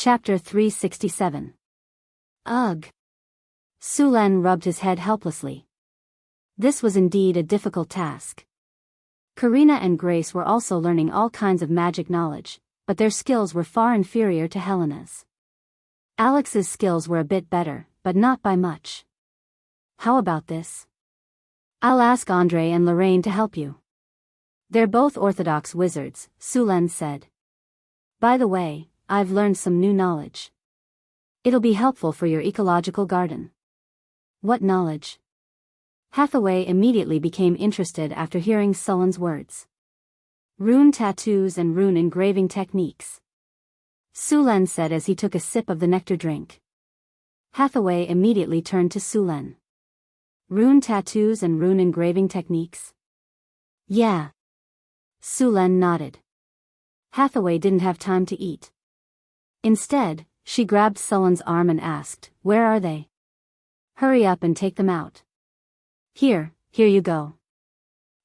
Chapter 367. Ugh. Sulen rubbed his head helplessly. This was indeed a difficult task. Karina and Grace were also learning all kinds of magic knowledge, but their skills were far inferior to Helena's. Alex's skills were a bit better, but not by much. How about this? I'll ask Andre and Lorraine to help you. They're both orthodox wizards, Sulen said. By the way, I've learned some new knowledge. It'll be helpful for your ecological garden. What knowledge? Hathaway immediately became interested after hearing Sulen's words. Rune tattoos and rune engraving techniques. Sulen said as he took a sip of the nectar drink. Hathaway immediately turned to Sulen. Rune tattoos and rune engraving techniques? Yeah. Sulen nodded. Hathaway didn't have time to eat. Instead, she grabbed Sulen's arm and asked, "Where are they? Hurry up and take them out." Here you go."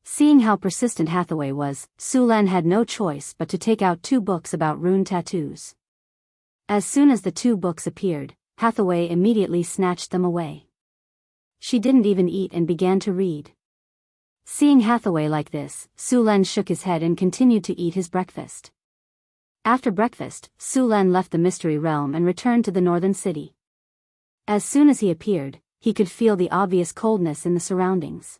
Seeing how persistent Hathaway was, Sulen had no choice but to take out 2 books about rune tattoos. As soon as the 2 books appeared, Hathaway immediately snatched them away. She didn't even eat and began to read. Seeing Hathaway like this, Sulen shook his head and continued to eat his breakfast. After breakfast, Sulen left the mystery realm and returned to the northern city. As soon as he appeared, he could feel the obvious coldness in the surroundings.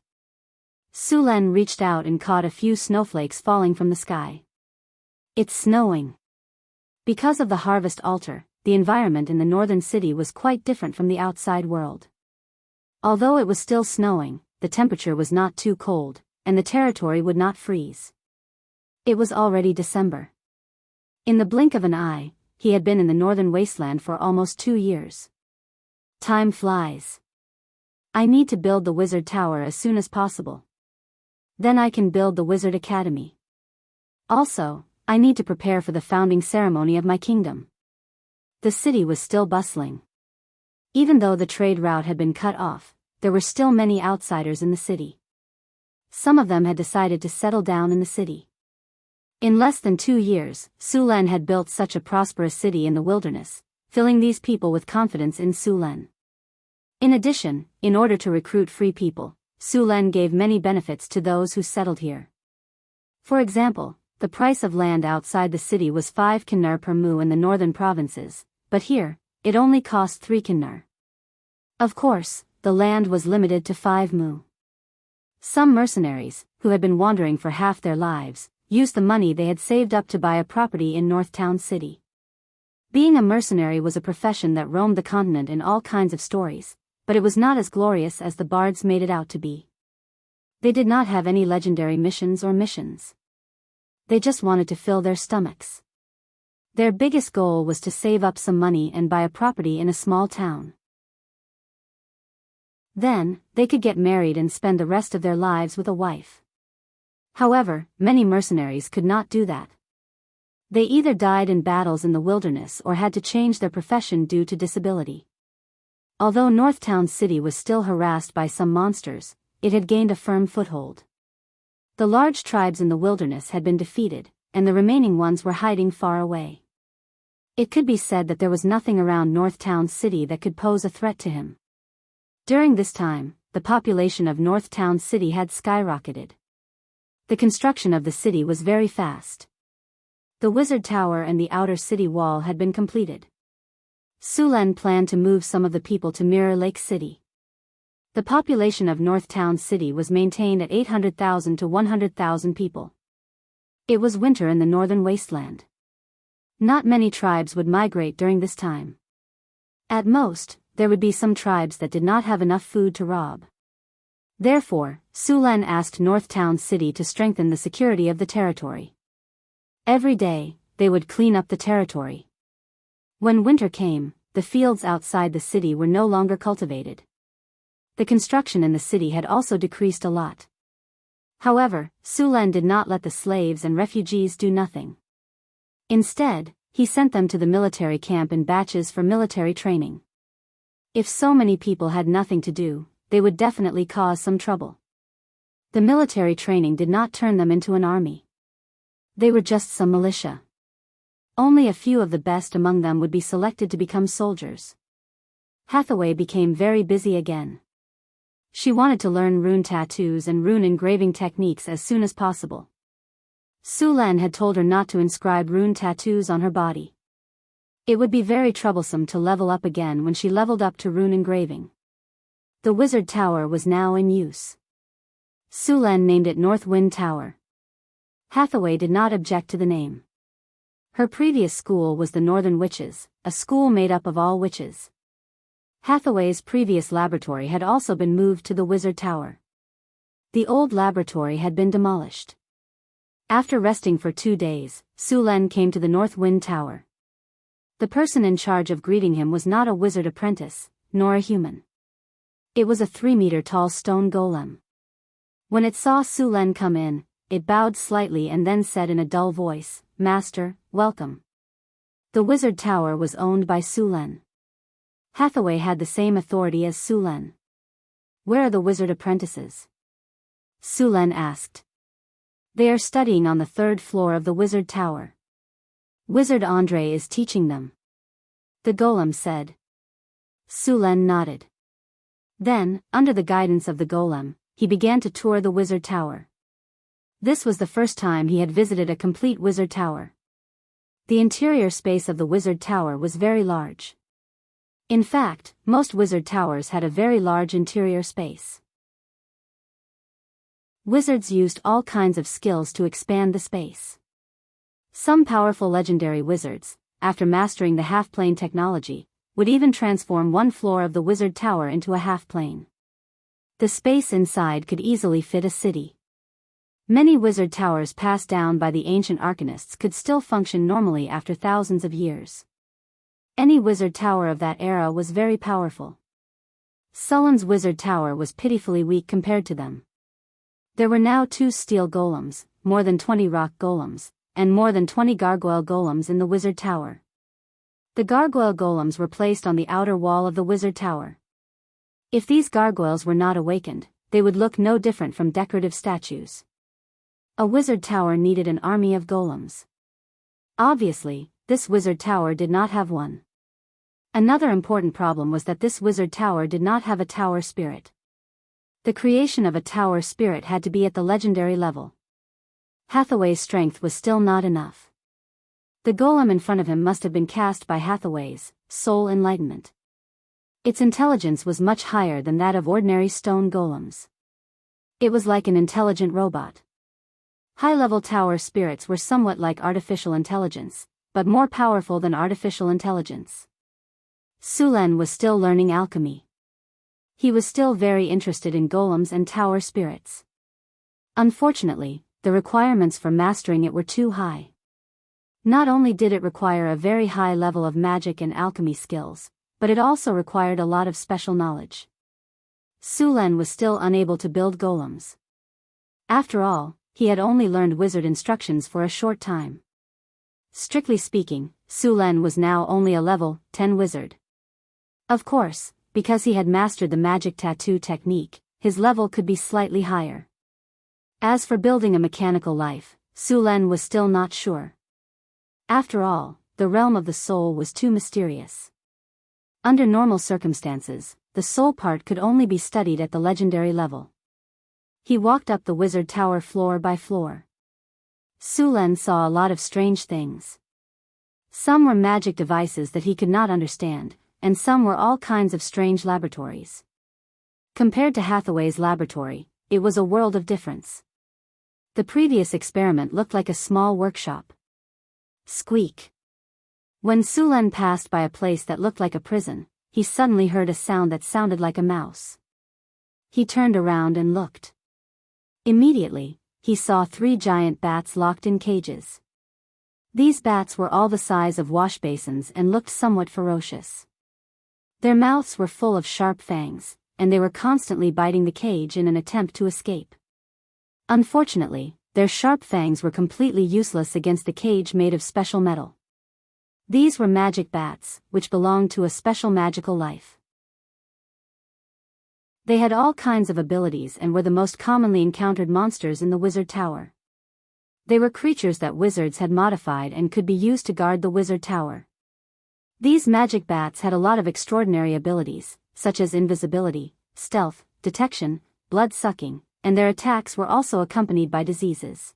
Sulen reached out and caught a few snowflakes falling from the sky. It's snowing. Because of the harvest altar, the environment in the northern city was quite different from the outside world. Although it was still snowing, the temperature was not too cold, and the territory would not freeze. It was already December. In the blink of an eye, he had been in the northern wasteland for almost 2 years. Time flies. I need to build the wizard tower as soon as possible. Then I can build the wizard academy. Also, I need to prepare for the founding ceremony of my kingdom. The city was still bustling. Even though the trade route had been cut off, there were still many outsiders in the city. Some of them had decided to settle down in the city. In less than 2 years, Sulen had built such a prosperous city in the wilderness, filling these people with confidence in Sulen. In addition, in order to recruit free people, Sulen gave many benefits to those who settled here. For example, the price of land outside the city was 5 kinnar per mu in the northern provinces, but here, it only cost 3 kinnar. Of course, the land was limited to 5 mu. Some mercenaries, who had been wandering for half their lives, used the money they had saved up to buy a property in Northtown City. Being a mercenary was a profession that roamed the continent in all kinds of stories, but it was not as glorious as the bards made it out to be. They did not have any legendary missions or missions. They just wanted to fill their stomachs. Their biggest goal was to save up some money and buy a property in a small town. Then, they could get married and spend the rest of their lives with a wife. However, many mercenaries could not do that. They either died in battles in the wilderness or had to change their profession due to disability. Although Northtown City was still harassed by some monsters, it had gained a firm foothold. The large tribes in the wilderness had been defeated, and the remaining ones were hiding far away. It could be said that there was nothing around Northtown City that could pose a threat to him. During this time, the population of Northtown City had skyrocketed. The construction of the city was very fast. The wizard tower and the outer city wall had been completed. Sulen planned to move some of the people to Mirror Lake City. The population of Northtown City was maintained at 800,000 to 100,000 people. It was winter in the northern wasteland. Not many tribes would migrate during this time. At most, there would be some tribes that did not have enough food to rob. Therefore, Sulen asked Northtown City to strengthen the security of the territory. Every day, they would clean up the territory. When winter came, the fields outside the city were no longer cultivated. The construction in the city had also decreased a lot. However, Sulen did not let the slaves and refugees do nothing. Instead, he sent them to the military camp in batches for military training. If so many people had nothing to do, they would definitely cause some trouble. The military training did not turn them into an army. They were just some militia. Only a few of the best among them would be selected to become soldiers. Hathaway became very busy again. She wanted to learn rune tattoos and rune engraving techniques as soon as possible. Su Lan had told her not to inscribe rune tattoos on her body. It would be very troublesome to level up again when she leveled up to rune engraving. The Wizard Tower was now in use. Su Lan named it North Wind Tower. Hathaway did not object to the name. Her previous school was the Northern Witches, a school made up of all witches. Hathaway's previous laboratory had also been moved to the Wizard Tower. The old laboratory had been demolished. After resting for 2 days, Su Lan came to the North Wind Tower. The person in charge of greeting him was not a wizard apprentice, nor a human. It was a 3-meter-tall stone golem. When it saw Su Lan come in, it bowed slightly and then said in a dull voice, "Master, welcome." The Wizard Tower was owned by Su Lan. Hathaway had the same authority as Su Lan. "Where are the wizard apprentices?" Su Lan asked. "They are studying on the 3rd floor of the Wizard Tower. Wizard Andre is teaching them," the golem said. Su Lan nodded. Then, under the guidance of the golem, he began to tour the Wizard Tower. This was the first time he had visited a complete Wizard Tower. The interior space of the Wizard Tower was very large. In fact, most Wizard Towers had a very large interior space. Wizards used all kinds of skills to expand the space. Some powerful legendary wizards, after mastering the half-plane technology, would even transform 1 floor of the Wizard Tower into a half-plane. The space inside could easily fit a city. Many Wizard Towers passed down by the ancient arcanists could still function normally after thousands of years. Any Wizard Tower of that era was very powerful. Sullen's Wizard Tower was pitifully weak compared to them. There were now 2 steel golems, more than 20 rock golems, and more than 20 gargoyle golems in the Wizard Tower. The gargoyle golems were placed on the outer wall of the Wizard Tower. If these gargoyles were not awakened, they would look no different from decorative statues. A Wizard Tower needed an army of golems. Obviously, this Wizard Tower did not have one. Another important problem was that this Wizard Tower did not have a tower spirit. The creation of a tower spirit had to be at the legendary level. Hathaway's strength was still not enough. The golem in front of him must have been cast by Hathaway's soul enlightenment. Its intelligence was much higher than that of ordinary stone golems. It was like an intelligent robot. High-level tower spirits were somewhat like artificial intelligence, but more powerful than artificial intelligence. Su Lan was still learning alchemy. He was still very interested in golems and tower spirits. Unfortunately, the requirements for mastering it were too high. Not only did it require a very high level of magic and alchemy skills, but it also required a lot of special knowledge. Su Lan was still unable to build golems. After all, he had only learned wizard instructions for a short time. Strictly speaking, Su Lan was now only a level 10 wizard. Of course, because he had mastered the magic tattoo technique, his level could be slightly higher. As for building a mechanical life, Su Lan was still not sure. After all, the realm of the soul was too mysterious. Under normal circumstances, the soul part could only be studied at the legendary level. He walked up the Wizard Tower floor by floor. Su Lan saw a lot of strange things. Some were magic devices that he could not understand, and some were all kinds of strange laboratories. Compared to Hathaway's laboratory, it was a world of difference. The previous experiment looked like a small workshop. Squeak. When Su Lan passed by a place that looked like a prison, he suddenly heard a sound that sounded like a mouse. He turned around and looked. Immediately, he saw 3 giant bats locked in cages. These bats were all the size of washbasins and looked somewhat ferocious. Their mouths were full of sharp fangs, and they were constantly biting the cage in an attempt to escape. Unfortunately, their sharp fangs were completely useless against the cage made of special metal. These were magic bats, which belonged to a special magical life. They had all kinds of abilities and were the most commonly encountered monsters in the Wizard Tower. They were creatures that wizards had modified and could be used to guard the wizard tower. These magic bats had a lot of extraordinary abilities, such as invisibility, stealth, detection, blood-sucking, and their attacks were also accompanied by diseases.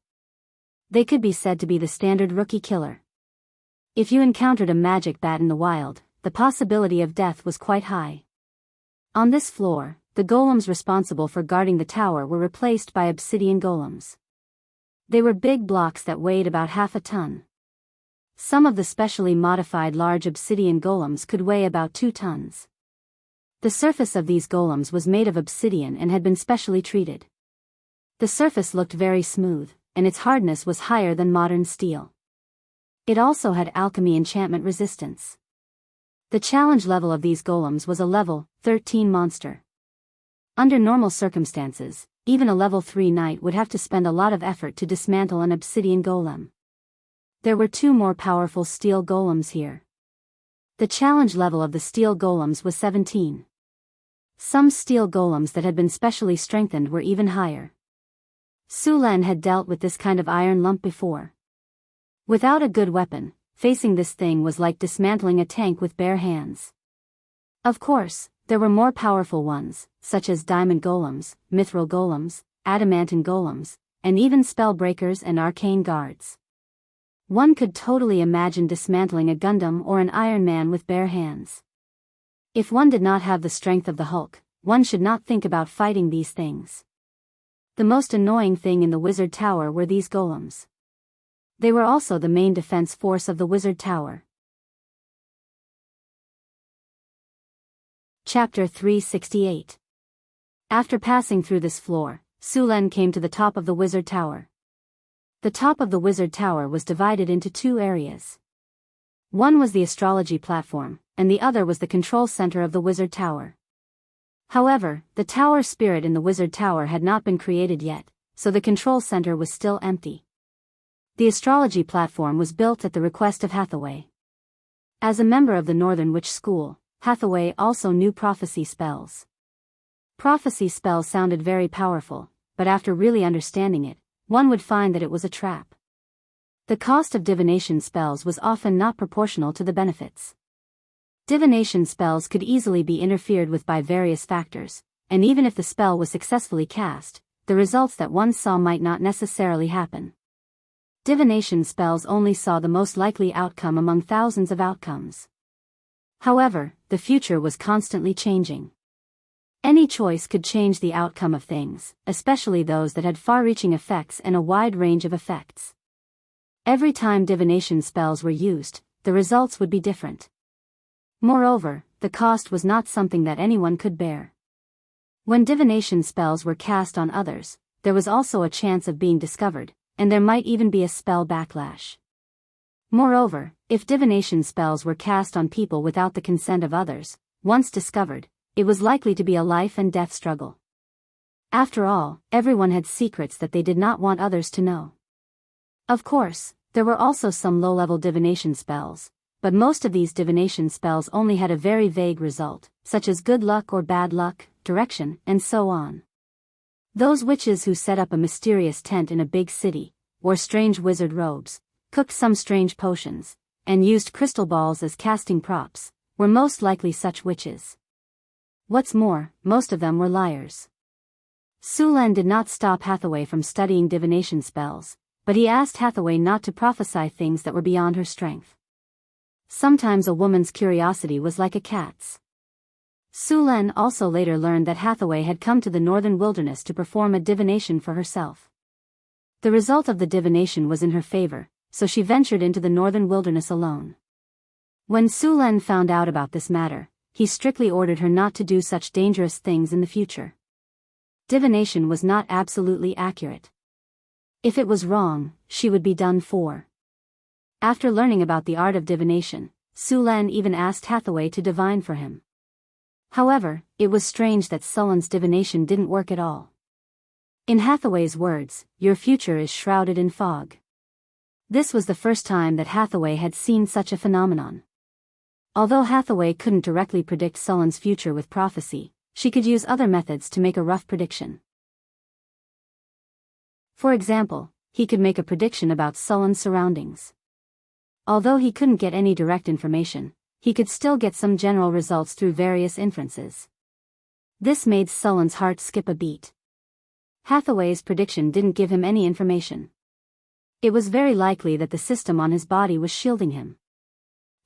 They could be said to be the standard rookie killer. If you encountered a magic bat in the wild, the possibility of death was quite high. On this floor, the golems responsible for guarding the tower were replaced by obsidian golems. They were big blocks that weighed about half a ton. Some of the specially modified large obsidian golems could weigh about 2 tons. The surface of these golems was made of obsidian and had been specially treated. The surface looked very smooth, and its hardness was higher than modern steel. It also had alchemy enchantment resistance. The challenge level of these golems was a level 13 monster. Under normal circumstances, even a level 3 knight would have to spend a lot of effort to dismantle an obsidian golem. There were 2 more powerful steel golems here. The challenge level of the steel golems was 17. Some steel golems that had been specially strengthened were even higher. Sulan had dealt with this kind of iron lump before. Without a good weapon, facing this thing was like dismantling a tank with bare hands. Of course, there were more powerful ones, such as diamond golems, mithril golems, adamantine golems, and even spell breakers and arcane guards. One could totally imagine dismantling a Gundam or an Iron Man with bare hands. If one did not have the strength of the Hulk, one should not think about fighting these things. The most annoying thing in the wizard tower were these golems. They were also the main defense force of the wizard tower. Chapter 368. After passing through this floor, Sulan came to the top of the wizard tower. The top of the wizard tower was divided into 2 areas. One was the astrology platform, and the other was the control center of the wizard tower. However, the tower spirit in the wizard tower had not been created yet, so the control center was still empty. The astrology platform was built at the request of Hathaway. As a member of the Northern Witch School, Hathaway also knew prophecy spells. Prophecy spells sounded very powerful, but after really understanding it, one would find that it was a trap. The cost of divination spells was often not proportional to the benefits. Divination spells could easily be interfered with by various factors, and even if the spell was successfully cast, the results that one saw might not necessarily happen. Divination spells only saw the most likely outcome among thousands of outcomes. However, the future was constantly changing. Any choice could change the outcome of things, especially those that had far-reaching effects and a wide range of effects. Every time divination spells were used, the results would be different. Moreover, the cost was not something that anyone could bear. When divination spells were cast on others, there was also a chance of being discovered, and there might even be a spell backlash. Moreover, if divination spells were cast on people without the consent of others, once discovered, it was likely to be a life and death struggle. After all, everyone had secrets that they did not want others to know. Of course, there were also some low-level divination spells, but most of these divination spells only had a very vague result, such as good luck or bad luck, direction, and so on. Those witches who set up a mysterious tent in a big city, wore strange wizard robes, cooked some strange potions, and used crystal balls as casting props, were most likely such witches. What's more, most of them were liars. Sulan did not stop Hathaway from studying divination spells, but he asked Hathaway not to prophesy things that were beyond her strength. Sometimes a woman's curiosity was like a cat's. Sulan also later learned that Hathaway had come to the northern wilderness to perform a divination for herself. The result of the divination was in her favor, so she ventured into the northern wilderness alone. When Sulan found out about this matter, he strictly ordered her not to do such dangerous things in the future. Divination was not absolutely accurate. If it was wrong, she would be done for. After learning about the art of divination, Sulan even asked Hathaway to divine for him. However, it was strange that Sulan's divination didn't work at all. In Hathaway's words, "Your future is shrouded in fog." This was the first time that Hathaway had seen such a phenomenon. Although Hathaway couldn't directly predict Sulan's future with prophecy, she could use other methods to make a rough prediction. For example, he could make a prediction about Sullen's surroundings. Although he couldn't get any direct information, he could still get some general results through various inferences. This made Sullen's heart skip a beat. Hathaway's prediction didn't give him any information. It was very likely that the system on his body was shielding him.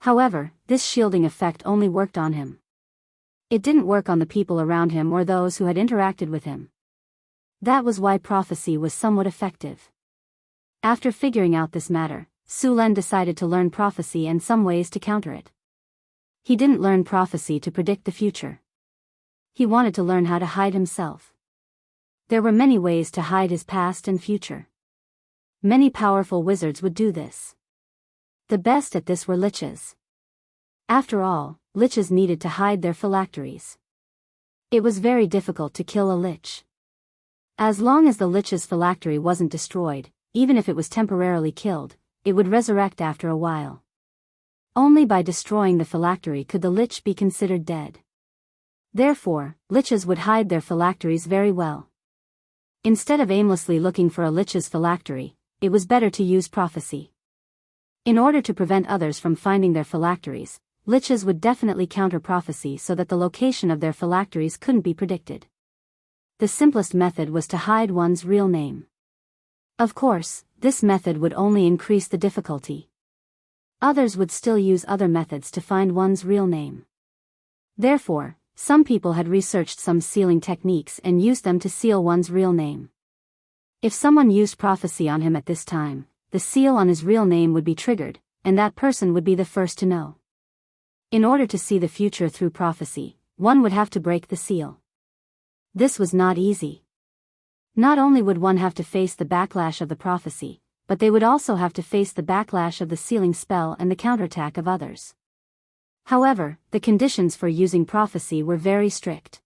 However, this shielding effect only worked on him. It didn't work on the people around him or those who had interacted with him. That was why prophecy was somewhat effective. After figuring out this matter, Su Len decided to learn prophecy and some ways to counter it. He didn't learn prophecy to predict the future. He wanted to learn how to hide himself. There were many ways to hide his past and future. Many powerful wizards would do this. The best at this were liches. After all, liches needed to hide their phylacteries. It was very difficult to kill a lich. As long as the lich's phylactery wasn't destroyed, even if it was temporarily killed, it would resurrect after a while. Only by destroying the phylactery could the lich be considered dead. Therefore, liches would hide their phylacteries very well. Instead of aimlessly looking for a lich's phylactery, it was better to use prophecy. In order to prevent others from finding their phylacteries, liches would definitely counter prophecy so that the location of their phylacteries couldn't be predicted. The simplest method was to hide one's real name. Of course, this method would only increase the difficulty. Others would still use other methods to find one's real name. Therefore, some people had researched some sealing techniques and used them to seal one's real name. If someone used prophecy on him at this time, the seal on his real name would be triggered, and that person would be the first to know. In order to see the future through prophecy, one would have to break the seal. This was not easy. Not only would one have to face the backlash of the prophecy, but they would also have to face the backlash of the sealing spell and the counterattack of others. However, the conditions for using prophecy were very strict.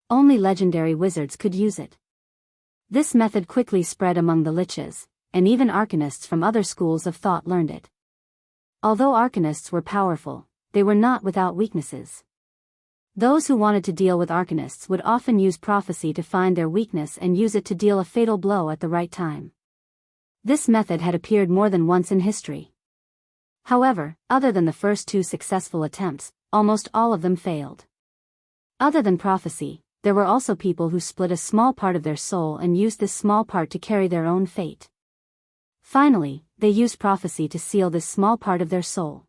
Only legendary wizards could use it. This method quickly spread among the liches, and even arcanists from other schools of thought learned it. Although arcanists were powerful, they were not without weaknesses. Those who wanted to deal with arcanists would often use prophecy to find their weakness and use it to deal a fatal blow at the right time. This method had appeared more than once in history. However, other than the first two successful attempts, almost all of them failed. Other than prophecy, there were also people who split a small part of their soul and used this small part to carry their own fate. Finally, they used prophecy to seal this small part of their soul.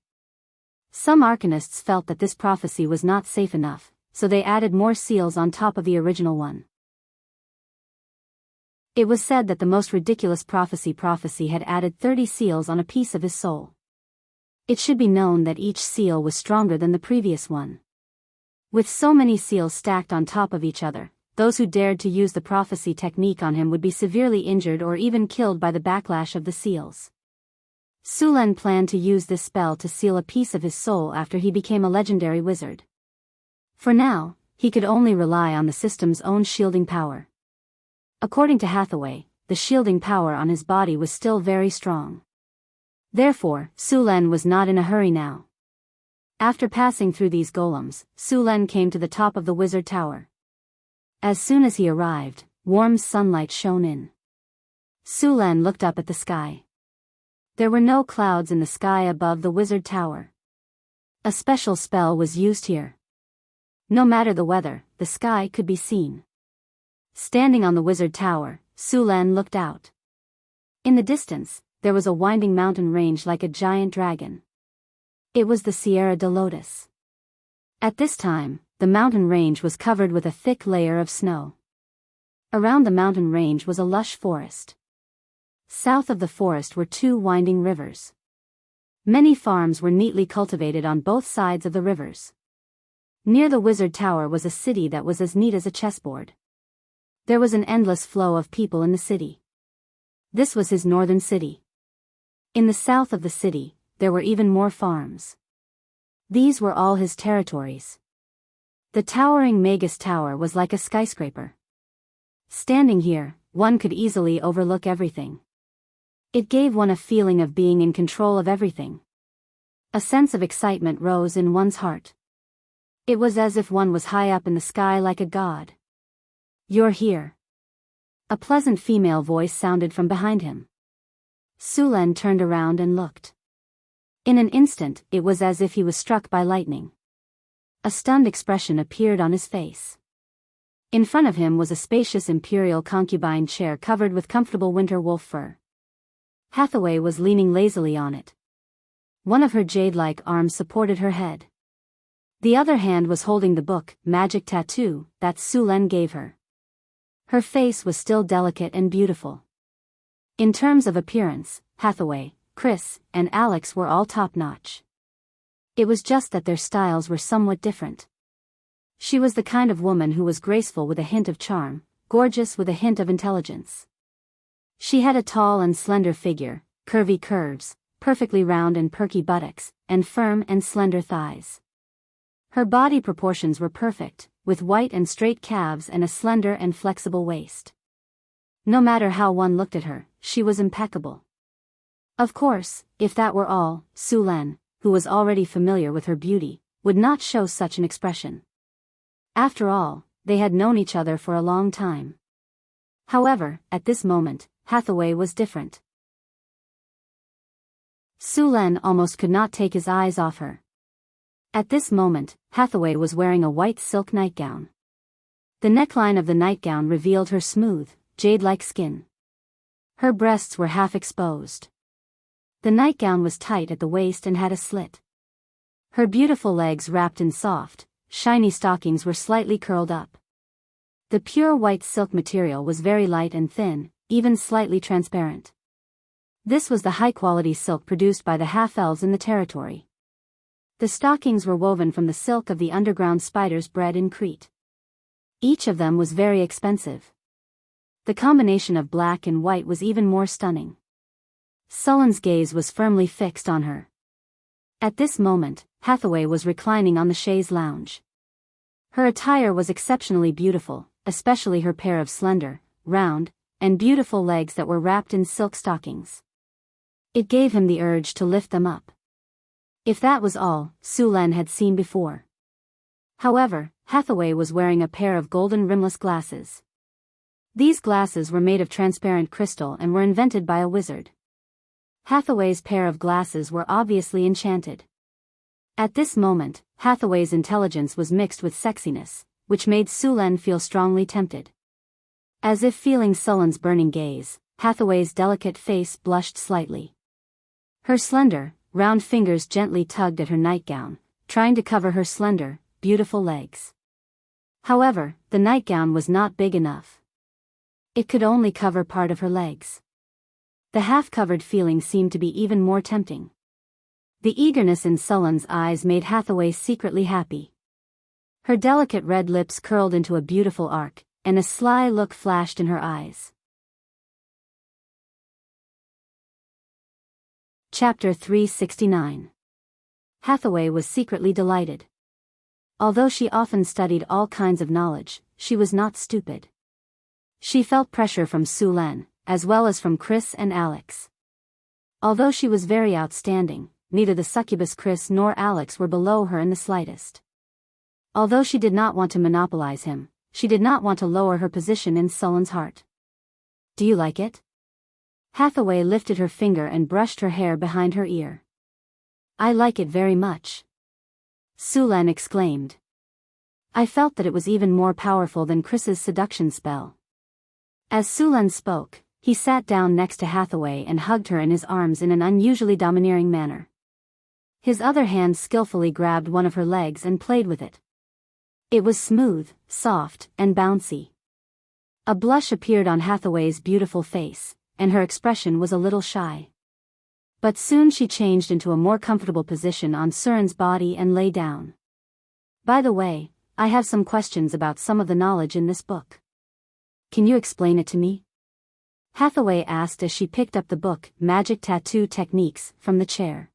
Some arcanists felt that this prophecy was not safe enough, so they added more seals on top of the original one. It was said that the most ridiculous prophecy had added 30 seals on a piece of his soul. It should be known that each seal was stronger than the previous one. With so many seals stacked on top of each other, those who dared to use the prophecy technique on him would be severely injured or even killed by the backlash of the seals. Su Len planned to use this spell to seal a piece of his soul after he became a legendary wizard. For now, he could only rely on the system's own shielding power. According to Hathaway, the shielding power on his body was still very strong. Therefore, Su Len was not in a hurry now. After passing through these golems, Su Len came to the top of the wizard tower. As soon as he arrived, warm sunlight shone in. Su Len looked up at the sky. There were no clouds in the sky above the wizard tower. A special spell was used here. No matter the weather, the sky could be seen. Standing on the wizard tower, Su Len looked out. In the distance, there was a winding mountain range like a giant dragon. It was the Sierra de Lotus. At this time, the mountain range was covered with a thick layer of snow. Around the mountain range was a lush forest. South of the forest were two winding rivers. Many farms were neatly cultivated on both sides of the rivers. Near the wizard tower was a city that was as neat as a chessboard. There was an endless flow of people in the city. This was his northern city. In the south of the city, there were even more farms. These were all his territories. The towering Magus Tower was like a skyscraper. Standing here, one could easily overlook everything. It gave one a feeling of being in control of everything. A sense of excitement rose in one's heart. It was as if one was high up in the sky like a god. "You're here." A pleasant female voice sounded from behind him. Sulen turned around and looked. In an instant, it was as if he was struck by lightning. A stunned expression appeared on his face. In front of him was a spacious imperial concubine chair covered with comfortable winter wolf fur. Hathaway was leaning lazily on it. One of her jade-like arms supported her head. The other hand was holding the book, Magic Tattoo, that Sulen gave her. Her face was still delicate and beautiful. In terms of appearance, Hathaway, Chris, and Alex were all top-notch. It was just that their styles were somewhat different. She was the kind of woman who was graceful with a hint of charm, gorgeous with a hint of intelligence. She had a tall and slender figure, curvy curves, perfectly round and perky buttocks, and firm and slender thighs. Her body proportions were perfect, with white and straight calves and a slender and flexible waist. No matter how one looked at her, she was impeccable. Of course, if that were all, Sulen, who was already familiar with her beauty, would not show such an expression. After all, they had known each other for a long time. However, at this moment, Hathaway was different. Sulen almost could not take his eyes off her. At this moment, Hathaway was wearing a white silk nightgown. The neckline of the nightgown revealed her smooth, jade-like skin. Her breasts were half exposed. The nightgown was tight at the waist and had a slit. Her beautiful legs wrapped in soft, shiny stockings were slightly curled up. The pure white silk material was very light and thin, even slightly transparent. This was the high-quality silk produced by the half-elves in the territory. The stockings were woven from the silk of the underground spiders bred in Crete. Each of them was very expensive. The combination of black and white was even more stunning. Sulen's gaze was firmly fixed on her. At this moment, Hathaway was reclining on the chaise lounge. Her attire was exceptionally beautiful, especially her pair of slender, round, and beautiful legs that were wrapped in silk stockings. It gave him the urge to lift them up. If that was all Sulen had seen before. However, Hathaway was wearing a pair of golden rimless glasses. These glasses were made of transparent crystal and were invented by a wizard. Hathaway's pair of glasses were obviously enchanted. At this moment, Hathaway's intelligence was mixed with sexiness, which made Sulen feel strongly tempted. As if feeling Sulen's burning gaze, Hathaway's delicate face blushed slightly. Her slender, round fingers gently tugged at her nightgown, trying to cover her slender, beautiful legs. However, the nightgown was not big enough. It could only cover part of her legs. The half-covered feeling seemed to be even more tempting. The eagerness in Sulen's eyes made Hathaway secretly happy. Her delicate red lips curled into a beautiful arc, and a sly look flashed in her eyes. Chapter 369. Hathaway was secretly delighted. Although she often studied all kinds of knowledge, she was not stupid. She felt pressure from Sulen, as well as from Chris and Alex. Although she was very outstanding, neither the succubus Chris nor Alex were below her in the slightest. Although she did not want to monopolize him, she did not want to lower her position in Sulen's heart. "Do you like it?" Hathaway lifted her finger and brushed her hair behind her ear. "I like it very much," Sulen exclaimed. "I felt that it was even more powerful than Chris's seduction spell." As Sulen spoke, he sat down next to Hathaway and hugged her in his arms in an unusually domineering manner. His other hand skillfully grabbed one of her legs and played with it. It was smooth, soft, and bouncy. A blush appeared on Hathaway's beautiful face, and her expression was a little shy. But soon she changed into a more comfortable position on Suren's body and lay down. "By the way, I have some questions about some of the knowledge in this book. Can you explain it to me?" Hathaway asked as she picked up the book, Magic Tattoo Techniques, from the chair.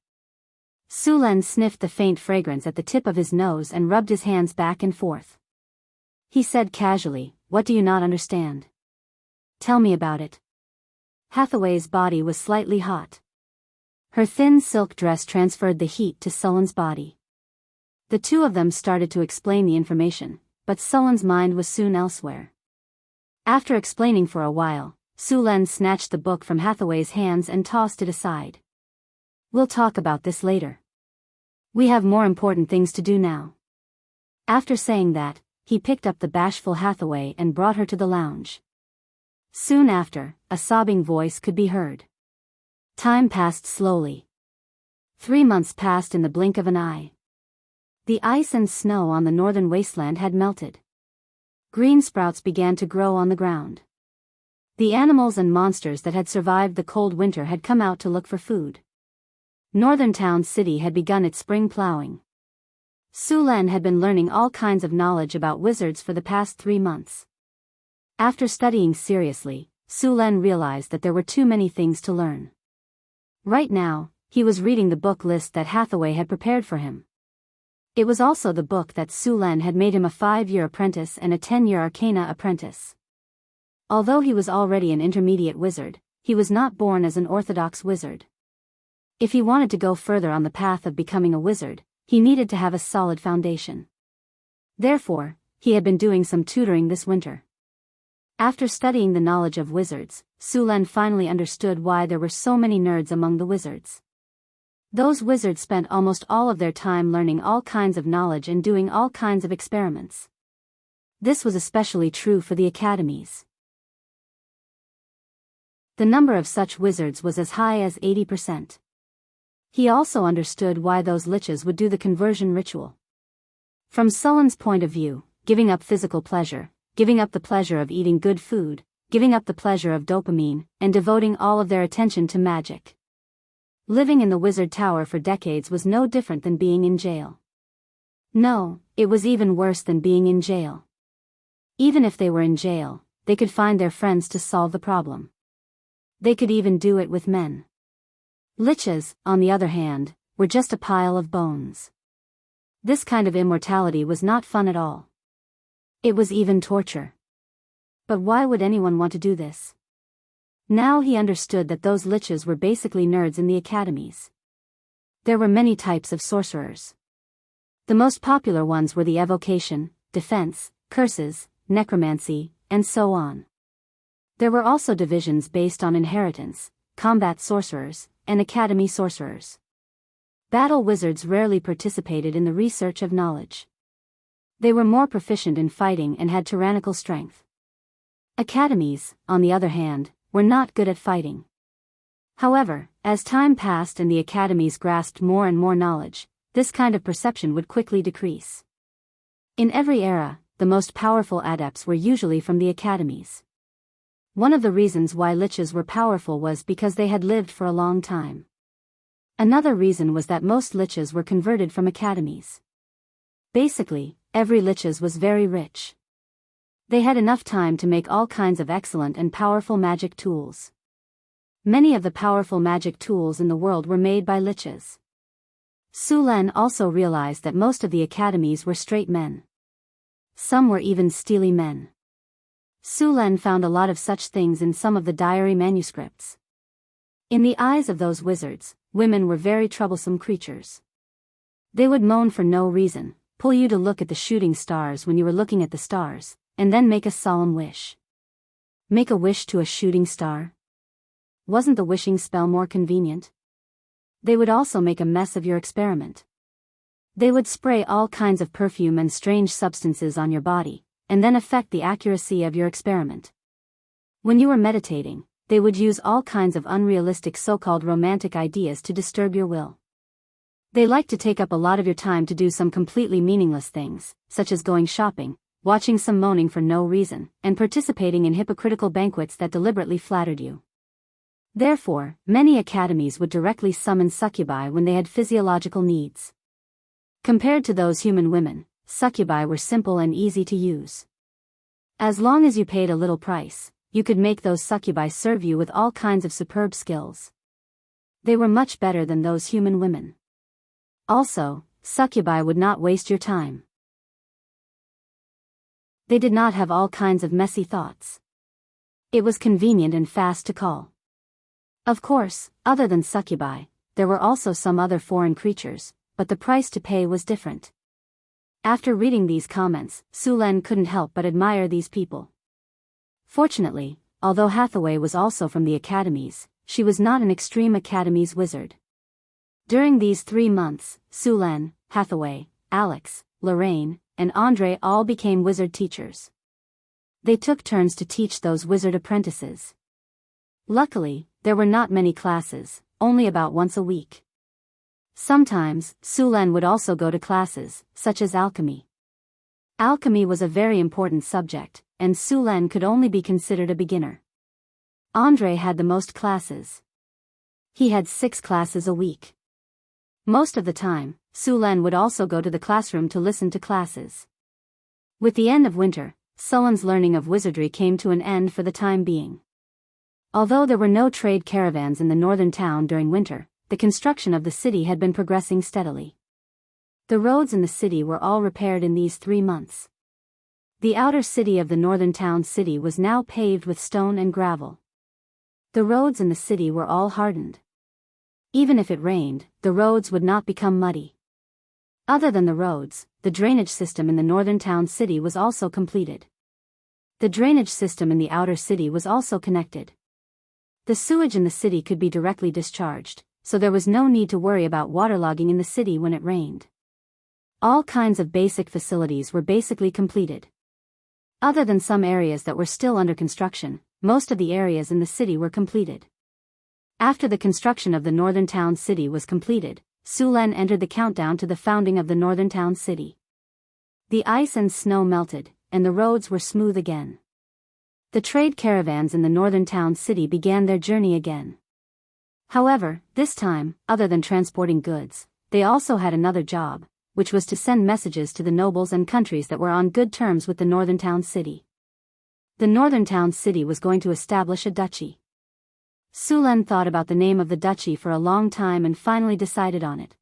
Sulen sniffed the faint fragrance at the tip of his nose and rubbed his hands back and forth. He said casually, "What do you not understand? Tell me about it." Hathaway's body was slightly hot. Her thin silk dress transferred the heat to Sulen's body. The two of them started to explain the information, but Sulen's mind was soon elsewhere. After explaining for a while, Su Len snatched the book from Hathaway's hands and tossed it aside. We'll talk about this later. We have more important things to do now. After saying that, he picked up the bashful Hathaway and brought her to the lounge. Soon after, a sobbing voice could be heard. Time passed slowly. 3 months passed in the blink of an eye. The ice and snow on the northern wasteland had melted. Green sprouts began to grow on the ground. The animals and monsters that had survived the cold winter had come out to look for food. Northern Town City had begun its spring plowing. Su Len had been learning all kinds of knowledge about wizards for the past 3 months. After studying seriously, Su Len realized that there were too many things to learn. Right now, he was reading the book list that Hathaway had prepared for him. It was also the book that Su Len had made him a 5-year apprentice and a 10-year arcana apprentice. Although he was already an intermediate wizard, he was not born as an orthodox wizard. If he wanted to go further on the path of becoming a wizard, he needed to have a solid foundation. Therefore, he had been doing some tutoring this winter. After studying the knowledge of wizards, Su Len finally understood why there were so many nerds among the wizards. Those wizards spent almost all of their time learning all kinds of knowledge and doing all kinds of experiments. This was especially true for the academies. The number of such wizards was as high as 80%. He also understood why those liches would do the conversion ritual. From Sullen's point of view, giving up physical pleasure, giving up the pleasure of eating good food, giving up the pleasure of dopamine, and devoting all of their attention to magic. Living in the wizard tower for decades was no different than being in jail. No, it was even worse than being in jail. Even if they were in jail, they could find their friends to solve the problem. They could even do it with men. Liches, on the other hand, were just a pile of bones. This kind of immortality was not fun at all. It was even torture. But why would anyone want to do this? Now he understood that those liches were basically nerds in the academies. There were many types of sorcerers. The most popular ones were the evocation, defense, curses, necromancy, and so on. There were also divisions based on inheritance, combat sorcerers, and academy sorcerers. Battle wizards rarely participated in the research of knowledge. They were more proficient in fighting and had tyrannical strength. Academies, on the other hand, were not good at fighting. However, as time passed and the academies grasped more and more knowledge, this kind of perception would quickly decrease. In every era, the most powerful adepts were usually from the academies. One of the reasons why liches were powerful was because they had lived for a long time. Another reason was that most liches were converted from academies. Basically, every liches was very rich. They had enough time to make all kinds of excellent and powerful magic tools. Many of the powerful magic tools in the world were made by liches. Su Len also realized that most of the academies were straight men. Some were even steely men. Su Len found a lot of such things in some of the diary manuscripts. In the eyes of those wizards, women were very troublesome creatures. They would moan for no reason, pull you to look at the shooting stars when you were looking at the stars, and then make a solemn wish. Make a wish to a shooting star? Wasn't the wishing spell more convenient? They would also make a mess of your experiment. They would spray all kinds of perfume and strange substances on your body, and then affect the accuracy of your experiment. When you were meditating, they would use all kinds of unrealistic so-called romantic ideas to disturb your will. They liked to take up a lot of your time to do some completely meaningless things, such as going shopping, watching some moaning for no reason, and participating in hypocritical banquets that deliberately flattered you. Therefore, many academies would directly summon succubi when they had physiological needs. Compared to those human women, succubi were simple and easy to use. As long as you paid a little price, you could make those succubi serve you with all kinds of superb skills. They were much better than those human women. Also, succubi would not waste your time. They did not have all kinds of messy thoughts. It was convenient and fast to call. Of course, other than succubi, there were also some other foreign creatures, but the price to pay was different. After reading these comments, Su Len couldn't help but admire these people. Fortunately, although Hathaway was also from the academies, she was not an extreme academies wizard. During these 3 months, Sulan, Hathaway, Alex, Lorraine, and Andre all became wizard teachers. They took turns to teach those wizard apprentices. Luckily, there were not many classes, only about once a week. Sometimes, Sulan would also go to classes, such as alchemy. Alchemy was a very important subject, and Sulan could only be considered a beginner. Andre had the most classes. He had 6 classes a week. Most of the time, Sulan would also go to the classroom to listen to classes. With the end of winter, Sulan's learning of wizardry came to an end for the time being. Although there were no trade caravans in the northern town during winter, the construction of the city had been progressing steadily. The roads in the city were all repaired in these 3 months. The outer city of the northern town city was now paved with stone and gravel. The roads in the city were all hardened. Even if it rained, the roads would not become muddy. Other than the roads, the drainage system in the northern town city was also completed. The drainage system in the outer city was also connected. The sewage in the city could be directly discharged, so there was no need to worry about waterlogging in the city when it rained. All kinds of basic facilities were basically completed. Other than some areas that were still under construction, most of the areas in the city were completed. After the construction of the northern town city was completed, Sulan entered the countdown to the founding of the northern town city. The ice and snow melted, and the roads were smooth again. The trade caravans in the northern town city began their journey again. However, this time, other than transporting goods, they also had another job, which was to send messages to the nobles and countries that were on good terms with the northern town city. The northern town city was going to establish a duchy. Sulan thought about the name of the duchy for a long time and finally decided on it.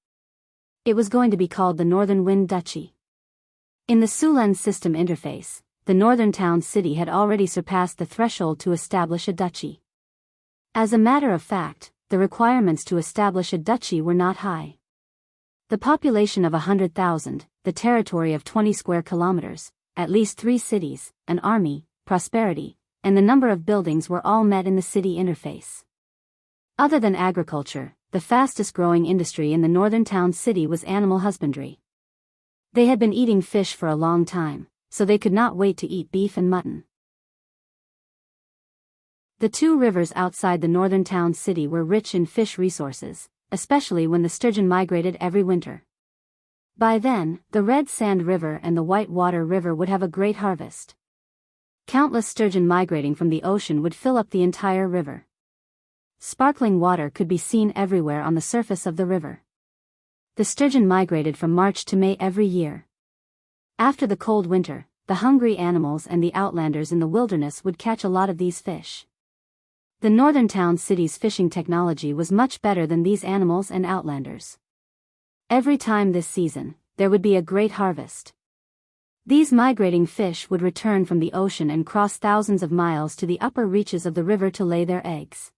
It was going to be called the Northern Wind Duchy. In the Sulan system interface, the northern town city had already surpassed the threshold to establish a duchy. As a matter of fact, the requirements to establish a duchy were not high. The population of 100,000, the territory of 20 square kilometers, at least 3 cities, an army, prosperity, and the number of buildings were all met in the city interface. Other than agriculture, the fastest growing industry in the northern town city was animal husbandry. They had been eating fish for a long time, so they could not wait to eat beef and mutton. The 2 rivers outside the northern town city were rich in fish resources, especially when the sturgeon migrated every winter. By then, the Red Sand River and the White Water River would have a great harvest. Countless sturgeon migrating from the ocean would fill up the entire river. Sparkling water could be seen everywhere on the surface of the river. The sturgeon migrated from March to May every year. After the cold winter, the hungry animals and the outlanders in the wilderness would catch a lot of these fish. The northern town city's fishing technology was much better than these animals and outlanders. Every time this season, there would be a great harvest. These migrating fish would return from the ocean and cross thousands of miles to the upper reaches of the river to lay their eggs.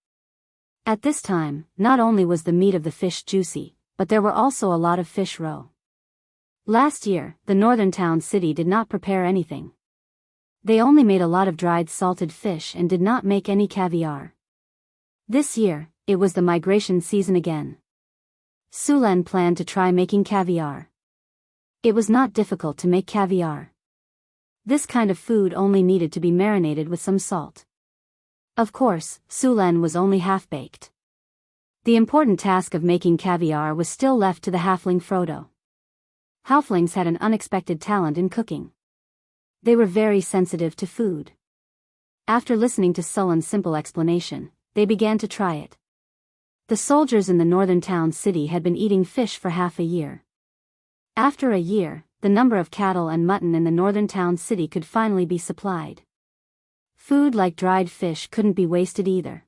At this time, not only was the meat of the fish juicy, but there were also a lot of fish roe. Last year, the northern town city did not prepare anything. They only made a lot of dried salted fish and did not make any caviar. This year, it was the migration season again. Sulan planned to try making caviar. It was not difficult to make caviar. This kind of food only needed to be marinated with some salt. Of course, Sulan was only half-baked. The important task of making caviar was still left to the halfling Frodo. Halflings had an unexpected talent in cooking. They were very sensitive to food. After listening to Sulan's simple explanation, they began to try it. The soldiers in the northern town city had been eating fish for half a year. After a year, the number of cattle and mutton in the northern town city could finally be supplied. Food like dried fish couldn't be wasted either.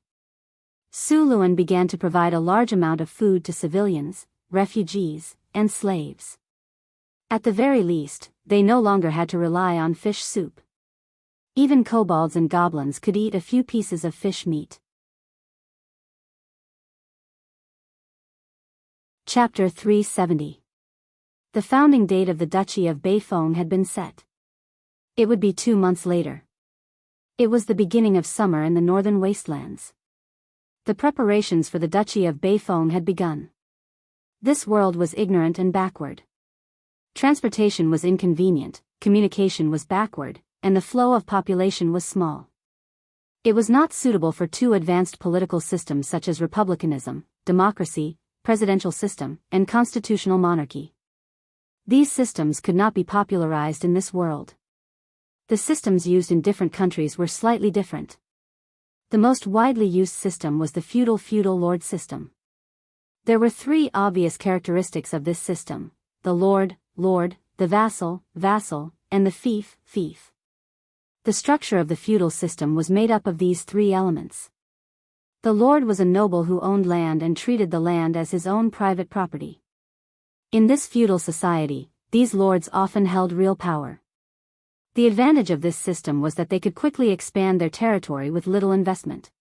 Suluan began to provide a large amount of food to civilians, refugees, and slaves. At the very least, they no longer had to rely on fish soup. Even kobolds and goblins could eat a few pieces of fish meat. Chapter 370. The founding date of the Duchy of Beifong had been set. It would be 2 months later. It was the beginning of summer in the northern wastelands. The preparations for the Duchy of Beifeng had begun. This world was ignorant and backward. Transportation was inconvenient, communication was backward, and the flow of population was small. It was not suitable for two advanced political systems such as republicanism, democracy, presidential system, and constitutional monarchy. These systems could not be popularized in this world. The systems used in different countries were slightly different. The most widely used system was the feudal lord system. There were three obvious characteristics of this system: the lord, the vassal, and the fief. The structure of the feudal system was made up of these three elements. The lord was a noble who owned land and treated the land as his own private property. In this feudal society, these lords often held real power. The advantage of this system was that they could quickly expand their territory with little investment.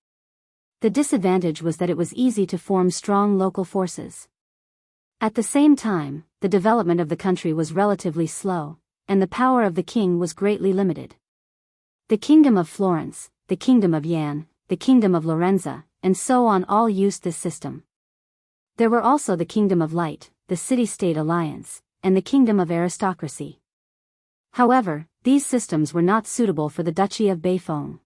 The disadvantage was that it was easy to form strong local forces. At the same time, the development of the country was relatively slow, and the power of the king was greatly limited. The Kingdom of Florence, the Kingdom of Yan, the Kingdom of Lorenza, and so on all used this system. There were also the Kingdom of Light, the City-State Alliance, and the Kingdom of Aristocracy. However, these systems were not suitable for the Duchy of Beifeng.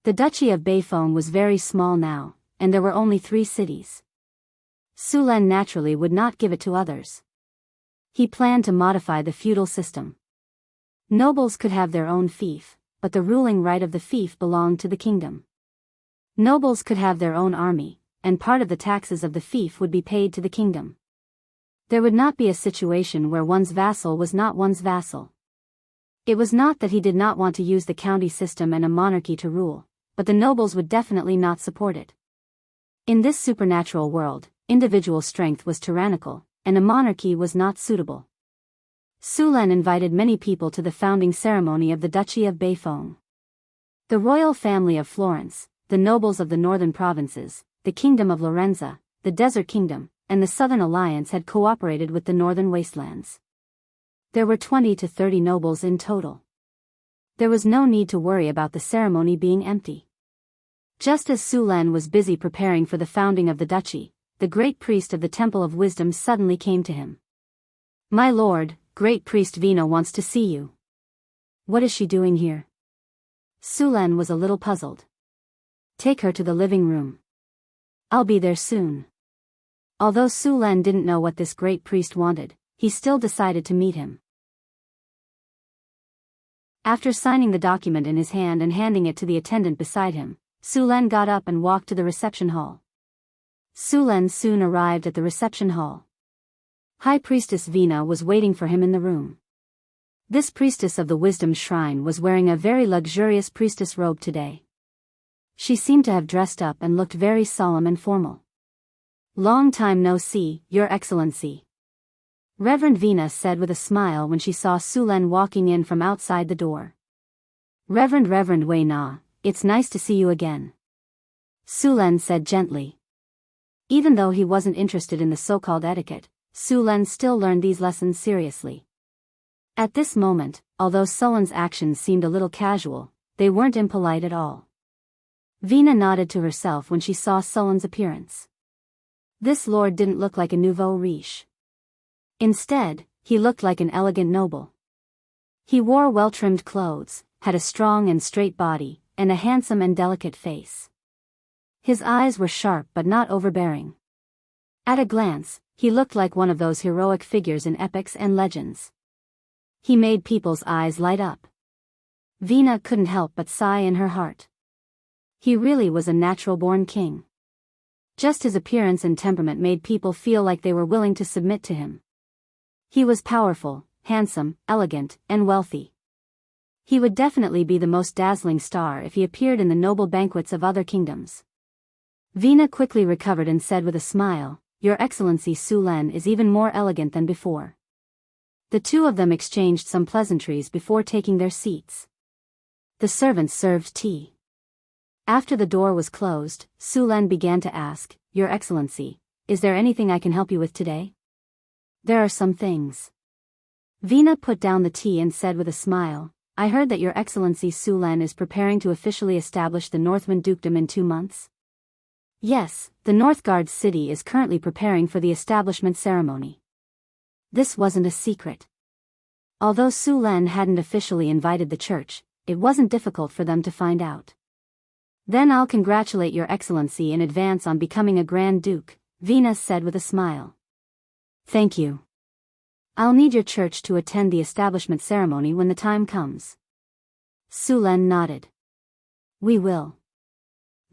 The Duchy of Beifeng was very small now, and there were only 3 cities. Sulen naturally would not give it to others. He planned to modify the feudal system. Nobles could have their own fief, but the ruling right of the fief belonged to the kingdom. Nobles could have their own army, and part of the taxes of the fief would be paid to the kingdom. There would not be a situation where one's vassal was not one's vassal. It was not that he did not want to use the county system and a monarchy to rule, but the nobles would definitely not support it. In this supernatural world, individual strength was tyrannical, and a monarchy was not suitable. Sulen invited many people to the founding ceremony of the Duchy of Beifeng. The royal family of Florence, the nobles of the northern provinces, the Kingdom of Lorenza, the Desert Kingdom, and the Southern Alliance had cooperated with the northern wastelands. There were 20 to 30 nobles in total. There was no need to worry about the ceremony being empty. Just as Sulen was busy preparing for the founding of the duchy, the great priest of the Temple of Wisdom suddenly came to him. "My lord, Great Priest Vina wants to see you." "What is she doing here?" Sulen was a little puzzled. "Take her to the living room. I'll be there soon." Although Sulen didn't know what this great priest wanted, he still decided to meet him. After signing the document in his hand and handing it to the attendant beside him, Sulen got up and walked to the reception hall. Sulen soon arrived at the reception hall. High Priestess Vina was waiting for him in the room. This priestess of the Wisdom Shrine was wearing a very luxurious priestess robe today. She seemed to have dressed up and looked very solemn and formal. "Long time no see, Your Excellency," Reverend Vina said with a smile when she saw Sulen walking in from outside the door. Reverend Wei Na, it's nice to see you again," Sulen said gently. Even though he wasn't interested in the so-called etiquette, Sulen still learned these lessons seriously. At this moment, although Sulen's actions seemed a little casual, they weren't impolite at all. Vina nodded to herself when she saw Sulen's appearance. This lord didn't look like a nouveau riche. Instead, he looked like an elegant noble. He wore well-trimmed clothes, had a strong and straight body, and a handsome and delicate face. His eyes were sharp but not overbearing. At a glance, he looked like one of those heroic figures in epics and legends. He made people's eyes light up. Vina couldn't help but sigh in her heart. He really was a natural-born king. Just his appearance and temperament made people feel like they were willing to submit to him. He was powerful, handsome, elegant, and wealthy. He would definitely be the most dazzling star if he appeared in the noble banquets of other kingdoms. Vina quickly recovered and said with a smile, "Your Excellency Sulen is even more elegant than before." The two of them exchanged some pleasantries before taking their seats. The servants served tea. After the door was closed, Sulen began to ask, "Your Excellency, is there anything I can help you with today?" "There are some things." Vina put down the tea and said with a smile, I heard that Your Excellency Su Lan is preparing to officially establish the Northwind Dukedom in 2 months. Yes, the Northgard city is currently preparing for the establishment ceremony. This wasn't a secret. Although Su Lan hadn't officially invited the church, it wasn't difficult for them to find out. Then I'll congratulate Your Excellency in advance on becoming a Grand Duke, Venus said with a smile. Thank you. I'll need your church to attend the establishment ceremony when the time comes. Su Lan nodded. We will.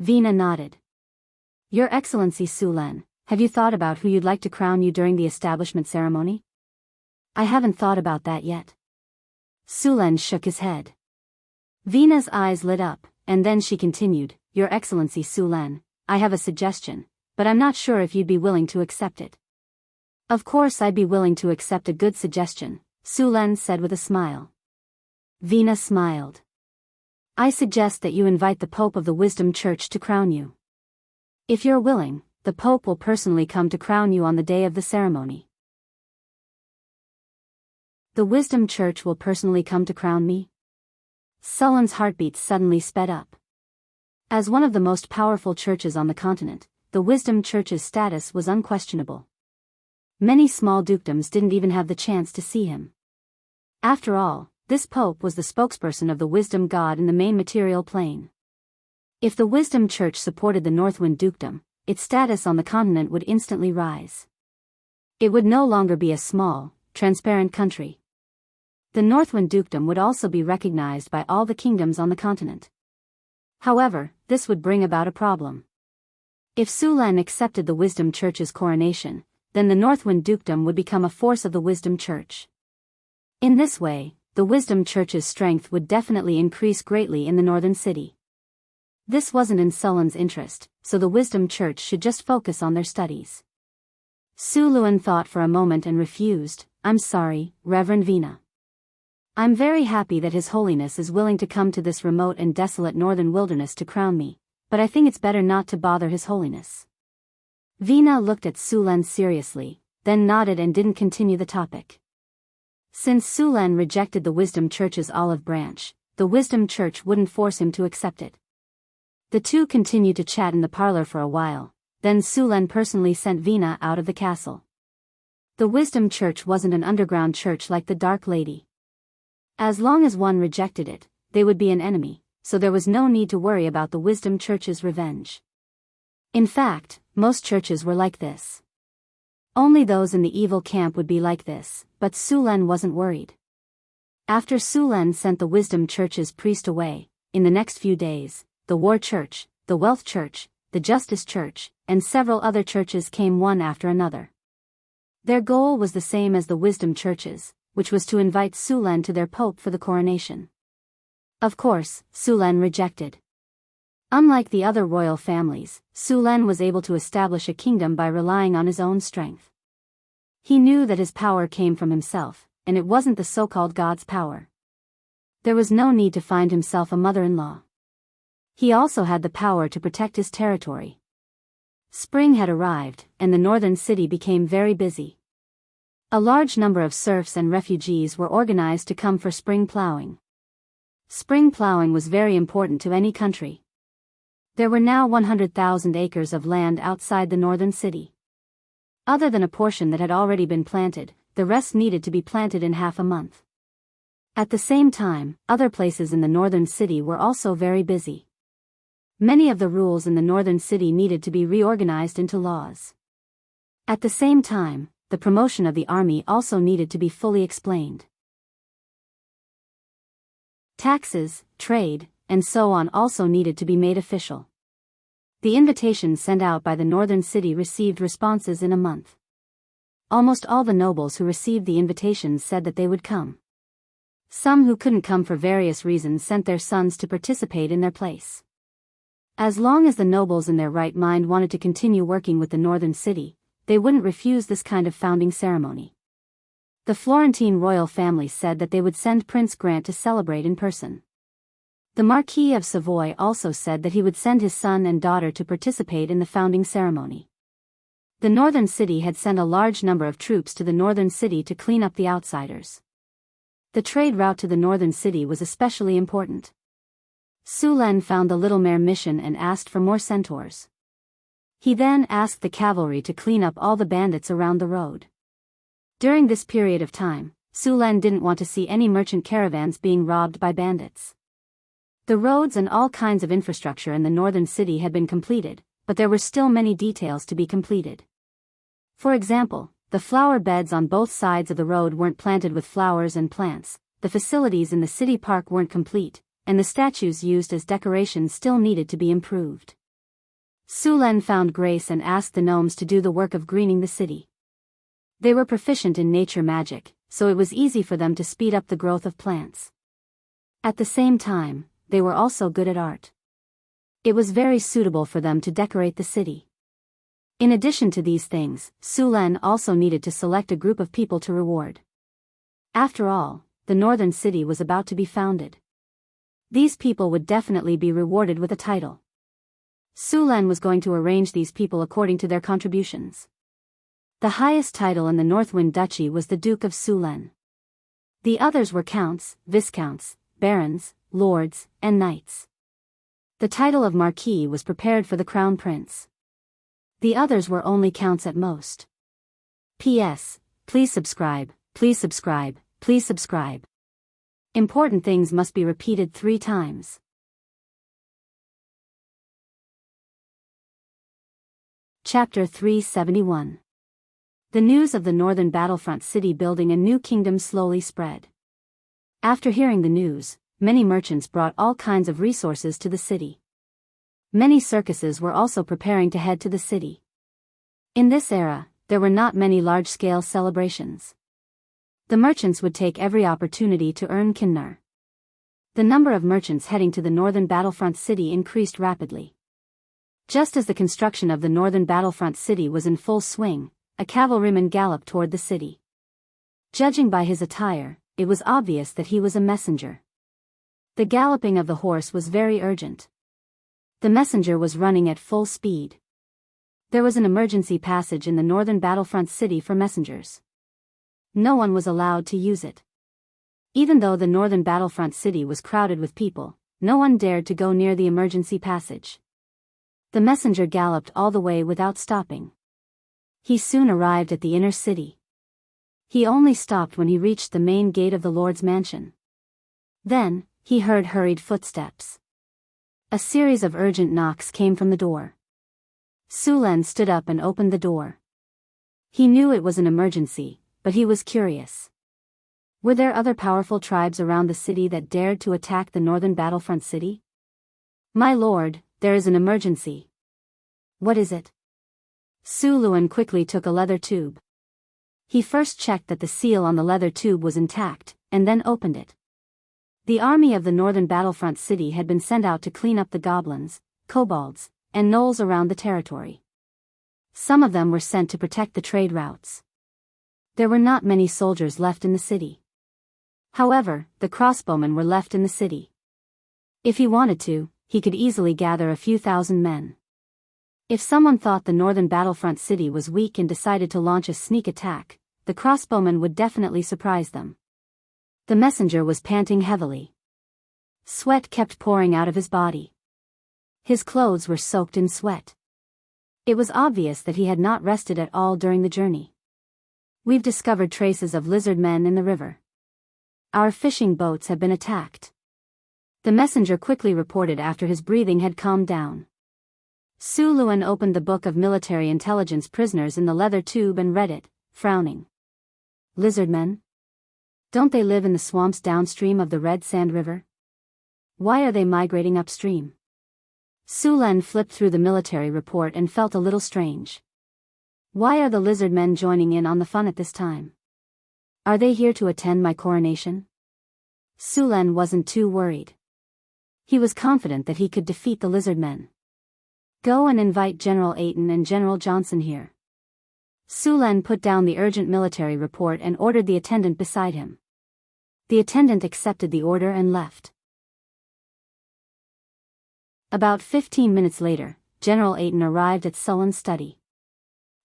Vina nodded. Your Excellency Su Lan, have you thought about who you'd like to crown you during the establishment ceremony? I haven't thought about that yet. Su Lan shook his head. Vina's eyes lit up, and then she continued, Your Excellency Su Lan, I have a suggestion, but I'm not sure if you'd be willing to accept it. Of course I'd be willing to accept a good suggestion, Su Lan said with a smile. Vina smiled. I suggest that you invite the Pope of the Wisdom Church to crown you. If you're willing, the Pope will personally come to crown you on the day of the ceremony. The Wisdom Church will personally come to crown me? Sullen's heartbeat suddenly sped up. As one of the most powerful churches on the continent, the Wisdom Church's status was unquestionable. Many small dukedoms didn't even have the chance to see him. After all, this Pope was the spokesperson of the Wisdom God in the main material plane. If the Wisdom Church supported the Northwind Dukedom, its status on the continent would instantly rise. It would no longer be a small, transparent country. The Northwind Dukedom would also be recognized by all the kingdoms on the continent. However, this would bring about a problem. If Su Lan accepted the Wisdom Church's coronation, then the Northwind Dukedom would become a force of the Wisdom Church. In this way, the Wisdom Church's strength would definitely increase greatly in the northern city. This wasn't in Sullen's interest, so the Wisdom Church should just focus on their studies. Su Luan thought for a moment and refused, I'm sorry, Reverend Vina. I'm very happy that His Holiness is willing to come to this remote and desolate northern wilderness to crown me, but I think it's better not to bother His Holiness. Vina looked at Su Lan seriously, then nodded and didn't continue the topic. Since Su Lan rejected the Wisdom Church's olive branch, the Wisdom Church wouldn't force him to accept it. The two continued to chat in the parlor for a while, then Su Lan personally sent Vina out of the castle. The Wisdom Church wasn't an underground church like the Dark Lady. As long as one rejected it, they would be an enemy, so there was no need to worry about the Wisdom Church's revenge. In fact, most churches were like this. Only those in the evil camp would be like this, but Su Lan wasn't worried. After Su Lan sent the Wisdom Church's priest away, in the next few days, the War Church, the Wealth Church, the Justice Church, and several other churches came one after another. Their goal was the same as the Wisdom Churches, which was to invite Su Lan to their pope for the coronation. Of course, Su Lan rejected. Unlike the other royal families, Su Lan was able to establish a kingdom by relying on his own strength. He knew that his power came from himself, and it wasn't the so-called God's power. There was no need to find himself a mother-in-law. He also had the power to protect his territory. Spring had arrived, and the northern city became very busy. A large number of serfs and refugees were organized to come for spring plowing. Spring plowing was very important to any country. There were now 100,000 acres of land outside the northern city. Other than a portion that had already been planted, the rest needed to be planted in half a month. At the same time, other places in the northern city were also very busy. Many of the rules in the northern city needed to be reorganized into laws. At the same time, the promotion of the army also needed to be fully explained. Taxes, trade, and so on also needed to be made official. The invitations sent out by the northern city received responses in a month. Almost all the nobles who received the invitations said that they would come. Some who couldn't come for various reasons sent their sons to participate in their place. As long as the nobles in their right mind wanted to continue working with the northern city, they wouldn't refuse this kind of founding ceremony. The Florentine royal family said that they would send Prince Grant to celebrate in person. The Marquis of Savoy also said that he would send his son and daughter to participate in the founding ceremony. The northern city had sent a large number of troops to the northern city to clean up the outsiders. The trade route to the northern city was especially important. Su Len found the Little Mare mission and asked for more centaurs. He then asked the cavalry to clean up all the bandits around the road. During this period of time, Su Len didn't want to see any merchant caravans being robbed by bandits. The roads and all kinds of infrastructure in the northern city had been completed, but there were still many details to be completed. For example, the flower beds on both sides of the road weren't planted with flowers and plants, the facilities in the city park weren't complete, and the statues used as decorations still needed to be improved. Su Len found Grace and asked the gnomes to do the work of greening the city. They were proficient in nature magic, so it was easy for them to speed up the growth of plants. At the same time, they were also good at art. It was very suitable for them to decorate the city. In addition to these things, Su Len also needed to select a group of people to reward. After all, the northern city was about to be founded. These people would definitely be rewarded with a title. Su Len was going to arrange these people according to their contributions. The highest title in the Northwind Duchy was the Duke of Su Len. The others were counts, viscounts, barons, lords, and knights. The title of Marquis was prepared for the Crown Prince. The others were only counts at most. P.S. Please subscribe, please subscribe, please subscribe. Important things must be repeated 3 times. Chapter 371. The news of the northern battlefront city building a new kingdom slowly spread. After hearing the news, many merchants brought all kinds of resources to the city. Many circuses were also preparing to head to the city. In this era, there were not many large-scale celebrations. The merchants would take every opportunity to earn kinnar. The number of merchants heading to the northern battlefront city increased rapidly. Just as the construction of the northern battlefront city was in full swing, a cavalryman galloped toward the city. Judging by his attire, it was obvious that he was a messenger. The galloping of the horse was very urgent. The messenger was running at full speed. There was an emergency passage in the northern battlefront city for messengers. No one was allowed to use it. Even though the northern battlefront city was crowded with people, no one dared to go near the emergency passage. The messenger galloped all the way without stopping. He soon arrived at the inner city. He only stopped when he reached the main gate of the Lord's mansion. Then, he heard hurried footsteps. A series of urgent knocks came from the door. Su Len stood up and opened the door. He knew it was an emergency, but he was curious. Were there other powerful tribes around the city that dared to attack the northern battlefront city? My lord, there is an emergency. What is it? Su Luen quickly took a leather tube. He first checked that the seal on the leather tube was intact, and then opened it. The army of the northern battlefront city had been sent out to clean up the goblins, kobolds, and gnolls around the territory. Some of them were sent to protect the trade routes. There were not many soldiers left in the city. However, the crossbowmen were left in the city. If he wanted to, he could easily gather a few thousand men. If someone thought the northern battlefront city was weak and decided to launch a sneak attack, the crossbowmen would definitely surprise them. The messenger was panting heavily. Sweat kept pouring out of his body. His clothes were soaked in sweat. It was obvious that he had not rested at all during the journey. We've discovered traces of lizard men in the river. Our fishing boats have been attacked. The messenger quickly reported after his breathing had calmed down. Su Luen opened the book of military intelligence prisoners in the leather tube and read it, frowning. Lizard men? Don't they live in the swamps downstream of the Red Sand River? Why are they migrating upstream? Su Len flipped through the military report and felt a little strange. Why are the lizard men joining in on the fun at this time? Are they here to attend my coronation? Su Len wasn't too worried. He was confident that he could defeat the lizard men. Go and invite General Ayton and General Johnson here. Su Len put down the urgent military report and ordered the attendant beside him. The attendant accepted the order and left. About 15 minutes later, General Ayton arrived at Sullen's study.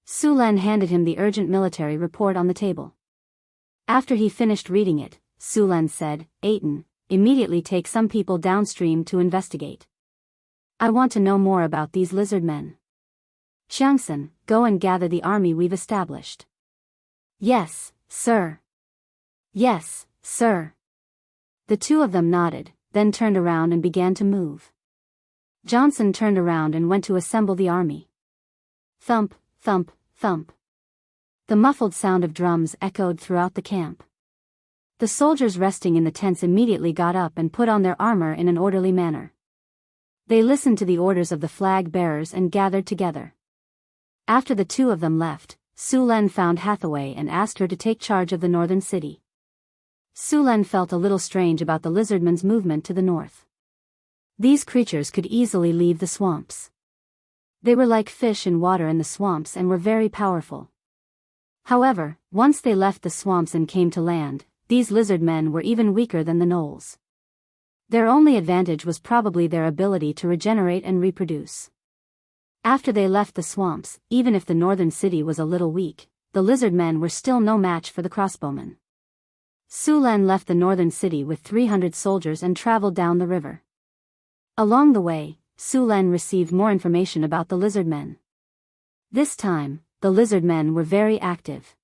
Su Len handed him the urgent military report on the table. After he finished reading it, Sulan said, Aiton, immediately take some people downstream to investigate. I want to know more about these lizard men. Xianxia, go and gather the army we've established. Yes, sir. Yes, sir. The two of them nodded, then turned around and began to move. Johnson turned around and went to assemble the army. Thump, thump, thump. The muffled sound of drums echoed throughout the camp. The soldiers resting in the tents immediately got up and put on their armor in an orderly manner. They listened to the orders of the flag bearers and gathered together. After the two of them left, Sulan found Hathaway and asked her to take charge of the northern city. Sulan felt a little strange about the lizardmen's movement to the north. These creatures could easily leave the swamps. They were like fish in water in the swamps and were very powerful. However, once they left the swamps and came to land, these lizard men were even weaker than the gnolls. Their only advantage was probably their ability to regenerate and reproduce. After they left the swamps, even if the northern city was a little weak, the lizard men were still no match for the crossbowmen. Sulan left the northern city with 300 soldiers and traveled down the river. Along the way, Sulan received more information about the lizard men. This time, the lizard men were very active.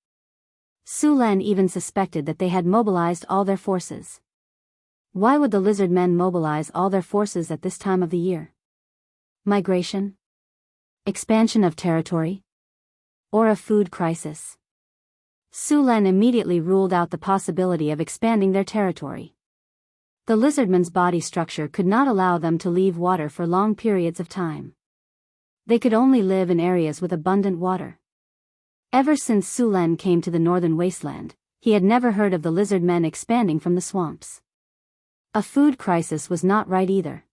Sulan even suspected that they had mobilized all their forces. Why would the lizard men mobilize all their forces at this time of the year? Migration? Expansion of territory? Or a food crisis? Sulan immediately ruled out the possibility of expanding their territory. The lizardmen's body structure could not allow them to leave water for long periods of time. They could only live in areas with abundant water. Ever since Sulan came to the northern wasteland, he had never heard of the lizard men expanding from the swamps. A food crisis was not right either.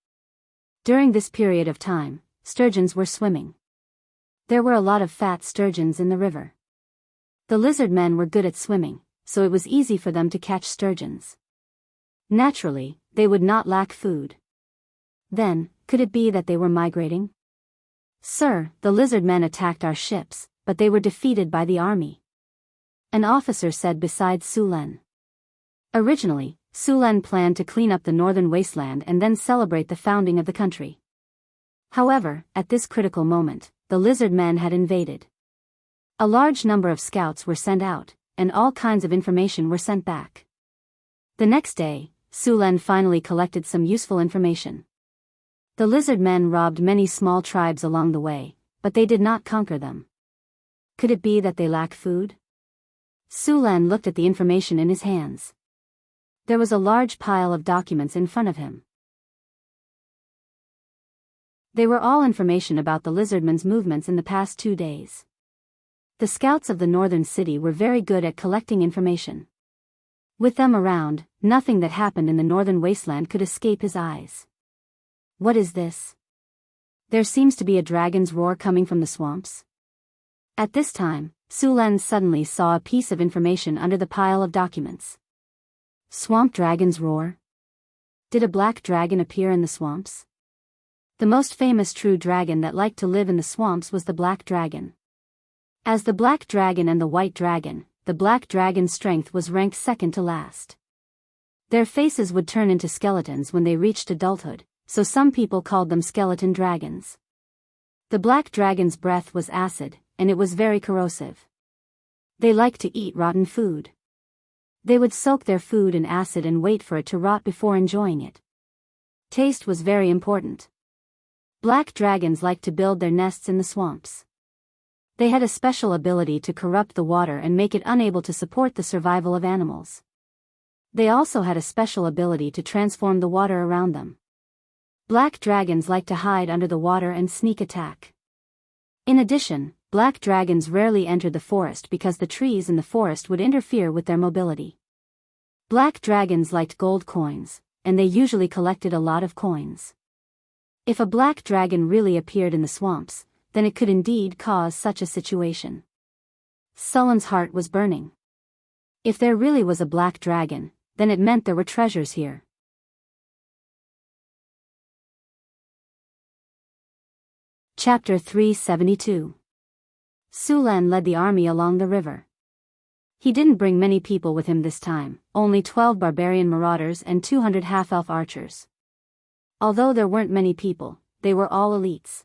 During this period of time, sturgeons were swimming. There were a lot of fat sturgeons in the river. The lizard men were good at swimming, so it was easy for them to catch sturgeons. Naturally, they would not lack food. Then, could it be that they were migrating? Sir, the lizard men attacked our ships, but they were defeated by the army. An officer said beside Sulan. Originally, Sulan planned to clean up the northern wasteland and then celebrate the founding of the country. However, at this critical moment, the lizard men had invaded. A large number of scouts were sent out, and all kinds of information were sent back. The next day, Sulan finally collected some useful information. The lizard men robbed many small tribes along the way, but they did not conquer them. Could it be that they lack food? Sulan looked at the information in his hands. There was a large pile of documents in front of him. They were all information about the lizardmen's movements in the past 2 days. The scouts of the northern city were very good at collecting information. With them around, nothing that happened in the northern wasteland could escape his eyes. What is this? There seems to be a dragon's roar coming from the swamps. At this time, Sulan suddenly saw a piece of information under the pile of documents. Swamp dragon's roar? Did a black dragon appear in the swamps? The most famous true dragon that liked to live in the swamps was the black dragon. As the black dragon and the white dragon, the black dragon's strength was ranked second to last. Their faces would turn into skeletons when they reached adulthood, so some people called them skeleton dragons. The black dragon's breath was acid, and it was very corrosive. They liked to eat rotten food. They would soak their food in acid and wait for it to rot before enjoying it. Taste was very important. Black dragons liked to build their nests in the swamps. They had a special ability to corrupt the water and make it unable to support the survival of animals. They also had a special ability to transform the water around them. Black dragons like to hide under the water and sneak attack. In addition, black dragons rarely entered the forest because the trees in the forest would interfere with their mobility. Black dragons liked gold coins, and they usually collected a lot of coins. If a black dragon really appeared in the swamps, then it could indeed cause such a situation. Sulan's heart was burning. If there really was a black dragon, then it meant there were treasures here. Chapter 372. Sulan led the army along the river. He didn't bring many people with him this time, only 12 barbarian marauders and 200 half-elf archers. Although there weren't many people, they were all elites.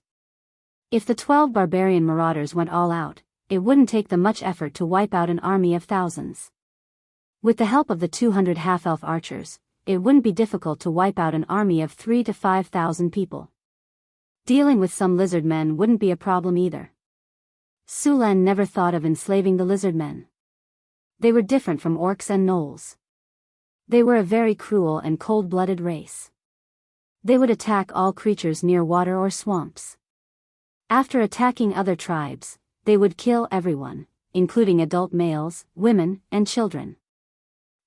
If the 12 barbarian marauders went all out, it wouldn't take them much effort to wipe out an army of thousands. With the help of the 200 half-elf archers, it wouldn't be difficult to wipe out an army of 3,000 to 5,000 people. Dealing with some lizard men wouldn't be a problem either. Sulan never thought of enslaving the lizard men. They were different from orcs and gnolls. They were a very cruel and cold-blooded race. They would attack all creatures near water or swamps. After attacking other tribes, they would kill everyone, including adult males, women, and children.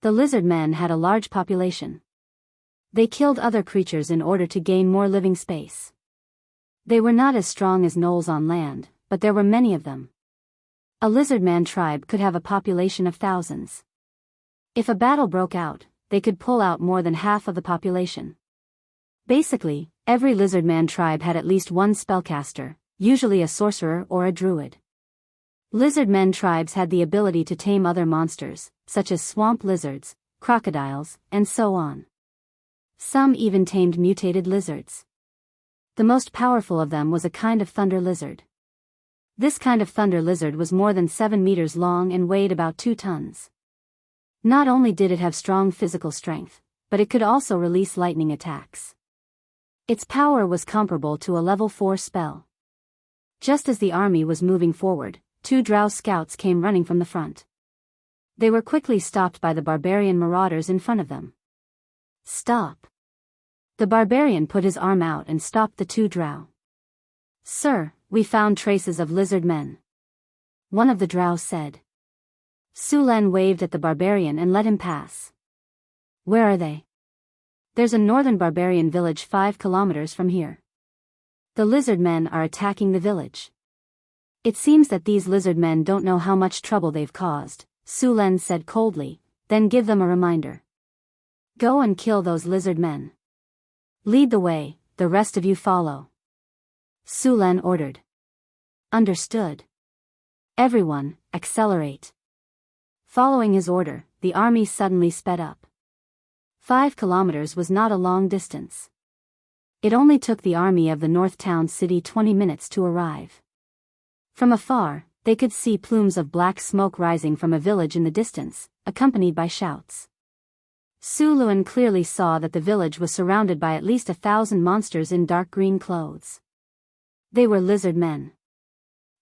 The lizard men had a large population. They killed other creatures in order to gain more living space. They were not as strong as gnolls on land, but there were many of them. A lizardman tribe could have a population of thousands. If a battle broke out, they could pull out more than half of the population. Basically, every lizardman tribe had at least one spellcaster, usually a sorcerer or a druid. Lizardmen tribes had the ability to tame other monsters, such as swamp lizards, crocodiles, and so on. Some even tamed mutated lizards. The most powerful of them was a kind of thunder lizard. This kind of thunder lizard was more than 7 meters long and weighed about 2 tons. Not only did it have strong physical strength, but it could also release lightning attacks. Its power was comparable to a level 4 spell. Just as the army was moving forward, 2 drow scouts came running from the front. They were quickly stopped by the barbarian marauders in front of them. "Stop!" The barbarian put his arm out and stopped the 2 drow. "Sir, we found traces of lizard men," one of the drow said. Sulan waved at the barbarian and let him pass. "Where are they?" "There's a northern barbarian village 5 kilometers from here. The lizard men are attacking the village." "It seems that these lizard men don't know how much trouble they've caused," Sulan said coldly, "then give them a reminder. Go and kill those lizard men. Lead the way, the rest of you follow." Sulan ordered. "Understood. Everyone, accelerate." Following his order, the army suddenly sped up. 5 kilometers was not a long distance. It only took the army of the North Town City 20 minutes to arrive. From afar, they could see plumes of black smoke rising from a village in the distance, accompanied by shouts. Suluan clearly saw that the village was surrounded by at least 1,000 monsters in dark green clothes. They were lizard men.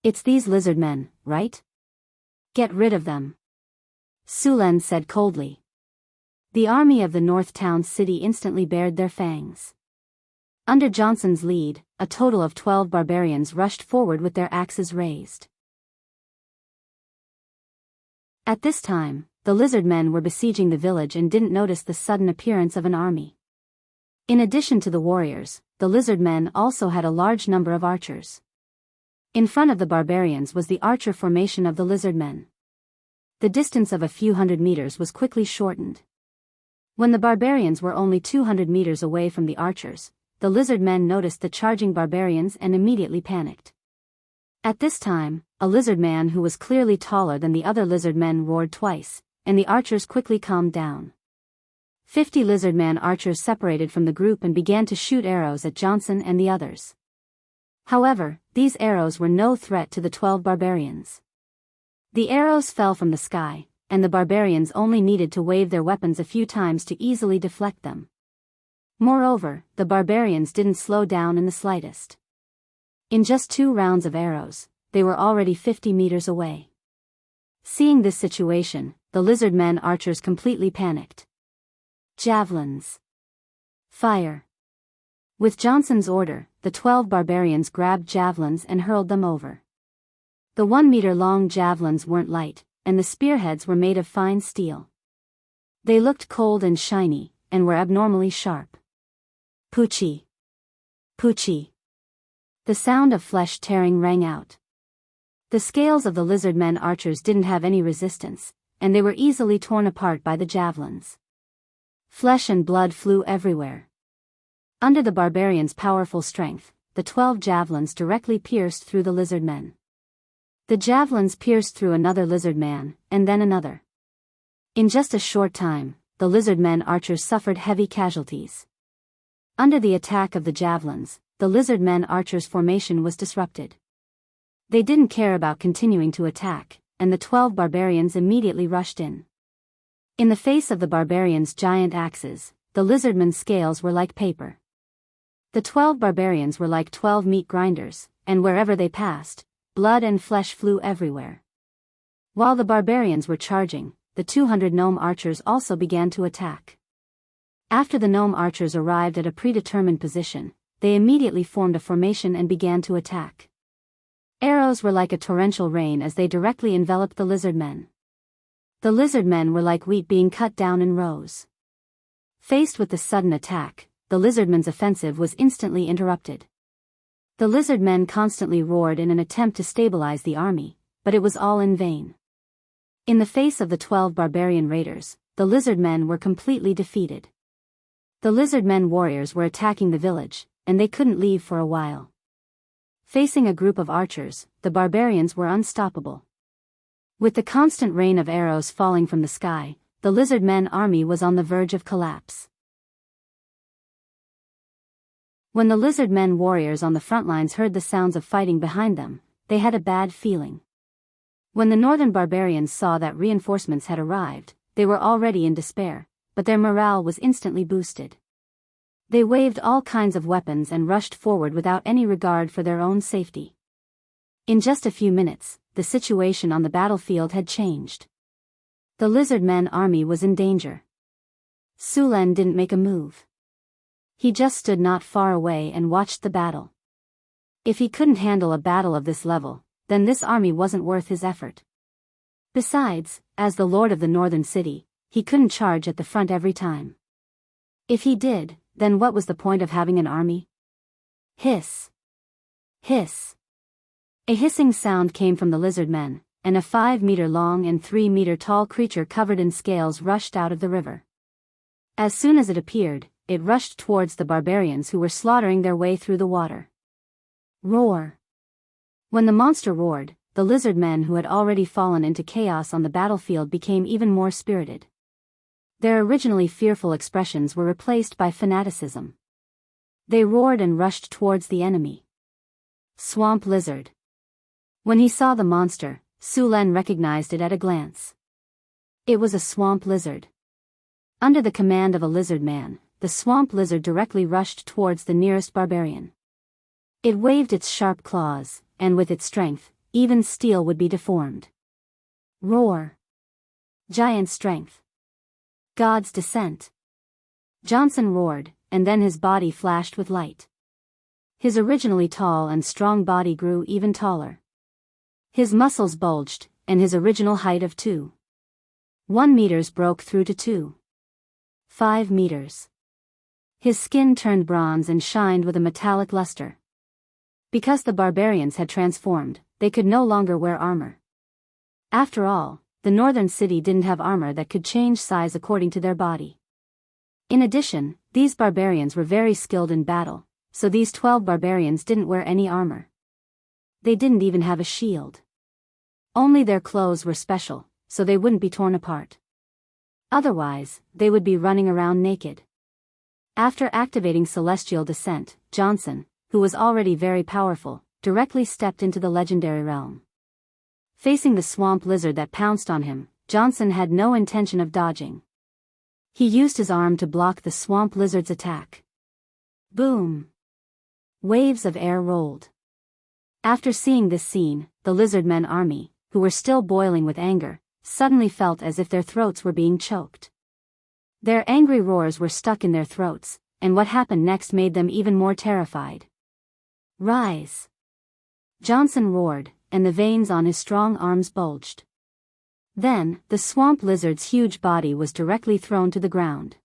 "It's these lizard men, right? Get rid of them," Sulan said coldly. The army of the North Town City instantly bared their fangs. Under Johnson's lead, a total of 12 barbarians rushed forward with their axes raised. At this time, the lizard men were besieging the village and didn't notice the sudden appearance of an army. In addition to the warriors, the lizard men also had a large number of archers. In front of the barbarians was the archer formation of the lizard men. The distance of a few hundred meters was quickly shortened. When the barbarians were only 200 meters away from the archers, the lizard men noticed the charging barbarians and immediately panicked. At this time, a lizard man who was clearly taller than the other lizard men roared twice, and the archers quickly calmed down. 50 lizard man archers separated from the group and began to shoot arrows at Johnson and the others. However, these arrows were no threat to the 12 barbarians. The arrows fell from the sky, and the barbarians only needed to wave their weapons a few times to easily deflect them. Moreover, the barbarians didn't slow down in the slightest. In just 2 rounds of arrows, they were already 50 meters away. Seeing this situation, the lizard men archers completely panicked. "Javelins! Fire!" With Johnson's order, the 12 barbarians grabbed javelins and hurled them over. The 1-meter-long javelins weren't light, and the spearheads were made of fine steel. They looked cold and shiny, and were abnormally sharp. Poochie! Poochie! The sound of flesh tearing rang out. The scales of the lizard men archers didn't have any resistance, and they were easily torn apart by the javelins. Flesh and blood flew everywhere. Under the barbarians' powerful strength, the 12 javelins directly pierced through the lizard men. The javelins pierced through another lizard man, and then another. In just a short time, the lizard men archers suffered heavy casualties. Under the attack of the javelins, the lizard men archers' formation was disrupted. They didn't care about continuing to attack, and the 12 barbarians immediately rushed in. In the face of the barbarians' giant axes, the lizardmen's scales were like paper. The 12 barbarians were like 12 meat grinders, and wherever they passed, blood and flesh flew everywhere. While the barbarians were charging, the 200 gnome archers also began to attack. After the gnome archers arrived at a predetermined position, they immediately formed a formation and began to attack. Arrows were like a torrential rain as they directly enveloped the lizard men. The lizard men were like wheat being cut down in rows. Faced with the sudden attack, the lizardmen's offensive was instantly interrupted. The lizard men constantly roared in an attempt to stabilize the army, but it was all in vain. In the face of the 12 barbarian raiders, the lizard men were completely defeated. The lizard men warriors were attacking the village, and they couldn't leave for a while. Facing a group of archers, the barbarians were unstoppable. With the constant rain of arrows falling from the sky, the lizard men army was on the verge of collapse. When the lizard men warriors on the front lines heard the sounds of fighting behind them, they had a bad feeling. When the northern barbarians saw that reinforcements had arrived, they were already in despair, but their morale was instantly boosted. They waved all kinds of weapons and rushed forward without any regard for their own safety. In just a few minutes, the situation on the battlefield had changed. The lizard men army was in danger. Sulan didn't make a move. He just stood not far away and watched the battle. If he couldn't handle a battle of this level, then this army wasn't worth his effort. Besides, as the lord of the northern city, he couldn't charge at the front every time. If he did, then what was the point of having an army? Hiss! Hiss! A hissing sound came from the lizard men, and a 5-meter-long and 3-meter-tall creature covered in scales rushed out of the river. As soon as it appeared, it rushed towards the barbarians who were slaughtering their way through the water. Roar! When the monster roared, the lizard men who had already fallen into chaos on the battlefield became even more spirited. Their originally fearful expressions were replaced by fanaticism. They roared and rushed towards the enemy. Swamp lizard. When he saw the monster, Sulan recognized it at a glance. It was a swamp lizard. Under the command of a lizard man, the swamp lizard directly rushed towards the nearest barbarian. It waved its sharp claws, and with its strength, even steel would be deformed. Roar. Giant strength. God's descent. Johnson roared, and then his body flashed with light. His originally tall and strong body grew even taller. His muscles bulged, and his original height of 2.1 meters broke through to 2.5 meters. His skin turned bronze and shined with a metallic luster. Because the barbarians had transformed, they could no longer wear armor. After all, the northern city didn't have armor that could change size according to their body. In addition, these barbarians were very skilled in battle, so these 12 barbarians didn't wear any armor. They didn't even have a shield. Only their clothes were special, so they wouldn't be torn apart. Otherwise, they would be running around naked. After activating Celestial Descent, Johnson, who was already very powerful, directly stepped into the legendary realm. Facing the swamp lizard that pounced on him, Johnson had no intention of dodging. He used his arm to block the swamp lizard's attack. Boom! Waves of air rolled. After seeing this scene, the lizard men army, who were still boiling with anger, suddenly felt as if their throats were being choked. Their angry roars were stuck in their throats, and what happened next made them even more terrified. Rise! Johnson roared, and the veins on his strong arms bulged. Then, the swamp lizard's huge body was directly thrown to the ground.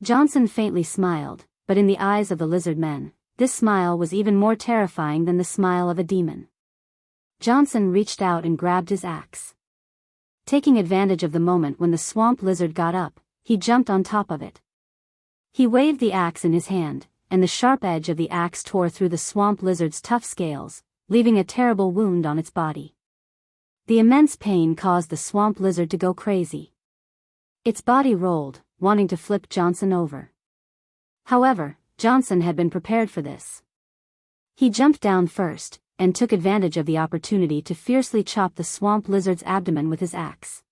Johnson faintly smiled, but in the eyes of the lizard men, this smile was even more terrifying than the smile of a demon. Johnson reached out and grabbed his axe. Taking advantage of the moment when the swamp lizard got up, he jumped on top of it. He waved the axe in his hand, and the sharp edge of the axe tore through the swamp lizard's tough scales, leaving a terrible wound on its body. The immense pain caused the swamp lizard to go crazy. Its body rolled, wanting to flip Johnson over. However, Johnson had been prepared for this. He jumped down first, and took advantage of the opportunity to fiercely chop the swamp lizard's abdomen with his axe.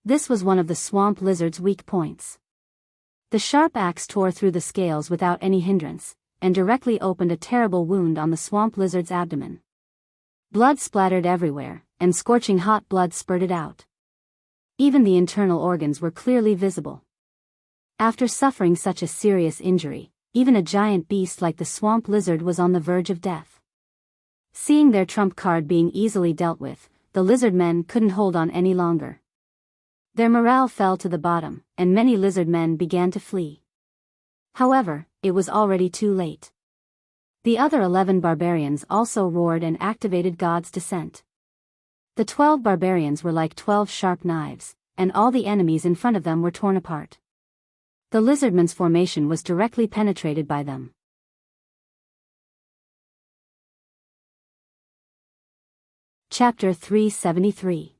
This was one of the swamp lizard's weak points. The sharp axe tore through the scales without any hindrance, and directly opened a terrible wound on the swamp lizard's abdomen. Blood splattered everywhere, and scorching hot blood spurted out. Even the internal organs were clearly visible. After suffering such a serious injury, even a giant beast like the swamp lizard was on the verge of death. Seeing their trump card being easily dealt with, the lizard men couldn't hold on any longer. Their morale fell to the bottom, and many lizard men began to flee. However, it was already too late. The other 11 barbarians also roared and activated God's descent. The 12 barbarians were like 12 sharp knives, and all the enemies in front of them were torn apart. The lizardmen's formation was directly penetrated by them. Chapter 373.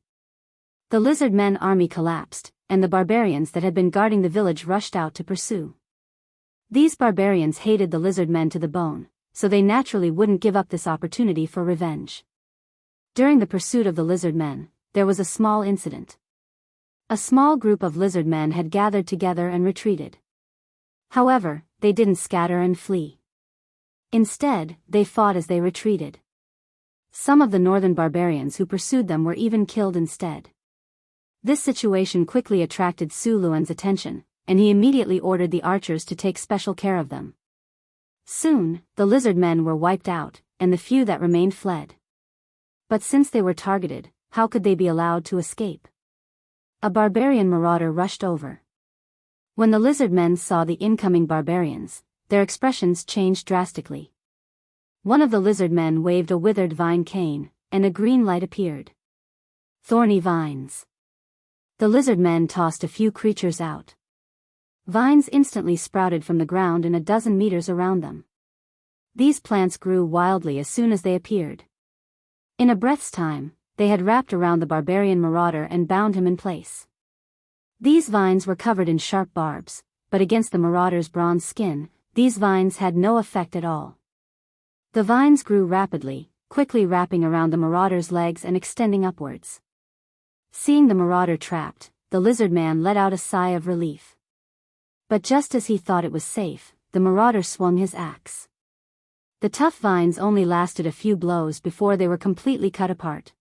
The lizard men army collapsed, and the barbarians that had been guarding the village rushed out to pursue. These barbarians hated the lizard men to the bone, so they naturally wouldn't give up this opportunity for revenge. During the pursuit of the lizard men, there was a small incident. A small group of lizard men had gathered together and retreated. However, they didn't scatter and flee. Instead, they fought as they retreated. Some of the northern barbarians who pursued them were even killed instead. This situation quickly attracted Su Luan's attention, and he immediately ordered the archers to take special care of them. Soon, the lizard men were wiped out, and the few that remained fled. But since they were targeted, how could they be allowed to escape? A barbarian marauder rushed over. When the lizard men saw the incoming barbarians, their expressions changed drastically. One of the lizard men waved a withered vine cane, and a green light appeared. Thorny vines. The lizard men tossed a few creatures out. Vines instantly sprouted from the ground in a dozen meters around them. These plants grew wildly as soon as they appeared. In a breath's time, they had wrapped around the barbarian marauder and bound him in place. These vines were covered in sharp barbs, but against the marauder's bronze skin, these vines had no effect at all. The vines grew rapidly, quickly wrapping around the marauder's legs and extending upwards. Seeing the marauder trapped, the lizard man let out a sigh of relief. But just as he thought it was safe, the marauder swung his axe. The tough vines only lasted a few blows before they were completely cut apart.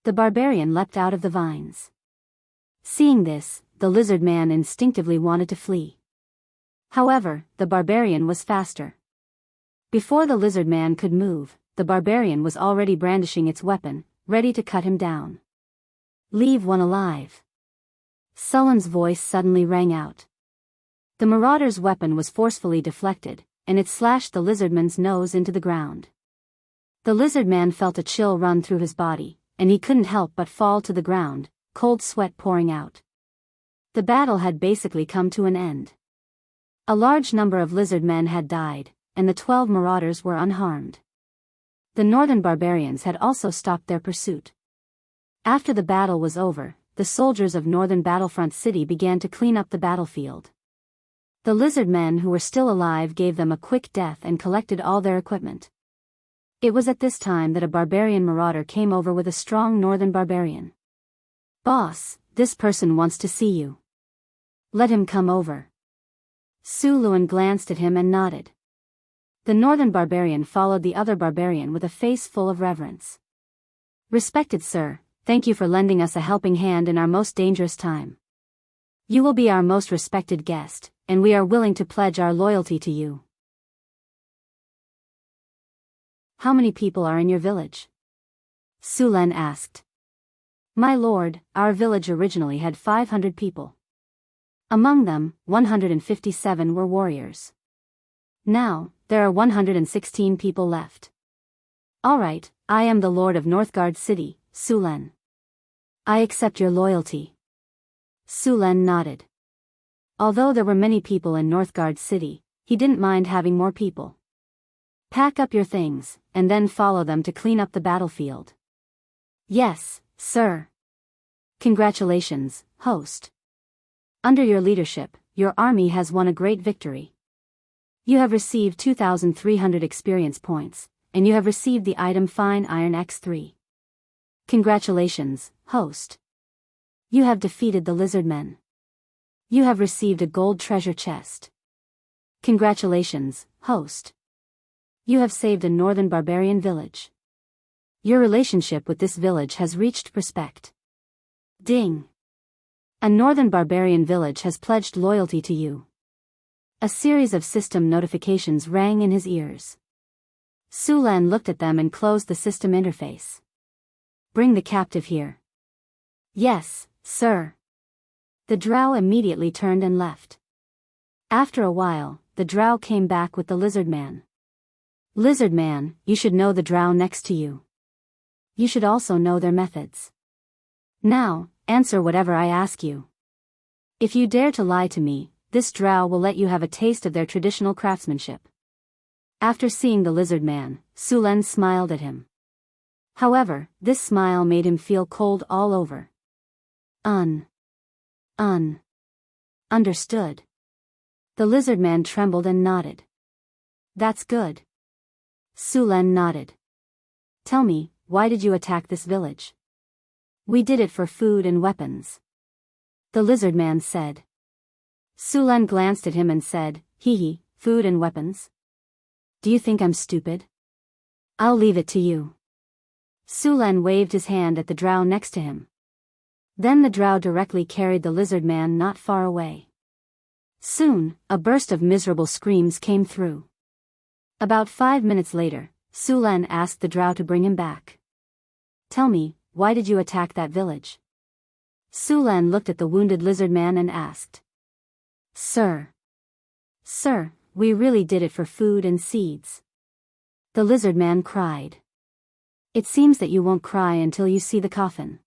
The barbarian leapt out of the vines. Seeing this, the lizard man instinctively wanted to flee. However, the barbarian was faster. Before the lizard man could move, the barbarian was already brandishing its weapon, ready to cut him down. "Leave one alive." Sullen's voice suddenly rang out. The marauder's weapon was forcefully deflected, and it slashed the lizardman's nose into the ground. The lizard man felt a chill run through his body, and he couldn't help but fall to the ground, cold sweat pouring out. The battle had basically come to an end. A large number of lizard men had died, and the 12 marauders were unharmed. The northern barbarians had also stopped their pursuit. After the battle was over, the soldiers of northern Battlefront City began to clean up the battlefield. The lizard men who were still alive gave them a quick death and collected all their equipment. It was at this time that a barbarian marauder came over with a strong northern barbarian. "Boss, this person wants to see you. Let him come over." Su Luan glanced at him and nodded. The northern barbarian followed the other barbarian with a face full of reverence. "Respected sir, thank you for lending us a helping hand in our most dangerous time. You will be our most respected guest, and we are willing to pledge our loyalty to you." "How many people are in your village?" Su Len asked. "My lord, our village originally had 500 people. Among them, 157 were warriors. Now, there are 116 people left." "All right, I am the lord of Northgard City, Su Len. I accept your loyalty." Su Len nodded. Although there were many people in Northgard City, he didn't mind having more people. Pack up your things, and then follow them to clean up the battlefield. Yes, sir. Congratulations, host. Under your leadership, your army has won a great victory. You have received 2,300 experience points, and you have received the item Fine Iron X3. Congratulations, host. You have defeated the lizardmen. You have received a gold treasure chest. Congratulations, host. You have saved a northern barbarian village. Your relationship with this village has reached respect. Ding. A northern barbarian village has pledged loyalty to you. A series of system notifications rang in his ears. Sulan looked at them and closed the system interface. Bring the captive here. Yes, sir. The drow immediately turned and left. After a while, the drow came back with the lizard man. Lizard man, you should know the drow next to you. You should also know their methods. Now, answer whatever I ask you. If you dare to lie to me, this drow will let you have a taste of their traditional craftsmanship. After seeing the lizard man, Sulen smiled at him. However, this smile made him feel cold all over. Understood. The lizard man trembled and nodded. That's good. Sulen nodded. Tell me, why did you attack this village? We did it for food and weapons. The lizard man said. Sulen glanced at him and said, hee, food and weapons? Do you think I'm stupid? I'll leave it to you. Sulen waved his hand at the drow next to him. Then the drow directly carried the lizard man not far away. Soon, a burst of miserable screams came through. About 5 minutes later, Sulen asked the drow to bring him back. Tell me, why did you attack that village? Sulen looked at the wounded lizard man and asked. Sir, we really did it for food and seeds. The lizard man cried. It seems that you won't cry until you see the coffin.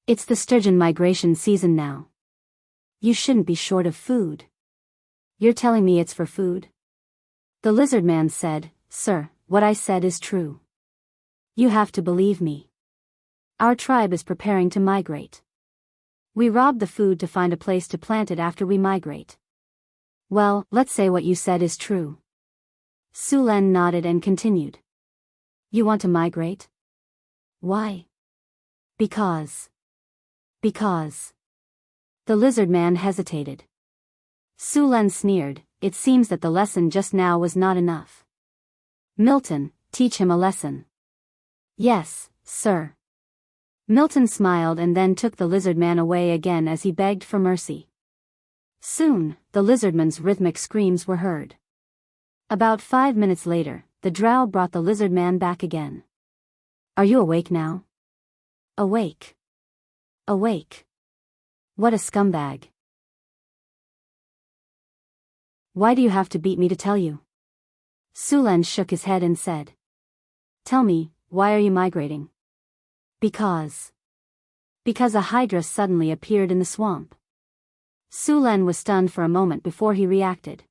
It's the sturgeon migration season now. You shouldn't be short of food. You're telling me it's for food? The lizard man said, Sir, what I said is true. You have to believe me. Our tribe is preparing to migrate. We robbed the food to find a place to plant it after we migrate. Well, let's say what you said is true. Sulen nodded and continued. You want to migrate? Why? Because. The lizard man hesitated. Sulen sneered, it seems that the lesson just now was not enough. Milton, teach him a lesson. Yes, sir. Milton smiled and then took the lizard man away again as he begged for mercy. Soon, the lizardman's rhythmic screams were heard. About 5 minutes later, the drow brought the lizard man back again. Are you awake now? Awake. What a scumbag. Why do you have to beat me to tell you? Sulen shook his head and said. Tell me, why are you migrating? Because a hydra suddenly appeared in the swamp. Sulen was stunned for a moment before he reacted.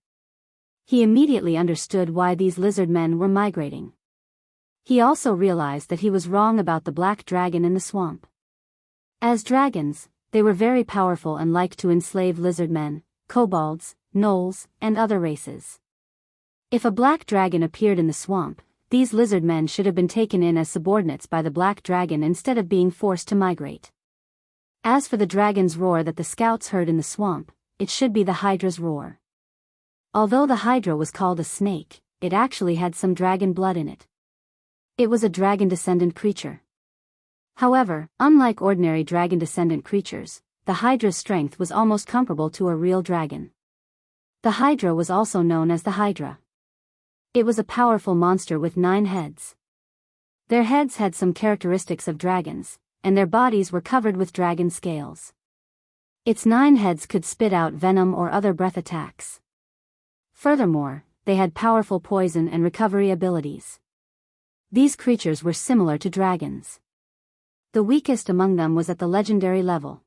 He immediately understood why these lizard men were migrating. He also realized that he was wrong about the black dragon in the swamp. As dragons, they were very powerful and liked to enslave lizard men, kobolds, gnolls, and other races. If a black dragon appeared in the swamp, these lizard men should have been taken in as subordinates by the black dragon instead of being forced to migrate. As for the dragon's roar that the scouts heard in the swamp, it should be the hydra's roar. Although the hydra was called a snake, it actually had some dragon blood in it. It was a dragon-descendant creature. However, unlike ordinary dragon-descendant creatures, the hydra's strength was almost comparable to a real dragon. The hydra was also known as the hydra. It was a powerful monster with 9 heads. Their heads had some characteristics of dragons, and their bodies were covered with dragon scales. Its 9 heads could spit out venom or other breath attacks. Furthermore, they had powerful poison and recovery abilities. These creatures were similar to dragons. The weakest among them was at the legendary level.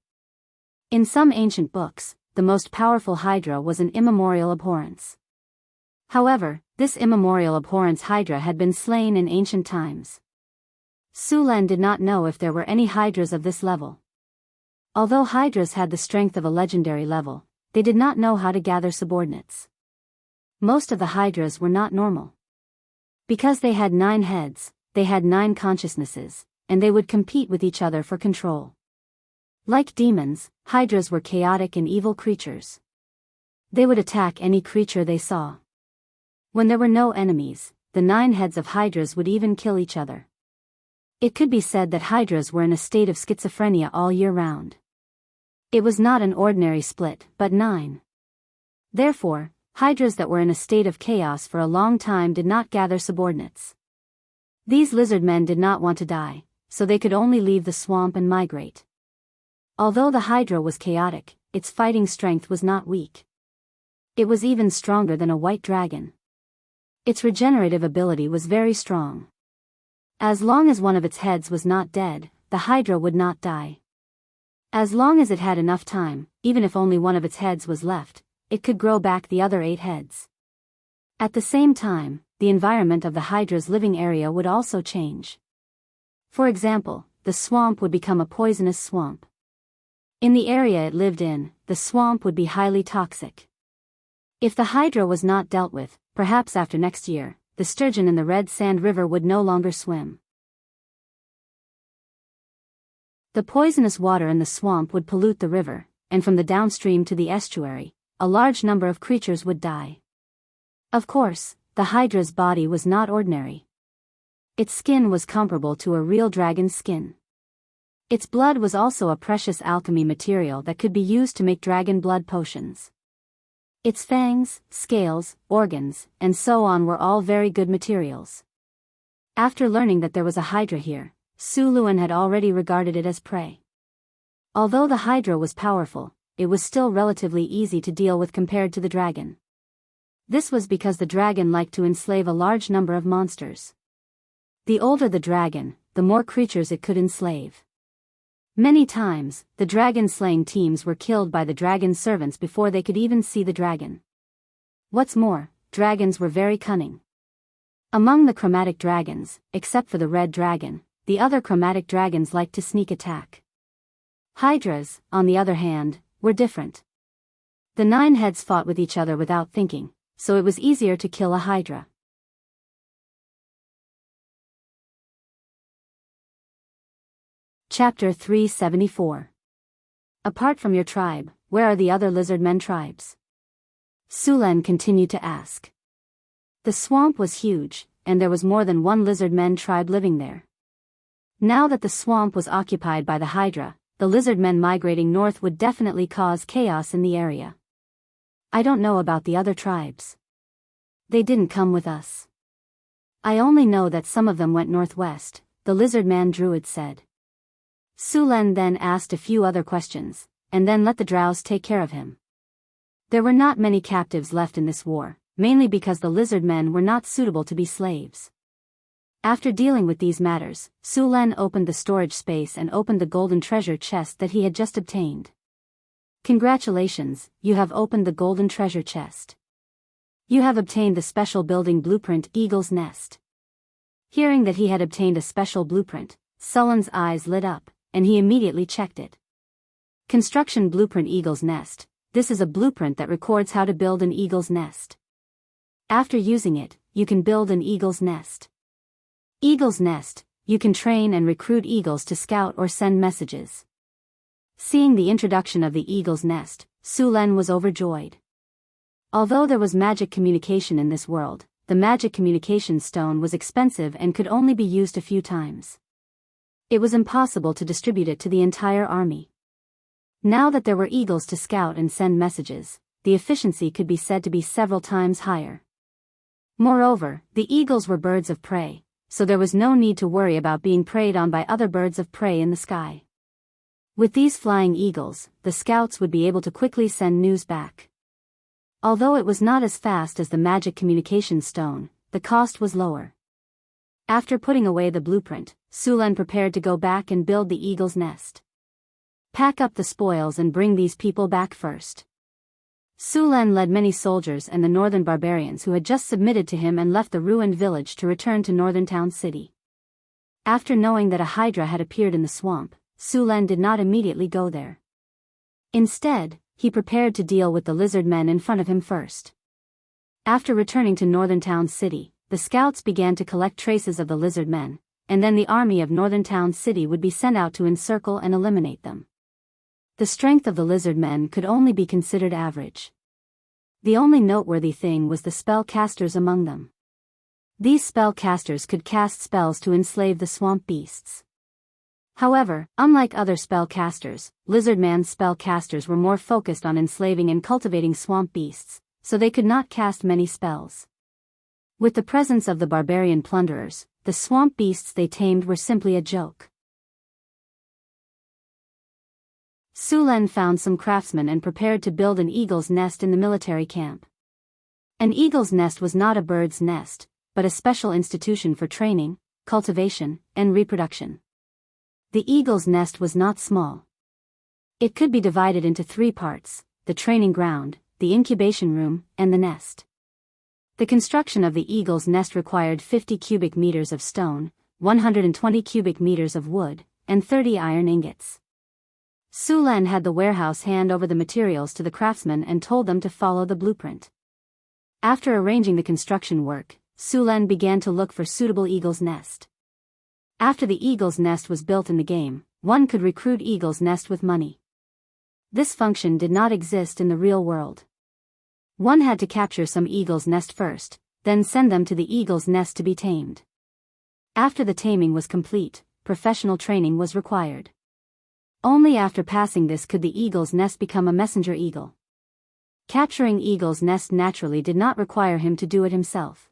In some ancient books, the most powerful hydra was an immemorial abhorrence. However, This immemorial abhorrence Hydra had been slain in ancient times. Sulan did not know if there were any Hydras of this level. Although Hydras had the strength of a legendary level, they did not know how to gather subordinates. Most of the Hydras were not normal. Because they had 9 heads, they had 9 consciousnesses, and they would compete with each other for control. Like demons, Hydras were chaotic and evil creatures. They would attack any creature they saw. When there were no enemies, the 9 heads of Hydras would even kill each other. It could be said that Hydras were in a state of schizophrenia all year round. It was not an ordinary split, but 9. Therefore, Hydras that were in a state of chaos for a long time did not gather subordinates. These lizard men did not want to die, so they could only leave the swamp and migrate. Although the Hydra was chaotic, its fighting strength was not weak. It was even stronger than a white dragon. Its regenerative ability was very strong. As long as one of its heads was not dead, the Hydra would not die. As long as it had enough time, even if only one of its heads was left, it could grow back the other 8 heads. At the same time, the environment of the Hydra's living area would also change. For example, the swamp would become a poisonous swamp. In the area it lived in, the swamp would be highly toxic. If the Hydra was not dealt with, perhaps after next year, the sturgeon in the Red Sand River would no longer swim. The poisonous water in the swamp would pollute the river, and from the downstream to the estuary, a large number of creatures would die. Of course, the Hydra's body was not ordinary. Its skin was comparable to a real dragon's skin. Its blood was also a precious alchemy material that could be used to make dragon blood potions. Its fangs, scales, organs, and so on were all very good materials. After learning that there was a Hydra here, Su Luan had already regarded it as prey. Although the Hydra was powerful, it was still relatively easy to deal with compared to the dragon. This was because the dragon liked to enslave a large number of monsters. The older the dragon, the more creatures it could enslave. Many times, the dragon-slaying teams were killed by the dragon's servants before they could even see the dragon. What's more, dragons were very cunning. Among the chromatic dragons, except for the red dragon, the other chromatic dragons liked to sneak attack. Hydras, on the other hand, were different. The 9 heads fought with each other without thinking, so it was easier to kill a Hydra. Chapter 374. Apart from your tribe, where are the other lizard men tribes? Sulan continued to ask. The swamp was huge, and there was more than one lizard men tribe living there. Now that the swamp was occupied by the Hydra, the lizard men migrating north would definitely cause chaos in the area. I don't know about the other tribes. They didn't come with us. I only know that some of them went northwest, the lizard man druid said. Sulan then asked a few other questions, and then let the drows take care of him. There were not many captives left in this war, mainly because the lizard men were not suitable to be slaves. After dealing with these matters, Sulan opened the storage space and opened the golden treasure chest that he had just obtained. Congratulations, you have opened the golden treasure chest. You have obtained the special building blueprint Eagle's Nest. Hearing that he had obtained a special blueprint, Sulan's eyes lit up, and he immediately checked it. Construction Blueprint Eagle's Nest. This is a blueprint that records how to build an eagle's nest. After using it, you can build an eagle's nest. Eagle's Nest, you can train and recruit eagles to scout or send messages. Seeing the introduction of the eagle's nest, Sulan was overjoyed. Although there was magic communication in this world, the magic communication stone was expensive and could only be used a few times. It was impossible to distribute it to the entire army. Now that there were eagles to scout and send messages, the efficiency could be said to be several times higher. Moreover, the eagles were birds of prey, so there was no need to worry about being preyed on by other birds of prey in the sky. With these flying eagles, the scouts would be able to quickly send news back. Although it was not as fast as the magic communication stone, the cost was lower. After putting away the blueprint, Sulan prepared to go back and build the eagle's nest. Pack up the spoils and bring these people back first. Su Lan led many soldiers and the northern barbarians who had just submitted to him and left the ruined village to return to northern town city. After knowing that a hydra had appeared in the swamp, Su Lan did not immediately go there. Instead, he prepared to deal with the lizard men in front of him first. After returning to northern town city, the scouts began to collect traces of the lizard men, and then the army of northern town city would be sent out to encircle and eliminate them. The strength of the lizard men could only be considered average. The only noteworthy thing was the spellcasters among them. These spellcasters could cast spells to enslave the swamp beasts. However, unlike other spellcasters, lizardman's spellcasters were more focused on enslaving and cultivating swamp beasts, so they could not cast many spells. With the presence of the barbarian plunderers, the swamp beasts they tamed were simply a joke. Su Lan found some craftsmen and prepared to build an eagle's nest in the military camp. An eagle's nest was not a bird's nest, but a special institution for training, cultivation, and reproduction. The eagle's nest was not small. It could be divided into 3 parts: the training ground, the incubation room, and the nest. The construction of the eagle's nest required 50 cubic meters of stone, 120 cubic meters of wood, and 30 iron ingots. Su Lan had the warehouse hand over the materials to the craftsmen and told them to follow the blueprint. After arranging the construction work, Su Lan began to look for suitable eagle's nest. After the eagle's nest was built in the game, one could recruit eagle's nest with money. This function did not exist in the real world. One had to capture some eagle's nest first, then send them to the eagle's nest to be tamed. After the taming was complete, professional training was required. Only after passing this could the eagle's nest become a messenger eagle. Capturing eagle's nest naturally did not require him to do it himself.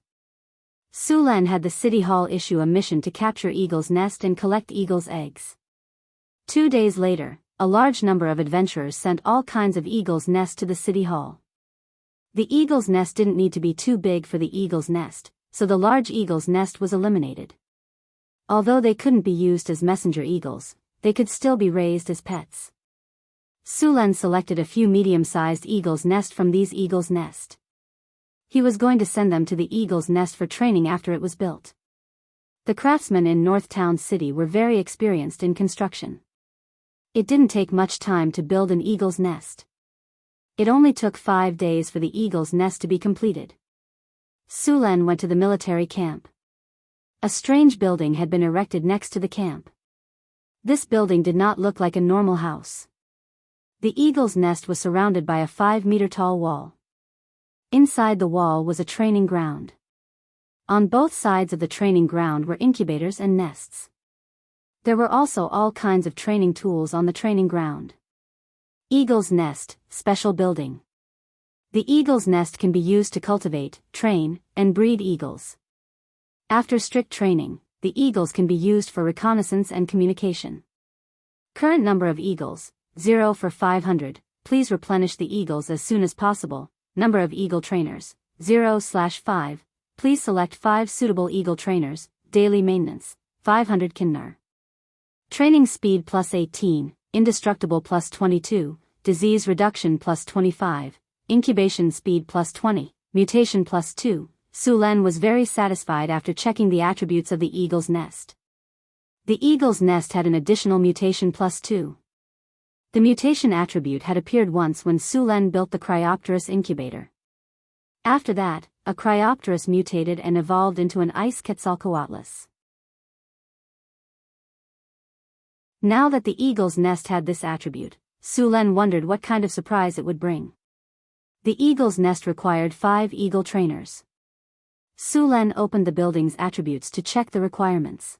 Su Lan had the city hall issue a mission to capture eagle's nest and collect eagle's eggs. 2 days later, a large number of adventurers sent all kinds of eagle's nest to the city hall. The eagle's nest didn't need to be too big for the eagle's nest, so the large eagle's nest was eliminated. Although they couldn't be used as messenger eagles, they could still be raised as pets. Su Lan selected a few medium-sized eagle's nest from these eagle's nest. He was going to send them to the eagle's nest for training after it was built. The craftsmen in North Town City were very experienced in construction. It didn't take much time to build an eagle's nest. It only took 5 days for the eagle's nest to be completed. Su Lan went to the military camp. A strange building had been erected next to the camp. This building did not look like a normal house. The eagle's nest was surrounded by a 5-meter-tall wall. Inside the wall was a training ground. On both sides of the training ground were incubators and nests. There were also all kinds of training tools on the training ground. Eagle's nest, special building. The eagle's nest can be used to cultivate, train, and breed eagles. After strict training, the eagles can be used for reconnaissance and communication. Current number of eagles, 0 for 500, please replenish the eagles as soon as possible. Number of eagle trainers, 0/5, please select 5 suitable eagle trainers. Daily maintenance, 500 kinnar. Training speed +18, indestructible +22, disease reduction +25, incubation speed +20, mutation +2. Su Lan was very satisfied after checking the attributes of the eagle's nest. The eagle's nest had an additional mutation +2. The mutation attribute had appeared once when Su Lan built the Cryopterus incubator. After that, a Cryopterus mutated and evolved into an ice Quetzalcoatlus. Now that the eagle's nest had this attribute, Su Lan wondered what kind of surprise it would bring. The eagle's nest required 5 eagle trainers. Su Lan opened the building's attributes to check the requirements.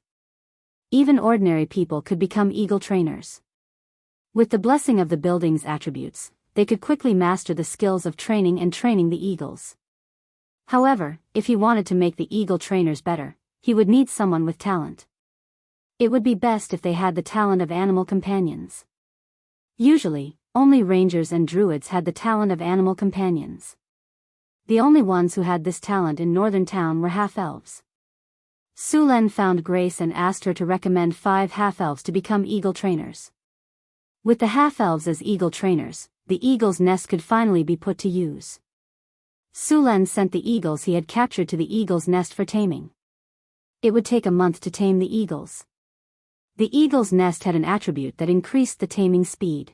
Even ordinary people could become eagle trainers. With the blessing of the building's attributes, they could quickly master the skills of training and training the eagles. However, if he wanted to make the eagle trainers better, he would need someone with talent. It would be best if they had the talent of animal companions. Usually, only rangers and druids had the talent of animal companions. The only ones who had this talent in Northern Town were half-elves. Su Lan found Grace and asked her to recommend 5 half-elves to become eagle trainers. With the half-elves as eagle trainers, the eagle's nest could finally be put to use. Sulen sent the eagles he had captured to the eagle's nest for taming. It would take a month to tame the eagles. The eagle's nest had an attribute that increased the taming speed.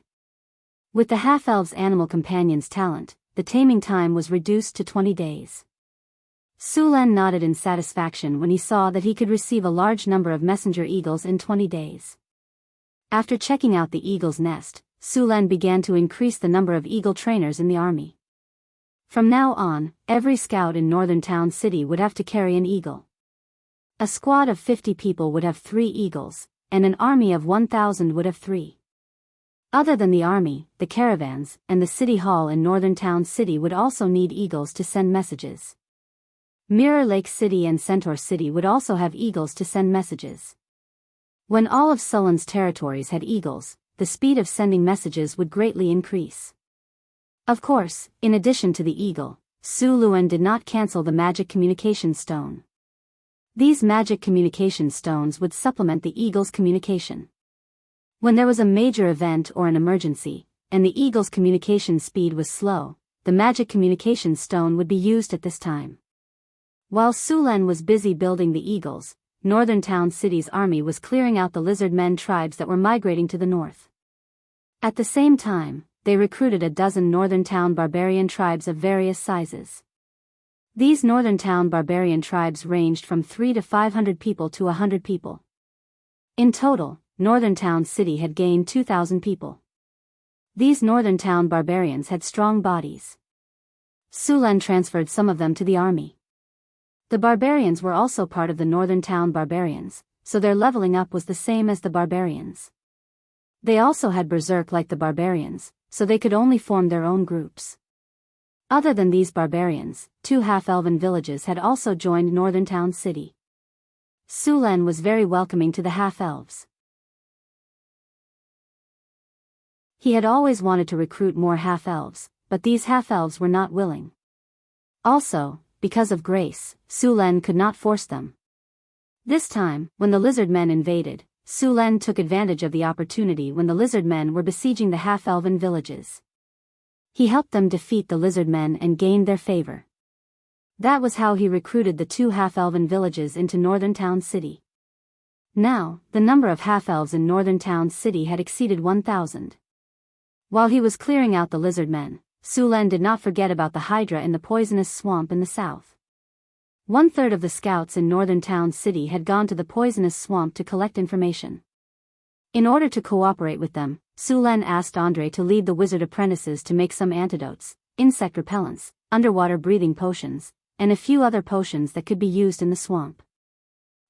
With the half-elf's animal companion's talent, the taming time was reduced to 20 days. Sulen nodded in satisfaction when he saw that he could receive a large number of messenger eagles in 20 days. After checking out the eagle's nest, Sulen began to increase the number of eagle trainers in the army. From now on, every scout in Northern Town City would have to carry an eagle. A squad of 50 people would have 3 eagles, and an army of 1,000 would have 3. Other than the army, the caravans, and the city hall in Northern Town City would also need eagles to send messages. Mirror Lake City and Centaur City would also have eagles to send messages. When all of Sulen's territories had eagles, the speed of sending messages would greatly increase. Of course, in addition to the eagle, Su Luen did not cancel the magic communication stone. These magic communication stones would supplement the eagle's communication. When there was a major event or an emergency, and the eagle's communication speed was slow, the magic communication stone would be used at this time. While Sulen was busy building the eagles, Northern Town City's army was clearing out the lizard men tribes that were migrating to the north. At the same time, they recruited a dozen Northern Town barbarian tribes of various sizes. These Northern Town barbarian tribes ranged from 3 to 500 people to 100 people. In total, Northern Town City had gained 2,000 people. These Northern Town barbarians had strong bodies. Sulen transferred some of them to the army. The barbarians were also part of the Northern Town barbarians, so their leveling up was the same as the barbarians. They also had berserk like the barbarians, so they could only form their own groups. Other than these barbarians, 2 half-elven villages had also joined Northern Town City. Sulen was very welcoming to the half-elves. He had always wanted to recruit more half-elves, but these half-elves were not willing. Also, because of grace, Sulen could not force them. This time, when the lizard men invaded, Sulen took advantage of the opportunity when the lizard men were besieging the half-elven villages. He helped them defeat the lizard men and gained their favor. That was how he recruited the 2 half-elven villages into Northern Town City. Now, the number of half-elves in Northern Town City had exceeded 1,000. While he was clearing out the lizard men, Sulen did not forget about the Hydra in the poisonous swamp in the south. 1/3 of the scouts in Northern Town City had gone to the poisonous swamp to collect information. In order to cooperate with them, Sulen asked Andre to lead the wizard apprentices to make some antidotes, insect repellents, underwater breathing potions, and a few other potions that could be used in the swamp.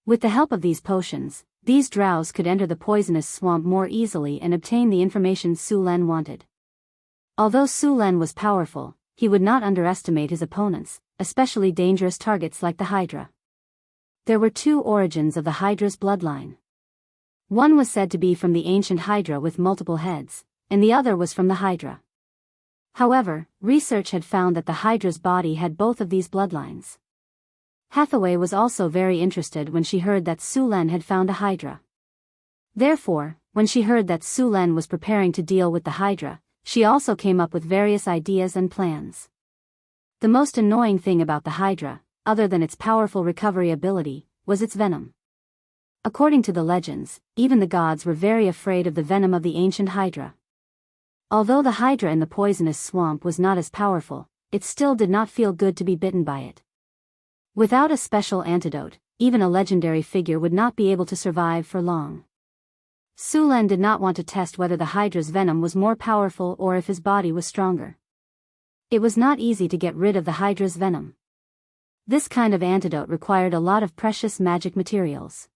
With the help of these potions, these drows could enter the poisonous swamp more easily and obtain the information Sulen wanted. Although Sulen was powerful, he would not underestimate his opponents, especially dangerous targets like the Hydra. There were 2 origins of the Hydra's bloodline. One was said to be from the ancient Hydra with multiple heads, and the other was from the Hydra. However, research had found that the Hydra's body had both of these bloodlines. Hathaway was also very interested when she heard that Sulen had found a Hydra. Therefore, when she heard that Sulen was preparing to deal with the Hydra, she also came up with various ideas and plans. The most annoying thing about the Hydra, other than its powerful recovery ability, was its venom. According to the legends, even the gods were very afraid of the venom of the ancient Hydra. Although the Hydra in the poisonous swamp was not as powerful, it still did not feel good to be bitten by it. Without a special antidote, even a legendary figure would not be able to survive for long. Sulen did not want to test whether the Hydra's venom was more powerful or if his body was stronger. It was not easy to get rid of the Hydra's venom. This kind of antidote required a lot of precious magic materials.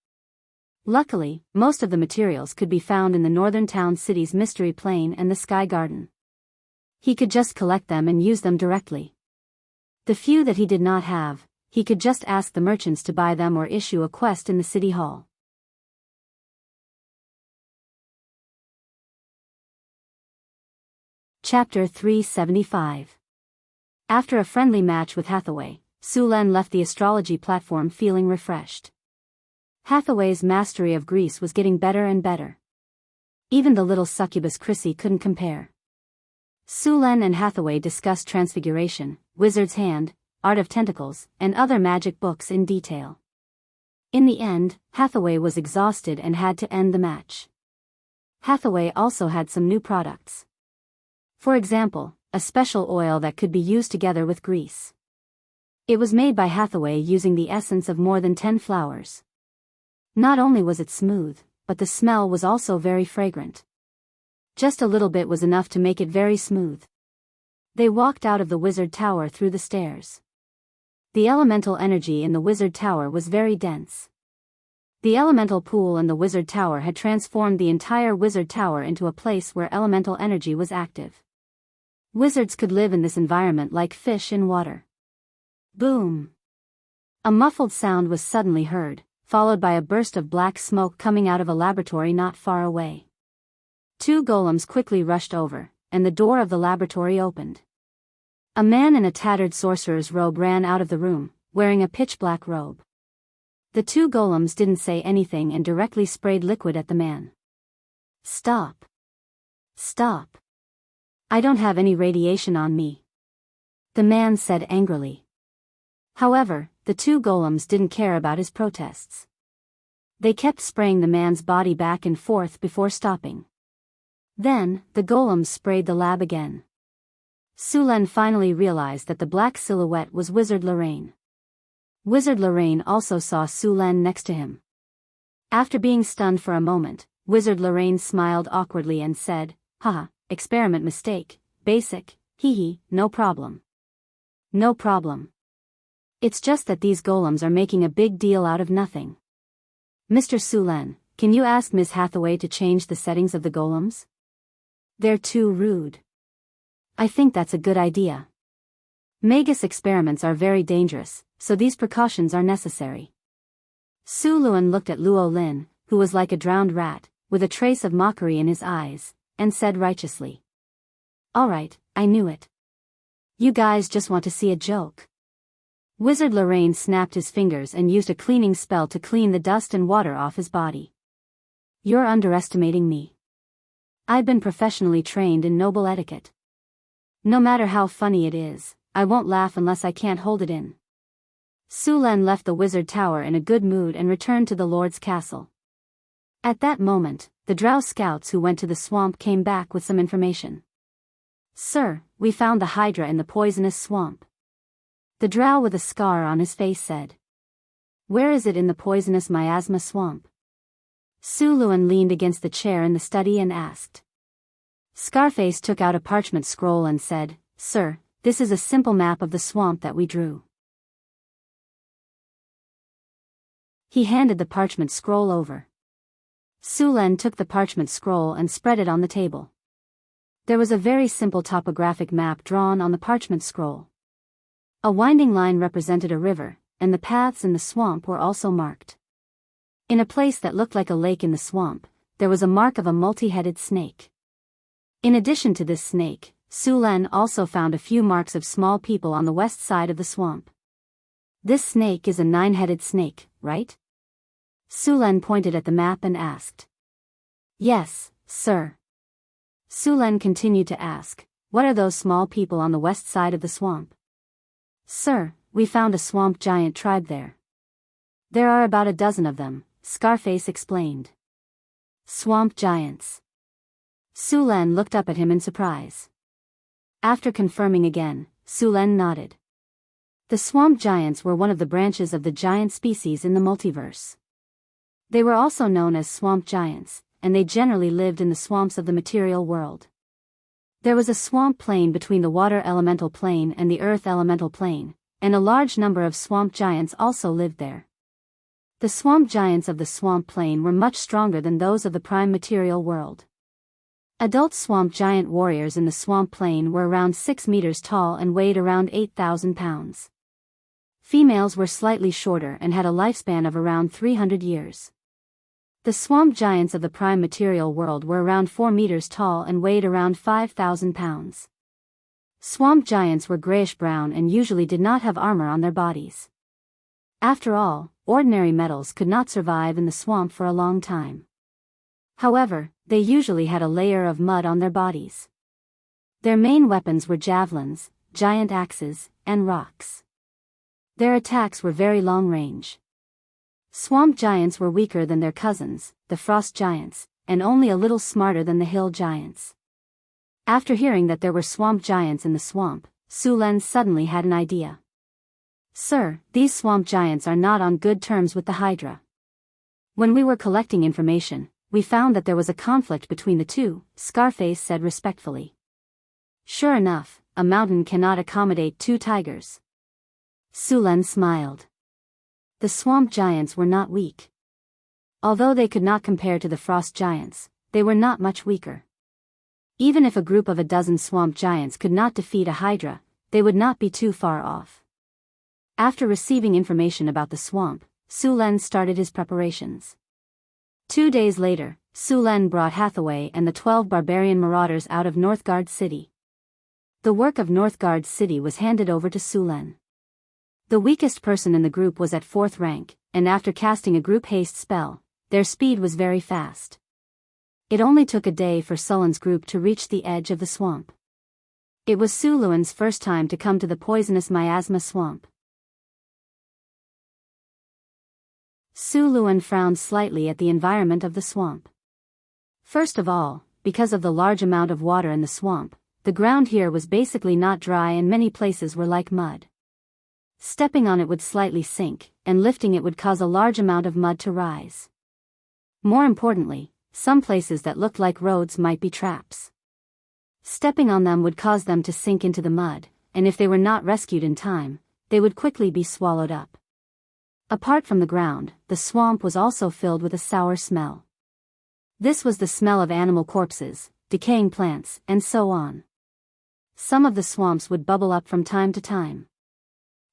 Luckily, most of the materials could be found in the Northern Town City's Mystery Plane and the Sky Garden. He could just collect them and use them directly. The few that he did not have, he could just ask the merchants to buy them or issue a quest in the city hall. Chapter 375. After a friendly match with Hathaway, Sulen left the astrology platform feeling refreshed. Hathaway's mastery of Greece was getting better and better. Even the little succubus Chrissy couldn't compare. Sulen and Hathaway discussed Transfiguration, Wizard's Hand, Art of Tentacles, and other magic books in detail. In the end, Hathaway was exhausted and had to end the match. Hathaway also had some new products. For example, a special oil that could be used together with grease. It was made by Hathaway using the essence of more than 10 flowers. Not only was it smooth, but the smell was also very fragrant. Just a little bit was enough to make it very smooth. They walked out of the wizard tower through the stairs. The elemental energy in the wizard tower was very dense. The elemental pool in the wizard tower had transformed the entire wizard tower into a place where elemental energy was active. Wizards could live in this environment like fish in water. Boom! A muffled sound was suddenly heard, followed by a burst of black smoke coming out of a laboratory not far away. Two golems quickly rushed over, and the door of the laboratory opened. A man in a tattered sorcerer's robe ran out of the room, wearing a pitch-black robe. The two golems didn't say anything and directly sprayed liquid at the man. Stop! Stop! I don't have any radiation on me, the man said angrily. However, the two golems didn't care about his protests. They kept spraying the man's body back and forth before stopping. Then, the golems sprayed the lab again. Sulen finally realized that the black silhouette was Wizard Lorraine. Wizard Lorraine also saw Sulen next to him. After being stunned for a moment, Wizard Lorraine smiled awkwardly and said, "Haha, experiment mistake, basic, hee, no problem. No problem. It's just that these golems are making a big deal out of nothing. Mr. Sulen, can you ask Ms. Hathaway to change the settings of the golems? They're too rude." "I think that's a good idea. Magus experiments are very dangerous, so these precautions are necessary." Su Luan looked at Luo Lin, who was like a drowned rat, with a trace of mockery in his eyes, and said righteously, "All right, I knew it. You guys just want to see a joke." Wizard Lorraine snapped his fingers and used a cleaning spell to clean the dust and water off his body. "You're underestimating me. I've been professionally trained in noble etiquette. No matter how funny it is, I won't laugh unless I can't hold it in." Sulen left the wizard tower in a good mood and returned to the Lord's castle. At that moment, the Drow scouts who went to the swamp came back with some information. "Sir, we found the Hydra in the poisonous swamp." The Drow with a scar on his face said. "Where is it in the poisonous miasma swamp?" Su Luan leaned against the chair in the study and asked. Scarface took out a parchment scroll and said, "Sir, this is a simple map of the swamp that we drew." He handed the parchment scroll over. Sulen took the parchment scroll and spread it on the table. There was a very simple topographic map drawn on the parchment scroll. A winding line represented a river, and the paths in the swamp were also marked. In a place that looked like a lake in the swamp, there was a mark of a multi-headed snake. In addition to this snake, Sulen also found a few marks of small people on the west side of the swamp. "This snake is a 9-headed snake, right?" Sulen pointed at the map and asked. "Yes, sir." Sulen continued to ask, "What are those small people on the west side of the swamp?" "Sir, we found a swamp giant tribe there. There are about a dozen of them," Scarface explained. "Swamp giants." Sulen looked up at him in surprise. After confirming again, Sulen nodded. The swamp giants were one of the branches of the giant species in the multiverse. They were also known as swamp giants, and they generally lived in the swamps of the material world. There was a swamp plain between the water elemental plane and the earth elemental plane, and a large number of swamp giants also lived there. The swamp giants of the swamp plain were much stronger than those of the prime material world. Adult swamp giant warriors in the swamp plain were around 6 meters tall and weighed around 8,000 pounds. Females were slightly shorter and had a lifespan of around 300 years. The swamp giants of the prime material world were around 4 meters tall and weighed around 5,000 pounds. Swamp giants were grayish-brown and usually did not have armor on their bodies. After all, ordinary metals could not survive in the swamp for a long time. However, they usually had a layer of mud on their bodies. Their main weapons were javelins, giant axes, and rocks. Their attacks were very long range. Swamp giants were weaker than their cousins, the frost giants, and only a little smarter than the hill giants. After hearing that there were swamp giants in the swamp, Su Len suddenly had an idea. "Sir, these swamp giants are not on good terms with the Hydra. When we were collecting information, we found that there was a conflict between the two," Scarface said respectfully. "Sure enough, a mountain cannot accommodate two tigers." Su Len smiled. The swamp giants were not weak. Although they could not compare to the frost giants, they were not much weaker. Even if a group of a dozen swamp giants could not defeat a Hydra, they would not be too far off. After receiving information about the swamp, Su Len started his preparations. 2 days later, Su Len brought Hathaway and the 12 barbarian marauders out of Northgard City. The work of Northgard City was handed over to Su Len. The weakest person in the group was at 4th rank, and after casting a group haste spell, their speed was very fast. It only took a day for Sullen's group to reach the edge of the swamp. It was Su Luan's first time to come to the poisonous miasma swamp. Su Luan frowned slightly at the environment of the swamp. First of all, because of the large amount of water in the swamp, the ground here was basically not dry and many places were like mud. Stepping on it would slightly sink, and lifting it would cause a large amount of mud to rise. More importantly, some places that looked like roads might be traps. Stepping on them would cause them to sink into the mud, and if they were not rescued in time, they would quickly be swallowed up. Apart from the ground, the swamp was also filled with a sour smell. This was the smell of animal corpses, decaying plants, and so on. Some of the swamps would bubble up from time to time.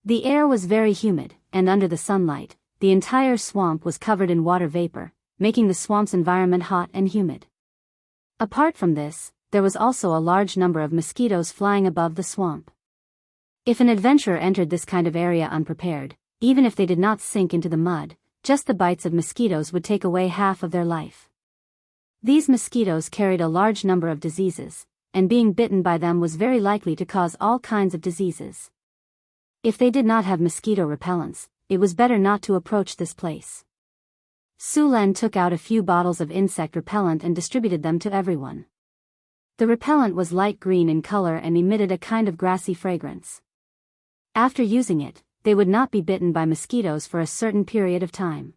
The air was very humid, and under the sunlight, the entire swamp was covered in water vapor, making the swamp's environment hot and humid. Apart from this, there was also a large number of mosquitoes flying above the swamp. If an adventurer entered this kind of area unprepared, even if they did not sink into the mud, just the bites of mosquitoes would take away half of their life. These mosquitoes carried a large number of diseases, and being bitten by them was very likely to cause all kinds of diseases. If they did not have mosquito repellents, it was better not to approach this place. Su Len took out a few bottles of insect repellent and distributed them to everyone. The repellent was light green in color and emitted a kind of grassy fragrance. After using it, they would not be bitten by mosquitoes for a certain period of time.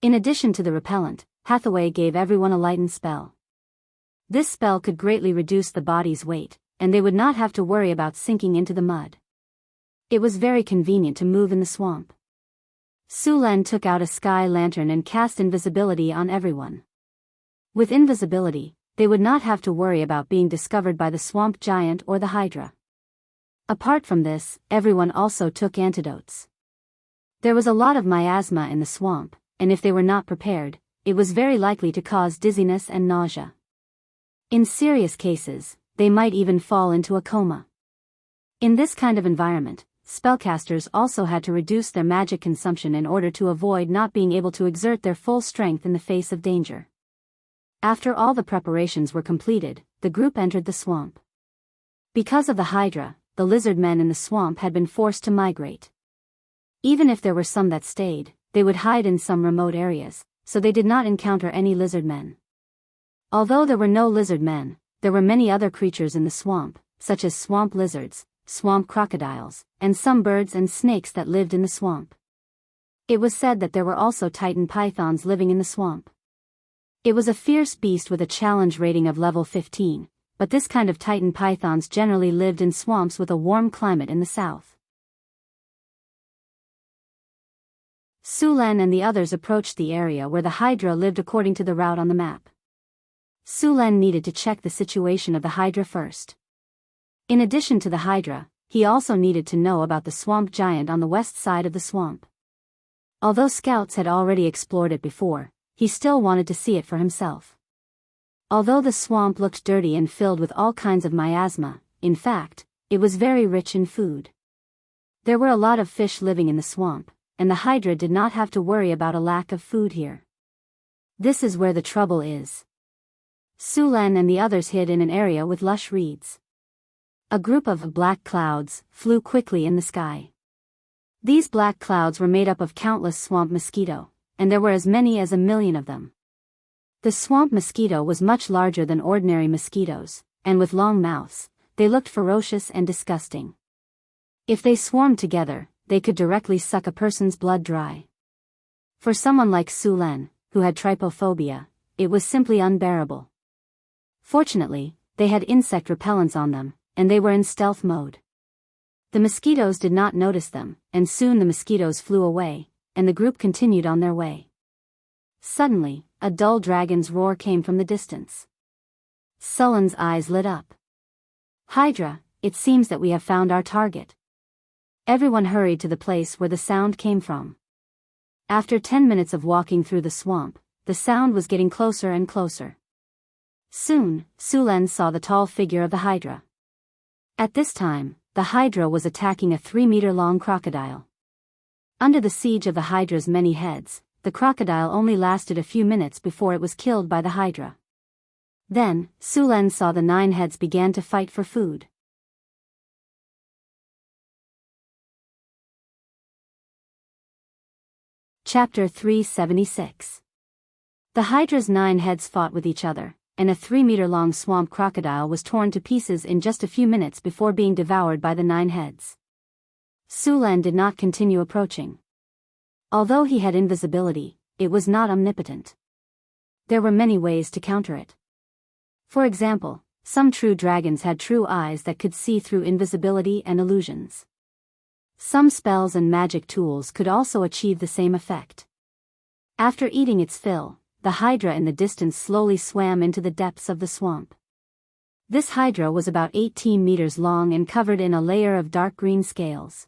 In addition to the repellent, Hathaway gave everyone a lighten spell. This spell could greatly reduce the body's weight, and they would not have to worry about sinking into the mud. It was very convenient to move in the swamp. Su Len took out a sky lantern and cast invisibility on everyone. With invisibility, they would not have to worry about being discovered by the swamp giant or the Hydra. Apart from this, everyone also took antidotes. There was a lot of miasma in the swamp, and if they were not prepared, it was very likely to cause dizziness and nausea. In serious cases, they might even fall into a coma. In this kind of environment, spellcasters also had to reduce their magic consumption in order to avoid not being able to exert their full strength in the face of danger. After all the preparations were completed, the group entered the swamp. Because of the Hydra, the lizard men in the swamp had been forced to migrate. Even if there were some that stayed, they would hide in some remote areas, so they did not encounter any lizard men. Although there were no lizard men, there were many other creatures in the swamp, such as swamp lizards, swamp crocodiles, and some birds and snakes that lived in the swamp. It was said that there were also Titan pythons living in the swamp. It was a fierce beast with a challenge rating of level 15, but this kind of Titan pythons generally lived in swamps with a warm climate in the south. Su Len and the others approached the area where the Hydra lived according to the route on the map. Su Len needed to check the situation of the Hydra first. In addition to the Hydra, he also needed to know about the swamp giant on the west side of the swamp. Although scouts had already explored it before, he still wanted to see it for himself. Although the swamp looked dirty and filled with all kinds of miasma, in fact, it was very rich in food. There were a lot of fish living in the swamp, and the Hydra did not have to worry about a lack of food here. This is where the trouble is. Su Len and the others hid in an area with lush reeds. A group of black clouds flew quickly in the sky. These black clouds were made up of countless swamp mosquito, and there were as many as 1,000,000 of them. The swamp mosquito was much larger than ordinary mosquitoes, and with long mouths, they looked ferocious and disgusting. If they swarmed together, they could directly suck a person's blood dry. For someone like Su Len, who had trypophobia, it was simply unbearable. Fortunately, they had insect repellents on them, and they were in stealth mode. The mosquitoes did not notice them, and soon the mosquitoes flew away, and the group continued on their way. Suddenly, a dull dragon's roar came from the distance. Sullen's eyes lit up. "Hydra, it seems that we have found our target." Everyone hurried to the place where the sound came from. After 10 minutes of walking through the swamp, the sound was getting closer and closer. Soon, Su Len saw the tall figure of the Hydra. At this time, the Hydra was attacking a 3-meter-long crocodile. Under the siege of the Hydra's many heads, the crocodile only lasted a few minutes before it was killed by the Hydra. Then, Su Len saw the 9 heads began to fight for food. Chapter 376. The Hydra's 9 heads fought with each other, and a 3-meter-long swamp crocodile was torn to pieces in just a few minutes before being devoured by the 9 heads. Su Len did not continue approaching. Although he had invisibility, it was not omnipotent. There were many ways to counter it. For example, some true dragons had true eyes that could see through invisibility and illusions. Some spells and magic tools could also achieve the same effect. After eating its fill, the Hydra in the distance slowly swam into the depths of the swamp. This Hydra was about 18 meters long and covered in a layer of dark green scales.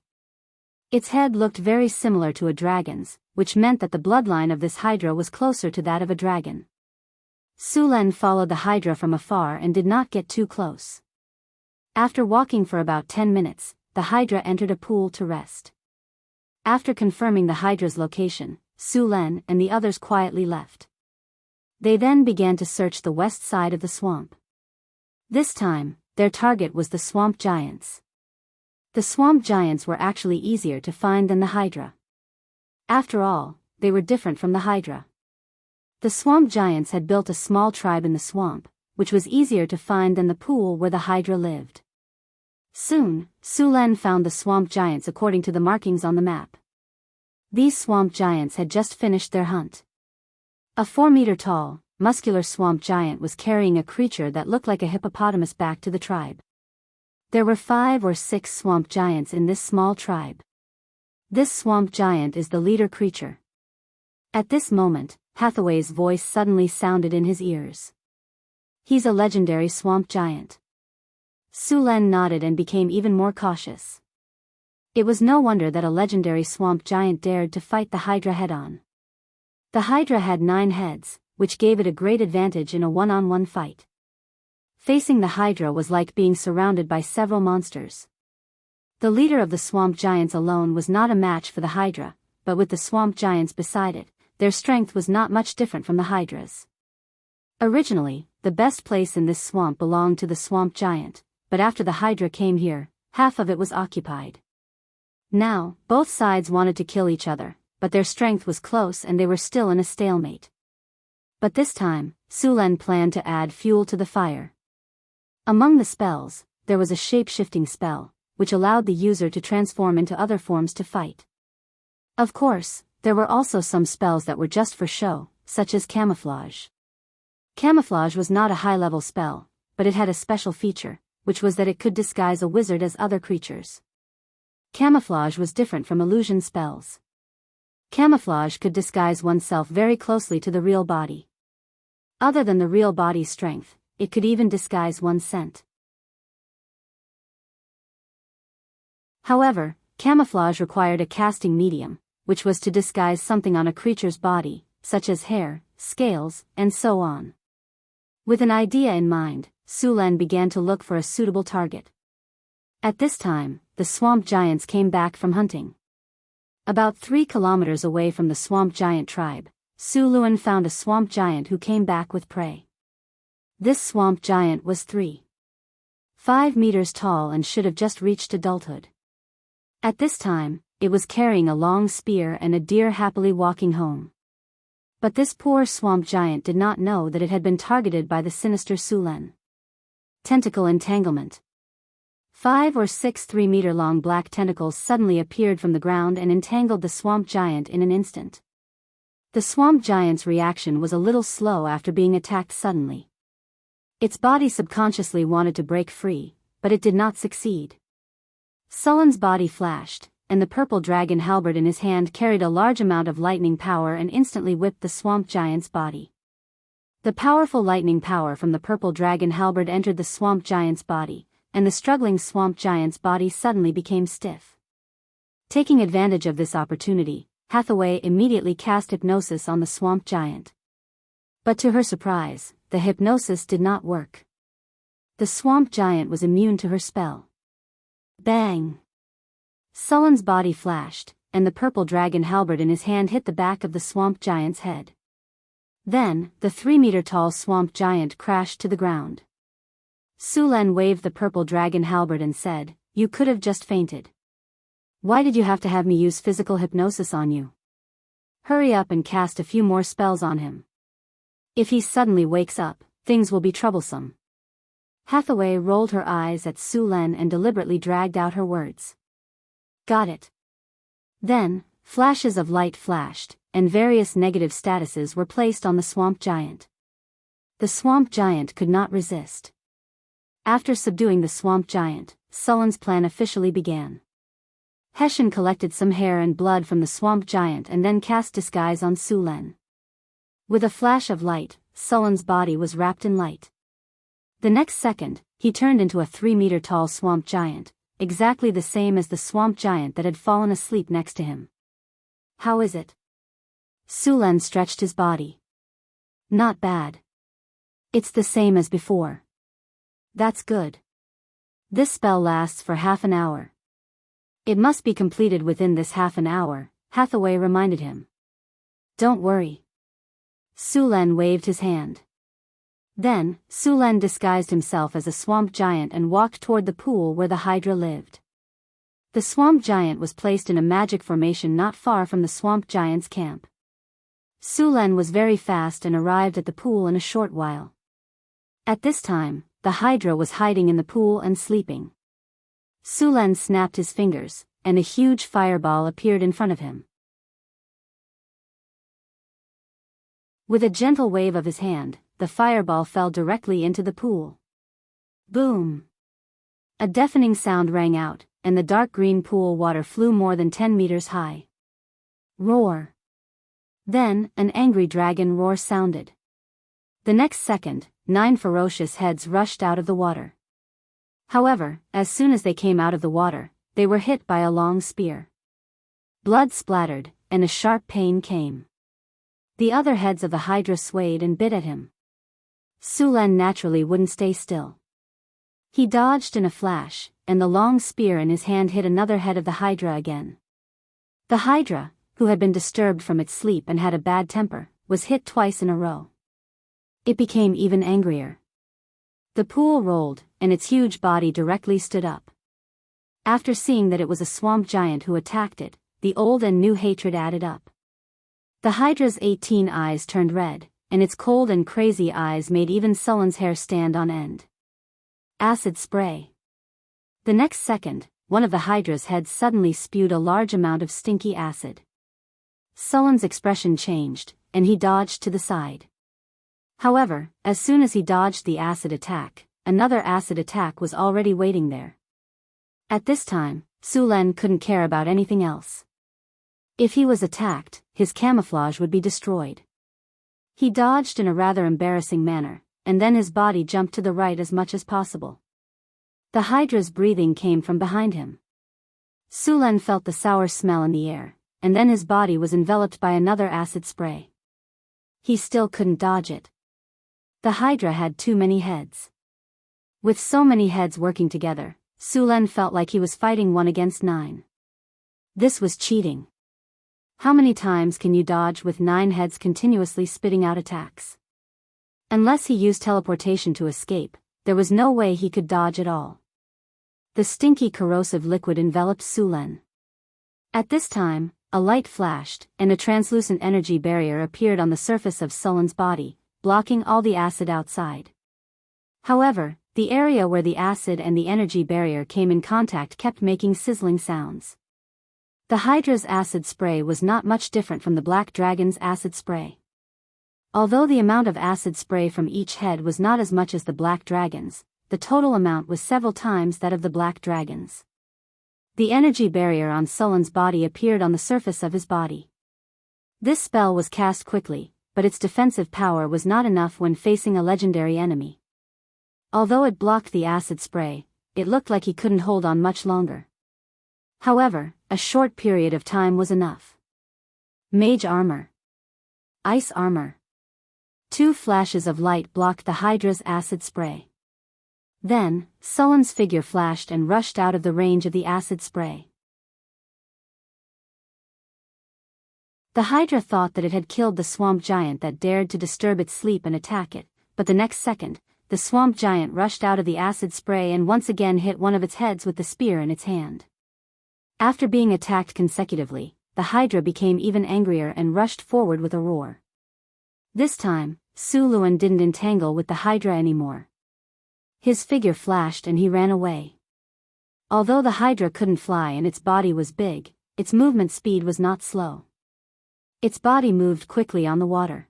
Its head looked very similar to a dragon's, which meant that the bloodline of this Hydra was closer to that of a dragon. Su Len followed the Hydra from afar and did not get too close. After walking for about 10 minutes, the Hydra entered a pool to rest. After confirming the Hydra's location, Su Len and the others quietly left. They then began to search the west side of the swamp. This time, their target was the swamp giants. The swamp giants were actually easier to find than the Hydra. After all, they were different from the Hydra. The swamp giants had built a small tribe in the swamp, which was easier to find than the pool where the Hydra lived. Soon, Su Len found the swamp giants according to the markings on the map. These swamp giants had just finished their hunt. A 4-meter-tall, muscular swamp giant was carrying a creature that looked like a hippopotamus back to the tribe. There were 5 or 6 swamp giants in this small tribe. This swamp giant is the leader creature. At this moment, Hathaway's voice suddenly sounded in his ears. "He's a legendary swamp giant." Su Len nodded and became even more cautious. It was no wonder that a legendary swamp giant dared to fight the Hydra head-on. The Hydra had 9 heads, which gave it a great advantage in a one-on-one fight. Facing the Hydra was like being surrounded by several monsters. The leader of the swamp giants alone was not a match for the Hydra, but with the swamp giants beside it, their strength was not much different from the Hydra's. Originally, the best place in this swamp belonged to the swamp giant, but after the Hydra came here, half of it was occupied. Now, both sides wanted to kill each other, but their strength was close and they were still in a stalemate. But this time, Su Len planned to add fuel to the fire. Among the spells, there was a shape-shifting spell, which allowed the user to transform into other forms to fight. Of course, there were also some spells that were just for show, such as camouflage. Camouflage was not a high-level spell, but it had a special feature, which was that it could disguise a wizard as other creatures. Camouflage was different from illusion spells. Camouflage could disguise oneself very closely to the real body. Other than the real body's strength, it could even disguise one's scent. However, camouflage required a casting medium, which was to disguise something on a creature's body, such as hair, scales, and so on. With an idea in mind, Su Len began to look for a suitable target. At this time, the swamp giants came back from hunting. About 3 kilometers away from the swamp giant tribe, Su Len found a swamp giant who came back with prey. This swamp giant was 3 5 meters tall and should have just reached adulthood. At this time, it was carrying a long spear and a deer happily walking home. But this poor swamp giant did not know that it had been targeted by the sinister Sulen. Tentacle entanglement. 5 or 6 3-meter-long black tentacles suddenly appeared from the ground and entangled the swamp giant in an instant. The swamp giant's reaction was a little slow after being attacked suddenly. Its body subconsciously wanted to break free, but it did not succeed. Sulen's body flashed, and the purple dragon halberd in his hand carried a large amount of lightning power and instantly whipped the swamp giant's body. The powerful lightning power from the purple dragon halberd entered the swamp giant's body, and the struggling swamp giant's body suddenly became stiff. Taking advantage of this opportunity, Hathaway immediately cast hypnosis on the swamp giant. But to her surprise, the hypnosis did not work. The swamp giant was immune to her spell. Bang! Sulen's body flashed, and the purple dragon halberd in his hand hit the back of the swamp giant's head. Then, the 3-meter-tall swamp giant crashed to the ground. Sulen waved the purple dragon halberd and said, "You could have just fainted. Why did you have to have me use physical hypnosis on you? Hurry up and cast a few more spells on him. If he suddenly wakes up, things will be troublesome." Hathaway rolled her eyes at Sulen and deliberately dragged out her words. "Got it." Then, flashes of light flashed, and various negative statuses were placed on the swamp giant. The swamp giant could not resist. After subduing the swamp giant, Sulen's plan officially began. Hessian collected some hair and blood from the swamp giant and then cast disguise on Sulen. With a flash of light, Sulen's body was wrapped in light. The next second, he turned into a 3-meter-tall swamp giant, exactly the same as the swamp giant that had fallen asleep next to him. "How is it?" Sulen stretched his body. "Not bad. It's the same as before." "That's good. This spell lasts for half an hour." "It must be completed within this half an hour," Hathaway reminded him. "Don't worry." Sulen waved his hand. Then, Sulen disguised himself as a swamp giant and walked toward the pool where the Hydra lived. The swamp giant was placed in a magic formation not far from the swamp giant's camp. Sulen was very fast and arrived at the pool in a short while. At this time, the Hydra was hiding in the pool and sleeping. Sulen snapped his fingers, and a huge fireball appeared in front of him. With a gentle wave of his hand, the fireball fell directly into the pool. Boom! A deafening sound rang out, and the dark green pool water flew more than 10 meters high. Roar! Then, an angry dragon roar sounded. The next second, 9 ferocious heads rushed out of the water. However, as soon as they came out of the water, they were hit by a long spear. Blood splattered, and a sharp pain came. The other heads of the Hydra swayed and bit at him. Sulen naturally wouldn't stay still. He dodged in a flash, and the long spear in his hand hit another head of the Hydra again. The Hydra, who had been disturbed from its sleep and had a bad temper, was hit twice in a row. It became even angrier. The pool rolled, and its huge body directly stood up. After seeing that it was a swamp giant who attacked it, the old and new hatred added up. The Hydra's 18 eyes turned red, and its cold and crazy eyes made even Sulen's hair stand on end. Acid spray. The next second, one of the Hydra's heads suddenly spewed a large amount of stinky acid. Sulen's expression changed, and he dodged to the side. However, as soon as he dodged the acid attack, another acid attack was already waiting there. At this time, Sulen couldn't care about anything else. If he was attacked, his camouflage would be destroyed. He dodged in a rather embarrassing manner, and then his body jumped to the right as much as possible. The Hydra's breathing came from behind him. Sulen felt the sour smell in the air, and then his body was enveloped by another acid spray. He still couldn't dodge it. The Hydra had too many heads. With so many heads working together, Sulen felt like he was fighting 1 against 9. This was cheating. How many times can you dodge with 9 heads continuously spitting out attacks? Unless he used teleportation to escape, there was no way he could dodge at all. The stinky corrosive liquid enveloped Sulen. At this time, a light flashed, and a translucent energy barrier appeared on the surface of Sulen's body, blocking all the acid outside. However, the area where the acid and the energy barrier came in contact kept making sizzling sounds. The Hydra's acid spray was not much different from the Black Dragon's acid spray. Although the amount of acid spray from each head was not as much as the Black Dragon's, the total amount was several times that of the Black Dragon's. The energy barrier on Sulen's body appeared on the surface of his body. This spell was cast quickly, but its defensive power was not enough when facing a legendary enemy. Although it blocked the acid spray, it looked like he couldn't hold on much longer. However, a short period of time was enough. Mage armor. Ice armor. 2 flashes of light blocked the Hydra's acid spray. Then, Sulen's figure flashed and rushed out of the range of the acid spray. The Hydra thought that it had killed the swamp giant that dared to disturb its sleep and attack it, but the next second, the swamp giant rushed out of the acid spray and once again hit one of its heads with the spear in its hand. After being attacked consecutively, the Hydra became even angrier and rushed forward with a roar. This time, Su Luan didn't entangle with the Hydra anymore. His figure flashed and he ran away. Although the Hydra couldn't fly and its body was big, its movement speed was not slow. Its body moved quickly on the water.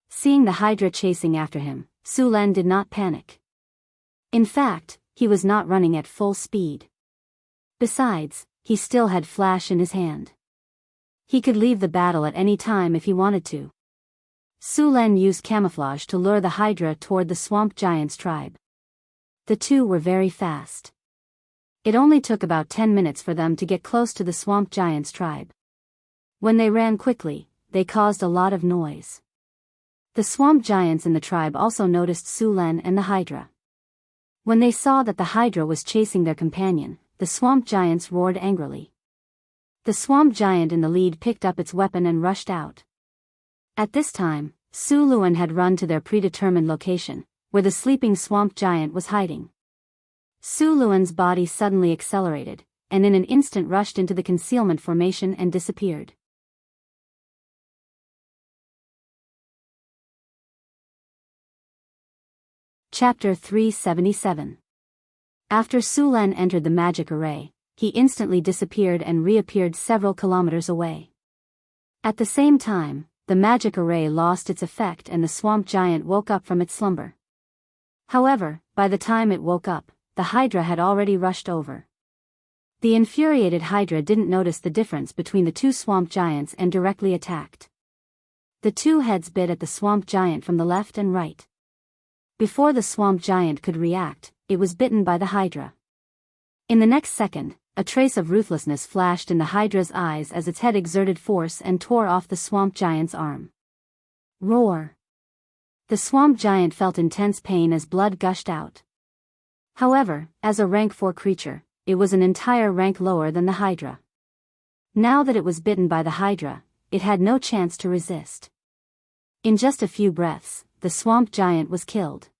Seeing the Hydra chasing after him, Su Len did not panic. In fact, he was not running at full speed. Besides, he still had Flash in his hand. He could leave the battle at any time if he wanted to. Su Len used camouflage to lure the Hydra toward the swamp giant's tribe. The two were very fast. It only took about 10 minutes for them to get close to the swamp giant's tribe. When they ran quickly, they caused a lot of noise. The swamp giants in the tribe also noticed Su Len and the Hydra. When they saw that the Hydra was chasing their companion, the swamp giants roared angrily. The swamp giant in the lead picked up its weapon and rushed out. At this time, Su Luan had run to their predetermined location, where the sleeping swamp giant was hiding. Su Luan's body suddenly accelerated, and in an instant rushed into the concealment formation and disappeared. Chapter 377. After Su Len entered the magic array, he instantly disappeared and reappeared several kilometers away. At the same time, the magic array lost its effect and the swamp giant woke up from its slumber. However, by the time it woke up, the Hydra had already rushed over. The infuriated Hydra didn't notice the difference between the two swamp giants and directly attacked. The two heads bit at the swamp giant from the left and right. Before the swamp giant could react, it was bitten by the Hydra. In the next second, a trace of ruthlessness flashed in the Hydra's eyes as its head exerted force and tore off the swamp giant's arm. Roar! The swamp giant felt intense pain as blood gushed out. However, as a rank 4 creature, it was an entire rank lower than the Hydra. Now that it was bitten by the Hydra, it had no chance to resist. In just a few breaths, the swamp giant was killed.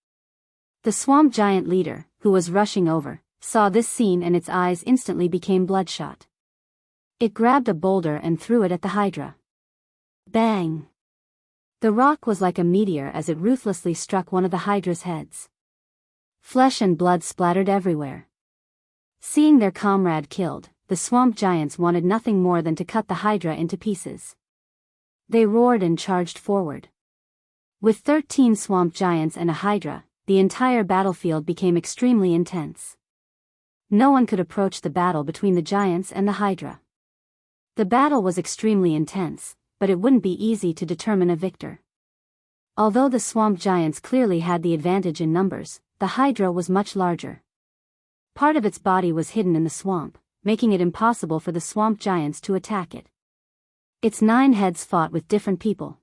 The swamp giant leader, who was rushing over, saw this scene and its eyes instantly became bloodshot. It grabbed a boulder and threw it at the Hydra. Bang! The rock was like a meteor as it ruthlessly struck one of the Hydra's heads. Flesh and blood splattered everywhere. Seeing their comrade killed, the swamp giants wanted nothing more than to cut the Hydra into pieces. They roared and charged forward. With 13 swamp giants and a Hydra, the entire battlefield became extremely intense. No one could approach the battle between the giants and the Hydra. The battle was extremely intense, but it wouldn't be easy to determine a victor. Although the swamp giants clearly had the advantage in numbers, the Hydra was much larger. Part of its body was hidden in the swamp, making it impossible for the swamp giants to attack it. Its 9 heads fought with different people.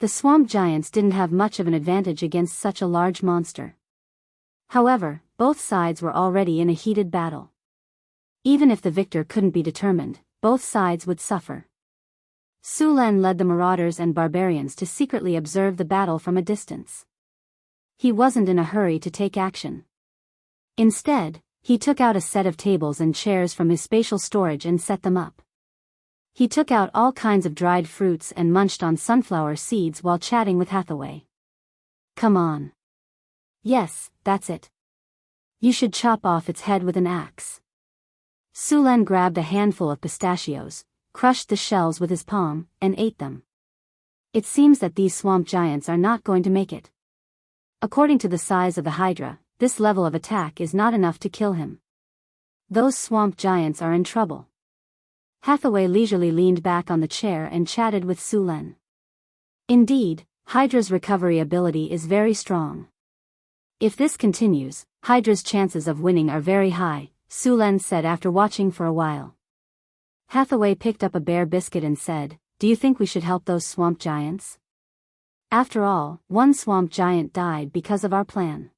The swamp giants didn't have much of an advantage against such a large monster. However, both sides were already in a heated battle. Even if the victor couldn't be determined, both sides would suffer. Su Len led the marauders and barbarians to secretly observe the battle from a distance. He wasn't in a hurry to take action. Instead, he took out a set of tables and chairs from his spatial storage and set them up. He took out all kinds of dried fruits and munched on sunflower seeds while chatting with Hathaway. Come on. Yes, that's it. You should chop off its head with an axe. Sulan grabbed a handful of pistachios, crushed the shells with his palm, and ate them. It seems that these swamp giants are not going to make it. According to the size of the Hydra, this level of attack is not enough to kill him. Those swamp giants are in trouble. Hathaway leisurely leaned back on the chair and chatted with Sulan. Indeed, Hydra's recovery ability is very strong. If this continues, Hydra's chances of winning are very high, Sulan said after watching for a while. Hathaway picked up a bear biscuit and said, "Do you think we should help those swamp giants? After all, one swamp giant died because of our plan."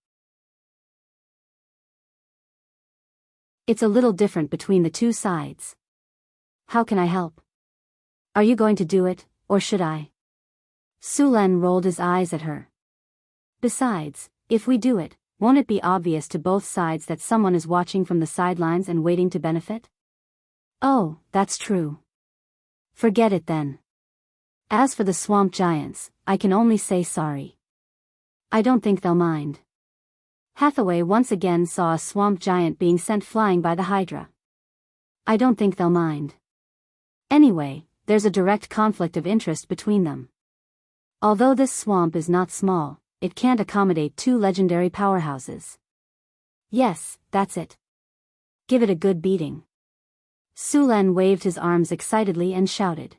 It's a little different between the two sides. How can I help? Are you going to do it, or should I? Sulan rolled his eyes at her. Besides, if we do it, won't it be obvious to both sides that someone is watching from the sidelines and waiting to benefit? Oh, that's true. Forget it then. As for the swamp giants, I can only say sorry. I don't think they'll mind. Hathaway once again saw a swamp giant being sent flying by the Hydra. I don't think they'll mind. Anyway, there's a direct conflict of interest between them. Although this swamp is not small, it can't accommodate two legendary powerhouses. Yes, that's it. Give it a good beating. Sulan waved his arms excitedly and shouted.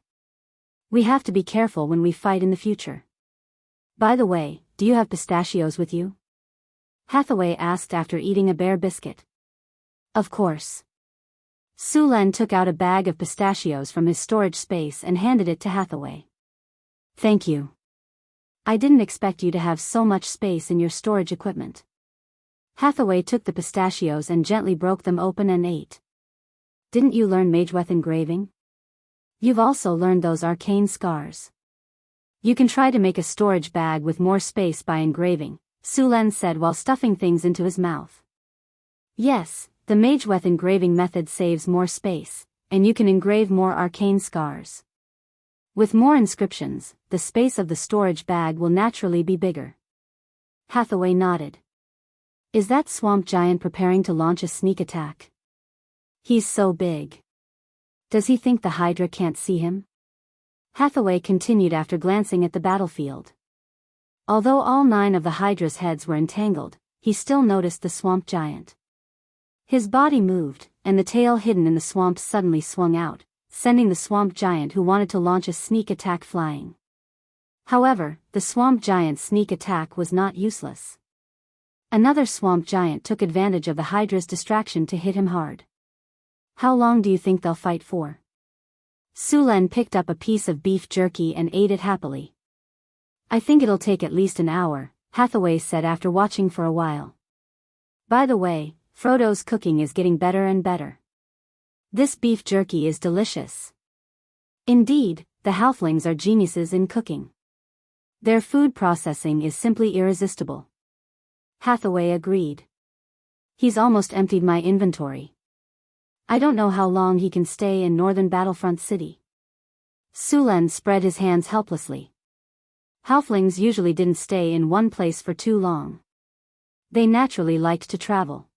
We have to be careful when we fight in the future. By the way, do you have pistachios with you? Hathaway asked after eating a bear biscuit. Of course. Sulan took out a bag of pistachios from his storage space and handed it to Hathaway. Thank you. I didn't expect you to have so much space in your storage equipment. Hathaway took the pistachios and gently broke them open and ate. Didn't you learn Mageweth engraving? You've also learned those arcane scars. You can try to make a storage bag with more space by engraving, Sulan said while stuffing things into his mouth. Yes, the Mageweth engraving method saves more space, and you can engrave more arcane scars. With more inscriptions, the space of the storage bag will naturally be bigger. Hathaway nodded. Is that swamp giant preparing to launch a sneak attack? He's so big. Does he think the Hydra can't see him? Hathaway continued after glancing at the battlefield. Although all 9 of the Hydra's heads were entangled, he still noticed the swamp giant. His body moved, and the tail hidden in the swamp suddenly swung out, sending the swamp giant who wanted to launch a sneak attack flying. However, the swamp giant's sneak attack was not useless. Another swamp giant took advantage of the Hydra's distraction to hit him hard. How long do you think they'll fight for? Sulan picked up a piece of beef jerky and ate it happily. I think it'll take at least an hour, Hathaway said after watching for a while. By the way, Frodo's cooking is getting better and better. This beef jerky is delicious. Indeed, the halflings are geniuses in cooking. Their food processing is simply irresistible. Hathaway agreed. He's almost emptied my inventory. I don't know how long he can stay in northern Battlefront City. Sulan spread his hands helplessly. Halflings usually didn't stay in one place for too long. They naturally liked to travel.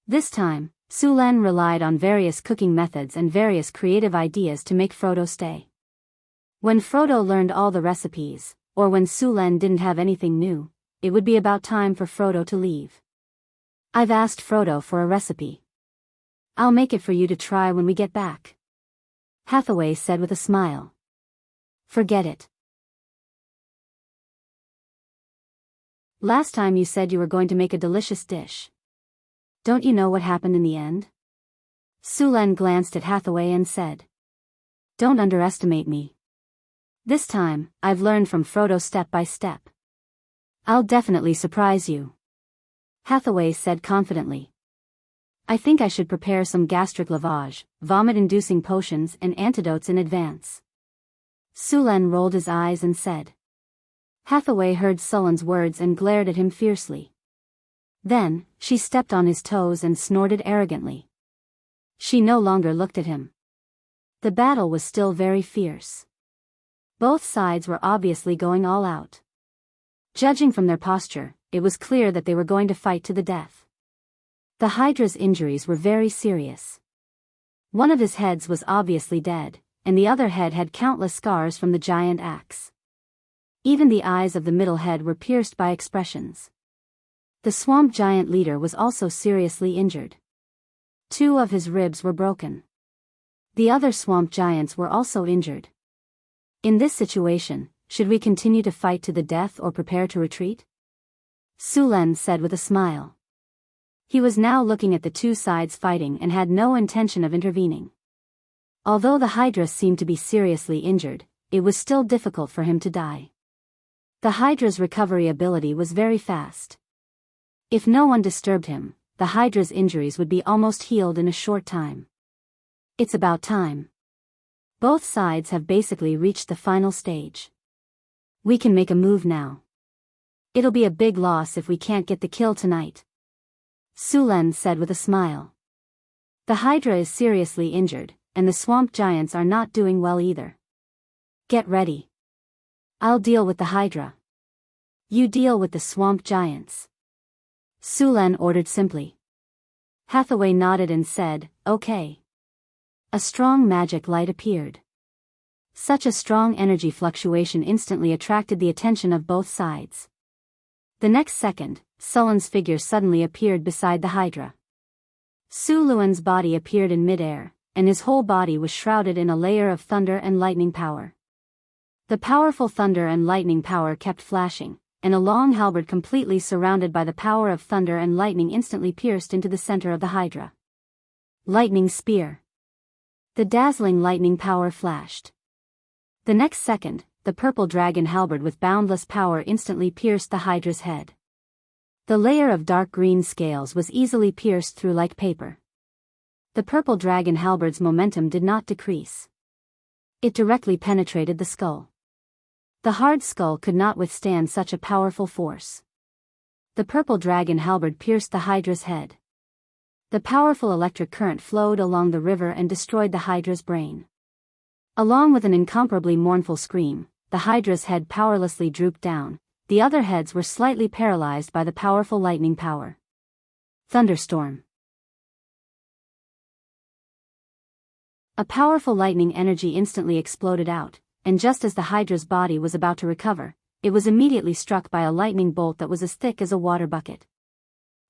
This time, Sulan relied on various cooking methods and various creative ideas to make Frodo stay. When Frodo learned all the recipes, or when Sulan didn't have anything new, it would be about time for Frodo to leave. I've asked Frodo for a recipe. I'll make it for you to try when we get back. Hathaway said with a smile. Forget it. Last time you said you were going to make a delicious dish. Don't you know what happened in the end? Sulan glanced at Hathaway and said. Don't underestimate me. This time, I've learned from Frodo step by step. I'll definitely surprise you. Hathaway said confidently. I think I should prepare some gastric lavage, vomit-inducing potions and antidotes in advance. Sulan rolled his eyes and said. Hathaway heard Sullen's words and glared at him fiercely. Then, she stepped on his toes and snorted arrogantly. She no longer looked at him. The battle was still very fierce. Both sides were obviously going all out. Judging from their posture, it was clear that they were going to fight to the death. The Hydra's injuries were very serious. One of his heads was obviously dead, and the other head had countless scars from the giant axe. Even the eyes of the middle head were pierced by expressions. The swamp giant leader was also seriously injured. 2 of his ribs were broken. The other swamp giants were also injured. In this situation, should we continue to fight to the death or prepare to retreat? Sulen said with a smile. He was now looking at the 2 sides fighting and had no intention of intervening. Although the Hydra seemed to be seriously injured, it was still difficult for him to die. The Hydra's recovery ability was very fast. If no one disturbed him, the Hydra's injuries would be almost healed in a short time. It's about time. Both sides have basically reached the final stage. We can make a move now. It'll be a big loss if we can't get the kill tonight. Sulen said with a smile. The Hydra is seriously injured, and the swamp giants are not doing well either. Get ready. I'll deal with the Hydra. You deal with the swamp giants. Sulen ordered simply. Hathaway nodded and said, okay. A strong magic light appeared. Such a strong energy fluctuation instantly attracted the attention of both sides. The next second, Sullen's figure suddenly appeared beside the Hydra. Su Luan's body appeared in midair, and his whole body was shrouded in a layer of thunder and lightning power. The powerful thunder and lightning power kept flashing, and a long halberd completely surrounded by the power of thunder and lightning instantly pierced into the center of the Hydra. Lightning spear. The dazzling lightning power flashed. The next second, the purple dragon halberd with boundless power instantly pierced the Hydra's head. The layer of dark green scales was easily pierced through like paper. The purple dragon halberd's momentum did not decrease. It directly penetrated the skull. The hard skull could not withstand such a powerful force. The purple dragon halberd pierced the Hydra's head. The powerful electric current flowed along the river and destroyed the Hydra's brain. Along with an incomparably mournful scream, the Hydra's head powerlessly drooped down. The other heads were slightly paralyzed by the powerful lightning power. Thunderstorm. A powerful lightning energy instantly exploded out, and just as the Hydra's body was about to recover, it was immediately struck by a lightning bolt that was as thick as a water bucket.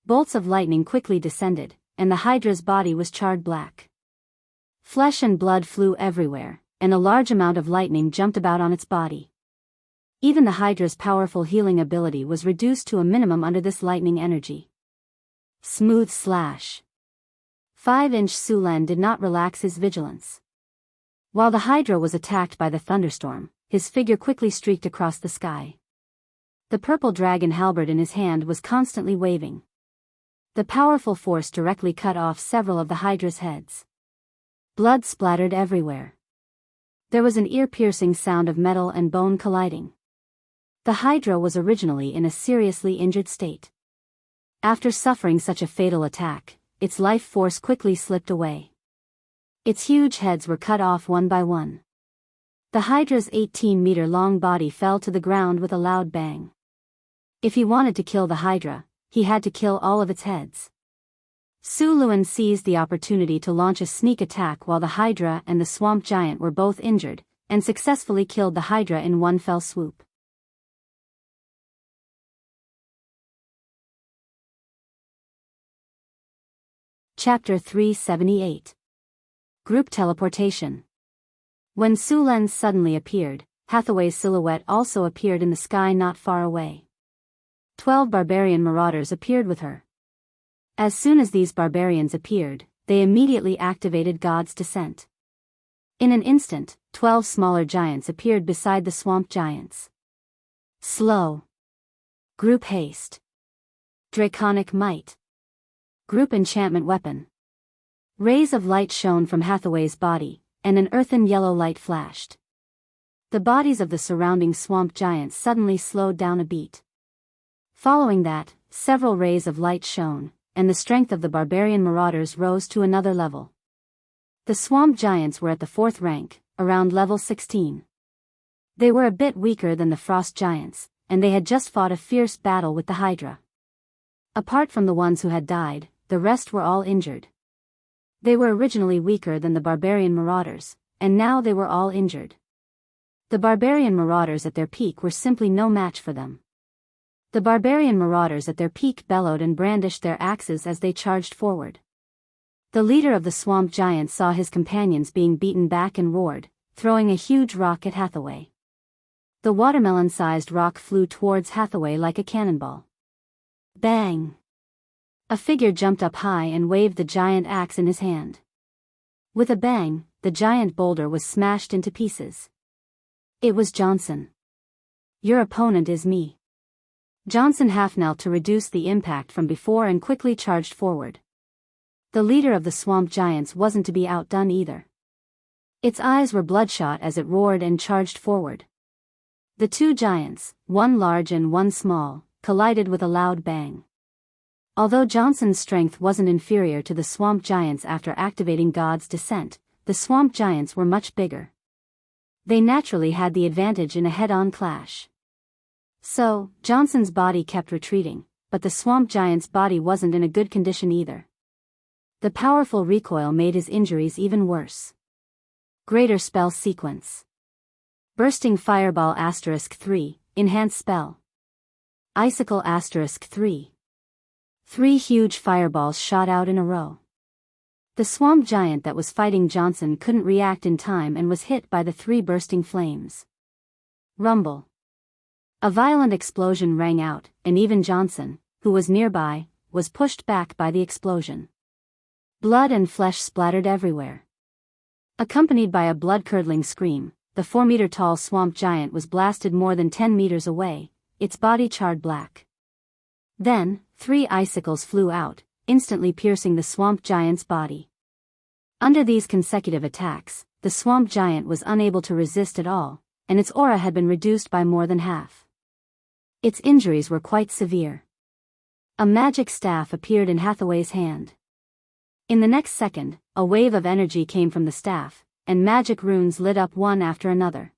Bolts of lightning quickly descended, and the Hydra's body was charred black. Flesh and blood flew everywhere, and a large amount of lightning jumped about on its body. Even the Hydra's powerful healing ability was reduced to a minimum under this lightning energy. Smooth slash. 5-inch Sulen did not relax his vigilance. While the Hydra was attacked by the thunderstorm, his figure quickly streaked across the sky. The purple dragon halberd in his hand was constantly waving. The powerful force directly cut off several of the Hydra's heads. Blood splattered everywhere. There was an ear-piercing sound of metal and bone colliding. The Hydra was originally in a seriously injured state. After suffering such a fatal attack, its life force quickly slipped away. Its huge heads were cut off one by one. The Hydra's 18-meter-long body fell to the ground with a loud bang. If he wanted to kill the Hydra, he had to kill all of its heads. Su Luan seized the opportunity to launch a sneak attack while the Hydra and the swamp giant were both injured, and successfully killed the Hydra in one fell swoop. Chapter 378. Group Teleportation. When Sulen suddenly appeared, Hathaway's silhouette also appeared in the sky not far away. 12 barbarian marauders appeared with her. As soon as these barbarians appeared, they immediately activated God's Descent. In an instant, 12 smaller giants appeared beside the swamp giants. Slow. Group Haste. Draconic Might. Group Enchantment Weapon. Rays of light shone from Hathaway's body, and an earthen yellow light flashed. The bodies of the surrounding swamp giants suddenly slowed down a beat. Following that, several rays of light shone, and the strength of the barbarian marauders rose to another level. The swamp giants were at the 4th rank, around level 16. They were a bit weaker than the frost giants, and they had just fought a fierce battle with the Hydra. Apart from the ones who had died, the rest were all injured. They were originally weaker than the barbarian marauders, and now they were all injured. The barbarian marauders at their peak were simply no match for them. The barbarian marauders at their peak bellowed and brandished their axes as they charged forward. The leader of the swamp giants saw his companions being beaten back and roared, throwing a huge rock at Hathaway. The watermelon-sized rock flew towards Hathaway like a cannonball. Bang! A figure jumped up high and waved the giant axe in his hand. With a bang, the giant boulder was smashed into pieces. It was Johnson. "Your opponent is me." Johnson half-knelt to reduce the impact from before and quickly charged forward. The leader of the swamp giants wasn't to be outdone either. Its eyes were bloodshot as it roared and charged forward. The two giants, one large and one small, collided with a loud bang. Although Johnson's strength wasn't inferior to the swamp giants after activating God's descent, the swamp giants were much bigger. They naturally had the advantage in a head-on clash. So, Johnson's body kept retreating, but the swamp giant's body wasn't in a good condition either. The powerful recoil made his injuries even worse. Greater spell sequence. Bursting Fireball *3, enhanced spell. Icicle *3. 3 huge fireballs shot out in a row. The swamp giant that was fighting Johnson couldn't react in time and was hit by the 3 bursting flames. Rumble. A violent explosion rang out, and even Johnson, who was nearby, was pushed back by the explosion. Blood and flesh splattered everywhere. Accompanied by a blood-curdling scream, the 4-meter-tall swamp giant was blasted more than 10 meters away, its body charred black. Then, 3 icicles flew out, instantly piercing the swamp giant's body. Under these consecutive attacks, the swamp giant was unable to resist at all, and its aura had been reduced by more than half. Its injuries were quite severe. A magic staff appeared in Hathaway's hand. In the next second, a wave of energy came from the staff, and magic runes lit up one after another.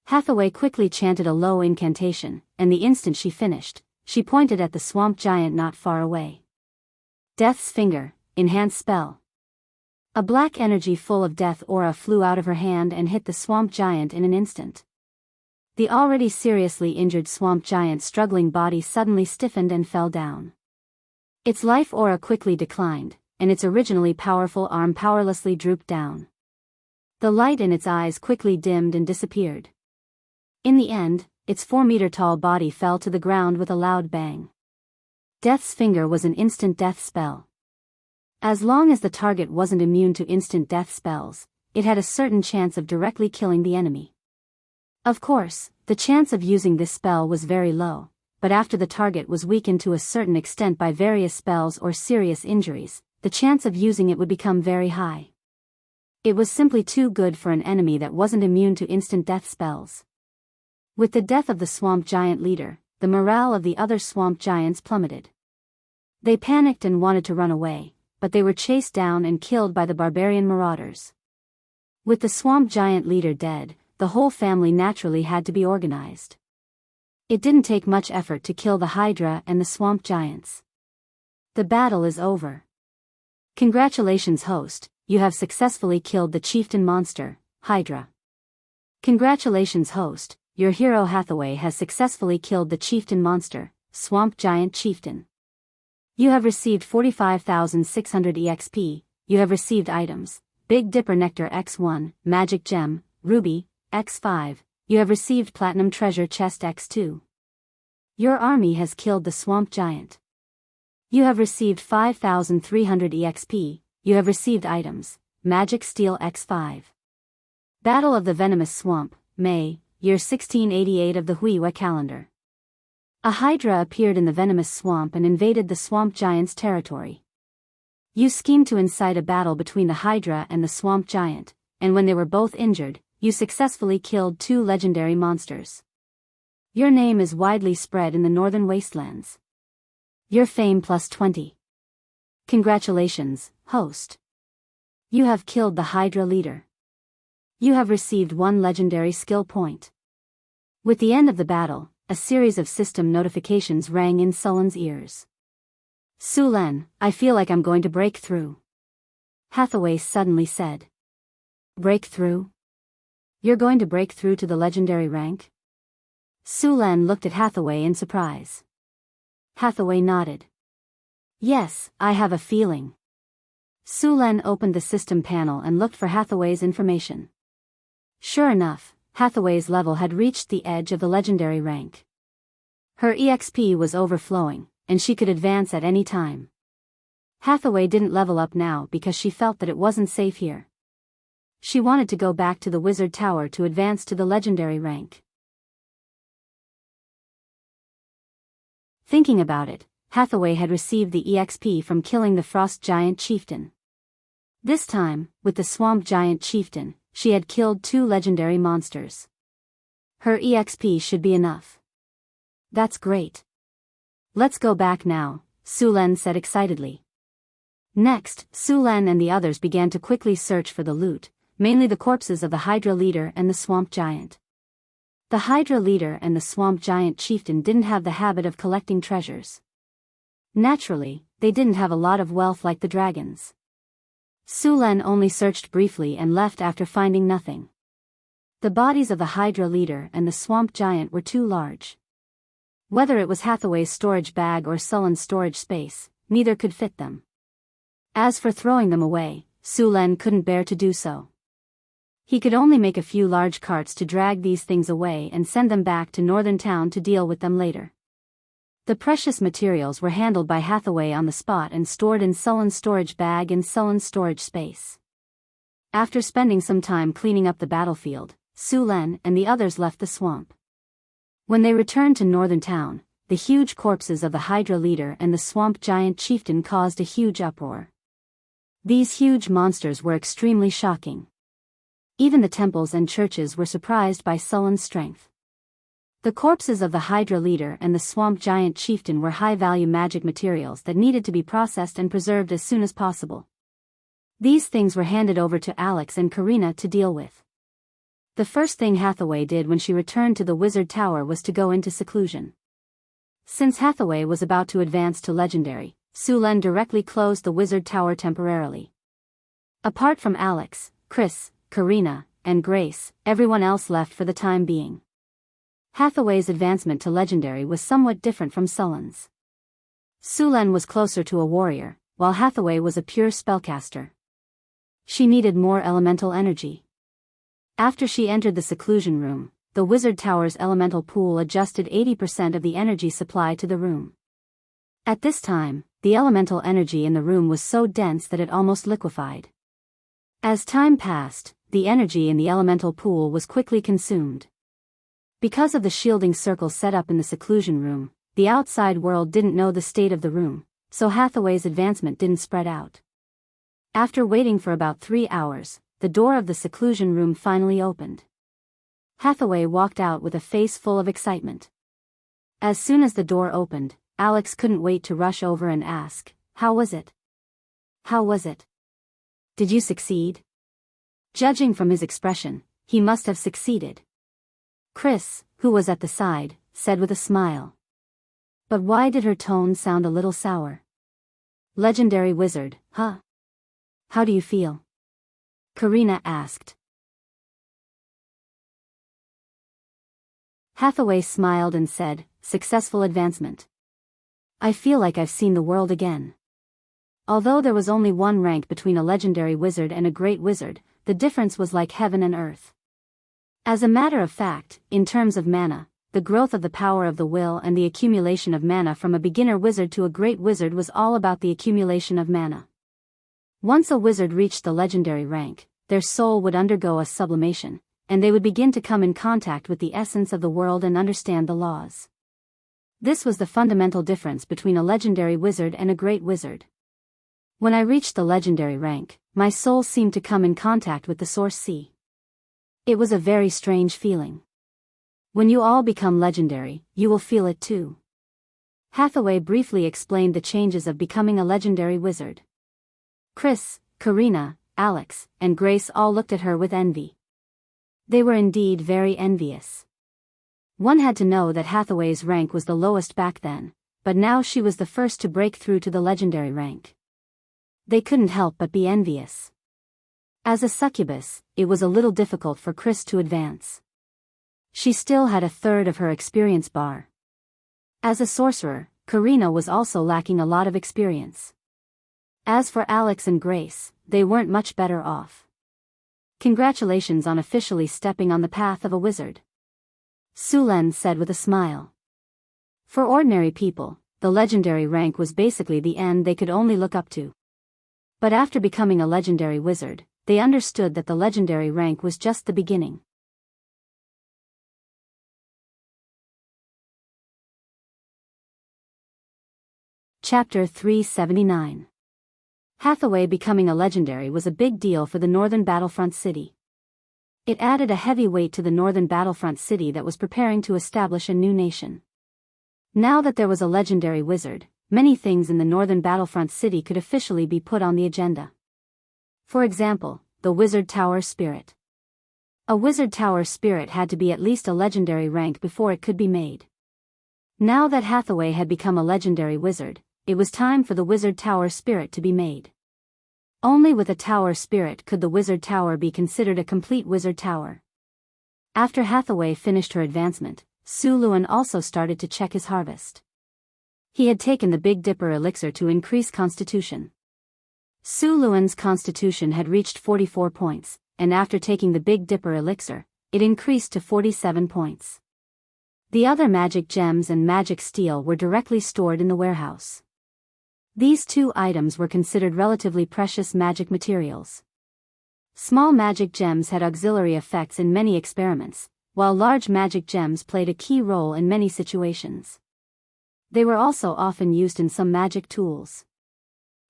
Hathaway quickly chanted a low incantation, and the instant she finished, she pointed at the swamp giant not far away. Death's Finger, enhanced spell. A black energy full of death aura flew out of her hand and hit the swamp giant in an instant. The already seriously injured swamp giant's struggling body suddenly stiffened and fell down. Its life aura quickly declined, and its originally powerful arm powerlessly drooped down. The light in its eyes quickly dimmed and disappeared. In the end, its 4-meter-tall body fell to the ground with a loud bang. Death's Finger was an instant death spell. As long as the target wasn't immune to instant death spells, it had a certain chance of directly killing the enemy. Of course, the chance of using this spell was very low, but after the target was weakened to a certain extent by various spells or serious injuries, the chance of using it would become very high. It was simply too good for an enemy that wasn't immune to instant death spells. With the death of the swamp giant leader, the morale of the other swamp giants plummeted. They panicked and wanted to run away, but they were chased down and killed by the barbarian marauders. With the swamp giant leader dead, the whole family naturally had to be organized. It didn't take much effort to kill the Hydra and the swamp giants. The battle is over. Congratulations, host, you have successfully killed the chieftain monster, Hydra. Congratulations, host, your hero Hathaway has successfully killed the chieftain monster, swamp giant chieftain. You have received 45,600 EXP, you have received items, Big Dipper Nectar X1, Magic Gem, Ruby, X5, you have received Platinum Treasure Chest X2. Your army has killed the swamp giant. You have received 5,300 EXP, you have received items, Magic Steel X5. Battle of the Venomous Swamp, May, year 1688 of the Huiwa calendar. A Hydra appeared in the venomous swamp and invaded the swamp giant's territory. You schemed to incite a battle between the Hydra and the swamp giant, and when they were both injured, you successfully killed 2 legendary monsters. Your name is widely spread in the northern wastelands. Your fame +20. Congratulations, host. You have killed the Hydra leader. You have received 1 legendary skill point. With the end of the battle, a series of system notifications rang in Sullen's ears. Sulen, I feel like I'm going to break through. Hathaway suddenly said. Break through? You're going to break through to the legendary rank? Sulen looked at Hathaway in surprise. Hathaway nodded. Yes, I have a feeling. Sulen opened the system panel and looked for Hathaway's information. Sure enough, Hathaway's level had reached the edge of the legendary rank. Her EXP was overflowing, and she could advance at any time. Hathaway didn't level up now because she felt that it wasn't safe here. She wanted to go back to the Wizard Tower to advance to the legendary rank. Thinking about it, Hathaway had received the EXP from killing the Frost Giant Chieftain. This time, with the Swamp Giant Chieftain, she had killed 2 legendary monsters. Her EXP should be enough. That's great. Let's go back now, Sulen said excitedly. Next, Sulen and the others began to quickly search for the loot, mainly the corpses of the Hydra leader and the Swamp Giant. The Hydra leader and the Swamp Giant Chieftain didn't have the habit of collecting treasures. Naturally, they didn't have a lot of wealth like the dragons. Sulen only searched briefly and left after finding nothing. The bodies of the Hydra leader and the Swamp Giant were too large. Whether it was Hathaway's storage bag or Sullen's storage space, neither could fit them. As for throwing them away, Sulen couldn't bear to do so. He could only make a few large carts to drag these things away and send them back to Northern Town to deal with them later. The precious materials were handled by Hathaway on the spot and stored in Sullen's storage bag in Sullen's storage space. After spending some time cleaning up the battlefield, Sulen and the others left the swamp. When they returned to Northern Town, the huge corpses of the Hydra leader and the Swamp Giant Chieftain caused a huge uproar. These huge monsters were extremely shocking. Even the temples and churches were surprised by Sullen's strength. The corpses of the Hydra leader and the Swamp Giant Chieftain were high-value magic materials that needed to be processed and preserved as soon as possible. These things were handed over to Alex and Karina to deal with. The first thing Hathaway did when she returned to the Wizard Tower was to go into seclusion. Since Hathaway was about to advance to Legendary, Sulen directly closed the Wizard Tower temporarily. Apart from Alex, Chris, Karina, and Grace, everyone else left for the time being. Hathaway's advancement to Legendary was somewhat different from Sullen's. Sulen was closer to a warrior, while Hathaway was a pure spellcaster. She needed more elemental energy. After she entered the seclusion room, the Wizard Tower's elemental pool adjusted 80% of the energy supply to the room. At this time, the elemental energy in the room was so dense that it almost liquefied. As time passed, the energy in the elemental pool was quickly consumed. Because of the shielding circle set up in the seclusion room, the outside world didn't know the state of the room, so Hathaway's advancement didn't spread out. After waiting for about 3 hours, the door of the seclusion room finally opened. Hathaway walked out with a face full of excitement. As soon as the door opened, Alex couldn't wait to rush over and ask, "How was it? How was it? Did you succeed?" Judging from his expression, he must have succeeded. Chris, who was at the side, said with a smile. But why did her tone sound a little sour? "Legendary wizard, huh? How do you feel?" Karina asked. Hathaway smiled and said, "Successful advancement. I feel like I've seen the world again." Although there was only one rank between a legendary wizard and a great wizard, the difference was like heaven and earth. As a matter of fact, in terms of mana, the growth of the power of the will and the accumulation of mana from a beginner wizard to a great wizard was all about the accumulation of mana. Once a wizard reached the legendary rank, their soul would undergo a sublimation, and they would begin to come in contact with the essence of the world and understand the laws. This was the fundamental difference between a legendary wizard and a great wizard. When I reached the legendary rank, my soul seemed to come in contact with the source sea. It was a very strange feeling. When you all become legendary, you will feel it too. Hathaway briefly explained the changes of becoming a legendary wizard. Chris, Karina, Alex, and Grace all looked at her with envy. They were indeed very envious. One had to know that Hathaway's rank was the lowest back then, but now she was the first to break through to the legendary rank. They couldn't help but be envious. As a succubus, it was a little difficult for Chris to advance. She still had a third of her experience bar. As a sorcerer, Karina was also lacking a lot of experience. As for Alex and Grace, they weren't much better off. Congratulations on officially stepping on the path of a wizard, Sulen said with a smile. For ordinary people, the legendary rank was basically the end they could only look up to. But after becoming a legendary wizard, they understood that the legendary rank was just the beginning. Chapter 379. Hathaway becoming a legendary was a big deal for the Northern Battlefront City. It added a heavy weight to the Northern Battlefront City that was preparing to establish a new nation. Now that there was a legendary wizard, many things in the Northern Battlefront City could officially be put on the agenda. For example, the Wizard Tower Spirit. A Wizard Tower Spirit had to be at least a legendary rank before it could be made. Now that Hathaway had become a legendary wizard, it was time for the Wizard Tower Spirit to be made. Only with a Tower Spirit could the Wizard Tower be considered a complete Wizard Tower. After Hathaway finished her advancement, Su Luan also started to check his harvest. He had taken the Big Dipper elixir to increase constitution. Su Luan's constitution had reached 44 points, and after taking the Big Dipper elixir, it increased to 47 points. The other magic gems and magic steel were directly stored in the warehouse. These two items were considered relatively precious magic materials. Small magic gems had auxiliary effects in many experiments, while large magic gems played a key role in many situations. They were also often used in some magic tools.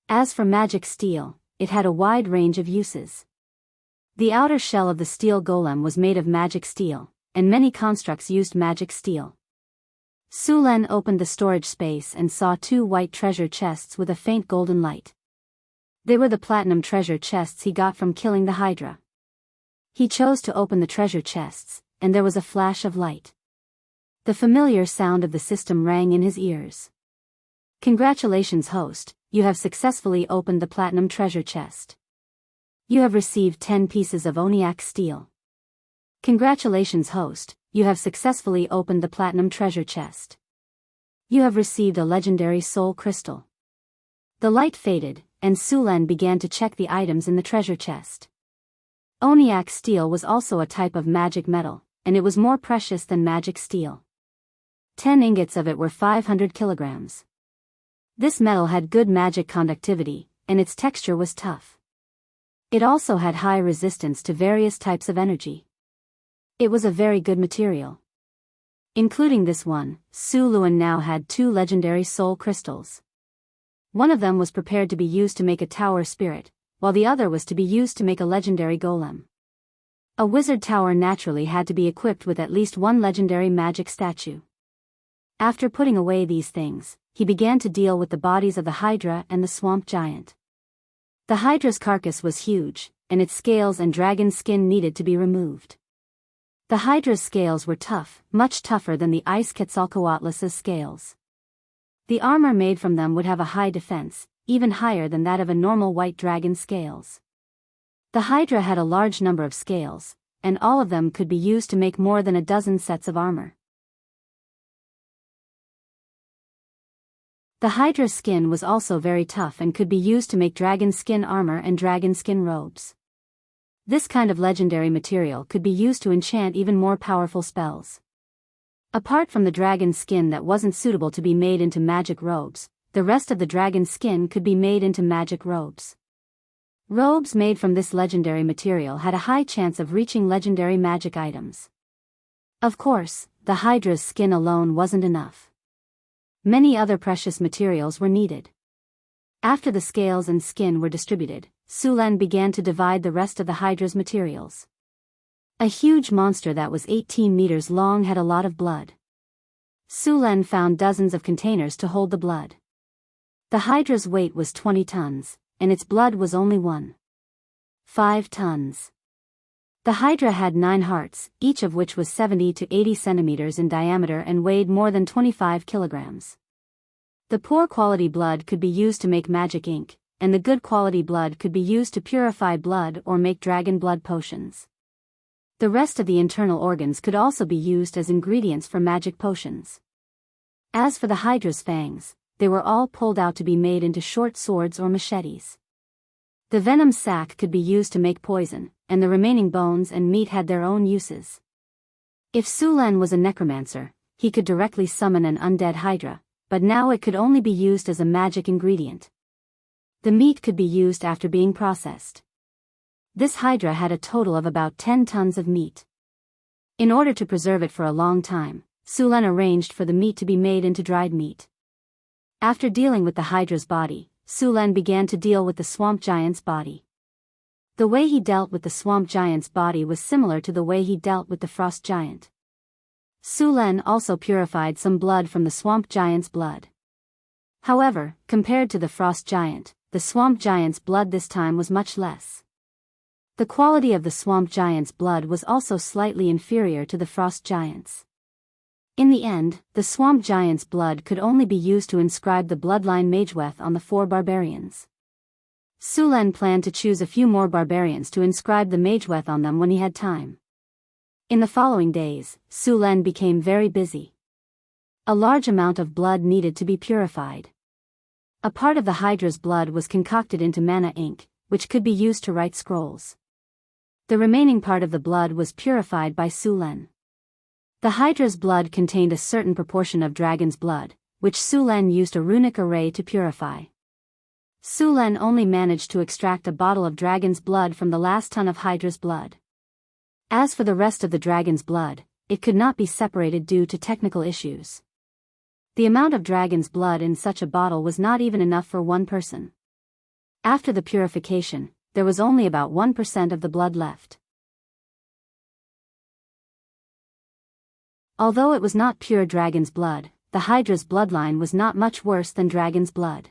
As for magic steel, it had a wide range of uses. The outer shell of the steel golem was made of magic steel, and many constructs used magic steel. Sulen opened the storage space and saw two white treasure chests with a faint golden light. They were the platinum treasure chests he got from killing the Hydra. He chose to open the treasure chests, and there was a flash of light. The familiar sound of the system rang in his ears. Congratulations, host, you have successfully opened the platinum treasure chest. You have received 10 pieces of Oniac steel. Congratulations, host, you have successfully opened the platinum treasure chest. You have received a legendary soul crystal. The light faded, and Sulen began to check the items in the treasure chest. Oniac steel was also a type of magic metal, and it was more precious than magic steel. 10 ingots of it were 500 kilograms. This metal had good magic conductivity, and its texture was tough. It also had high resistance to various types of energy. It was a very good material. Including this one, Su Luan now had 2 legendary soul crystals. One of them was prepared to be used to make a tower spirit, while the other was to be used to make a legendary golem. A wizard tower naturally had to be equipped with at least one legendary magic statue. After putting away these things, he began to deal with the bodies of the Hydra and the swamp giant. The Hydra's carcass was huge, and its scales and dragon skin needed to be removed. The Hydra's scales were tough, much tougher than the ice Quetzalcoatlus' scales. The armor made from them would have a high defense, even higher than that of a normal white dragon scales. The Hydra had a large number of scales, and all of them could be used to make more than a dozen sets of armor. The Hydra's skin was also very tough and could be used to make dragon skin armor and dragon skin robes. This kind of legendary material could be used to enchant even more powerful spells. Apart from the dragon skin that wasn't suitable to be made into magic robes, the rest of the dragon skin could be made into magic robes. Robes made from this legendary material had a high chance of reaching legendary magic items. Of course, the Hydra's skin alone wasn't enough. Many other precious materials were needed. After the scales and skin were distributed, Sulan began to divide the rest of the Hydra's materials. A huge monster that was 18 meters long had a lot of blood. Sulan found dozens of containers to hold the blood. The Hydra's weight was 20 tons, and its blood was only 1.5 tons. The Hydra had 9 hearts, each of which was 70 to 80 centimeters in diameter and weighed more than 25 kilograms. The poor quality blood could be used to make magic ink, and the good quality blood could be used to purify blood or make dragon blood potions. The rest of the internal organs could also be used as ingredients for magic potions. As for the Hydra's fangs, they were all pulled out to be made into short swords or machetes. The venom sac could be used to make poison, and the remaining bones and meat had their own uses. If Sulan was a necromancer, he could directly summon an undead Hydra, but now it could only be used as a magic ingredient. The meat could be used after being processed. This Hydra had a total of about 10 tons of meat. In order to preserve it for a long time, Sulan arranged for the meat to be made into dried meat. After dealing with the Hydra's body, Sulan began to deal with the swamp giant's body. The way he dealt with the swamp giant's body was similar to the way he dealt with the frost giant. Sulan also purified some blood from the swamp giant's blood. However, compared to the frost giant, the swamp giant's blood this time was much less. The quality of the swamp giant's blood was also slightly inferior to the frost giant's. In the end, the swamp giant's blood could only be used to inscribe the bloodline Mageweth on the 4 barbarians. Sulan planned to choose a few more barbarians to inscribe the Mageweth on them when he had time. In the following days, Sulan became very busy. A large amount of blood needed to be purified. A part of the Hydra's blood was concocted into mana ink, which could be used to write scrolls. The remaining part of the blood was purified by Sulan. The Hydra's blood contained a certain proportion of dragon's blood, which Sulan used a runic array to purify. Sulan only managed to extract a bottle of dragon's blood from the last ton of Hydra's blood. As for the rest of the dragon's blood, it could not be separated due to technical issues. The amount of dragon's blood in such a bottle was not even enough for one person. After the purification, there was only about 1% of the blood left. Although it was not pure dragon's blood, the Hydra's bloodline was not much worse than dragon's blood.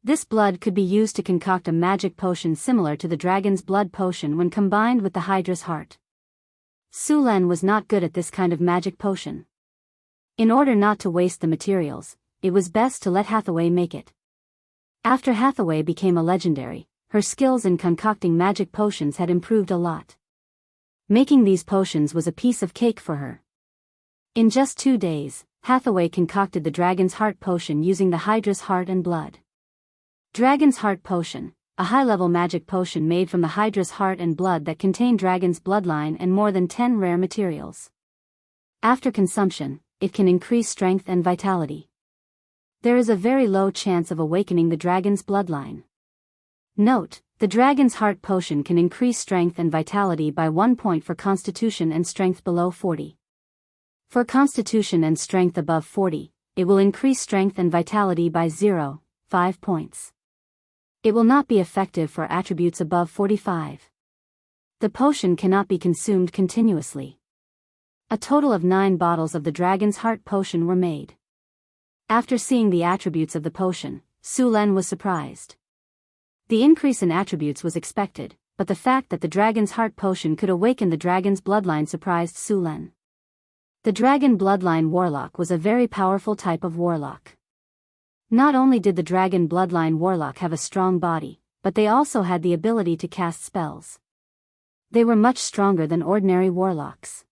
This blood could be used to concoct a magic potion similar to the dragon's blood potion when combined with the Hydra's heart. Sulan was not good at this kind of magic potion. In order not to waste the materials, it was best to let Hathaway make it. After Hathaway became a legendary, her skills in concocting magic potions had improved a lot. Making these potions was a piece of cake for her. In just 2 days, Hathaway concocted the Dragon's Heart Potion using the Hydra's heart and blood. Dragon's Heart Potion, a high-level magic potion made from the Hydra's heart and blood that contained dragon's bloodline and more than 10 rare materials. After consumption, it can increase strength and vitality. There is a very low chance of awakening the dragon's bloodline. Note, the Dragon's Heart Potion can increase strength and vitality by 1 point for Constitution and Strength below 40. For Constitution and Strength above 40, it will increase strength and vitality by 0.5 points. It will not be effective for attributes above 45. The potion cannot be consumed continuously. A total of 9 bottles of the Dragon's Heart Potion were made. After seeing the attributes of the potion, Sulan was surprised. The increase in attributes was expected, but the fact that the Dragon's Heart Potion could awaken the dragon's bloodline surprised Sulan. The Dragon Bloodline Warlock was a very powerful type of warlock. Not only did the Dragon Bloodline Warlock have a strong body, but they also had the ability to cast spells. They were much stronger than ordinary warlocks.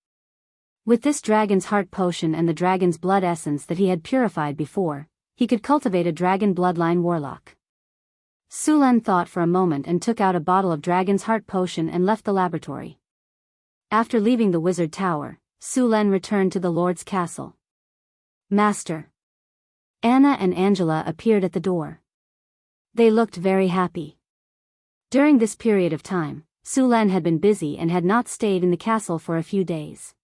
With this Dragon's Heart Potion and the Dragon's Blood Essence that he had purified before, he could cultivate a Dragon Bloodline Warlock. Sulan thought for a moment and took out a bottle of Dragon's Heart Potion and left the laboratory. After leaving the Wizard Tower, Sulan returned to the Lord's castle. Master. Anna and Angela appeared at the door. They looked very happy. During this period of time, Sulan had been busy and had not stayed in the castle for a few days.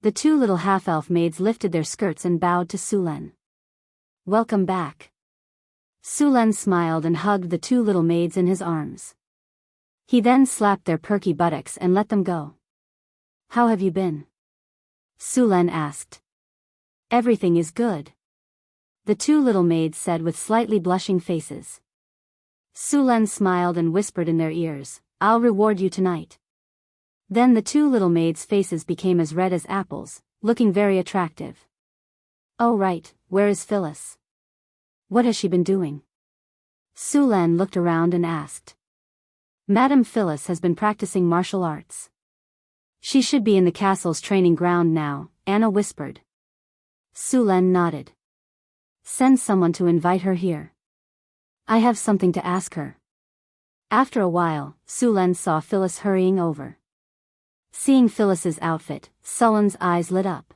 The 2 little half-elf maids lifted their skirts and bowed to Sulan. Welcome back. Sulen smiled and hugged the two little maids in his arms. He then slapped their perky buttocks and let them go. How have you been? Sulen asked. Everything is good. The two little maids said with slightly blushing faces. Sulen smiled and whispered in their ears, I'll reward you tonight. Then the two little maids' faces became as red as apples, looking very attractive. Oh right, where is Phyllis? What has she been doing? Sulen looked around and asked. Madam Phyllis has been practicing martial arts. She should be in the castle's training ground now, Anna whispered. Sulen nodded. Send someone to invite her here. I have something to ask her. After a while, Sulen saw Phyllis hurrying over. Seeing Phyllis's outfit, Sulen's eyes lit up.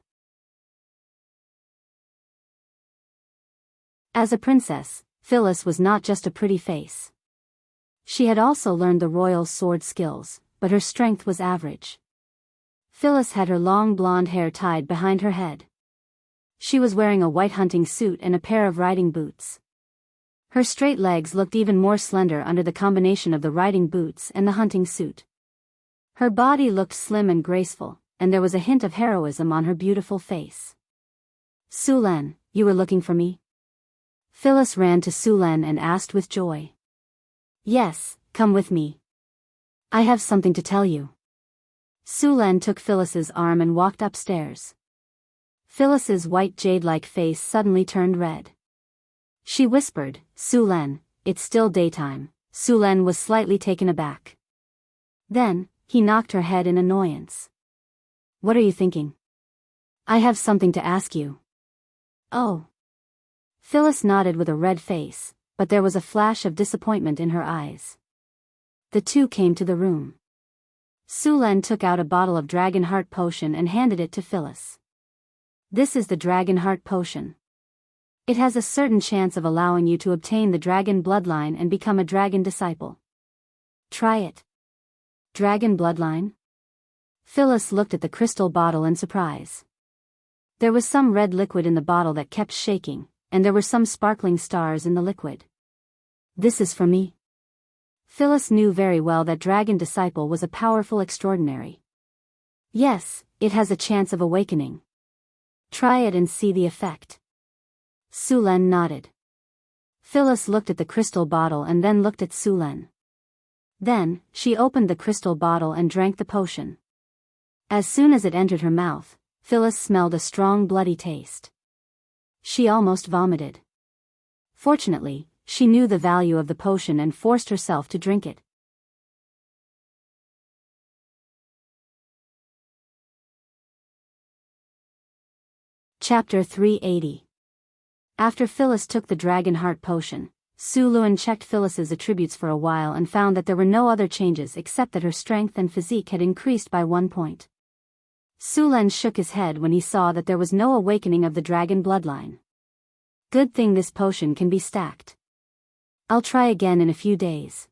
As a princess, Phyllis was not just a pretty face. She had also learned the royal sword skills, but her strength was average. Phyllis had her long blonde hair tied behind her head. She was wearing a white hunting suit and a pair of riding boots. Her straight legs looked even more slender under the combination of the riding boots and the hunting suit. Her body looked slim and graceful, and there was a hint of heroism on her beautiful face. Sulen, you were looking for me? Phyllis ran to Sulen and asked with joy. Yes, come with me. I have something to tell you. Sulen took Phyllis's arm and walked upstairs. Phyllis's white jade-like face suddenly turned red. She whispered, Sulen, it's still daytime. Sulen was slightly taken aback. Then, he knocked her head in annoyance. What are you thinking? I have something to ask you. Oh. Phyllis nodded with a red face, but there was a flash of disappointment in her eyes. The two came to the room. Sulen took out a bottle of Dragon Heart Potion and handed it to Phyllis. This is the Dragon Heart Potion. It has a certain chance of allowing you to obtain the dragon bloodline and become a dragon disciple. Try it. Dragon bloodline? Phyllis looked at the crystal bottle in surprise. There was some red liquid in the bottle that kept shaking, and there were some sparkling stars in the liquid. This is for me. Phyllis knew very well that Dragon Disciple was a powerful extraordinary. Yes, it has a chance of awakening. Try it and see the effect. Sulen nodded. Phyllis looked at the crystal bottle and then looked at Sulen. Then, she opened the crystal bottle and drank the potion. As soon as it entered her mouth, Phyllis smelled a strong bloody taste. She almost vomited. Fortunately, she knew the value of the potion and forced herself to drink it. Chapter 380. After Phyllis took the Dragon Heart Potion, Su Luan checked Phyllis's attributes for a while and found that there were no other changes except that her strength and physique had increased by 1 point. Sulen shook his head when he saw that there was no awakening of the dragon bloodline. Good thing this potion can be stacked. I'll try again in a few days.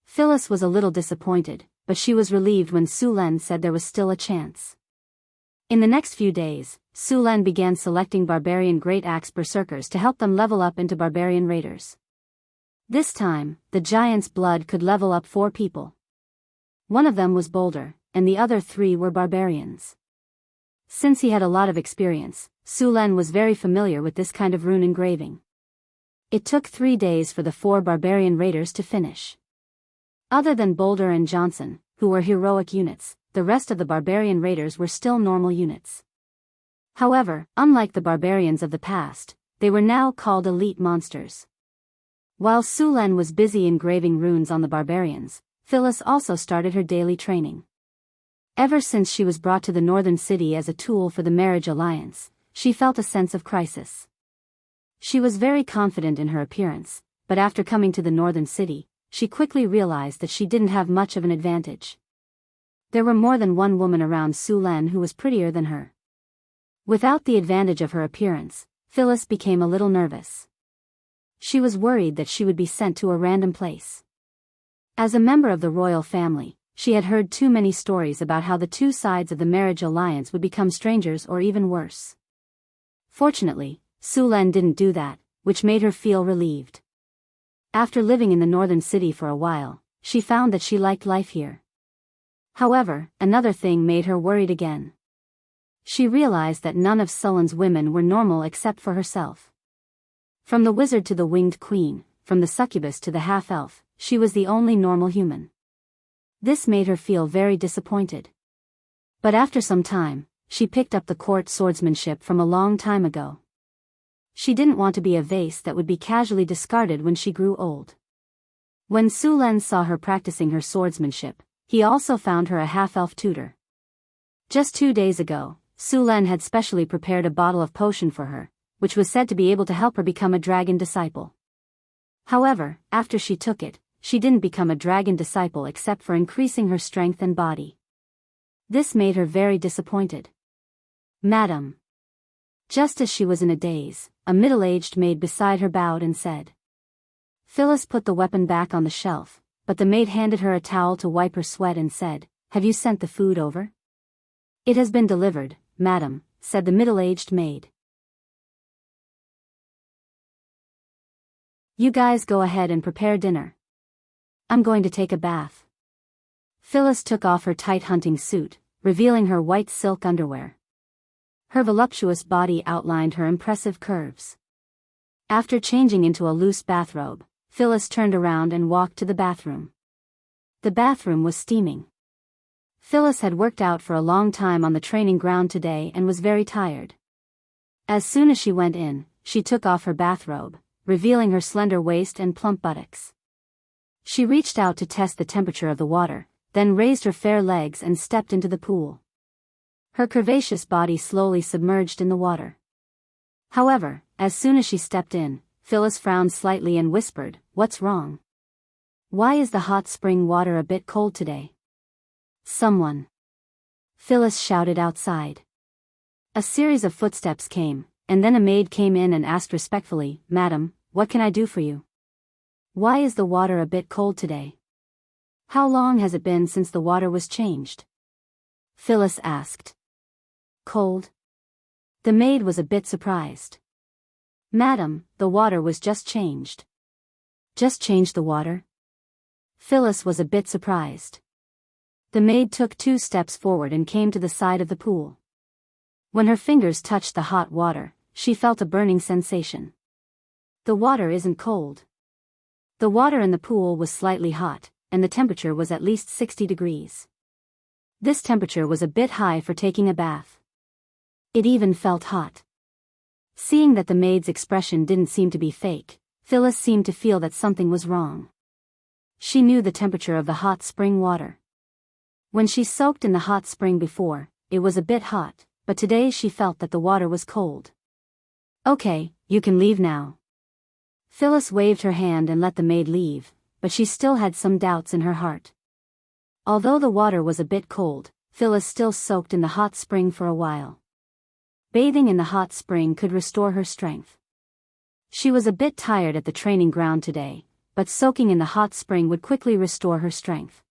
Phyllis was a little disappointed, but she was relieved when Sulen said there was still a chance. In the next few days, Sulen began selecting barbarian great axe berserkers to help them level up into barbarian raiders. This time, the giant's blood could level up 4 people. One of them was Boulder, and the other 3 were barbarians. Since he had a lot of experience, Sulen was very familiar with this kind of rune engraving. It took 3 days for the 4 barbarian raiders to finish. Other than Boulder and Johnson, who were heroic units, the rest of the barbarian raiders were still normal units. However, unlike the barbarians of the past, they were now called elite monsters. While Sulen was busy engraving runes on the barbarians, Phyllis also started her daily training. Ever since she was brought to the northern city as a tool for the marriage alliance, she felt a sense of crisis. She was very confident in her appearance, but after coming to the northern city, she quickly realized that she didn't have much of an advantage. There were more than one woman around Sulen who was prettier than her. Without the advantage of her appearance, Phyllis became a little nervous. She was worried that she would be sent to a random place. As a member of the royal family, she had heard too many stories about how the 2 sides of the marriage alliance would become strangers or even worse. Fortunately, Sulen didn't do that. which made her feel relieved. After living in the northern city for a while, she found that she liked life here. However, another thing made her worried again. She realized that none of Sullen's women were normal except for herself. From the wizard to the winged queen, from the succubus to the half-elf, she was the only normal human. This made her feel very disappointed. But after some time, she picked up the court swordsmanship from a long time ago. She didn't want to be a vase that would be casually discarded when she grew old. When Su Len saw her practicing her swordsmanship, he also found her a half-elf tutor. Just 2 days ago, Su Len had specially prepared a bottle of potion for her, which was said to be able to help her become a dragon disciple. However, after she took it, she didn't become a dragon disciple except for increasing her strength and body. This made her very disappointed. "Madam." Just as she was in a daze, a middle-aged maid beside her bowed and said. Phyllis put the weapon back on the shelf, but the maid handed her a towel to wipe her sweat and said, "Have you sent the food over?" "It has been delivered, madam," said the middle-aged maid. "You guys go ahead and prepare dinner. I'm going to take a bath." Phyllis took off her tight hunting suit, revealing her white silk underwear. Her voluptuous body outlined her impressive curves. After changing into a loose bathrobe, Phyllis turned around and walked to the bathroom. The bathroom was steaming. Phyllis had worked out for a long time on the training ground today and was very tired. As soon as she went in, she took off her bathrobe, revealing her slender waist and plump buttocks. She reached out to test the temperature of the water, then raised her fair legs and stepped into the pool. Her curvaceous body slowly submerged in the water. However, as soon as she stepped in, Phyllis frowned slightly and whispered, "What's wrong? Why is the hot spring water a bit cold today?" "Someone!" Phyllis shouted outside. A series of footsteps came, and then a maid came in and asked respectfully, "Madam, what can I do for you? Why is the water a bit cold today? How long has it been since the water was changed?" Phyllis asked. "Cold?" The maid was a bit surprised. "Madam, the water was just changed." "Just changed the water?" Phyllis was a bit surprised. The maid took 2 steps forward and came to the side of the pool. When her fingers touched the hot water, she felt a burning sensation. "The water isn't cold." The water in the pool was slightly hot, and the temperature was at least 60 degrees. This temperature was a bit high for taking a bath. It even felt hot. Seeing that the maid's expression didn't seem to be fake, Phyllis seemed to feel that something was wrong. She knew the temperature of the hot spring water. When she soaked in the hot spring before, it was a bit hot, but today she felt that the water was cold. "Okay, you can leave now." Phyllis waved her hand and let the maid leave, but she still had some doubts in her heart. Although the water was a bit cold, Phyllis still soaked in the hot spring for a while. Bathing in the hot spring could restore her strength. She was a bit tired at the training ground today, but soaking in the hot spring would quickly restore her strength.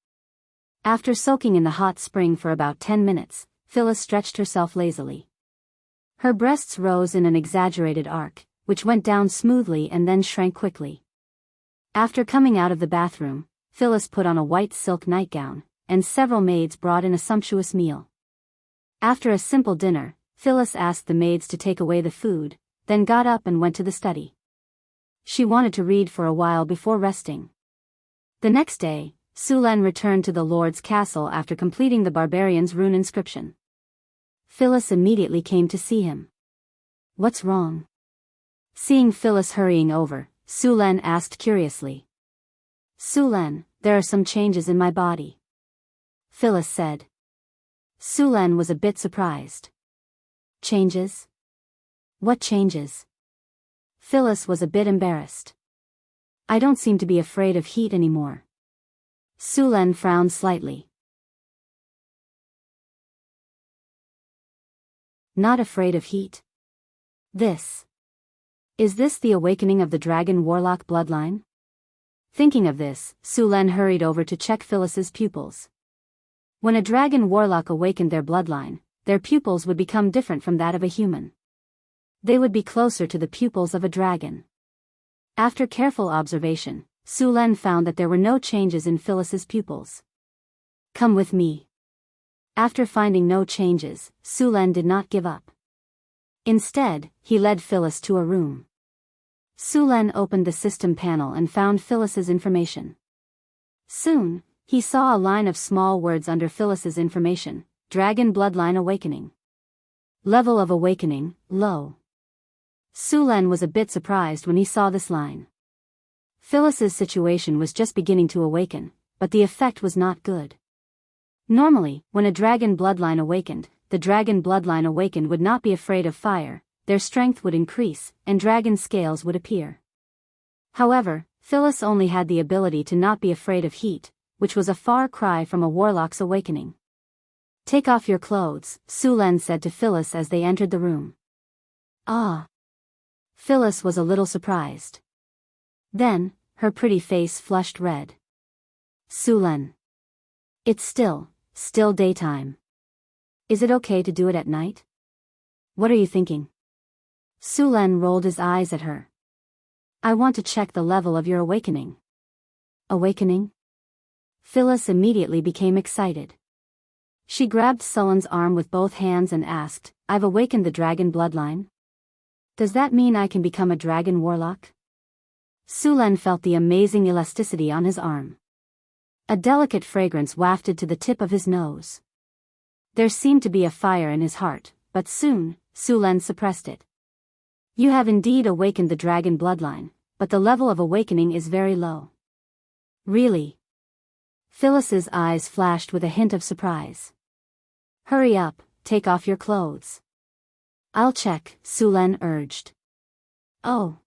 After soaking in the hot spring for about 10 minutes, Phyllis stretched herself lazily. Her breasts rose in an exaggerated arc, which went down smoothly and then shrank quickly. After coming out of the bathroom, Phyllis put on a white silk nightgown, and several maids brought in a sumptuous meal. After a simple dinner, Phyllis asked the maids to take away the food, then got up and went to the study. She wanted to read for a while before resting. The next day, Su Len returned to the Lord's castle after completing the barbarian's rune inscription. Phyllis immediately came to see him. "What's wrong?" Seeing Phyllis hurrying over, Su Len asked curiously. "Su Len, there are some changes in my body," Phyllis said. Su Len was a bit surprised. "Changes? What changes?" Phyllis was a bit embarrassed. "I don't seem to be afraid of heat anymore." Su Len frowned slightly. "Not afraid of heat? Is this the awakening of the dragon warlock bloodline?" Thinking of this, Su Len hurried over to check Phyllis's pupils. When a dragon warlock awakened their bloodline, their pupils would become different from that of a human. They would be closer to the pupils of a dragon. After careful observation, Su Len found that there were no changes in Phyllis's pupils. Come with me. After finding no changes, Su Len did not give up. Instead, he led Phyllis to a room. Su Len opened the system panel and found Phyllis's information. Soon, he saw a line of small words under Phyllis's information: Dragon Bloodline Awakening. Level of Awakening, low. Su Len was a bit surprised when he saw this line. Phyllis's situation was just beginning to awaken, but the effect was not good. Normally, when a dragon bloodline awakened, the dragon bloodline awakened would not be afraid of fire, their strength would increase, and dragon scales would appear. However, Phyllis only had the ability to not be afraid of heat, which was a far cry from a warlock's awakening. Take off your clothes, Su Len said to Phyllis as they entered the room. Ah. Phyllis was a little surprised. Then, her pretty face flushed red. Su Len. It's still daytime. Is it okay to do it at night? What are you thinking? Su Len rolled his eyes at her. I want to check the level of your awakening. Awakening? Phyllis immediately became excited. She grabbed Sullen's arm with both hands and asked, I've awakened the dragon bloodline? Does that mean I can become a dragon warlock? Su Len felt the amazing elasticity on his arm. A delicate fragrance wafted to the tip of his nose. There seemed to be a fire in his heart, but soon, Su Len suppressed it. You have indeed awakened the dragon bloodline, but the level of awakening is very low. Really? Phyllis's eyes flashed with a hint of surprise. Hurry up, take off your clothes. I'll check, Su Len urged. Oh.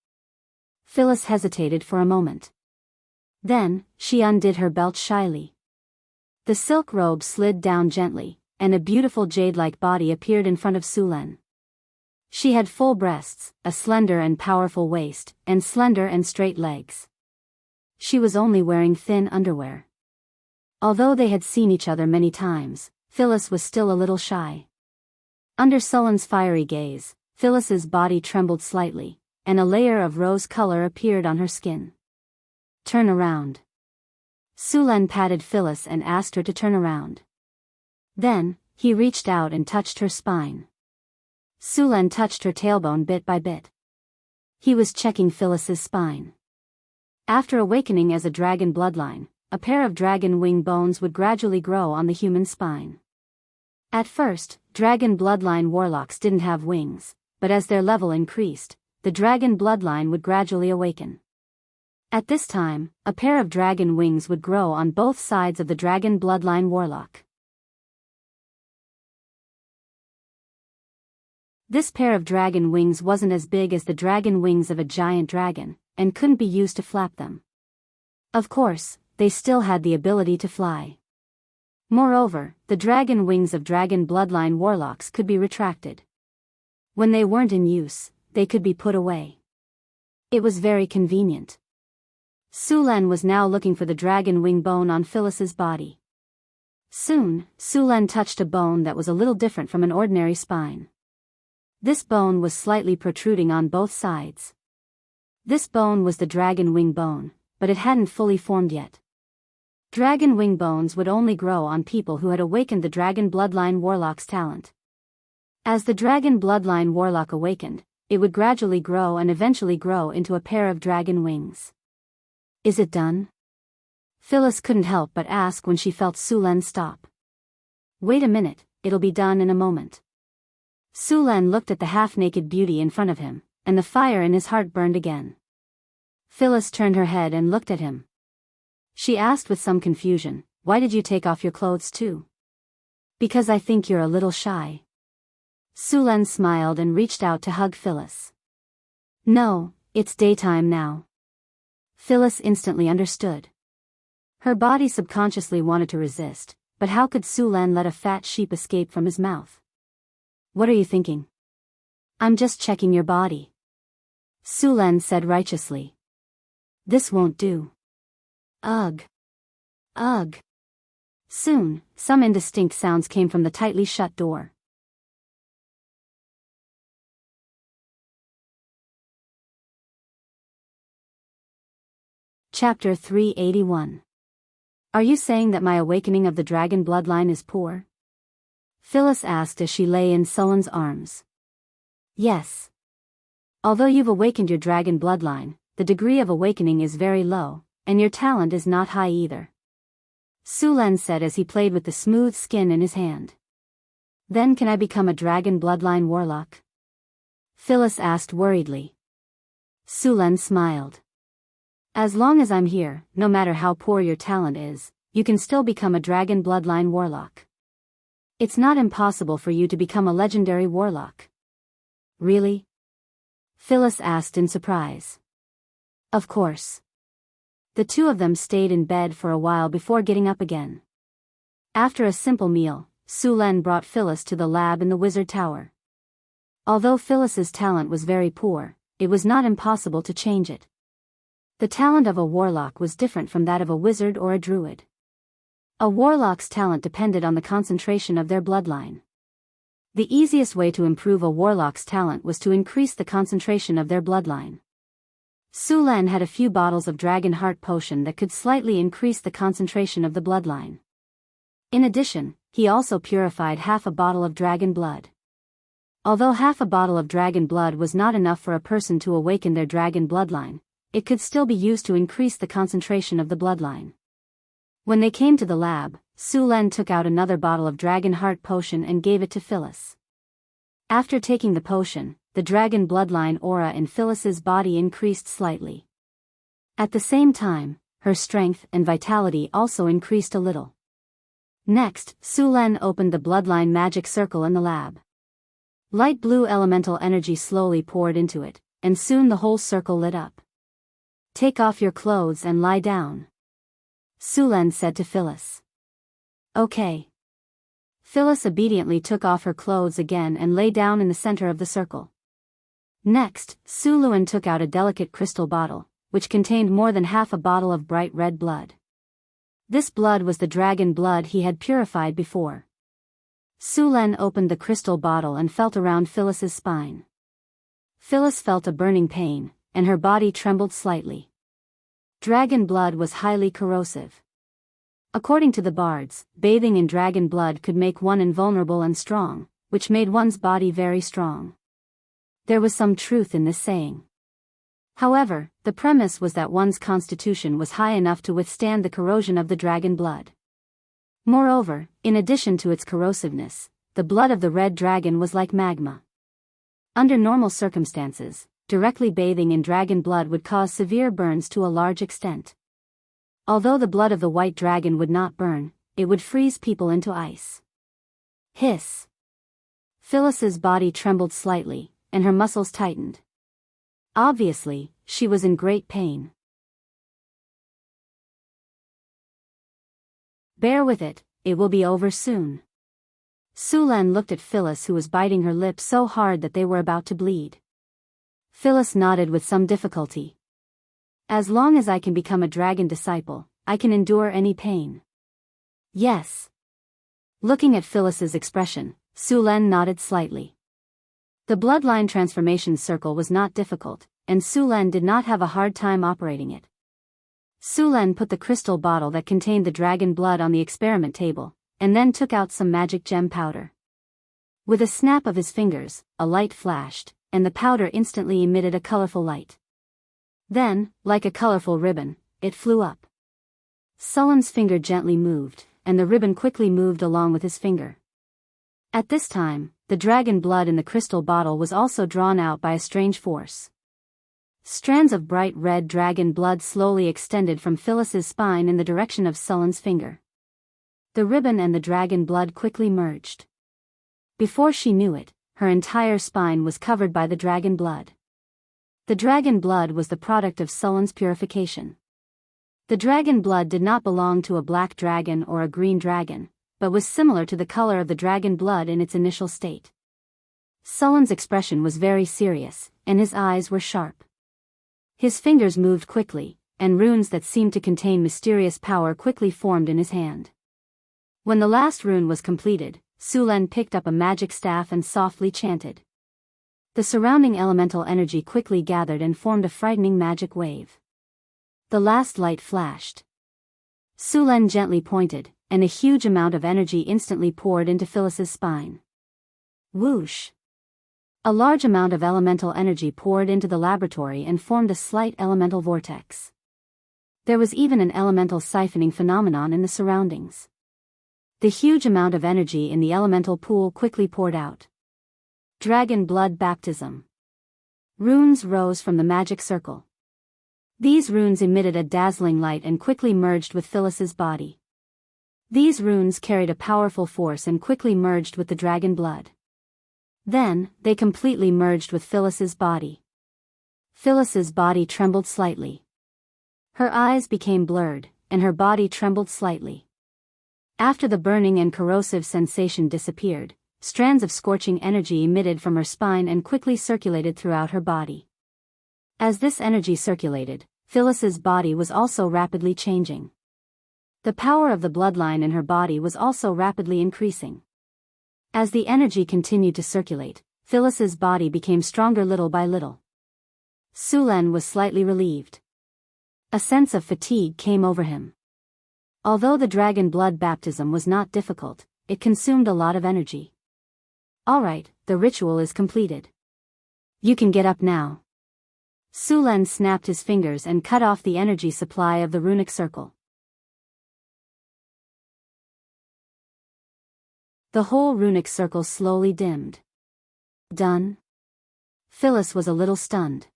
Phyllis hesitated for a moment. Then, she undid her belt shyly. The silk robe slid down gently, and a beautiful jade-like body appeared in front of Su Len. She had full breasts, a slender and powerful waist, and slender and straight legs. She was only wearing thin underwear. Although they had seen each other many times, Phyllis was still a little shy. Under Sullen's fiery gaze, Phyllis's body trembled slightly, and a layer of rose color appeared on her skin. Turn around. Su Len patted Phyllis and asked her to turn around. Then, he reached out and touched her spine. Su Len touched her tailbone bit by bit. He was checking Phyllis's spine. After awakening as a dragon bloodline, a pair of dragon wing bones would gradually grow on the human spine. At first, dragon bloodline warlocks didn't have wings, but as their level increased, the dragon bloodline would gradually awaken. At this time, a pair of dragon wings would grow on both sides of the dragon bloodline warlock. This pair of dragon wings wasn't as big as the dragon wings of a giant dragon, and couldn't be used to flap them. Of course, they still had the ability to fly. Moreover, the dragon wings of dragon bloodline warlocks could be retracted. When they weren't in use, they could be put away. It was very convenient. Su Len was now looking for the dragon wing bone on Phyllis's body. Soon, Su Len touched a bone that was a little different from an ordinary spine. This bone was slightly protruding on both sides. This bone was the dragon wing bone, but it hadn't fully formed yet. Dragon wing bones would only grow on people who had awakened the dragon bloodline warlock's talent. As the dragon bloodline warlock awakened, it would gradually grow and eventually grow into a pair of dragon wings. Is it done? Phyllis couldn't help but ask when she felt Su Len stop. Wait a minute, it'll be done in a moment. Su Len looked at the half-naked beauty in front of him, and the fire in his heart burned again. Phyllis turned her head and looked at him. She asked with some confusion, why did you take off your clothes too? Because I think you're a little shy. Su Len smiled and reached out to hug Phyllis. No, it's daytime now. Phyllis instantly understood. Her body subconsciously wanted to resist, but how could Su Len let a fat sheep escape from his mouth? What are you thinking? I'm just checking your body. Su Len said righteously. This won't do. Ugh. Ugh. Soon, some indistinct sounds came from the tightly shut door. Chapter 381. Are you saying that my awakening of the dragon bloodline is poor? Phyllis asked as she lay in Sullen's arms. Yes. Although you've awakened your dragon bloodline, the degree of awakening is very low, and your talent is not high either. Sulan said as he played with the smooth skin in his hand. Then can I become a dragon bloodline warlock? Phyllis asked worriedly. Sulan smiled. As long as I'm here, no matter how poor your talent is, you can still become a dragon bloodline warlock. It's not impossible for you to become a legendary warlock. Really? Phyllis asked in surprise. Of course. The two of them stayed in bed for a while before getting up again. After a simple meal, Sulan brought Phyllis to the lab in the wizard tower. Although Phyllis's talent was very poor, it was not impossible to change it. The talent of a warlock was different from that of a wizard or a druid. A warlock's talent depended on the concentration of their bloodline. The easiest way to improve a warlock's talent was to increase the concentration of their bloodline. Sulan had a few bottles of dragon heart potion that could slightly increase the concentration of the bloodline. In addition, he also purified half a bottle of dragon blood. Although half a bottle of dragon blood was not enough for a person to awaken their dragon bloodline, it could still be used to increase the concentration of the bloodline. When they came to the lab, Sulan took out another bottle of dragon heart potion and gave it to Phyllis. After taking the potion, the dragon bloodline aura in Phyllis's body increased slightly. At the same time, her strength and vitality also increased a little. Next, Sulan opened the bloodline magic circle in the lab. Light blue elemental energy slowly poured into it, and soon the whole circle lit up. Take off your clothes and lie down, Sulan said to Phyllis. Okay. Phyllis obediently took off her clothes again and lay down in the center of the circle. Next, Suluan took out a delicate crystal bottle, which contained more than half a bottle of bright red blood. This blood was the dragon blood he had purified before. Sulan opened the crystal bottle and felt around Phyllis's spine. Phyllis felt a burning pain, and her body trembled slightly. Dragon blood was highly corrosive. According to the bards, bathing in dragon blood could make one invulnerable and strong, which made one's body very strong. There was some truth in this saying. However, the premise was that one's constitution was high enough to withstand the corrosion of the dragon blood. Moreover, in addition to its corrosiveness, the blood of the red dragon was like magma. Under normal circumstances, directly bathing in dragon blood would cause severe burns to a large extent. Although the blood of the white dragon would not burn, it would freeze people into ice. Hiss. Phyllis's body trembled slightly, and her muscles tightened. Obviously, she was in great pain. Bear with it, it will be over soon. Sulan looked at Phyllis, who was biting her lips so hard that they were about to bleed. Phyllis nodded with some difficulty. As long as I can become a dragon disciple, I can endure any pain. Yes. Looking at Phyllis's expression, Sulan nodded slightly. The bloodline transformation circle was not difficult, and Sulan did not have a hard time operating it. Sulan put the crystal bottle that contained the dragon blood on the experiment table, and then took out some magic gem powder. With a snap of his fingers, a light flashed, and the powder instantly emitted a colorful light. Then, like a colorful ribbon, it flew up. Sullen's finger gently moved, and the ribbon quickly moved along with his finger. At this time, the dragon blood in the crystal bottle was also drawn out by a strange force. Strands of bright red dragon blood slowly extended from Phyllis's spine in the direction of Sullen's finger. The ribbon and the dragon blood quickly merged. Before she knew it, her entire spine was covered by the dragon blood. The dragon blood was the product of Sullen's purification. The dragon blood did not belong to a black dragon or a green dragon, but was similar to the color of the dragon blood in its initial state. Sullen's expression was very serious, and his eyes were sharp. His fingers moved quickly, and runes that seemed to contain mysterious power quickly formed in his hand. When the last rune was completed, Sulan picked up a magic staff and softly chanted. The surrounding elemental energy quickly gathered and formed a frightening magic wave. The last light flashed. Sulen gently pointed, and a huge amount of energy instantly poured into Phyllis's spine. Whoosh! A large amount of elemental energy poured into the laboratory and formed a slight elemental vortex. There was even an elemental siphoning phenomenon in the surroundings. The huge amount of energy in the elemental pool quickly poured out. Dragon blood baptism. Runes rose from the magic circle. These runes emitted a dazzling light and quickly merged with Phyllis's body. These runes carried a powerful force and quickly merged with the dragon blood. Then, they completely merged with Phyllis's body. Phyllis's body trembled slightly. Her eyes became blurred, and her body trembled slightly. After the burning and corrosive sensation disappeared, strands of scorching energy emitted from her spine and quickly circulated throughout her body. As this energy circulated, Phyllis's body was also rapidly changing. The power of the bloodline in her body was also rapidly increasing. As the energy continued to circulate, Phyllis's body became stronger little by little. Sulen was slightly relieved. A sense of fatigue came over him. Although the dragon blood baptism was not difficult, it consumed a lot of energy. Alright, the ritual is completed. You can get up now. Sulen snapped his fingers and cut off the energy supply of the runic circle. The whole runic circle slowly dimmed. Done? Phyllis was a little stunned.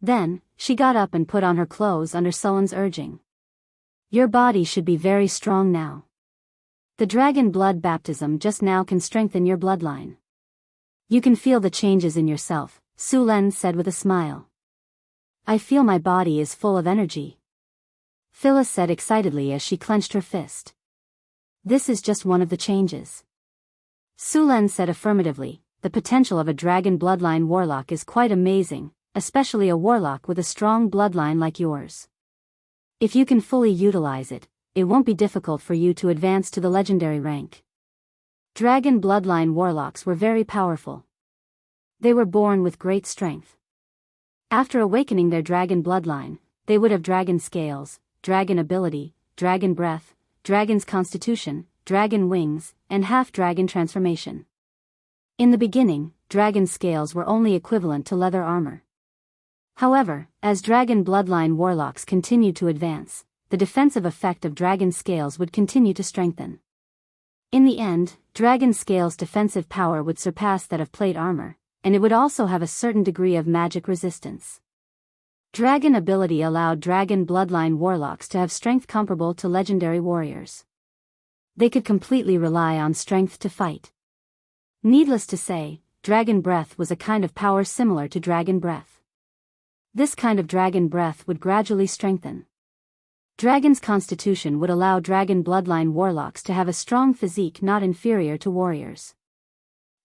Then, she got up and put on her clothes under Sulen's urging. Your body should be very strong now. The dragon blood baptism just now can strengthen your bloodline. You can feel the changes in yourself, Sulen said with a smile. I feel my body is full of energy. Phyllis said excitedly as she clenched her fist. This is just one of the changes. Sulen said affirmatively, the potential of a dragon bloodline warlock is quite amazing, especially a warlock with a strong bloodline like yours. If you can fully utilize it, it won't be difficult for you to advance to the legendary rank. Dragon bloodline warlocks were very powerful. They were born with great strength. After awakening their dragon bloodline, they would have dragon scales, dragon ability, dragon breath, dragon's constitution, dragon wings, and half-dragon transformation. In the beginning, dragon scales were only equivalent to leather armor. However, as dragon bloodline warlocks continued to advance, the defensive effect of dragon scales would continue to strengthen. In the end, dragon scales' defensive power would surpass that of plate armor, and it would also have a certain degree of magic resistance. Dragon ability allowed dragon bloodline warlocks to have strength comparable to legendary warriors. They could completely rely on strength to fight. Needless to say, dragon breath was a kind of power similar to dragon breath. This kind of dragon breath would gradually strengthen. Dragon's constitution would allow dragon bloodline warlocks to have a strong physique not inferior to warriors.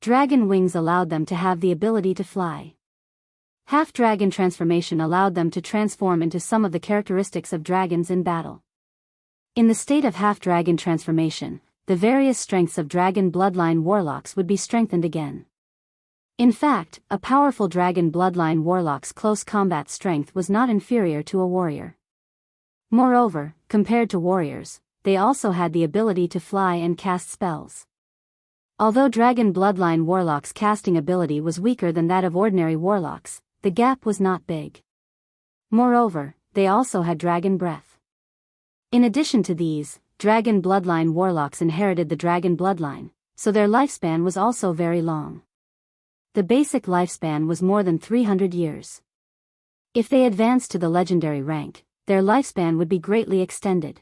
Dragon wings allowed them to have the ability to fly. Half-dragon transformation allowed them to transform into some of the characteristics of dragons in battle. In the state of half-dragon transformation, the various strengths of dragon bloodline warlocks would be strengthened again. In fact, a powerful dragon bloodline warlock's close combat strength was not inferior to a warrior. Moreover, compared to warriors, they also had the ability to fly and cast spells. Although dragon bloodline warlocks' casting ability was weaker than that of ordinary warlocks, the gap was not big. Moreover, they also had dragon breath. In addition to these, dragon bloodline warlocks inherited the dragon bloodline, so their lifespan was also very long. The basic lifespan was more than 300 years. If they advanced to the legendary rank, their lifespan would be greatly extended.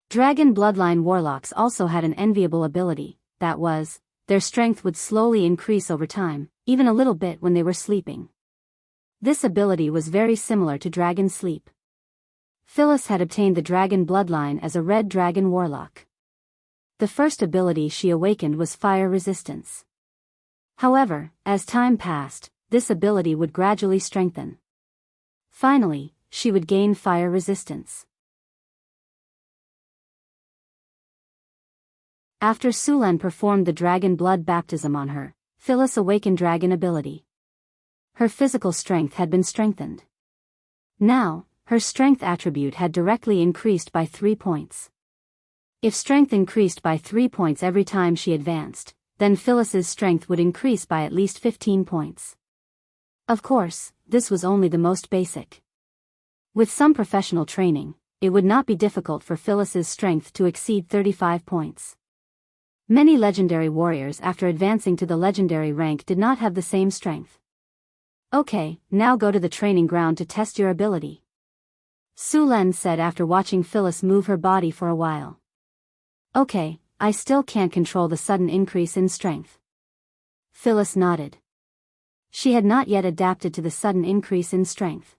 Dragon bloodline warlocks also had an enviable ability, that was, their strength would slowly increase over time, even a little bit when they were sleeping. This ability was very similar to dragon sleep. Phyllis had obtained the dragon bloodline as a red dragon warlock. The first ability she awakened was fire resistance. However, as time passed, this ability would gradually strengthen. Finally, she would gain fire resistance. After Sulen performed the dragon blood baptism on her, Phyllis awakened dragon ability. Her physical strength had been strengthened. Now, her strength attribute had directly increased by 3 points. If strength increased by 3 points every time she advanced, then Phyllis's strength would increase by at least 15 points. Of course, this was only the most basic. With some professional training, it would not be difficult for Phyllis's strength to exceed 35 points. Many legendary warriors after advancing to the legendary rank did not have the same strength. Okay, now go to the training ground to test your ability, Su Len said after watching Phyllis move her body for a while. Okay, I still can't control the sudden increase in strength. Phyllis nodded. She had not yet adapted to the sudden increase in strength.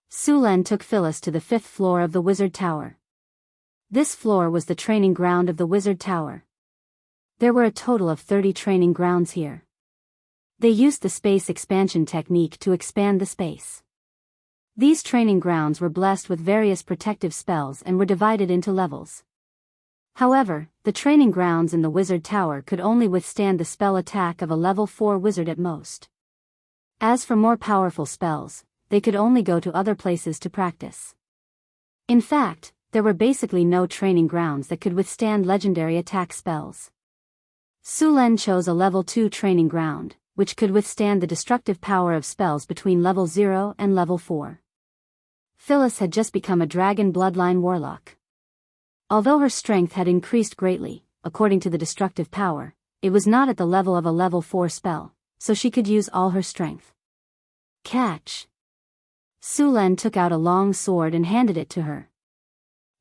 Su Len took Phyllis to the 5th floor of the Wizard Tower. This floor was the training ground of the Wizard Tower. There were a total of 30 training grounds here. They used the space expansion technique to expand the space. These training grounds were blessed with various protective spells and were divided into levels. However, the training grounds in the Wizard Tower could only withstand the spell attack of a level 4 wizard at most. As for more powerful spells, they could only go to other places to practice. In fact, there were basically no training grounds that could withstand legendary attack spells. Su Len chose a level 2 training ground, which could withstand the destructive power of spells between level 0 and level 4. Phyllis had just become a dragon bloodline warlock. Although her strength had increased greatly, according to the destructive power, it was not at the level of a level 4 spell, so she could use all her strength. Catch! Su Len took out a long sword and handed it to her.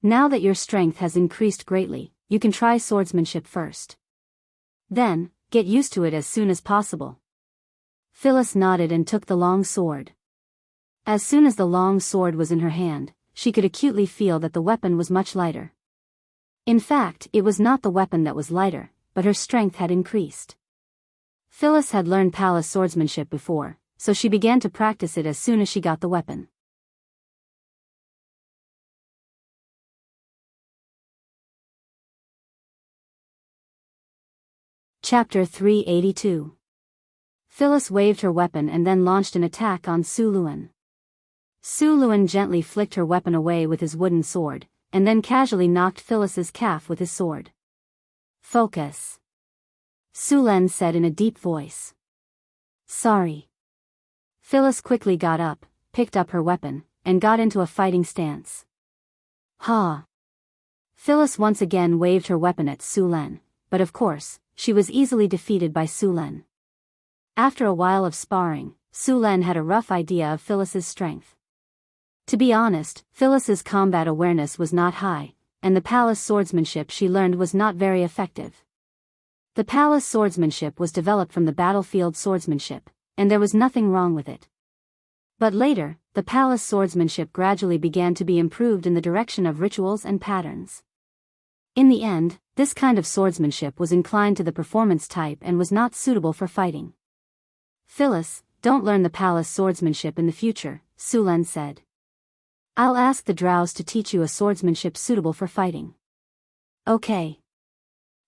Now that your strength has increased greatly, you can try swordsmanship first. Then, get used to it as soon as possible. Phyllis nodded and took the long sword. As soon as the long sword was in her hand, she could acutely feel that the weapon was much lighter. In fact, it was not the weapon that was lighter, but her strength had increased. Phyllis had learned palace swordsmanship before, so she began to practice it as soon as she got the weapon. Chapter 382. Phyllis waved her weapon and then launched an attack on Su Luen. Su Luen gently flicked her weapon away with his wooden sword, and then casually knocked Phyllis's calf with his sword. Focus, Su Len said in a deep voice. Sorry. Phyllis quickly got up, picked up her weapon, and got into a fighting stance. Ha! Phyllis once again waved her weapon at Su Len, but of course, she was easily defeated by Su Len. After a while of sparring, Su Len had a rough idea of Phyllis's strength. To be honest, Phyllis's combat awareness was not high, and the palace swordsmanship she learned was not very effective. The palace swordsmanship was developed from the battlefield swordsmanship, and there was nothing wrong with it. But later, the palace swordsmanship gradually began to be improved in the direction of rituals and patterns. In the end, this kind of swordsmanship was inclined to the performance type and was not suitable for fighting. Phyllis, don't learn the palace swordsmanship in the future, Su Len said. I'll ask the drows to teach you a swordsmanship suitable for fighting. Okay.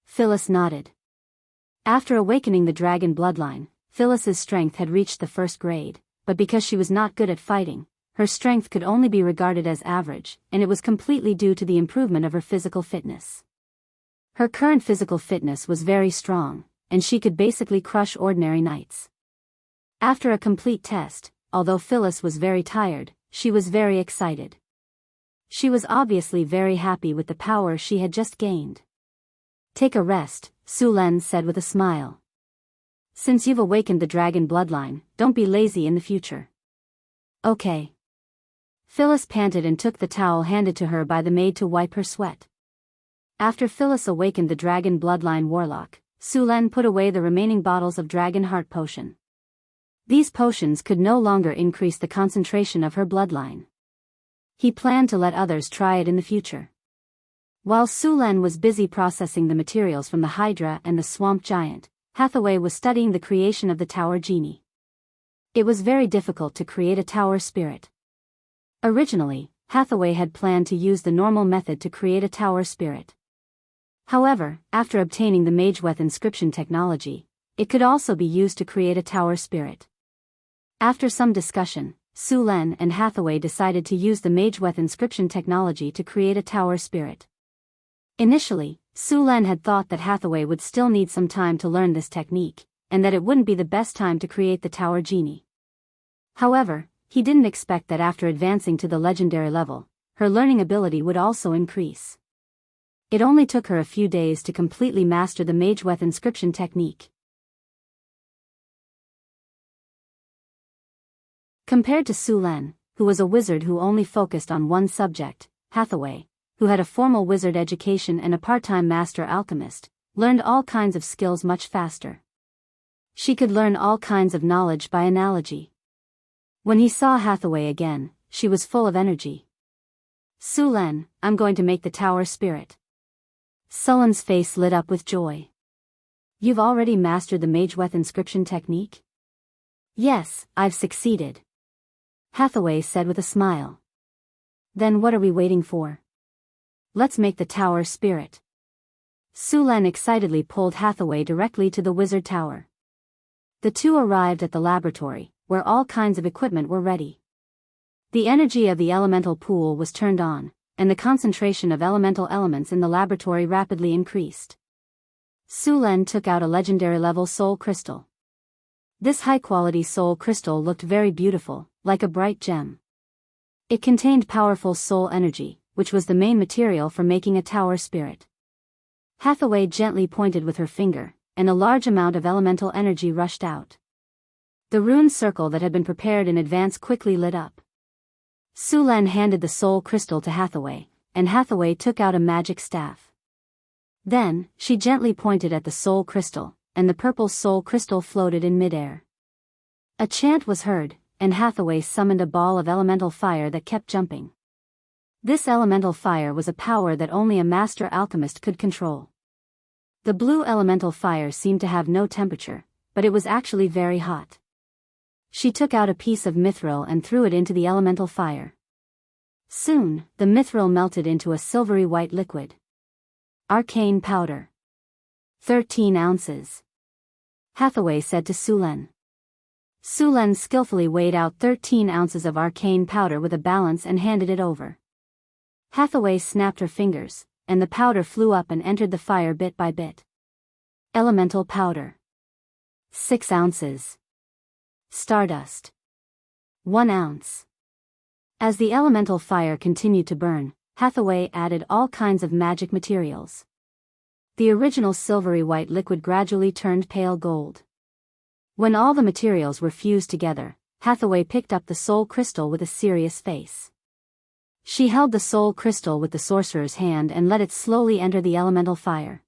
Phyllis nodded. After awakening the dragon bloodline, Phyllis's strength had reached the 1st grade, but because she was not good at fighting, her strength could only be regarded as average, and it was completely due to the improvement of her physical fitness. Her current physical fitness was very strong, and she could basically crush ordinary knights. After a complete test, although Phyllis was very tired, she was very excited. She was obviously very happy with the power she had just gained. Take a rest, Su Len said with a smile. Since you've awakened the dragon bloodline, don't be lazy in the future. Okay. Phyllis panted and took the towel handed to her by the maid to wipe her sweat. After Phyllis awakened the dragon bloodline warlock, Su Len put away the remaining bottles of dragon heart potion. These potions could no longer increase the concentration of her bloodline. He planned to let others try it in the future. While Su Len was busy processing the materials from the Hydra and the Swamp Giant, Hathaway was studying the creation of the Tower Genie. It was very difficult to create a tower spirit. Originally, Hathaway had planned to use the normal method to create a tower spirit. However, after obtaining the Mageweth inscription technology, it could also be used to create a tower spirit. After some discussion, Su Len and Hathaway decided to use the Mageweth inscription technology to create a tower spirit. Initially, Su Len had thought that Hathaway would still need some time to learn this technique, and that it wouldn't be the best time to create the tower genie. However, he didn't expect that after advancing to the legendary level, her learning ability would also increase. It only took her a few days to completely master the Mageweth inscription technique. Compared to Su Len, who was a wizard who only focused on one subject, Hathaway, who had a formal wizard education and a part-time master alchemist, learned all kinds of skills much faster. She could learn all kinds of knowledge by analogy. When he saw Hathaway again, she was full of energy. Su Len, I'm going to make the tower spirit. Su Len's face lit up with joy. You've already mastered the Mageweth inscription technique? Yes, I've succeeded. Hathaway said with a smile. Then what are we waiting for? Let's make the tower spirit. Su Len excitedly pulled Hathaway directly to the wizard tower. The two arrived at the laboratory, where all kinds of equipment were ready. The energy of the elemental pool was turned on, and the concentration of elemental elements in the laboratory rapidly increased. Su Len took out a legendary level soul crystal. This high-quality soul crystal looked very beautiful, like a bright gem. It contained powerful soul energy, which was the main material for making a tower spirit. Hathaway gently pointed with her finger, and a large amount of elemental energy rushed out. The rune circle that had been prepared in advance quickly lit up. Su Len handed the soul crystal to Hathaway, and Hathaway took out a magic staff. Then, she gently pointed at the soul crystal, and the purple soul crystal floated in midair. A chant was heard, and Hathaway summoned a ball of elemental fire that kept jumping. This elemental fire was a power that only a master alchemist could control. The blue elemental fire seemed to have no temperature, but it was actually very hot. She took out a piece of mithril and threw it into the elemental fire. Soon, the mithril melted into a silvery white liquid. Arcane powder. 13 ounces. Hathaway said to Su Len. Su Len skillfully weighed out 13 ounces of arcane powder with a balance and handed it over. Hathaway snapped her fingers, and the powder flew up and entered the fire bit by bit. Elemental powder. 6 ounces. Stardust. 1 ounce. As the elemental fire continued to burn, Hathaway added all kinds of magic materials. The original silvery white liquid gradually turned pale gold. When all the materials were fused together, Hathaway picked up the soul crystal with a serious face. She held the soul crystal with the sorcerer's hand and let it slowly enter the elemental fire.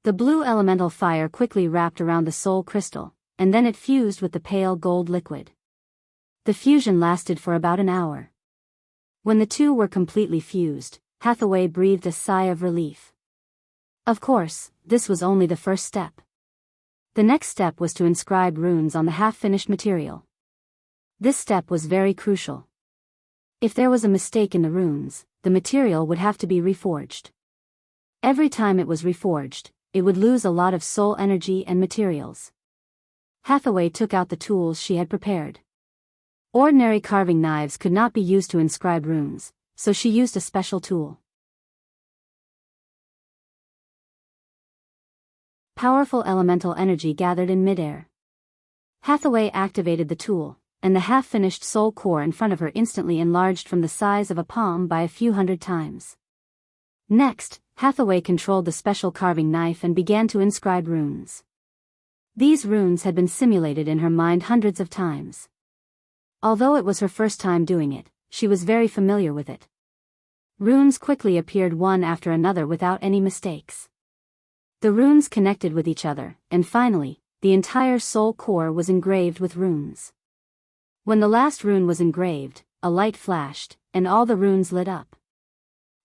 The blue elemental fire quickly wrapped around the soul crystal, and then it fused with the pale gold liquid. The fusion lasted for about an hour. When the two were completely fused, Hathaway breathed a sigh of relief. Of course, this was only the first step. The next step was to inscribe runes on the half-finished material. This step was very crucial. If there was a mistake in the runes, the material would have to be reforged. Every time it was reforged, it would lose a lot of soul energy and materials. Hathaway took out the tools she had prepared. Ordinary carving knives could not be used to inscribe runes, so she used a special tool. Powerful elemental energy gathered in midair. Hathaway activated the tool, and the half-finished soul core in front of her instantly enlarged from the size of a palm by a few hundred times. Next, Hathaway controlled the special carving knife and began to inscribe runes. These runes had been simulated in her mind hundreds of times. Although it was her first time doing it, she was very familiar with it. Runes quickly appeared one after another without any mistakes. The runes connected with each other, and finally, the entire soul core was engraved with runes. When the last rune was engraved, a light flashed, and all the runes lit up.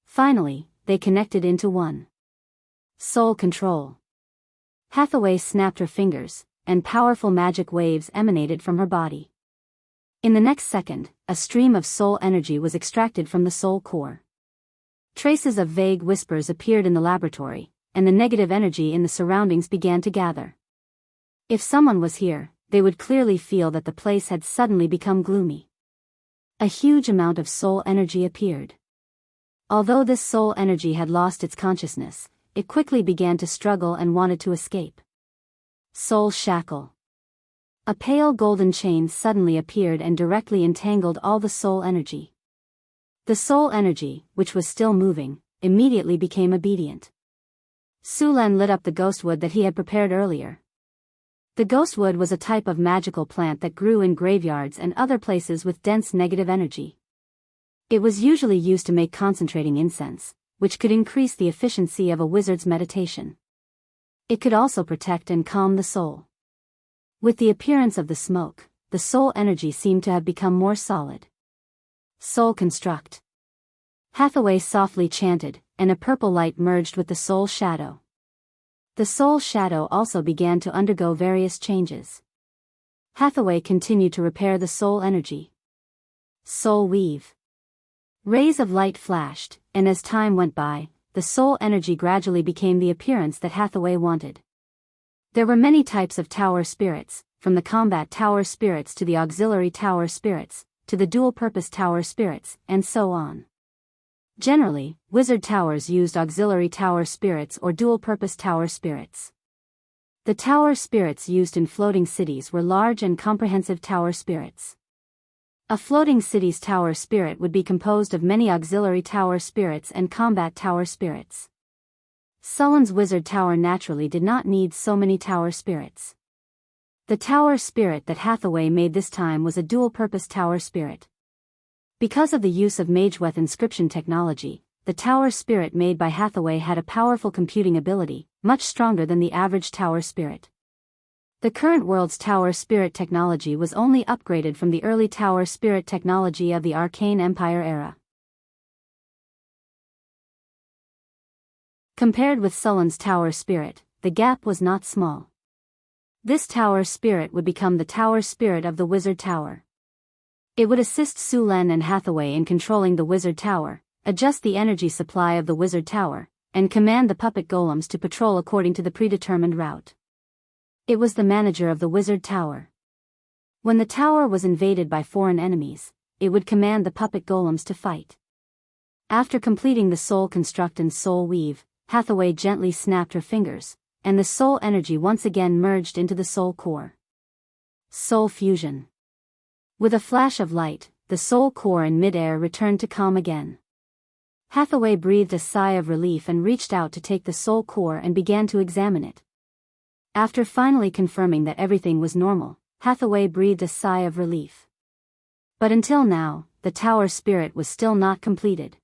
Finally, they connected into one. Soul control. Hathaway snapped her fingers, and powerful magic waves emanated from her body. In the next second, a stream of soul energy was extracted from the soul core. Traces of vague whispers appeared in the laboratory, and the negative energy in the surroundings began to gather. If someone was here, they would clearly feel that the place had suddenly become gloomy. A huge amount of soul energy appeared. Although this soul energy had lost its consciousness, it quickly began to struggle and wanted to escape. Soul shackle. A pale golden chain suddenly appeared and directly entangled all the soul energy. The soul energy, which was still moving, immediately became obedient. Sulan lit up the ghostwood that he had prepared earlier. The ghostwood was a type of magical plant that grew in graveyards and other places with dense negative energy. It was usually used to make concentrating incense, which could increase the efficiency of a wizard's meditation. It could also protect and calm the soul. With the appearance of the smoke, the soul energy seemed to have become more solid. Soul construct. Hathaway softly chanted, and a purple light merged with the soul shadow. The soul shadow also began to undergo various changes. Hathaway continued to repair the soul energy. Soul weave. Rays of light flashed, and as time went by, the soul energy gradually became the appearance that Hathaway wanted. There were many types of tower spirits, from the combat tower spirits to the auxiliary tower spirits, to the dual-purpose tower spirits, and so on. Generally, wizard towers used auxiliary tower spirits or dual-purpose tower spirits. The tower spirits used in floating cities were large and comprehensive tower spirits. A floating city's tower spirit would be composed of many auxiliary tower spirits and combat tower spirits. Sullen's wizard tower naturally did not need so many tower spirits. The tower spirit that Hathaway made this time was a dual-purpose tower spirit. Because of the use of Mageweth inscription technology, the tower spirit made by Hathaway had a powerful computing ability, much stronger than the average tower spirit. The current world's tower spirit technology was only upgraded from the early tower spirit technology of the Arcane Empire era. Compared with Sullen's tower spirit, the gap was not small. This tower spirit would become the tower spirit of the wizard tower. It would assist Sulan and Hathaway in controlling the wizard tower, adjust the energy supply of the wizard tower, and command the puppet golems to patrol according to the predetermined route. It was the manager of the wizard tower. When the tower was invaded by foreign enemies, it would command the puppet golems to fight. After completing the soul construct and soul weave, Hathaway gently snapped her fingers, and the soul energy once again merged into the soul core. Soul fusion. With a flash of light, the soul core in mid-air returned to calm again. Hathaway breathed a sigh of relief and reached out to take the soul core and began to examine it. After finally confirming that everything was normal, Hathaway breathed a sigh of relief. But until now, the tower spirit was still not completed.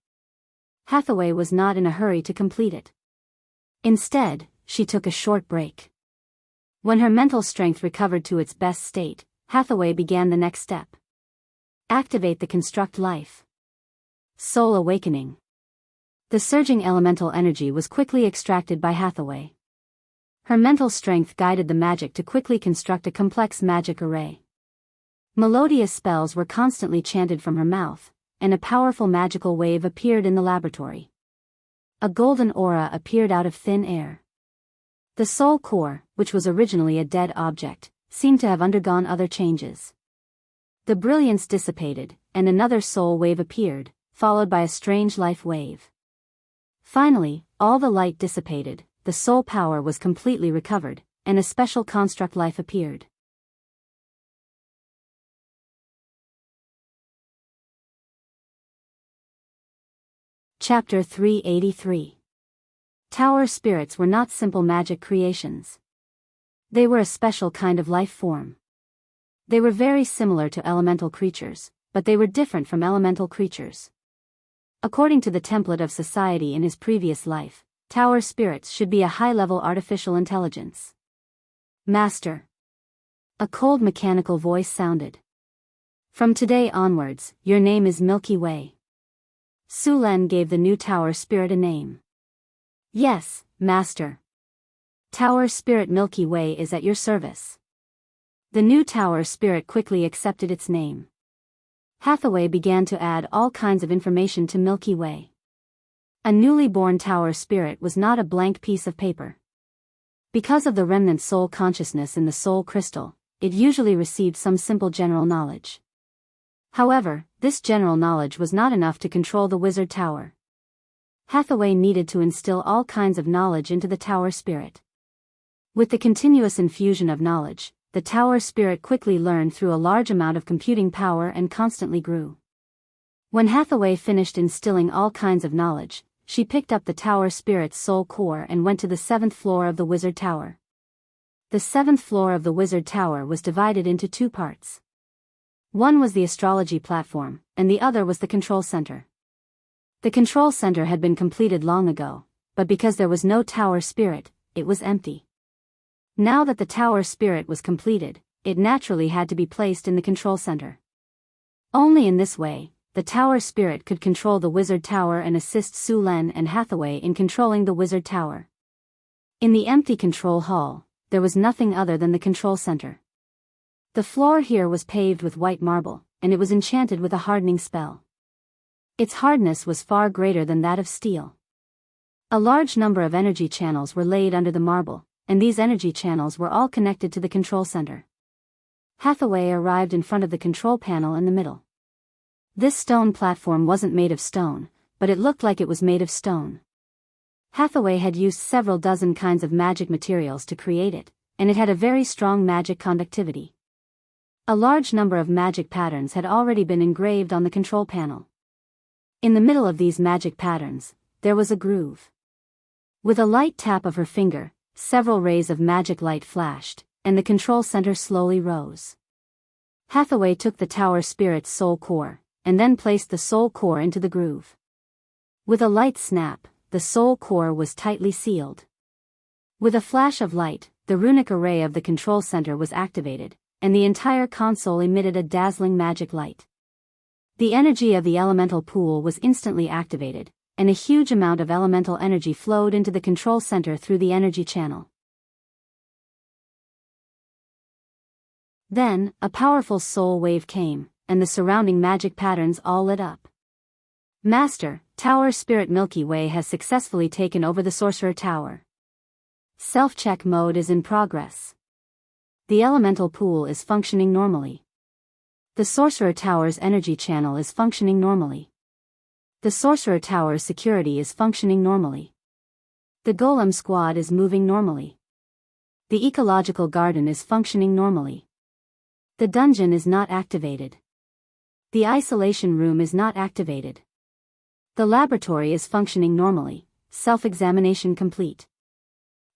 Hathaway was not in a hurry to complete it. Instead, she took a short break. When her mental strength recovered to its best state, Hathaway began the next step. Activate the construct life. Soul awakening. The surging elemental energy was quickly extracted by Hathaway. Her mental strength guided the magic to quickly construct a complex magic array. Melodious spells were constantly chanted from her mouth, and a powerful magical wave appeared in the laboratory. A golden aura appeared out of thin air. The soul core, which was originally a dead object, seemed to have undergone other changes. The brilliance dissipated, and another soul wave appeared, followed by a strange life wave. Finally, all the light dissipated, the soul power was completely recovered, and a special construct life appeared. Chapter 383. Tower spirits were not simple magic creations. They were a special kind of life form. They were very similar to elemental creatures, but they were different from elemental creatures. According to the template of society in his previous life, tower spirits should be a high-level artificial intelligence. Master. A cold mechanical voice sounded. From today onwards, your name is Milky Way. Sulan gave the new tower spirit a name. Yes, Master. Tower spirit Milky Way is at your service. The new tower spirit quickly accepted its name. Hathaway began to add all kinds of information to Milky Way. A newly born tower spirit was not a blank piece of paper. Because of the remnant soul consciousness in the soul crystal, it usually received some simple general knowledge. However, this general knowledge was not enough to control the wizard tower. Hathaway needed to instill all kinds of knowledge into the tower spirit. With the continuous infusion of knowledge, the tower spirit quickly learned through a large amount of computing power and constantly grew. When Hathaway finished instilling all kinds of knowledge, she picked up the tower spirit's soul core and went to the 7th floor of the wizard tower. The 7th floor of the wizard tower was divided into 2 parts. One was the astrology platform, and the other was the control center. The control center had been completed long ago, but because there was no tower spirit, it was empty. Now that the tower spirit was completed, it naturally had to be placed in the control center. Only in this way, the tower spirit could control the wizard tower and assist Su Len and Hathaway in controlling the wizard tower. In the empty control hall, there was nothing other than the control center. The floor here was paved with white marble, and it was enchanted with a hardening spell. Its hardness was far greater than that of steel. A large number of energy channels were laid under the marble, and these energy channels were all connected to the control center. Hathaway arrived in front of the control panel in the middle. This stone platform wasn't made of stone, but it looked like it was made of stone. Hathaway had used several dozen kinds of magic materials to create it, and it had a very strong magic conductivity. A large number of magic patterns had already been engraved on the control panel. In the middle of these magic patterns, there was a groove. With a light tap of her finger, several rays of magic light flashed, and the control center slowly rose. Hathaway took the tower spirit's soul core, and then placed the soul core into the groove. With a light snap, the soul core was tightly sealed. With a flash of light, the runic array of the control center was activated, and the entire console emitted a dazzling magic light. The energy of the elemental pool was instantly activated, and a huge amount of elemental energy flowed into the control center through the energy channel. Then, a powerful soul wave came, and the surrounding magic patterns all lit up. Master, Tower Spirit Milky Way has successfully taken over the Sorcerer Tower. Self-check mode is in progress. The elemental pool is functioning normally. The Sorcerer Tower's energy channel is functioning normally. The Sorcerer Tower's security is functioning normally. The Golem Squad is moving normally. The Ecological Garden is functioning normally. The dungeon is not activated. The isolation room is not activated. The laboratory is functioning normally, self-examination complete.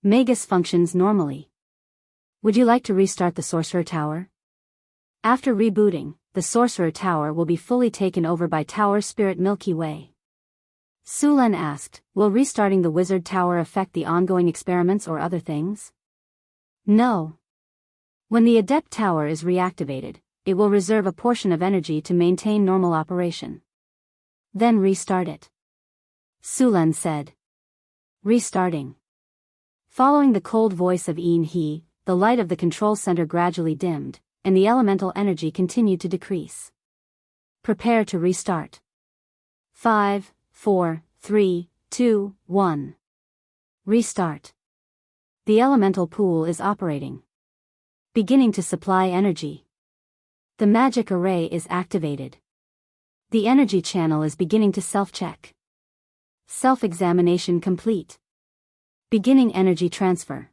Magus functions normally. Would you like to restart the Sorcerer Tower? After rebooting, the Sorcerer Tower will be fully taken over by Tower Spirit Milky Way. Su Len asked, will restarting the Wizard Tower affect the ongoing experiments or other things? No. When the Adept Tower is reactivated, it will reserve a portion of energy to maintain normal operation. Then restart it. Su Len said. Restarting. Following the cold voice of Yin He, the light of the control center gradually dimmed, and the elemental energy continued to decrease. Prepare to restart. 5, 4, 3, 2, 1. Restart. The elemental pool is operating. Beginning to supply energy. The magic array is activated. The energy channel is beginning to self-check. Self-examination complete. Beginning energy transfer.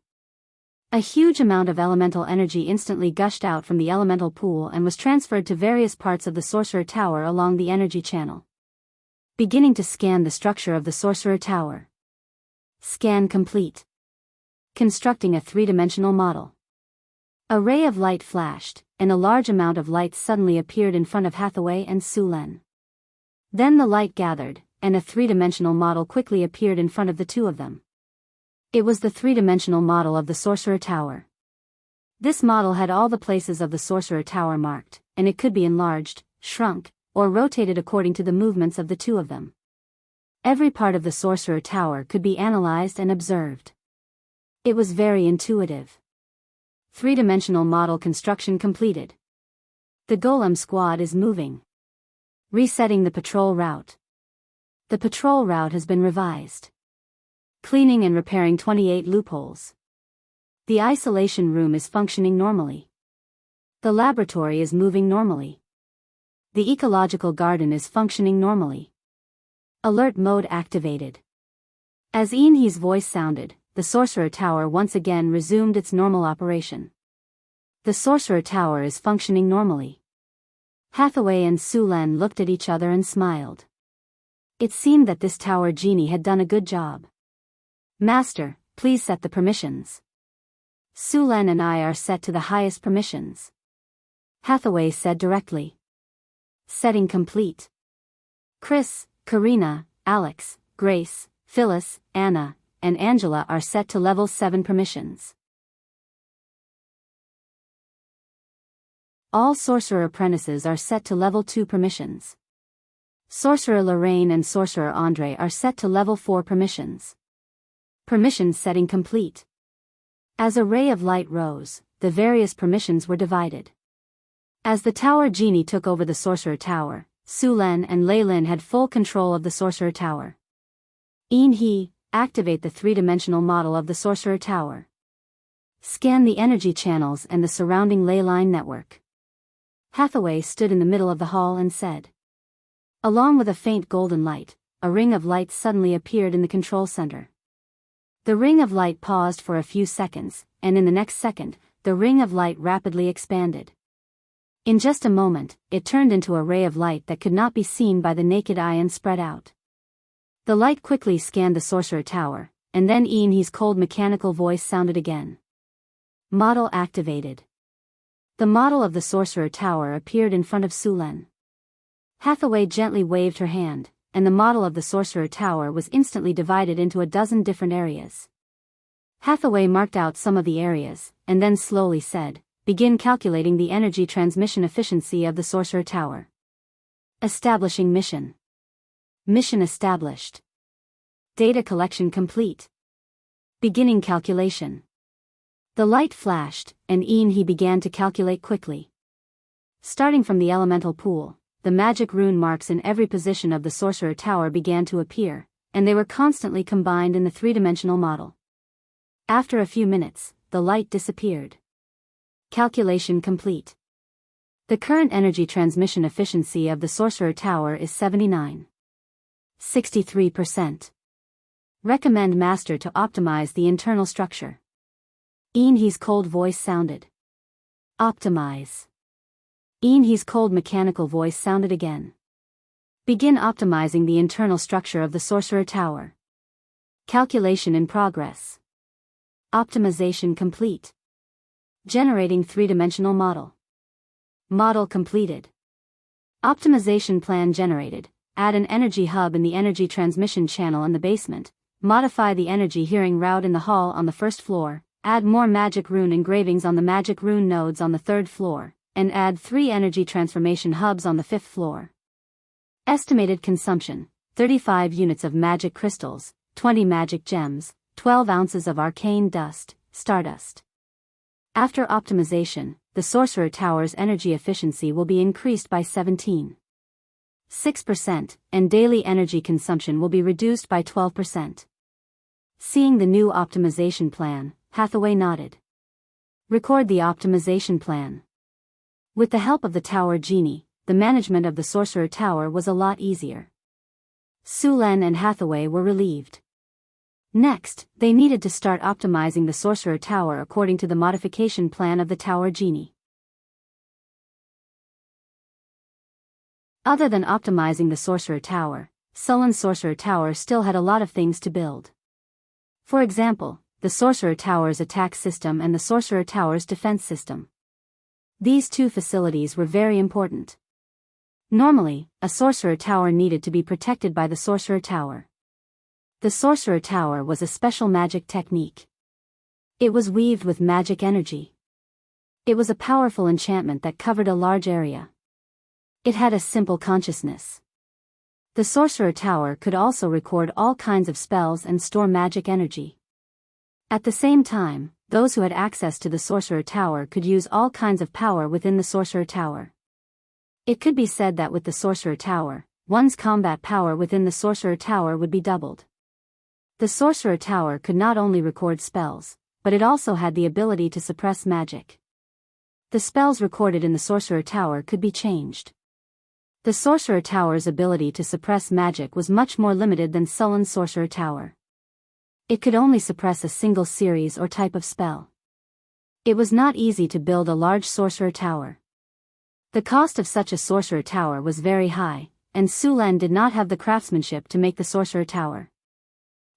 A huge amount of elemental energy instantly gushed out from the elemental pool and was transferred to various parts of the Sorcerer Tower along the energy channel. Beginning to scan the structure of the Sorcerer Tower. Scan complete. Constructing a 3-dimensional model. A ray of light flashed, and a large amount of light suddenly appeared in front of Hathaway and Su Len. Then the light gathered, and a 3-dimensional model quickly appeared in front of the two of them. It was the 3-dimensional model of the Sorcerer Tower. This model had all the places of the Sorcerer Tower marked, and it could be enlarged, shrunk, or rotated according to the movements of the two of them. Every part of the Sorcerer Tower could be analyzed and observed. It was very intuitive. 3-dimensional model construction completed. The Golem Squad is moving. Resetting the patrol route. The patrol route has been revised. Cleaning and repairing 28 loopholes. The isolation room is functioning normally. The laboratory is moving normally. The ecological garden is functioning normally. Alert mode activated. As Yin-He's voice sounded, the Sorcerer Tower once again resumed its normal operation. The Sorcerer Tower is functioning normally. Hathaway and Sulan looked at each other and smiled. It seemed that this tower genie had done a good job. Master, please set the permissions. Sulan and I are set to the highest permissions. Hathaway said directly. Setting complete. Chris, Karina, Alex, Grace, Phyllis, Anna, and Angela are set to level 7 permissions. All sorcerer apprentices are set to level 2 permissions. Sorcerer Lorraine and Sorcerer Andre are set to level 4 permissions. Permissions setting complete. As a ray of light rose, the various permissions were divided. As the Tower Genie took over the Sorcerer Tower, Sulan and Leylin had full control of the Sorcerer Tower. Yin-He, activate the three-dimensional model of the Sorcerer Tower. Scan the energy channels and the surrounding ley line network. Hathaway stood in the middle of the hall and said. Along with a faint golden light, a ring of light suddenly appeared in the control center. The ring of light paused for a few seconds, and in the next second, the ring of light rapidly expanded. In just a moment, it turned into a ray of light that could not be seen by the naked eye and spread out. The light quickly scanned the Sorcerer Tower, and then Yin-He's cold mechanical voice sounded again. Model activated. The model of the Sorcerer Tower appeared in front of Sulan. Hathaway gently waved her hand, and the model of the Sorcerer Tower was instantly divided into a dozen different areas. Hathaway marked out some of the areas, and then slowly said, begin calculating the energy transmission efficiency of the Sorcerer Tower. Establishing mission. Mission established. Data collection complete. Beginning calculation. The light flashed, and Yin-He began to calculate quickly. Starting from the elemental pool, the magic rune marks in every position of the Sorcerer Tower began to appear, and they were constantly combined in the three-dimensional model. After a few minutes, the light disappeared. Calculation complete. The current energy transmission efficiency of the Sorcerer Tower is 63%. Recommend Master to optimize the internal structure. Yin-He's cold voice sounded. Optimize. Yin-He's cold mechanical voice sounded again. Begin optimizing the internal structure of the Sorcerer Tower. Calculation in progress. Optimization complete. Generating three-dimensional model. Model completed. Optimization plan generated. Add an energy hub in the energy transmission channel in the basement. Modify the energy hearing route in the hall on the first floor. Add more magic rune engravings on the magic rune nodes on the third floor, and add 3 energy transformation hubs on the 5th floor. Estimated consumption, 35 units of magic crystals, 20 magic gems, 12 ounces of arcane dust, stardust. After optimization, the Sorcerer Tower's energy efficiency will be increased by 17.6%, and daily energy consumption will be reduced by 12%. Seeing the new optimization plan, Hathaway nodded. Record the optimization plan. With the help of the Tower Genie, the management of the Sorcerer Tower was a lot easier. Sulan and Hathaway were relieved. Next, they needed to start optimizing the Sorcerer Tower according to the modification plan of the Tower Genie. Other than optimizing the Sorcerer Tower, Sullen's Sorcerer Tower still had a lot of things to build. For example, the Sorcerer Tower's attack system and the Sorcerer Tower's defense system. These two facilities were very important. Normally, a Sorcerer Tower needed to be protected by the Sorcerer Tower. The Sorcerer Tower was a special magic technique. It was weaved with magic energy. It was a powerful enchantment that covered a large area. It had a simple consciousness. The Sorcerer Tower could also record all kinds of spells and store magic energy. At the same time, those who had access to the Sorcerer Tower could use all kinds of power within the Sorcerer Tower. It could be said that with the Sorcerer Tower, one's combat power within the Sorcerer Tower would be doubled. The Sorcerer Tower could not only record spells, but it also had the ability to suppress magic. The spells recorded in the Sorcerer Tower could be changed. The Sorcerer Tower's ability to suppress magic was much more limited than Sullen's Sorcerer Tower. It could only suppress a single series or type of spell. It was not easy to build a large Sorcerer Tower. The cost of such a Sorcerer Tower was very high, and Sulan did not have the craftsmanship to make the Sorcerer Tower.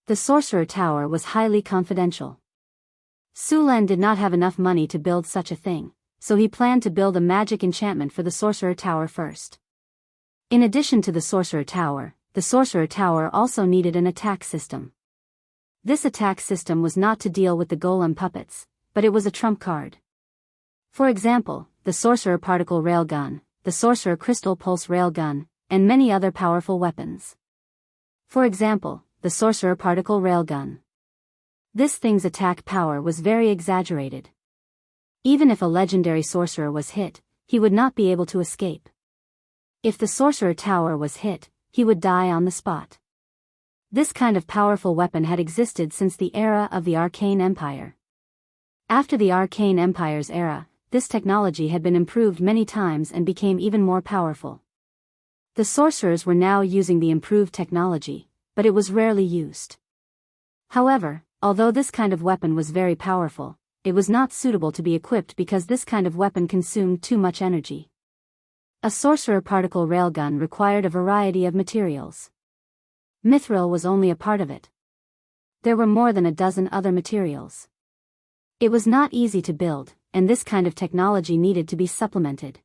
The Sorcerer Tower was highly confidential. Sulan did not have enough money to build such a thing, so he planned to build a magic enchantment for the Sorcerer Tower first. In addition to the Sorcerer Tower also needed an attack system. This attack system was not to deal with the golem puppets, but it was a trump card. For example, the Sorcerer Particle Railgun, the Sorcerer Crystal Pulse Railgun, and many other powerful weapons. For example, the Sorcerer Particle Railgun. This thing's attack power was very exaggerated. Even if a legendary sorcerer was hit, he would not be able to escape. If the Sorcerer Tower was hit, he would die on the spot. This kind of powerful weapon had existed since the era of the Arcane Empire. After the Arcane Empire's era, this technology had been improved many times and became even more powerful. The sorcerers were now using the improved technology, but it was rarely used. However, although this kind of weapon was very powerful, it was not suitable to be equipped because this kind of weapon consumed too much energy. A Sorcerer Particle Railgun required a variety of materials. Mithril was only a part of it. There were more than a dozen other materials. It was not easy to build, and this kind of technology needed to be supplemented.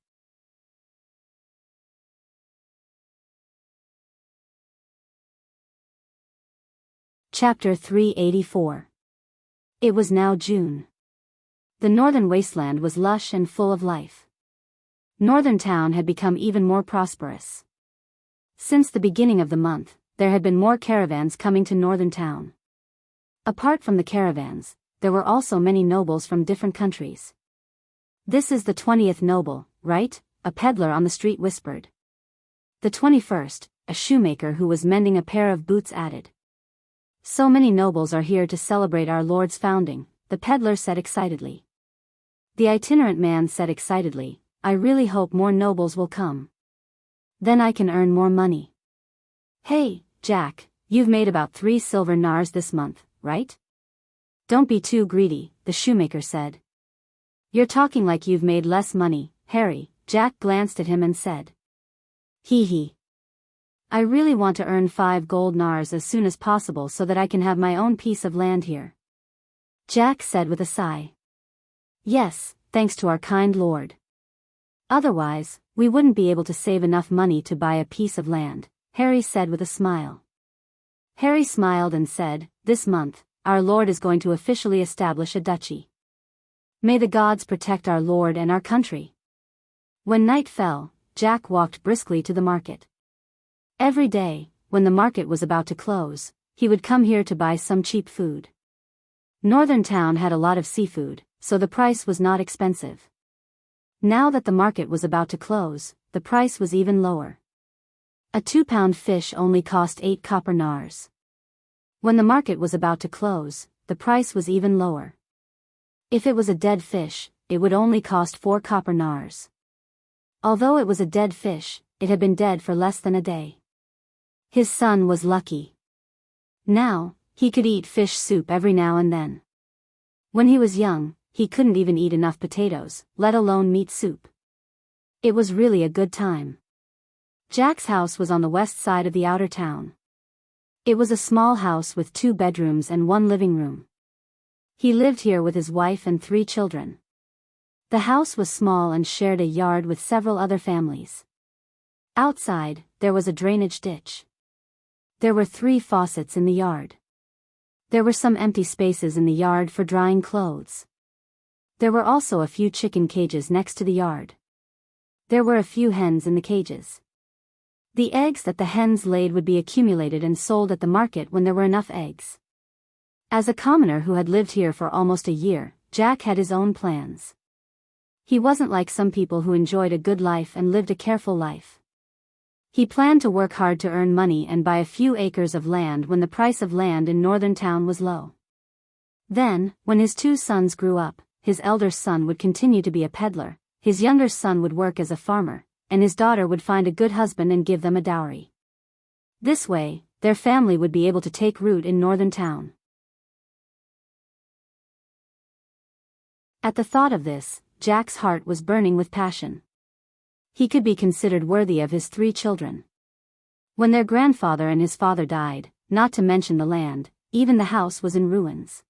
Chapter 384. It was now June. The northern wasteland was lush and full of life. Northern Town had become even more prosperous. Since the beginning of the month, there had been more caravans coming to Northern Town. Apart from the caravans, there were also many nobles from different countries. "This is the 20th noble, right?" a peddler on the street whispered. "The 21st, a shoemaker who was mending a pair of boots added. "So many nobles are here to celebrate our Lord's founding," the peddler said excitedly. The itinerant man said excitedly, "I really hope more nobles will come. Then I can earn more money." "Hey, Jack, you've made about 3 silver nars this month, right?" "Don't be too greedy," the shoemaker said. "You're talking like you've made less money, Harry." Jack glanced at him and said. "Hee hee. I really want to earn 5 gold nars as soon as possible so that I can have my own piece of land here," Jack said with a sigh. "Yes, thanks to our kind Lord. Otherwise, we wouldn't be able to save enough money to buy a piece of land," Harry said with a smile. Harry smiled and said, "This month, our Lord is going to officially establish a duchy. May the gods protect our Lord and our country." When night fell, Jack walked briskly to the market. Every day, when the market was about to close, he would come here to buy some cheap food. Northern Town had a lot of seafood, so the price was not expensive. Now that the market was about to close, the price was even lower. A 2-pound fish only cost 8 copper nars. When the market was about to close, the price was even lower. If it was a dead fish, it would only cost 4 copper nars. Although it was a dead fish, it had been dead for less than a day. His son was lucky. Now, he could eat fish soup every now and then. When he was young, he couldn't even eat enough potatoes, let alone meat soup. It was really a good time. Jack's house was on the west side of the outer town. It was a small house with 2 bedrooms and 1 living room. He lived here with his wife and 3 children. The house was small and shared a yard with several other families. Outside, there was a drainage ditch. There were 3 faucets in the yard. There were some empty spaces in the yard for drying clothes. There were also a few chicken cages next to the yard. There were a few hens in the cages. The eggs that the hens laid would be accumulated and sold at the market when there were enough eggs. As a commoner who had lived here for almost a year, Jack had his own plans. He wasn't like some people who enjoyed a good life and lived a careful life. He planned to work hard to earn money and buy a few acres of land when the price of land in Northern Town was low. Then, when his 2 sons grew up, his elder son would continue to be a peddler, his younger son would work as a farmer, and his daughter would find a good husband and give them a dowry. This way, their family would be able to take root in northern town. At the thought of this, Jack's heart was burning with passion. He could be considered worthy of his 3 children. When their grandfather and his father died, not to mention the land, even the house was in ruins.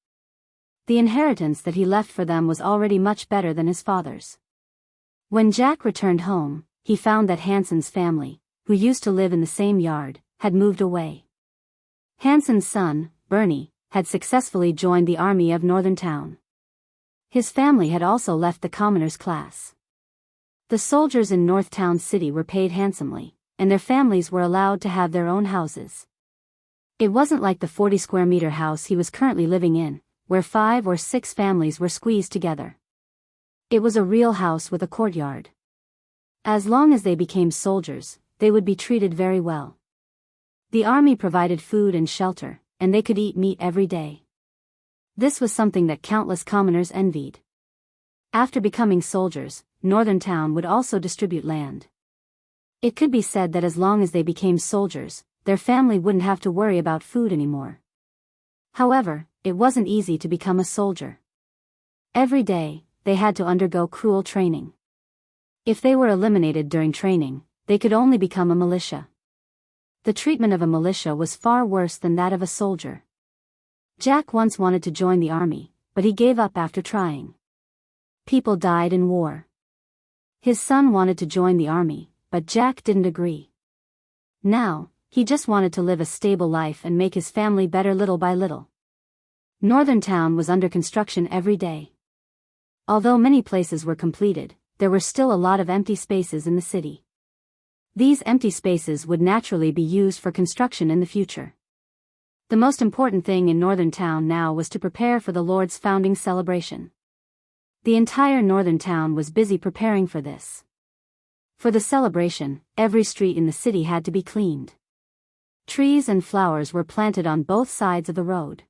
The inheritance that he left for them was already much better than his father's. When Jack returned home, he found that Hansen's family, who used to live in the same yard, had moved away. Hansen's son, Bernie, had successfully joined the army of Northern Town. His family had also left the commoners' class. The soldiers in North Town City were paid handsomely, and their families were allowed to have their own houses. It wasn't like the 40-square-meter house he was currently living in, where 5 or 6 families were squeezed together. It was a real house with a courtyard. As long as they became soldiers, they would be treated very well. The army provided food and shelter, and they could eat meat every day. This was something that countless commoners envied. After becoming soldiers, Northern Town would also distribute land. It could be said that as long as they became soldiers, their family wouldn't have to worry about food anymore. However, it wasn't easy to become a soldier. Every day, they had to undergo cruel training. If they were eliminated during training, they could only become a militia. The treatment of a militia was far worse than that of a soldier. Jack once wanted to join the army, but he gave up after trying. People died in war. His son wanted to join the army, but Jack didn't agree. Now, he just wanted to live a stable life and make his family better little by little. Northern Town was under construction every day. Although many places were completed, there were still a lot of empty spaces in the city. These empty spaces would naturally be used for construction in the future. The most important thing in Northern Town now was to prepare for the Lord's founding celebration. The entire Northern Town was busy preparing for this. For the celebration, every street in the city had to be cleaned. Trees and flowers were planted on both sides of the road.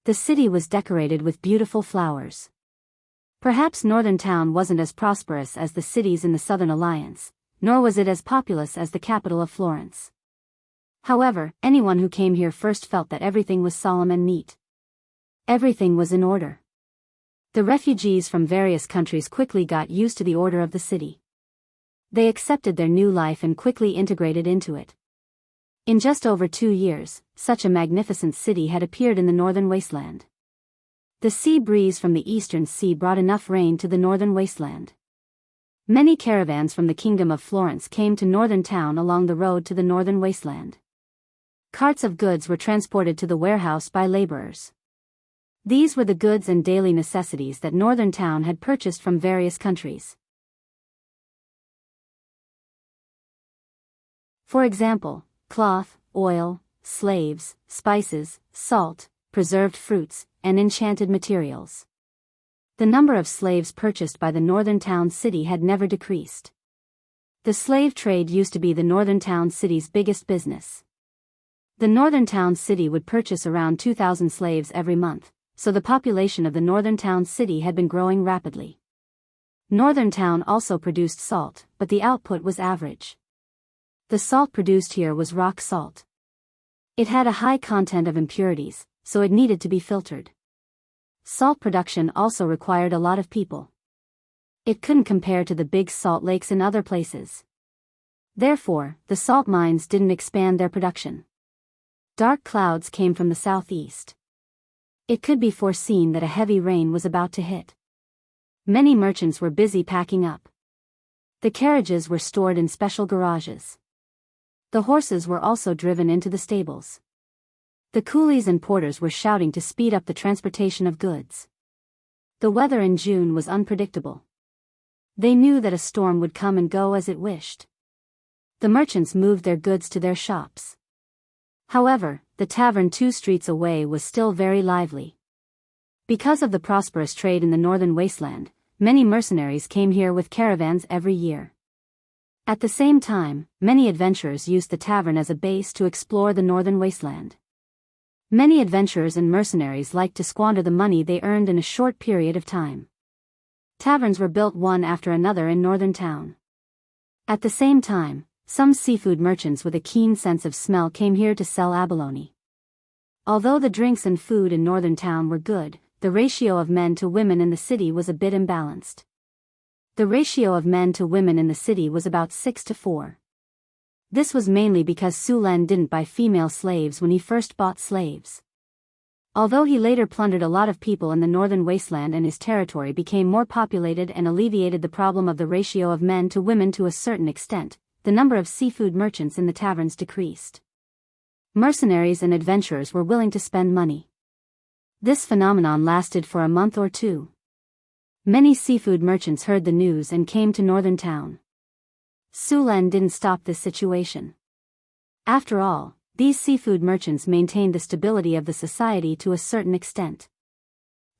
The city was decorated with beautiful flowers. Perhaps Northern Town wasn't as prosperous as the cities in the Southern Alliance, nor was it as populous as the capital of Florence. However, anyone who came here first felt that everything was solemn and neat. Everything was in order. The refugees from various countries quickly got used to the order of the city. They accepted their new life and quickly integrated into it. In just over 2 years, such a magnificent city had appeared in the northern wasteland. The sea breeze from the eastern sea brought enough rain to the northern wasteland. Many caravans from the Kingdom of Florence came to Northern Town along the road to the northern wasteland. Carts of goods were transported to the warehouse by laborers. These were the goods and daily necessities that Northern Town had purchased from various countries. For example, cloth, oil, slaves, spices, salt, preserved fruits, and enchanted materials. The number of slaves purchased by the Northern Town City had never decreased. The slave trade used to be the Northern Town City's biggest business. The Northern Town City would purchase around 2,000 slaves every month, so the population of the Northern Town City had been growing rapidly. Northern Town also produced salt, but the output was average. The salt produced here was rock salt. It had a high content of impurities, so it needed to be filtered. Salt production also required a lot of people. It couldn't compare to the big salt lakes in other places. Therefore, the salt mines didn't expand their production. Dark clouds came from the southeast. It could be foreseen that a heavy rain was about to hit. Many merchants were busy packing up. The carriages were stored in special garages. The horses were also driven into the stables. The coolies and porters were shouting to speed up the transportation of goods. The weather in June was unpredictable. They knew that a storm would come and go as it wished. The merchants moved their goods to their shops. However, the tavern 2 streets away was still very lively. Because of the prosperous trade in the northern wasteland, many mercenaries came here with caravans every year. At the same time, many adventurers used the tavern as a base to explore the northern wasteland. Many adventurers and mercenaries liked to squander the money they earned in a short period of time. Taverns were built one after another in Northern Town. At the same time, some seafood merchants with a keen sense of smell came here to sell abalone. Although the drinks and food in northern town were good, the ratio of men to women in the city was a bit imbalanced. The ratio of men to women in the city was about 6-4. This was mainly because Su Len didn't buy female slaves when he first bought slaves. Although he later plundered a lot of people in the northern wasteland and his territory became more populated and alleviated the problem of the ratio of men to women to a certain extent, the number of seafood merchants in the taverns decreased. Mercenaries and adventurers were willing to spend money. This phenomenon lasted for a month or two. Many seafood merchants heard the news and came to northern town. Su Len didn't stop this situation. After all, these seafood merchants maintained the stability of the society to a certain extent.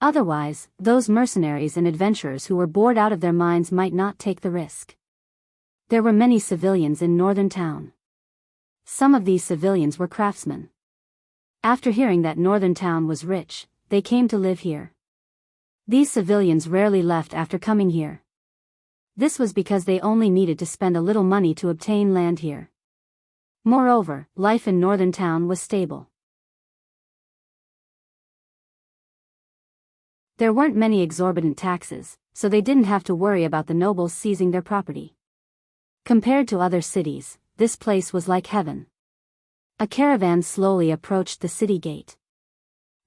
Otherwise, those mercenaries and adventurers who were bored out of their minds might not take the risk. There were many civilians in northern town. Some of these civilians were craftsmen. After hearing that northern town was rich, they came to live here. These civilians rarely left after coming here. This was because they only needed to spend a little money to obtain land here. Moreover, life in northern town was stable. There weren't many exorbitant taxes, so they didn't have to worry about the nobles seizing their property. Compared to other cities, this place was like heaven. A caravan slowly approached the city gate.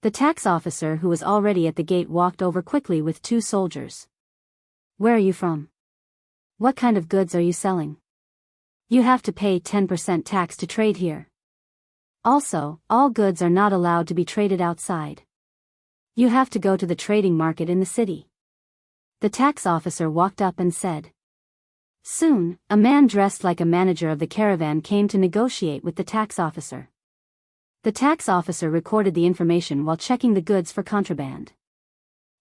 The tax officer who was already at the gate walked over quickly with 2 soldiers. "Where are you from? What kind of goods are you selling? You have to pay 10% tax to trade here. Also, all goods are not allowed to be traded outside. You have to go to the trading market in the city." The tax officer walked up and said. Soon, a man dressed like a manager of the caravan came to negotiate with the tax officer. The tax officer recorded the information while checking the goods for contraband.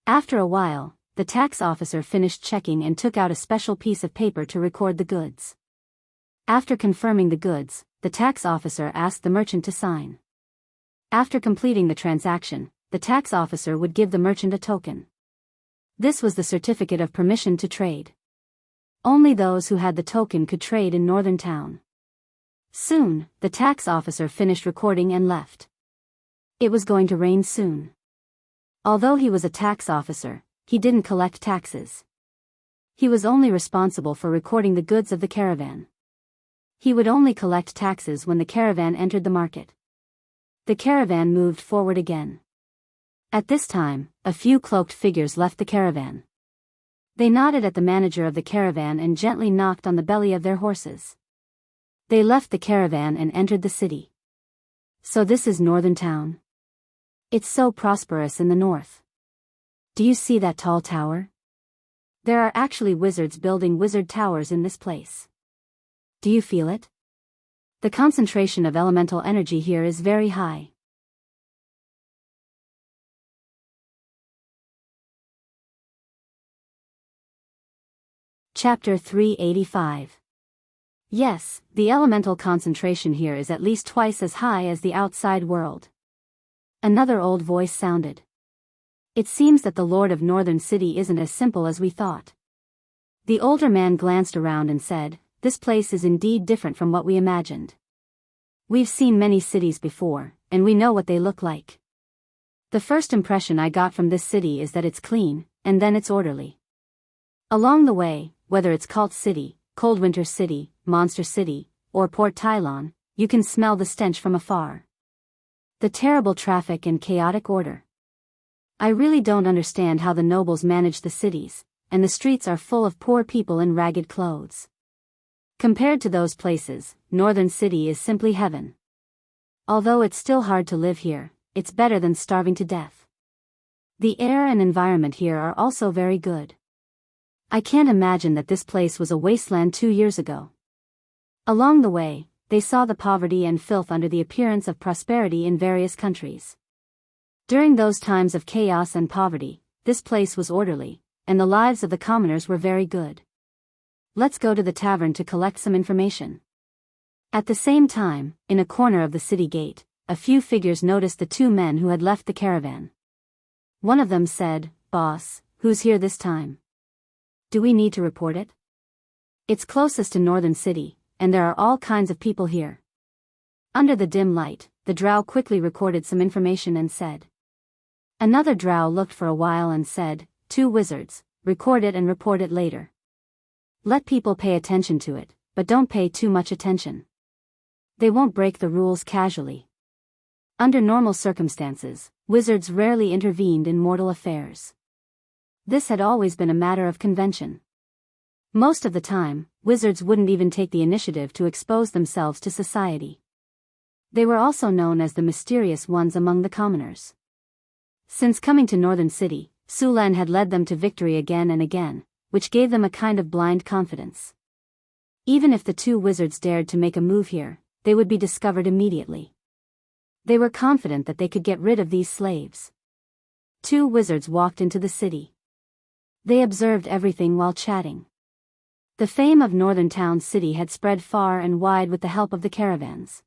After a while, the tax officer finished checking and took out a special piece of paper to record the goods. After confirming the goods, the tax officer asked the merchant to sign. After completing the transaction, the tax officer would give the merchant a token. This was the certificate of permission to trade. Only those who had the token could trade in northern town. Soon, the tax officer finished recording and left. It was going to rain soon. Although he was a tax officer, he didn't collect taxes. He was only responsible for recording the goods of the caravan. He would only collect taxes when the caravan entered the market. The caravan moved forward again. At this time, a few cloaked figures left the caravan. They nodded at the manager of the caravan and gently knocked on the belly of their horses. They left the caravan and entered the city. So this is northern town. It's so prosperous in the north. Do you see that tall tower? There are actually wizards building wizard towers in this place. Do you feel it? The concentration of elemental energy here is very high. Chapter 385. Yes, the elemental concentration here is at least twice as high as the outside world. Another old voice sounded. It seems that the Lord of Northern City isn't as simple as we thought. The older man glanced around and said, "This place is indeed different from what we imagined. We've seen many cities before, and we know what they look like. The first impression I got from this city is that it's clean, and then it's orderly. Along the way, whether it's Cult City, Coldwinter City, Monster City, or Port Tylon, you can smell the stench from afar. The terrible traffic and chaotic order. I really don't understand how the nobles manage the cities, and the streets are full of poor people in ragged clothes. Compared to those places, Northern City is simply heaven. Although it's still hard to live here, it's better than starving to death. The air and environment here are also very good. I can't imagine that this place was a wasteland 2 years ago." Along the way, they saw the poverty and filth under the appearance of prosperity in various countries. During those times of chaos and poverty, this place was orderly, and the lives of the commoners were very good. "Let's go to the tavern to collect some information." At the same time, in a corner of the city gate, a few figures noticed the 2 men who had left the caravan. One of them said, "Boss, who's here this time? Do we need to report it?" It's closest to Northern City, and there are all kinds of people here. Under the dim light, the drow quickly recorded some information and said. Another drow looked for a while and said, 2 wizards, record it and report it later. Let people pay attention to it, but don't pay too much attention. They won't break the rules casually. Under normal circumstances, wizards rarely intervened in mortal affairs. This had always been a matter of convention. Most of the time, wizards wouldn't even take the initiative to expose themselves to society. They were also known as the mysterious ones among the commoners. Since coming to Northern City, Sulan had led them to victory again and again, which gave them a kind of blind confidence. Even if the 2 wizards dared to make a move here, they would be discovered immediately. They were confident that they could get rid of these slaves. 2 wizards walked into the city. They observed everything while chatting. The fame of Northern Town City had spread far and wide with the help of the caravans.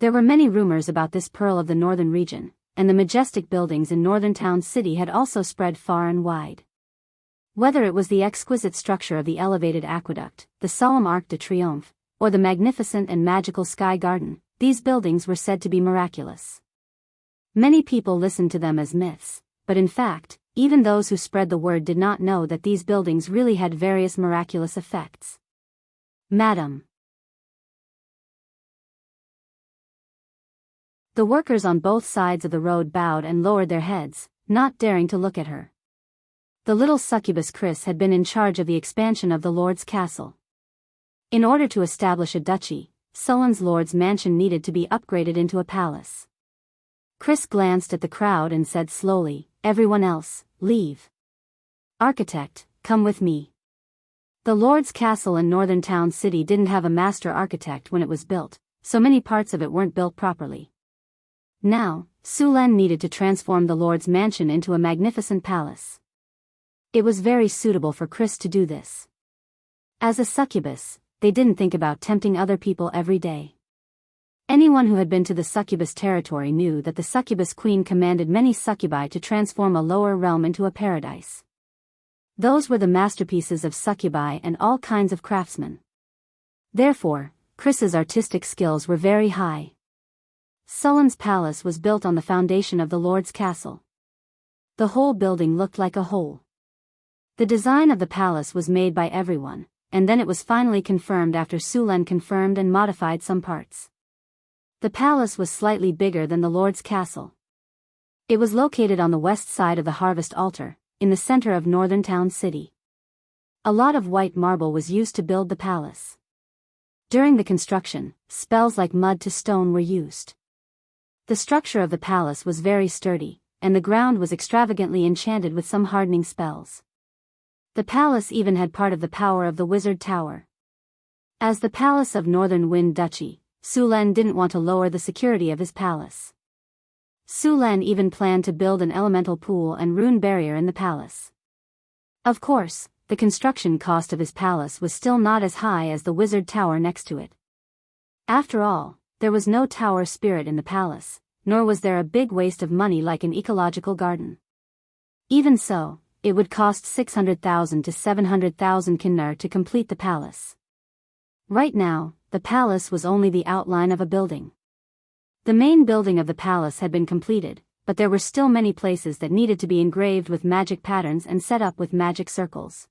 There were many rumors about this pearl of the northern region, and the majestic buildings in Northern Town City had also spread far and wide. Whether it was the exquisite structure of the elevated aqueduct, the solemn Arc de Triomphe, or the magnificent and magical Sky Garden, these buildings were said to be miraculous. Many people listened to them as myths, but in fact, even those who spread the word did not know that these buildings really had various miraculous effects. Madam. The workers on both sides of the road bowed and lowered their heads, not daring to look at her. The little succubus Chris had been in charge of the expansion of the Lord's castle. In order to establish a duchy, Sulan's Lord's mansion needed to be upgraded into a palace. Chris glanced at the crowd and said slowly, "Everyone else, leave. Architect, come with me." The Lord's castle in Northern Town City didn't have a master architect when it was built, so many parts of it weren't built properly. Now, Sulan needed to transform the Lord's mansion into a magnificent palace. It was very suitable for Chris to do this. As a succubus, they didn't think about tempting other people every day. Anyone who had been to the succubus territory knew that the succubus queen commanded many succubi to transform a lower realm into a paradise. Those were the masterpieces of succubi and all kinds of craftsmen. Therefore, Chris's artistic skills were very high. Sulan's palace was built on the foundation of the Lord's castle. The whole building looked like a whole. The design of the palace was made by everyone, and then it was finally confirmed after Sulan confirmed and modified some parts. The palace was slightly bigger than the Lord's castle. It was located on the west side of the Harvest Altar, in the center of Northern Town City. A lot of white marble was used to build the palace. During the construction, spells like mud to stone were used. The structure of the palace was very sturdy, and the ground was extravagantly enchanted with some hardening spells. The palace even had part of the power of the Wizard Tower. As the Palace of Northern Wind Duchy, Sulan didn't want to lower the security of his palace. Sulan even planned to build an elemental pool and rune barrier in the palace. Of course, the construction cost of his palace was still not as high as the Wizard Tower next to it. After all, there was no tower spirit in the palace, nor was there a big waste of money like an ecological garden. Even so, it would cost 600,000 to 700,000 kinnar to complete the palace. Right now, the palace was only the outline of a building. The main building of the palace had been completed, but there were still many places that needed to be engraved with magic patterns and set up with magic circles.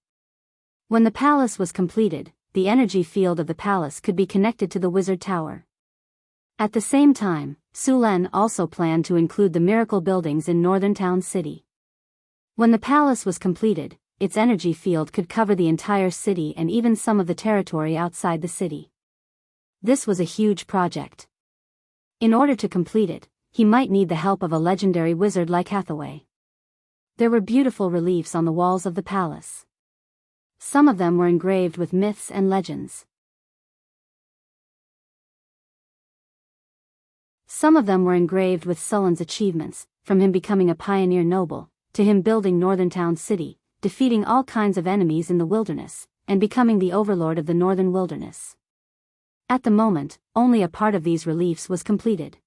When the palace was completed, the energy field of the palace could be connected to the Wizard Tower. At the same time, Sulan also planned to include the miracle buildings in Northern Town City. When the palace was completed, its energy field could cover the entire city and even some of the territory outside the city. This was a huge project. In order to complete it, he might need the help of a legendary wizard like Hathaway. There were beautiful reliefs on the walls of the palace. Some of them were engraved with myths and legends. Some of them were engraved with Sulan's achievements, from him becoming a pioneer noble, to him building Northern Town City, defeating all kinds of enemies in the wilderness, and becoming the overlord of the northern wilderness. At the moment, only a part of these reliefs was completed.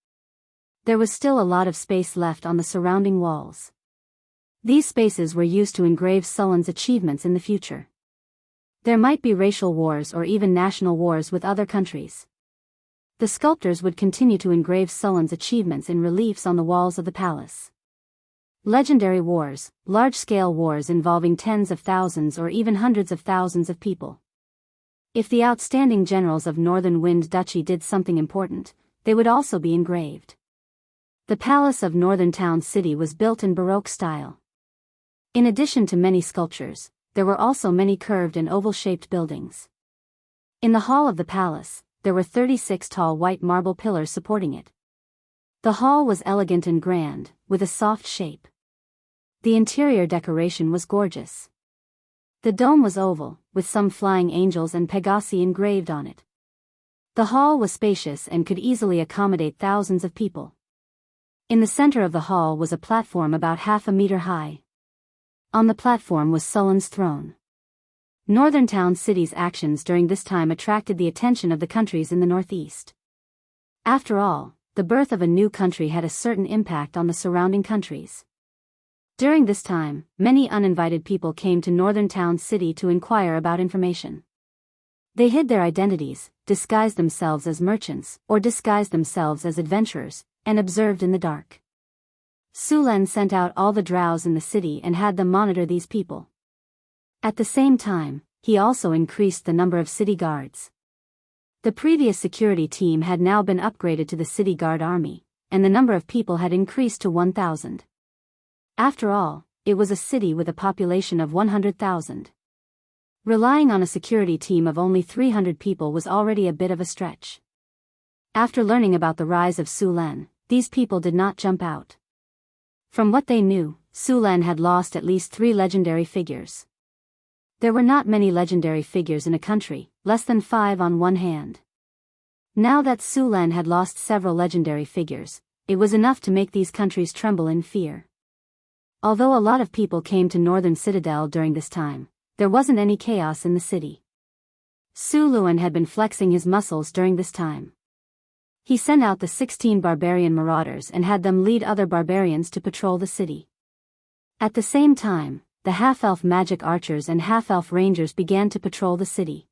There was still a lot of space left on the surrounding walls. These spaces were used to engrave Sulan's achievements in the future. There might be racial wars or even national wars with other countries. The sculptors would continue to engrave Sulan's achievements in reliefs on the walls of the palace. Legendary wars, large-scale wars involving tens of thousands or even hundreds of thousands of people. If the outstanding generals of Northern Wind Duchy did something important, they would also be engraved. The palace of Northern Town City was built in Baroque style. In addition to many sculptures, there were also many curved and oval-shaped buildings. In the hall of the palace, there were 36 tall white marble pillars supporting it. The hall was elegant and grand, with a soft shape. The interior decoration was gorgeous. The dome was oval, with some flying angels and Pegasi engraved on it. The hall was spacious and could easily accommodate thousands of people. In the center of the hall was a platform about half a meter high. On the platform was Sulan's throne. Northern Town City's actions during this time attracted the attention of the countries in the northeast. After all, the birth of a new country had a certain impact on the surrounding countries. During this time, many uninvited people came to Northern Town City to inquire about information. They hid their identities, disguised themselves as merchants, or disguised themselves as adventurers, and observed in the dark. Sulan sent out all the drows in the city and had them monitor these people. At the same time, he also increased the number of city guards. The previous security team had now been upgraded to the city guard army, and the number of people had increased to 1,000. After all, it was a city with a population of 100,000. Relying on a security team of only 300 people was already a bit of a stretch. After learning about the rise of Sulan, these people did not jump out. From what they knew, Sulan had lost at least 3 legendary figures. There were not many legendary figures in a country, less than 5 on one hand. Now that Sulan had lost several legendary figures, it was enough to make these countries tremble in fear. Although a lot of people came to Northern Citadel during this time, there wasn't any chaos in the city. Suluan had been flexing his muscles during this time. He sent out the 16 barbarian marauders and had them lead other barbarians to patrol the city. At the same time, the half-elf magic archers and half-elf rangers began to patrol the city.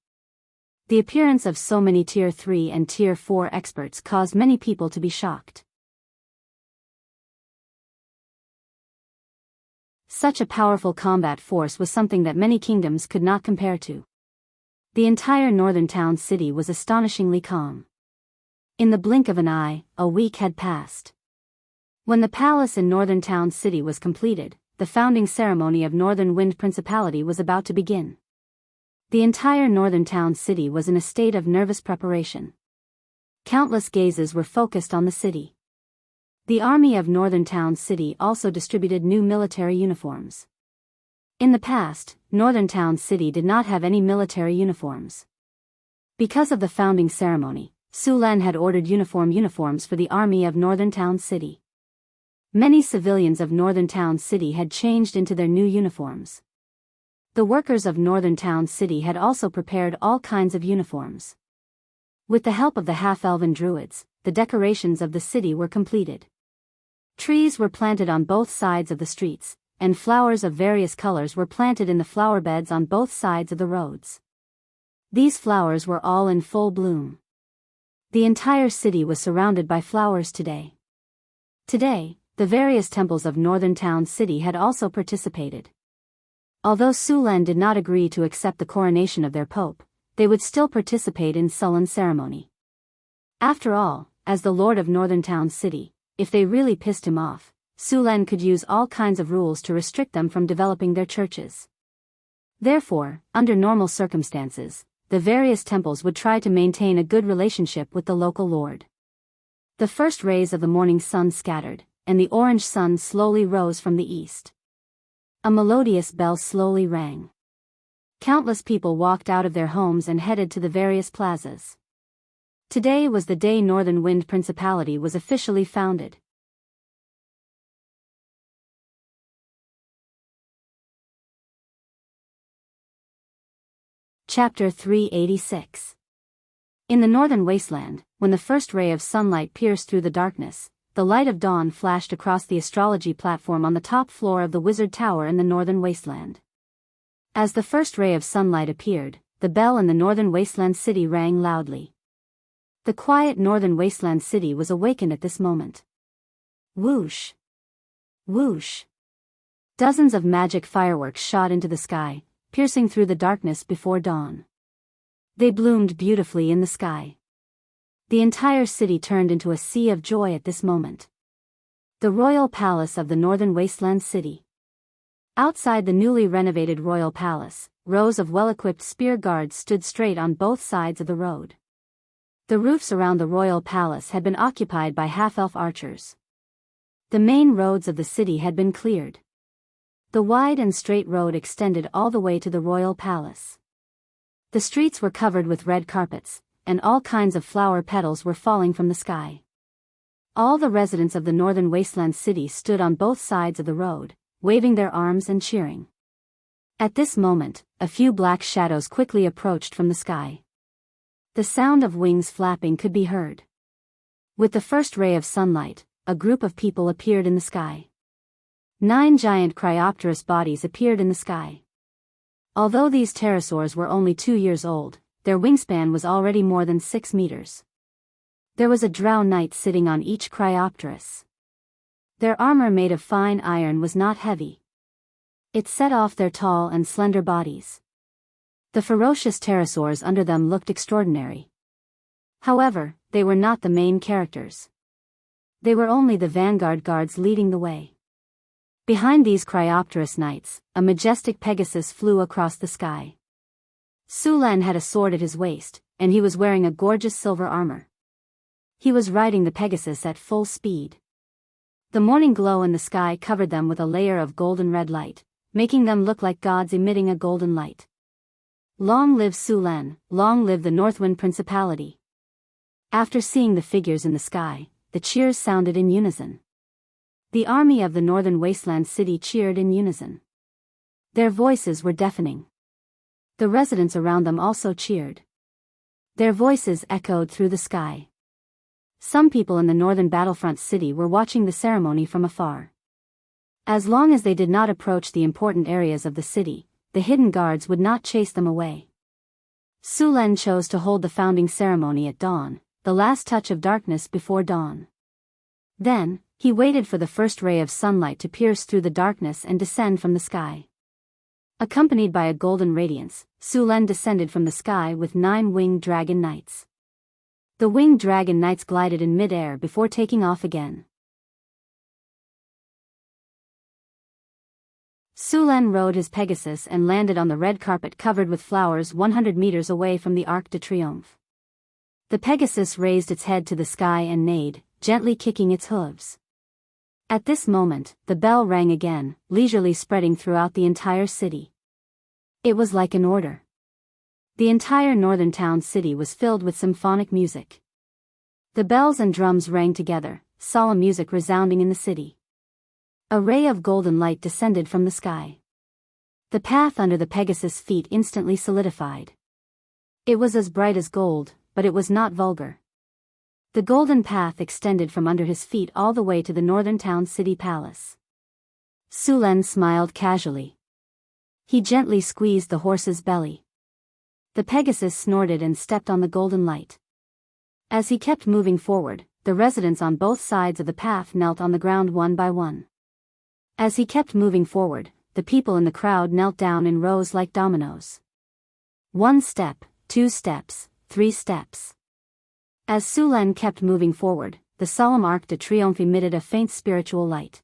The appearance of so many Tier 3 and Tier 4 experts caused many people to be shocked. Such a powerful combat force was something that many kingdoms could not compare to. The entire Northern Town City was astonishingly calm. In the blink of an eye, a week had passed. When the palace in Northern Town City was completed, the founding ceremony of Northern Wind Principality was about to begin. The entire Northern Town City was in a state of nervous preparation. Countless gazes were focused on the city. The army of Northern Town City also distributed new military uniforms. In the past, Northern Town City did not have any military uniforms. Because of the founding ceremony, Sulan had ordered uniforms for the army of Northern Town City. Many civilians of Northern Town City had changed into their new uniforms. The workers of Northern Town City had also prepared all kinds of uniforms. With the help of the half-elven druids, the decorations of the city were completed. Trees were planted on both sides of the streets, and flowers of various colors were planted in the flower beds on both sides of the roads. These flowers were all in full bloom. The entire city was surrounded by flowers today. Today, the various temples of Northern Town City had also participated. Although Sulan did not agree to accept the coronation of their pope, they would still participate in Sulan's ceremony. After all, as the lord of Northern Town City, if they really pissed him off, Sulan could use all kinds of rules to restrict them from developing their churches. Therefore, under normal circumstances, the various temples would try to maintain a good relationship with the local lord. The first rays of the morning sun scattered, and the orange sun slowly rose from the east. A melodious bell slowly rang. Countless people walked out of their homes and headed to the various plazas. Today was the day Northern Wind Principality was officially founded. Chapter 386. In the northern wasteland, when the first ray of sunlight pierced through the darkness, the light of dawn flashed across the astrology platform on the top floor of the wizard tower in the northern wasteland. As the first ray of sunlight appeared, the bell in the northern wasteland city rang loudly. The quiet northern wasteland city was awakened at this moment. Whoosh! Whoosh! Dozens of magic fireworks shot into the sky, piercing through the darkness before dawn. They bloomed beautifully in the sky. The entire city turned into a sea of joy at this moment. The royal palace of the northern wasteland city. Outside the newly renovated royal palace, rows of well-equipped spear guards stood straight on both sides of the road. The roofs around the royal palace had been occupied by half-elf archers. The main roads of the city had been cleared. The wide and straight road extended all the way to the royal palace. The streets were covered with red carpets, and all kinds of flower petals were falling from the sky. All the residents of the northern wasteland city stood on both sides of the road, waving their arms and cheering. At this moment, a few black shadows quickly approached from the sky. The sound of wings flapping could be heard. With the first ray of sunlight, a group of people appeared in the sky. 9 giant Cryopterus bodies appeared in the sky. Although these pterosaurs were only 2 years old, their wingspan was already more than 6 meters. There was a drow knight sitting on each Cryopterus. Their armor made of fine iron was not heavy. It set off their tall and slender bodies. The ferocious pterosaurs under them looked extraordinary. However, they were not the main characters. They were only the vanguard guards leading the way. Behind these Cryopterus knights, a majestic Pegasus flew across the sky. Sulan had a sword at his waist, and he was wearing a gorgeous silver armor. He was riding the Pegasus at full speed. The morning glow in the sky covered them with a layer of golden red light, making them look like gods emitting a golden light. Long live Sulan, long live the Northwind Principality. After seeing the figures in the sky, the cheers sounded in unison. The army of the northern wasteland city cheered in unison. Their voices were deafening. The residents around them also cheered. Their voices echoed through the sky. Some people in the northern battlefront city were watching the ceremony from afar. As long as they did not approach the important areas of the city, the hidden guards would not chase them away. Sulan chose to hold the founding ceremony at dawn, the last touch of darkness before dawn. Then, he waited for the first ray of sunlight to pierce through the darkness and descend from the sky. Accompanied by a golden radiance, Sulan descended from the sky with 9 winged dragon knights. The winged dragon knights glided in mid-air before taking off again. Sulan rode his Pegasus and landed on the red carpet covered with flowers 100 meters away from the Arc de Triomphe. The Pegasus raised its head to the sky and neighed, gently kicking its hooves. At this moment, the bell rang again, leisurely spreading throughout the entire city. It was like an order. The entire northern town city was filled with symphonic music. The bells and drums rang together, solemn music resounding in the city. A ray of golden light descended from the sky. The path under the Pegasus' feet instantly solidified. It was as bright as gold, but it was not vulgar. The golden path extended from under his feet all the way to the northern town city palace. Sulan smiled casually. He gently squeezed the horse's belly. The Pegasus snorted and stepped on the golden light. As he kept moving forward, the residents on both sides of the path knelt on the ground one by one. As he kept moving forward, the people in the crowd knelt down in rows like dominoes. 1 step, 2 steps, 3 steps. As Sulan kept moving forward, the solemn Arc de Triomphe emitted a faint spiritual light.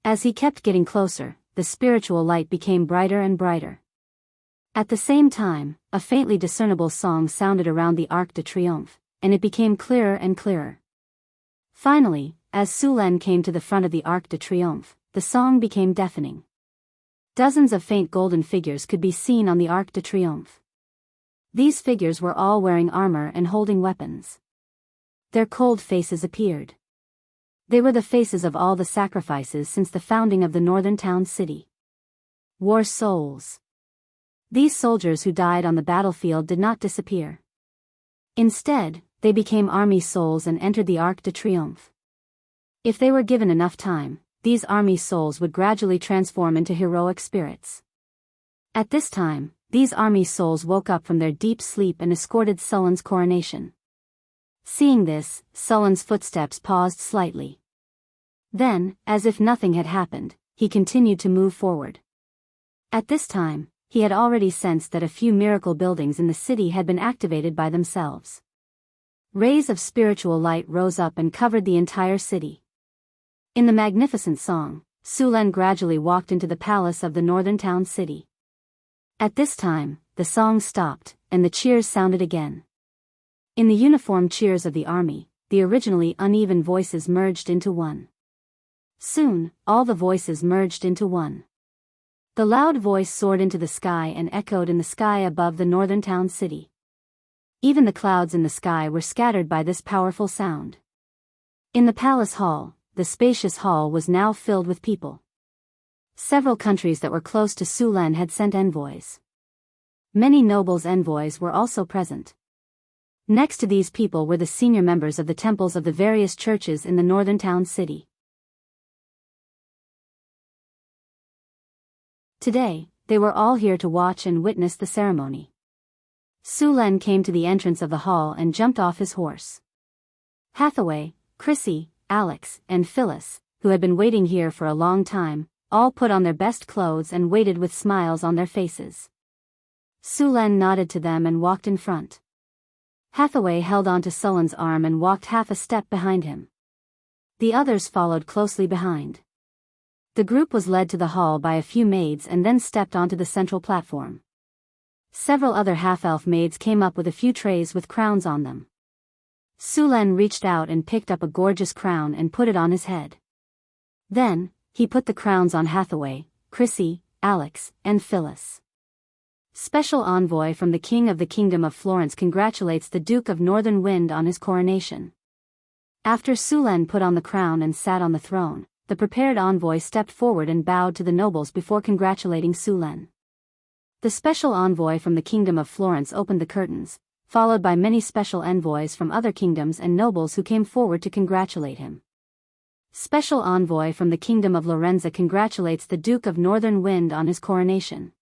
As he kept getting closer, the spiritual light became brighter and brighter. At the same time, a faintly discernible song sounded around the Arc de Triomphe, and it became clearer and clearer. Finally, as Sulan came to the front of the Arc de Triomphe, the song became deafening. Dozens of faint golden figures could be seen on the Arc de Triomphe. These figures were all wearing armor and holding weapons. Their cold faces appeared. They were the faces of all the sacrifices since the founding of the northern town city. War souls. These soldiers who died on the battlefield did not disappear. Instead, they became army souls and entered the Arc de Triomphe. If they were given enough time, these army souls would gradually transform into heroic spirits. At this time, these army souls woke up from their deep sleep and escorted Sullen's coronation. Seeing this, Sullen's footsteps paused slightly. Then, as if nothing had happened, he continued to move forward. At this time, he had already sensed that a few miracle buildings in the city had been activated by themselves. Rays of spiritual light rose up and covered the entire city. In the magnificent song, Sulen gradually walked into the palace of the northern town city. At this time, the song stopped, and the cheers sounded again. In the uniform cheers of the army, the originally uneven voices merged into one. Soon, all the voices merged into one. The loud voice soared into the sky and echoed in the sky above the northern town city. Even the clouds in the sky were scattered by this powerful sound. In the palace hall, the spacious hall was now filled with people. Several countries that were close to Sulen had sent envoys. Many nobles' envoys were also present. Next to these people were the senior members of the temples of the various churches in the northern town city. Today, they were all here to watch and witness the ceremony. Sulen came to the entrance of the hall and jumped off his horse. Hathaway, Chrissy, Alex, and Phyllis, who had been waiting here for a long time, all put on their best clothes and waited with smiles on their faces. Sulen nodded to them and walked in front. Hathaway held onto Sulen's arm and walked half a step behind him. The others followed closely behind. The group was led to the hall by a few maids and then stepped onto the central platform. Several other half-elf maids came up with a few trays with crowns on them. Sulen reached out and picked up a gorgeous crown and put it on his head. Then, he put the crowns on Hathaway, Chrissy, Alex, and Phyllis. Special envoy from the King of the Kingdom of Florence congratulates the Duke of Northern Wind on his coronation. After Sulen put on the crown and sat on the throne, the prepared envoy stepped forward and bowed to the nobles before congratulating Sulen. The special envoy from the Kingdom of Florence opened the curtains, followed by many special envoys from other kingdoms and nobles who came forward to congratulate him. Special envoy from the Kingdom of Lorenza congratulates the Duke of Northern Wind on his coronation.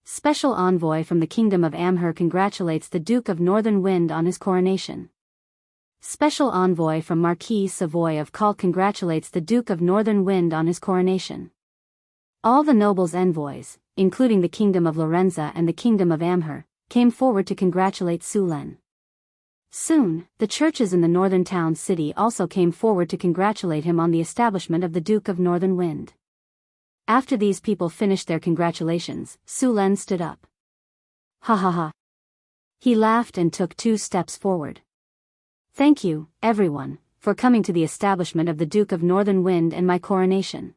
Special envoy from the Kingdom of Amher congratulates the Duke of Northern Wind on his coronation. Special envoy from Marquis Savoy of Kalt congratulates the Duke of Northern Wind on his coronation. All the nobles' envoys, including the Kingdom of Lorenza and the Kingdom of Amher, came forward to congratulate Sulen. Soon, the churches in the northern town city also came forward to congratulate him on the establishment of the Duke of Northern Wind. After these people finished their congratulations, Sulen stood up. Ha ha ha. He laughed and took 2 steps forward. Thank you, everyone, for coming to the establishment of the Duke of Northern Wind and my coronation.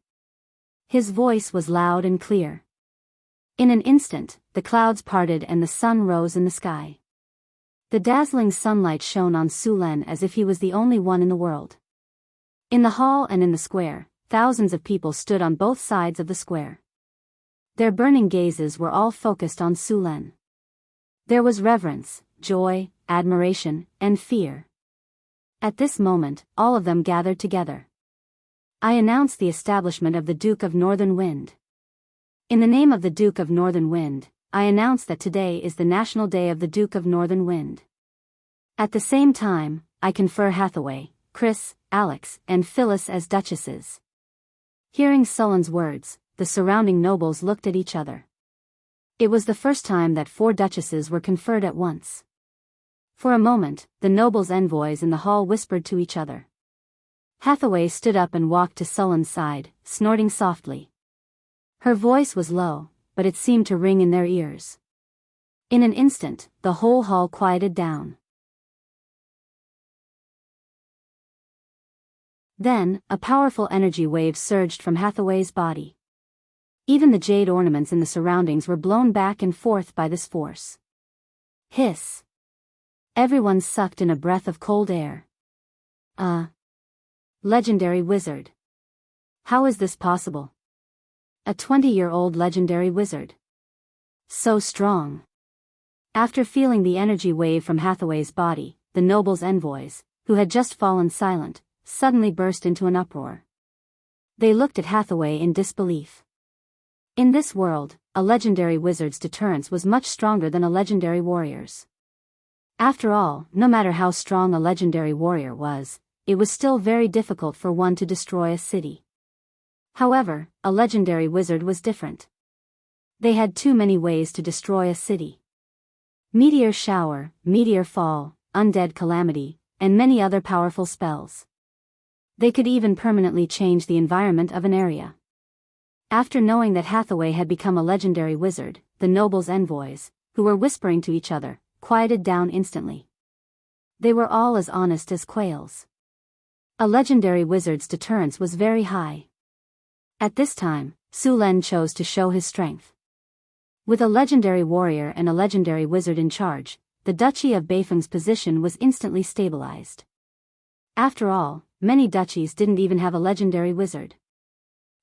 His voice was loud and clear. In an instant, the clouds parted and the sun rose in the sky. The dazzling sunlight shone on Sulen as if he was the only one in the world. In the hall and in the square, thousands of people stood on both sides of the square. Their burning gazes were all focused on Sulen. There was reverence, joy, admiration, and fear. At this moment, all of them gathered together. I announce the establishment of the Duke of Northern Wind. In the name of the Duke of Northern Wind, I announce that today is the National Day of the Duke of Northern Wind. At the same time, I confer Hathaway, Chris, Alex, and Phyllis as duchesses. Hearing Sulen's words, the surrounding nobles looked at each other. It was the first time that 4 duchesses were conferred at once. For a moment, the nobles' envoys in the hall whispered to each other. Hathaway stood up and walked to Sulen's side, snorting softly. Her voice was low, but it seemed to ring in their ears. In an instant, the whole hall quieted down. Then, a powerful energy wave surged from Hathaway's body. Even the jade ornaments in the surroundings were blown back and forth by this force. Hiss! Everyone sucked in a breath of cold air. Legendary wizard. How is this possible? A 20-year-old legendary wizard. So strong. After feeling the energy wave from Hathaway's body, the nobles' envoys, who had just fallen silent, suddenly burst into an uproar. They looked at Hathaway in disbelief. In this world, a legendary wizard's deterrence was much stronger than a legendary warrior's. After all, no matter how strong a legendary warrior was, it was still very difficult for one to destroy a city. However, a legendary wizard was different. They had too many ways to destroy a city. Meteor shower, meteor fall, undead calamity, and many other powerful spells. They could even permanently change the environment of an area. After knowing that Hathaway had become a legendary wizard, the nobles' envoys, who were whispering to each other, quieted down instantly. They were all as honest as quails. A legendary wizard's deterrence was very high. At this time, Su Len chose to show his strength. With a legendary warrior and a legendary wizard in charge, the Duchy of Beifeng's position was instantly stabilized. After all, many duchies didn't even have a legendary wizard.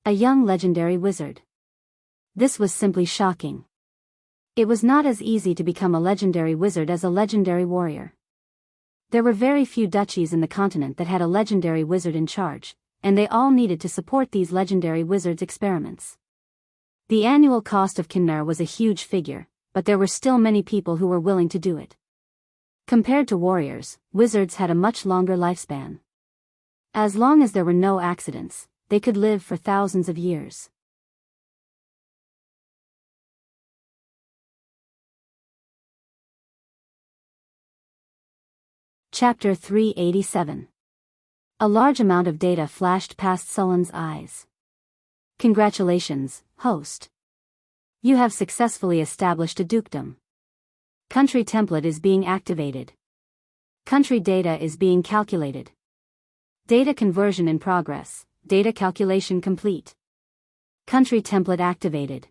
A young legendary wizard. This was simply shocking. It was not as easy to become a legendary wizard as a legendary warrior. There were very few duchies in the continent that had a legendary wizard in charge, and they all needed to support these legendary wizards' experiments. The annual cost of Kinnar was a huge figure, but there were still many people who were willing to do it. Compared to warriors, wizards had a much longer lifespan. As long as there were no accidents, they could live for thousands of years. Chapter 387. A large amount of data flashed past Sullen's eyes. Congratulations, host. You have successfully established a dukedom. Country template is being activated. Country data is being calculated. Data conversion in progress. Data calculation complete. Country template activated.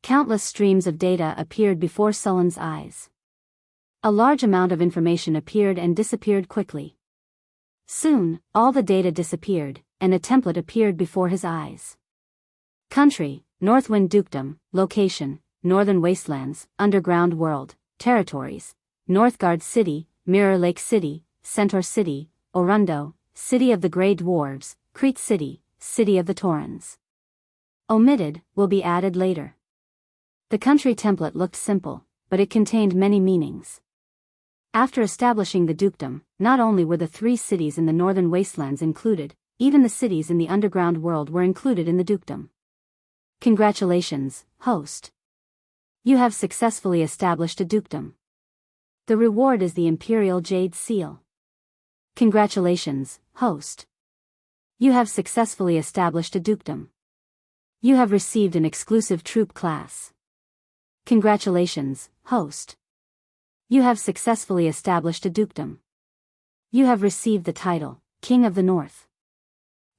Countless streams of data appeared before Sullen's eyes. A large amount of information appeared and disappeared quickly. Soon, all the data disappeared, and a template appeared before his eyes. Country, Northwind Dukedom, location, Northern Wastelands, Underground World, territories, Northgard City, Mirror Lake City, Centaur City, Orundo, City of the Grey Dwarves, Crete City, City of the Taurans. Omitted, will be added later. The country template looked simple, but it contained many meanings. After establishing the dukedom, not only were the 3 cities in the Northern Wastelands included, even the cities in the Underground World were included in the dukedom. Congratulations, host. You have successfully established a dukedom. The reward is the Imperial Jade Seal. Congratulations, host. You have successfully established a dukedom. You have received an exclusive troop class. Congratulations, host. You have successfully established a dukedom. You have received the title, King of the North.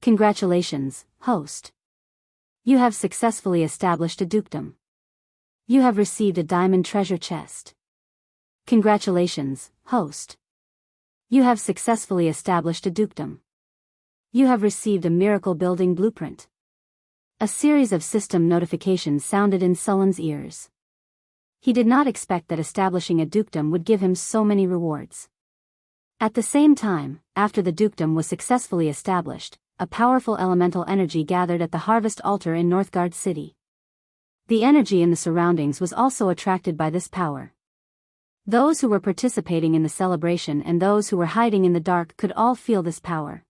Congratulations, host. You have successfully established a dukedom. You have received a diamond treasure chest. Congratulations, host. You have successfully established a dukedom. You have received a miracle building blueprint. A series of system notifications sounded in Sullen's ears. He did not expect that establishing a dukedom would give him so many rewards. At the same time, after the dukedom was successfully established, a powerful elemental energy gathered at the harvest altar in Northgard City. The energy in the surroundings was also attracted by this power. Those who were participating in the celebration and those who were hiding in the dark could all feel this power.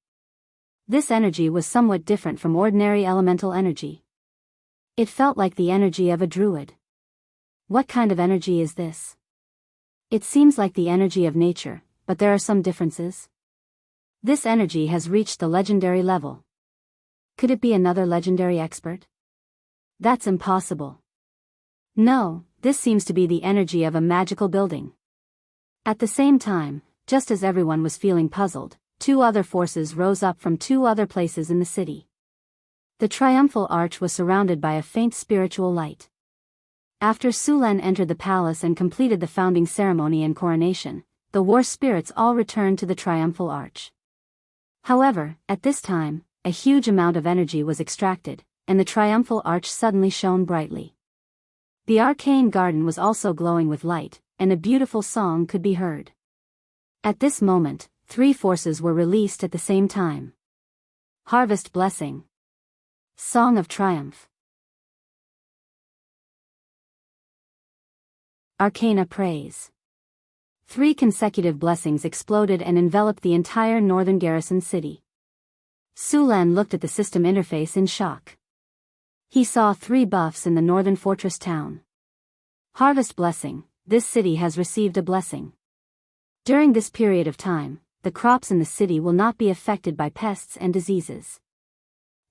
This energy was somewhat different from ordinary elemental energy. It felt like the energy of a druid. What kind of energy is this? It seems like the energy of nature, but there are some differences. This energy has reached the legendary level. Could it be another legendary expert? That's impossible. No, this seems to be the energy of a magical building. At the same time, just as everyone was feeling puzzled, 2 other forces rose up from 2 other places in the city. The triumphal arch was surrounded by a faint spiritual light. After Su Len entered the palace and completed the founding ceremony and coronation, the war spirits all returned to the triumphal arch. However, at this time, a huge amount of energy was extracted, and the triumphal arch suddenly shone brightly. The arcane garden was also glowing with light, and a beautiful song could be heard. At this moment, 3 forces were released at the same time. Harvest Blessing. Song of Triumph. Arcana praise. 3 consecutive blessings exploded and enveloped the entire northern garrison city. Su Lan looked at the system interface in shock. He saw 3 buffs in the northern fortress town. Harvest blessing, this city has received a blessing. During this period of time, the crops in the city will not be affected by pests and diseases.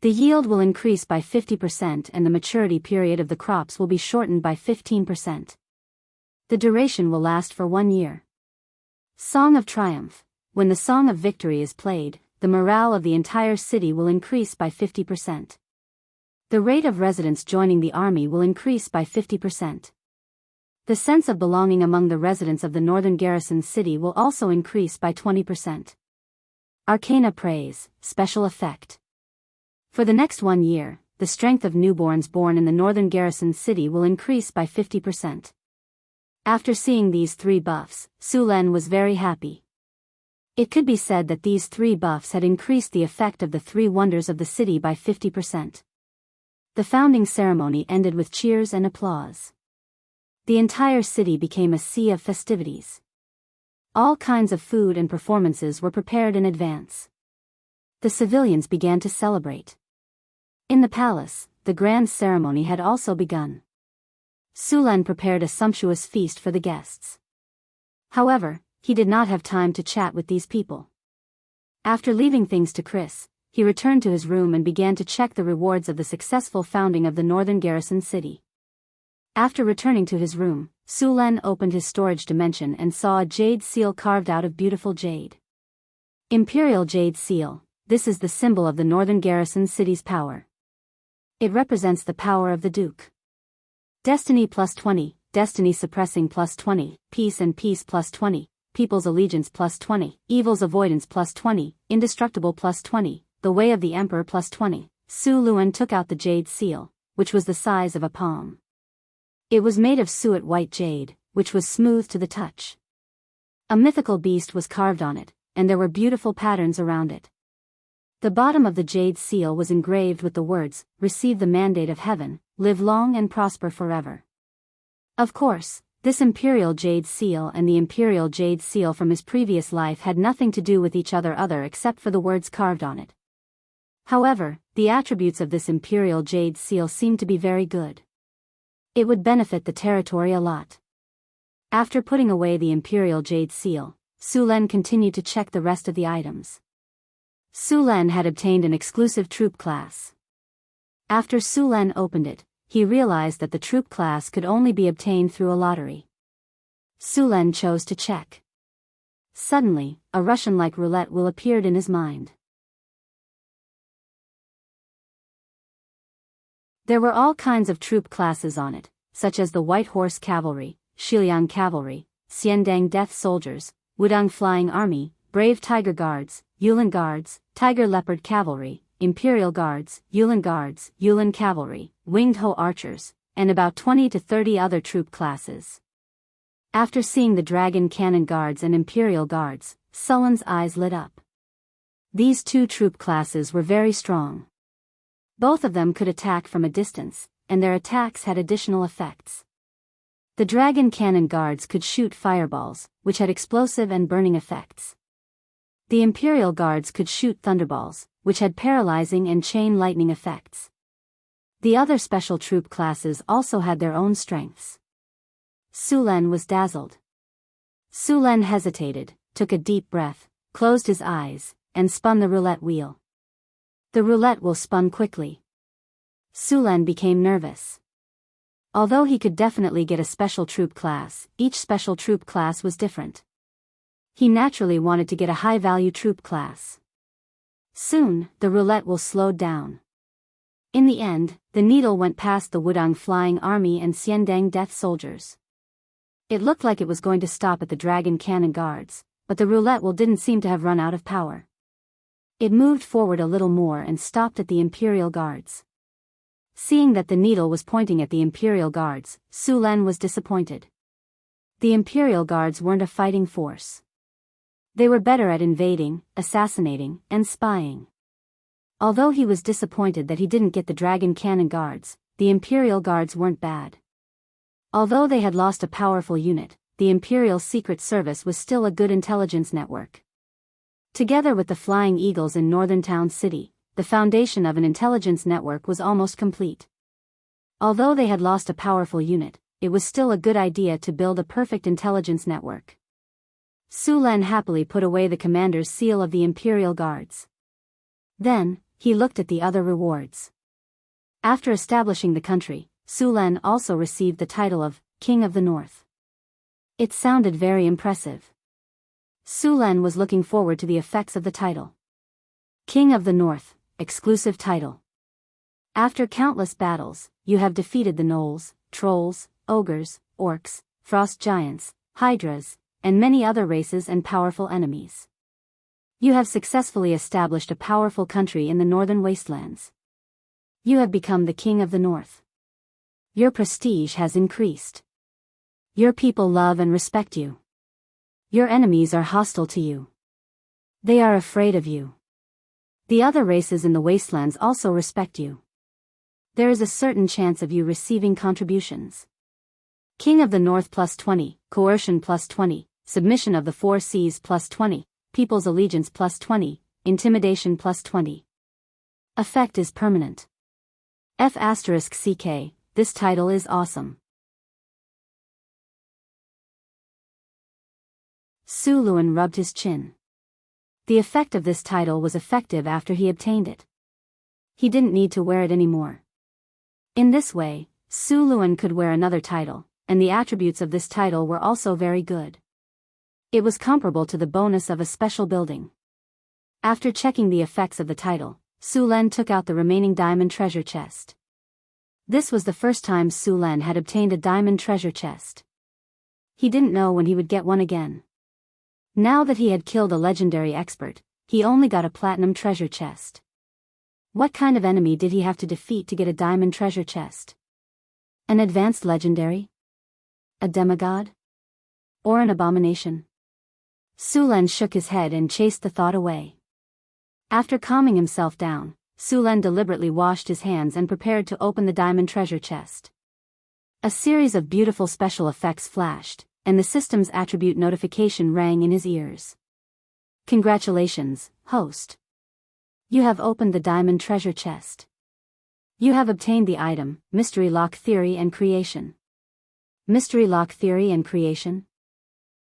The yield will increase by 50% and the maturity period of the crops will be shortened by 15%. The duration will last for 1 year. Song of Triumph. When the Song of Victory is played, the morale of the entire city will increase by 50%. The rate of residents joining the army will increase by 50%. The sense of belonging among the residents of the northern garrison city will also increase by 20%. Arcana praise, special effect. For the next 1 year, the strength of newborns born in the northern garrison city will increase by 50%. After seeing these 3 buffs, Su Lan was very happy. It could be said that these 3 buffs had increased the effect of the 3 wonders of the city by 50%. The founding ceremony ended with cheers and applause. The entire city became a sea of festivities. All kinds of food and performances were prepared in advance. The civilians began to celebrate. In the palace, the grand ceremony had also begun. Su Lan prepared a sumptuous feast for the guests. However, he did not have time to chat with these people. After leaving things to Chris, he returned to his room and began to check the rewards of the successful founding of the northern garrison city. After returning to his room, Su Lan opened his storage dimension and saw a jade seal carved out of beautiful jade. Imperial Jade Seal, this is the symbol of the northern garrison city's power. It represents the power of the Duke. Destiny plus 20, Destiny suppressing plus 20, Peace and Peace plus 20, People's Allegiance plus 20, Evil's Avoidance plus 20, Indestructible plus 20, The Way of the Emperor plus 20. Su Luan took out the jade seal, which was the size of a palm. It was made of suet white jade, which was smooth to the touch. A mythical beast was carved on it, and there were beautiful patterns around it. The bottom of the jade seal was engraved with the words, "Receive the mandate of heaven, live long and prosper forever." Of course, this imperial jade seal and the imperial jade seal from his previous life had nothing to do with each other except for the words carved on it. However, the attributes of this imperial jade seal seemed to be very good. It would benefit the territory a lot. After putting away the imperial jade seal, Su Lan continued to check the rest of the items. Su Lan had obtained an exclusive troop class. After Su Lan opened it, he realized that the troop class could only be obtained through a lottery. Su Lan chose to check. Suddenly, a Russian-like roulette wheel appeared in his mind. There were all kinds of troop classes on it, such as the White Horse Cavalry, Shiliang Cavalry, Xiandang Death Soldiers, Wudang Flying Army, Brave Tiger Guards, Yulin Guards, Tiger Leopard Cavalry, Imperial Guards, Yulin Guards, Yulin Cavalry, Winged Ho Archers, and about 20 to 30 other troop classes. After seeing the Dragon Cannon Guards and Imperial Guards, Sullen's eyes lit up. These 2 troop classes were very strong. Both of them could attack from a distance, and their attacks had additional effects. The Dragon Cannon Guards could shoot fireballs, which had explosive and burning effects. The Imperial Guards could shoot thunderballs, which had paralyzing and chain lightning effects. The other special troop classes also had their own strengths. Su Lan was dazzled. Su Lan hesitated, took a deep breath, closed his eyes, and spun the roulette wheel. The roulette wheel spun quickly. Su Lan became nervous. Although he could definitely get a special troop class, each special troop class was different. He naturally wanted to get a high-value troop class. Soon, the roulette wheel slowed down. In the end, the needle went past the Wudang Flying Army and Xiandang Death Soldiers. It looked like it was going to stop at the Dragon Cannon Guards, but the roulette wheel didn't seem to have run out of power. It moved forward a little more and stopped at the Imperial Guards. Seeing that the needle was pointing at the Imperial Guards, Su Lan was disappointed. The Imperial Guards weren't a fighting force. They were better at invading, assassinating, and spying. Although he was disappointed that he didn't get the Dragon Cannon Guards, the Imperial Guards weren't bad. Although they had lost a powerful unit, the Imperial Secret Service was still a good intelligence network. Together with the Flying Eagles in Northern Town City, the foundation of an intelligence network was almost complete. Although they had lost a powerful unit, it was still a good idea to build a perfect intelligence network. Su Len happily put away the commander's seal of the Imperial Guards. Then, he looked at the other rewards. After establishing the country, Su Len also received the title of King of the North. It sounded very impressive. Su Len was looking forward to the effects of the title. King of the North, exclusive title. After countless battles, you have defeated the gnolls, trolls, ogres, orcs, frost giants, hydras, and many other races and powerful enemies. You have successfully established a powerful country in the northern wastelands. You have become the King of the North. Your prestige has increased. Your people love and respect you. Your enemies are hostile to you. They are afraid of you. The other races in the wastelands also respect you. There is a certain chance of you receiving contributions. King of the North +20, coercion +20, submission of the 4 Cs +20, people's allegiance +20, intimidation +20. Effect is permanent. F***CK, this title is awesome. Su Luen rubbed his chin. The effect of this title was effective after he obtained it. He didn't need to wear it anymore. In this way, Su Luen could wear another title, and the attributes of this title were also very good. It was comparable to the bonus of a special building. After checking the effects of the title, Su Len took out the remaining diamond treasure chest. This was the first time Su Len had obtained a diamond treasure chest. He didn't know when he would get one again. Now that he had killed a legendary expert, he only got a platinum treasure chest. What kind of enemy did he have to defeat to get a diamond treasure chest? An advanced legendary? A demigod? Or an abomination? Su Len shook his head and chased the thought away. After calming himself down, Su Len deliberately washed his hands and prepared to open the diamond treasure chest. A series of beautiful special effects flashed, and the system's attribute notification rang in his ears. Congratulations, host. You have opened the diamond treasure chest. You have obtained the item, Mystery Lock Theory and Creation. Mystery Lock Theory and Creation?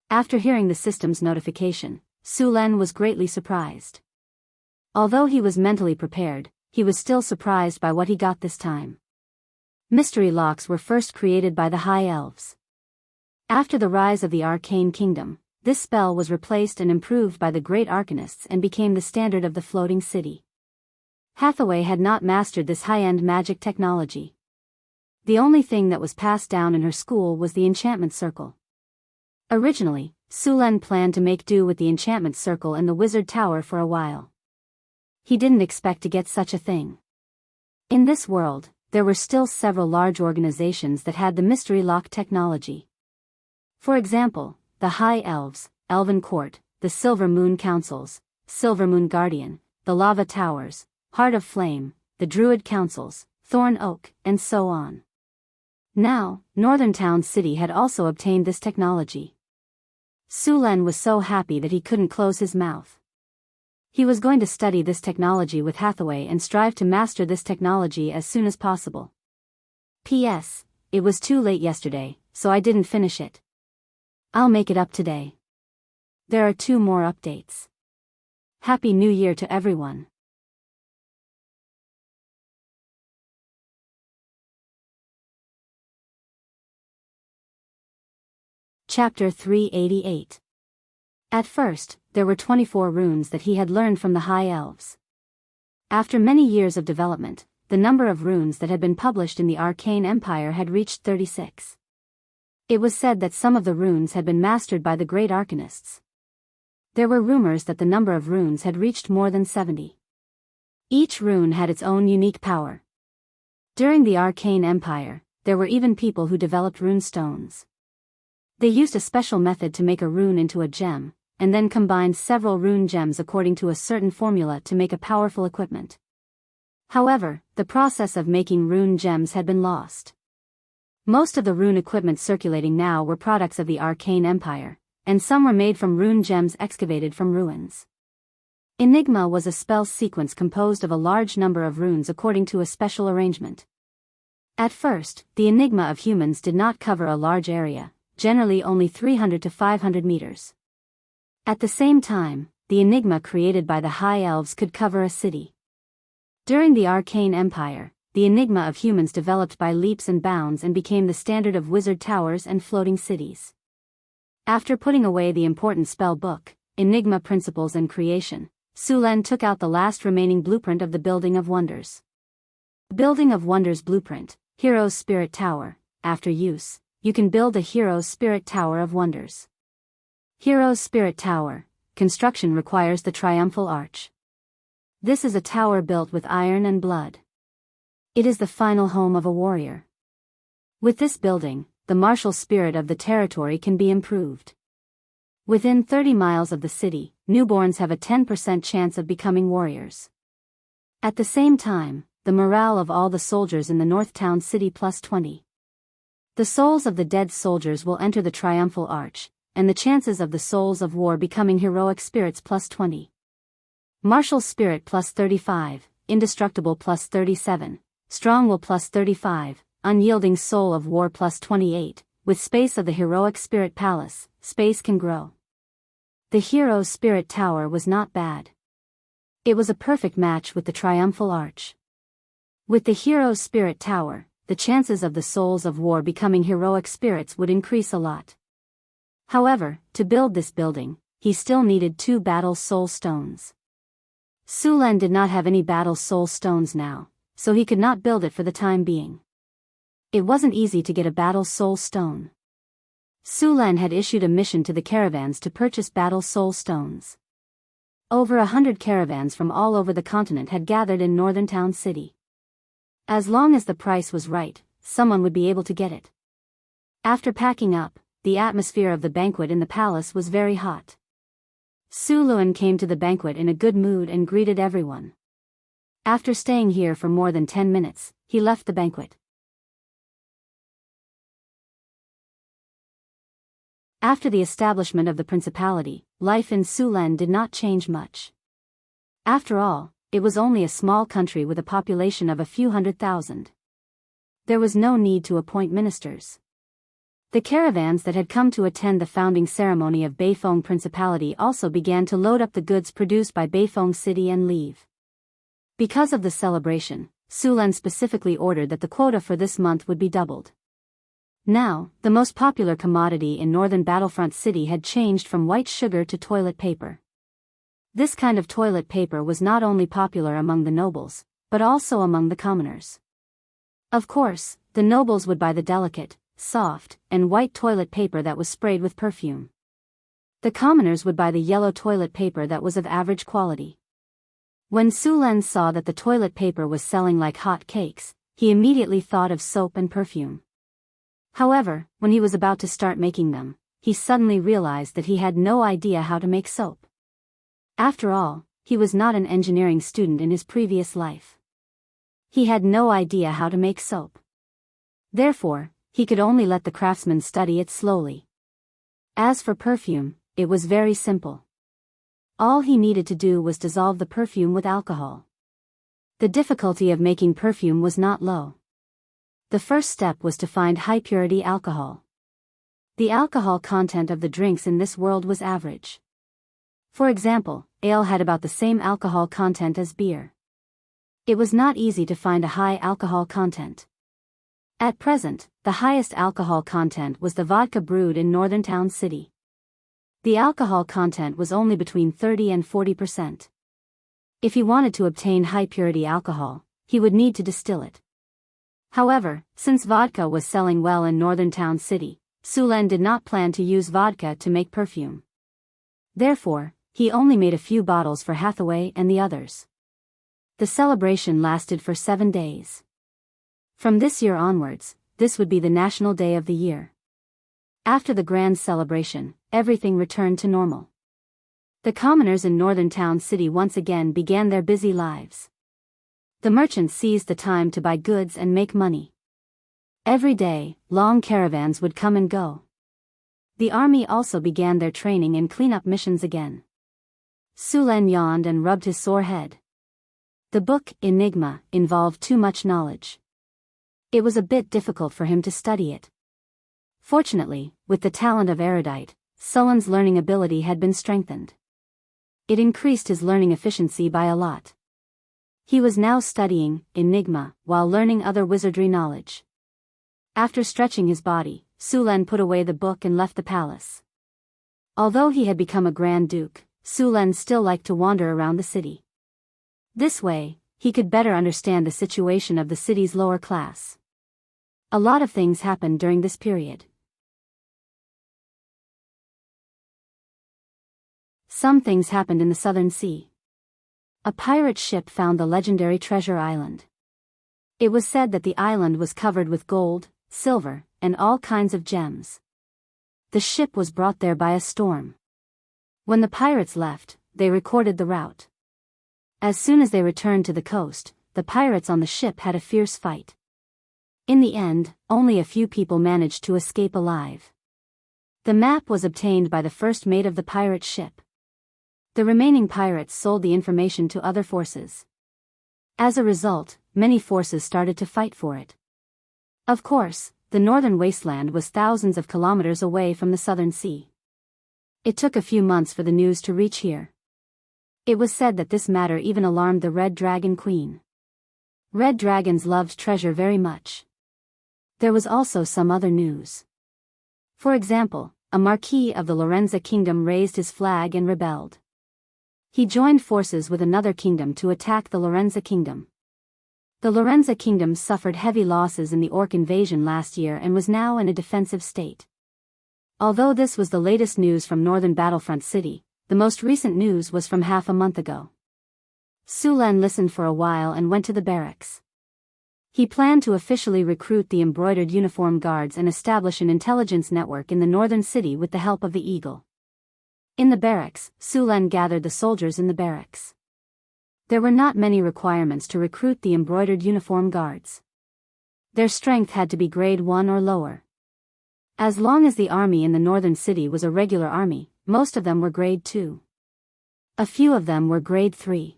After hearing the system's notification, Su Len was greatly surprised. Although he was mentally prepared, he was still surprised by what he got this time. Mystery locks were first created by the High Elves. After the rise of the Arcane Kingdom, this spell was replaced and improved by the Great Arcanists and became the standard of the floating city. Hathaway had not mastered this high-end magic technology. The only thing that was passed down in her school was the enchantment circle. Originally, Su Len planned to make do with the enchantment circle in the Wizard Tower for a while. He didn't expect to get such a thing. In this world, there were still several large organizations that had the mystery lock technology. For example, the High Elves, Elven Court, the Silver Moon Councils, Silver Moon Guardian, the Lava Towers, Heart of Flame, the Druid Councils, Thorn Oak, and so on. Now, Northern Town City had also obtained this technology. Su Len was so happy that he couldn't close his mouth. He was going to study this technology with Hathaway and strive to master this technology as soon as possible. P.S. It was too late yesterday, so I didn't finish it. I'll make it up today. There are 2 more updates. Happy New Year to everyone. Chapter 388. At first, there were 24 runes that he had learned from the High Elves. After many years of development, the number of runes that had been published in the Arcane Empire had reached 36. It was said that some of the runes had been mastered by the Great Arcanists. There were rumors that the number of runes had reached more than 70. Each rune had its own unique power. During the Arcane Empire, there were even people who developed rune stones. They used a special method to make a rune into a gem, and then combined several rune gems according to a certain formula to make a powerful equipment. However, the process of making rune gems had been lost. Most of the rune equipment circulating now were products of the Arcane Empire, and some were made from rune gems excavated from ruins. Enigma was a spell sequence composed of a large number of runes according to a special arrangement. At first, the Enigma of humans did not cover a large area, generally only 300 to 500 meters. At the same time, the Enigma created by the High Elves could cover a city. During the Arcane Empire, the Enigma of humans developed by leaps and bounds and became the standard of wizard towers and floating cities. After putting away the important spell book, Enigma Principles and Creation, Sulen took out the last remaining blueprint of the Building of Wonders. Building of Wonders Blueprint, Hero's Spirit Tower. After use, you can build a Hero's Spirit Tower of Wonders. Hero's Spirit Tower. Construction requires the Triumphal Arch. This is a tower built with iron and blood. It is the final home of a warrior. With this building, the martial spirit of the territory can be improved. Within 30 miles of the city, newborns have a 10% chance of becoming warriors. At the same time, the morale of all the soldiers in the North Town City plus 20. The souls of the dead soldiers will enter the Triumphal Arch, and the chances of the souls of war becoming heroic spirits plus 20. Martial Spirit plus 35, Indestructible plus 37, Strong Will plus 35, Unyielding Soul of War plus 28, with space of the Heroic Spirit Palace, space can grow. The Hero's Spirit Tower was not bad. It was a perfect match with the Triumphal Arch. With the Hero's Spirit Tower, the chances of the souls of war becoming heroic spirits would increase a lot. However, to build this building, he still needed 2 battle soul stones. Sulen did not have any battle soul stones now, so he could not build it for the time being. It wasn't easy to get a battle soul stone. Sulen had issued a mission to the caravans to purchase battle soul stones. Over 100 caravans from all over the continent had gathered in Northern Town City. As long as the price was right, someone would be able to get it. After packing up, the atmosphere of the banquet in the palace was very hot. Su Luan came to the banquet in a good mood and greeted everyone. After staying here for more than 10 minutes, he left the banquet. After the establishment of the principality, life in Sulen did not change much. After all, it was only a small country with a population of a few 100,000. There was no need to appoint ministers. The caravans that had come to attend the founding ceremony of Beifeng Principality also began to load up the goods produced by Beifeng City and leave. Because of the celebration, Sulen specifically ordered that the quota for this month would be doubled. Now, the most popular commodity in northern Battlefront City had changed from white sugar to toilet paper. This kind of toilet paper was not only popular among the nobles, but also among the commoners. Of course, the nobles would buy the delicate, soft, and white toilet paper that was sprayed with perfume. The commoners would buy the yellow toilet paper that was of average quality. When Sulen saw that the toilet paper was selling like hot cakes, he immediately thought of soap and perfume. However, when he was about to start making them, he suddenly realized that he had no idea how to make soap. After all, he was not an engineering student in his previous life. He had no idea how to make soap. Therefore, he could only let the craftsmen study it slowly. As for perfume, it was very simple. All he needed to do was dissolve the perfume with alcohol. The difficulty of making perfume was not low. The first step was to find high-purity alcohol. The alcohol content of the drinks in this world was average. For example, ale had about the same alcohol content as beer. It was not easy to find a high alcohol content. At present, the highest alcohol content was the vodka brewed in Northern Town City. The alcohol content was only between 30 and 40%. If he wanted to obtain high-purity alcohol, he would need to distill it. However, since vodka was selling well in Northern Town City, Sulen did not plan to use vodka to make perfume. Therefore, he only made a few bottles for Hathaway and the others. The celebration lasted for 7 days. From this year onwards, this would be the national day of the year. After the grand celebration, everything returned to normal. The commoners in Northern Town City once again began their busy lives. The merchants seized the time to buy goods and make money. Every day, long caravans would come and go. The army also began their training and cleanup missions again. Sulan yawned and rubbed his sore head. The book, Enigma, involved too much knowledge. It was a bit difficult for him to study it. Fortunately, with the talent of erudite, Sulan's learning ability had been strengthened. It increased his learning efficiency by a lot. He was now studying Enigma while learning other wizardry knowledge. After stretching his body, Sulan put away the book and left the palace. Although he had become a Grand Duke, Sulan still liked to wander around the city. This way, he could better understand the situation of the city's lower class. A lot of things happened during this period. Some things happened in the Southern Sea. A pirate ship found the legendary Treasure Island. It was said that the island was covered with gold, silver, and all kinds of gems. The ship was brought there by a storm. When the pirates left, they recorded the route. As soon as they returned to the coast, the pirates on the ship had a fierce fight. In the end, only a few people managed to escape alive. The map was obtained by the first mate of the pirate ship. The remaining pirates sold the information to other forces. As a result, many forces started to fight for it. Of course, the northern wasteland was thousands of kilometers away from the Southern Sea. It took a few months for the news to reach here. It was said that this matter even alarmed the Red Dragon Queen. Red dragons loved treasure very much. There was also some other news. For example, a marquis of the Lorenza kingdom raised his flag and rebelled. He joined forces with another kingdom to attack the Lorenza kingdom. The Lorenza kingdom suffered heavy losses in the Orc invasion last year and was now in a defensive state. Although this was the latest news from Northern Battlefront City, the most recent news was from half a month ago. Sulan listened for a while and went to the barracks. He planned to officially recruit the embroidered uniform guards and establish an intelligence network in the northern city with the help of the Eagle. In the barracks, Sulan gathered the soldiers in the barracks. There were not many requirements to recruit the embroidered uniform guards. Their strength had to be grade 1 or lower. As long as the army in the northern city was a regular army, most of them were grade 2. A few of them were grade 3.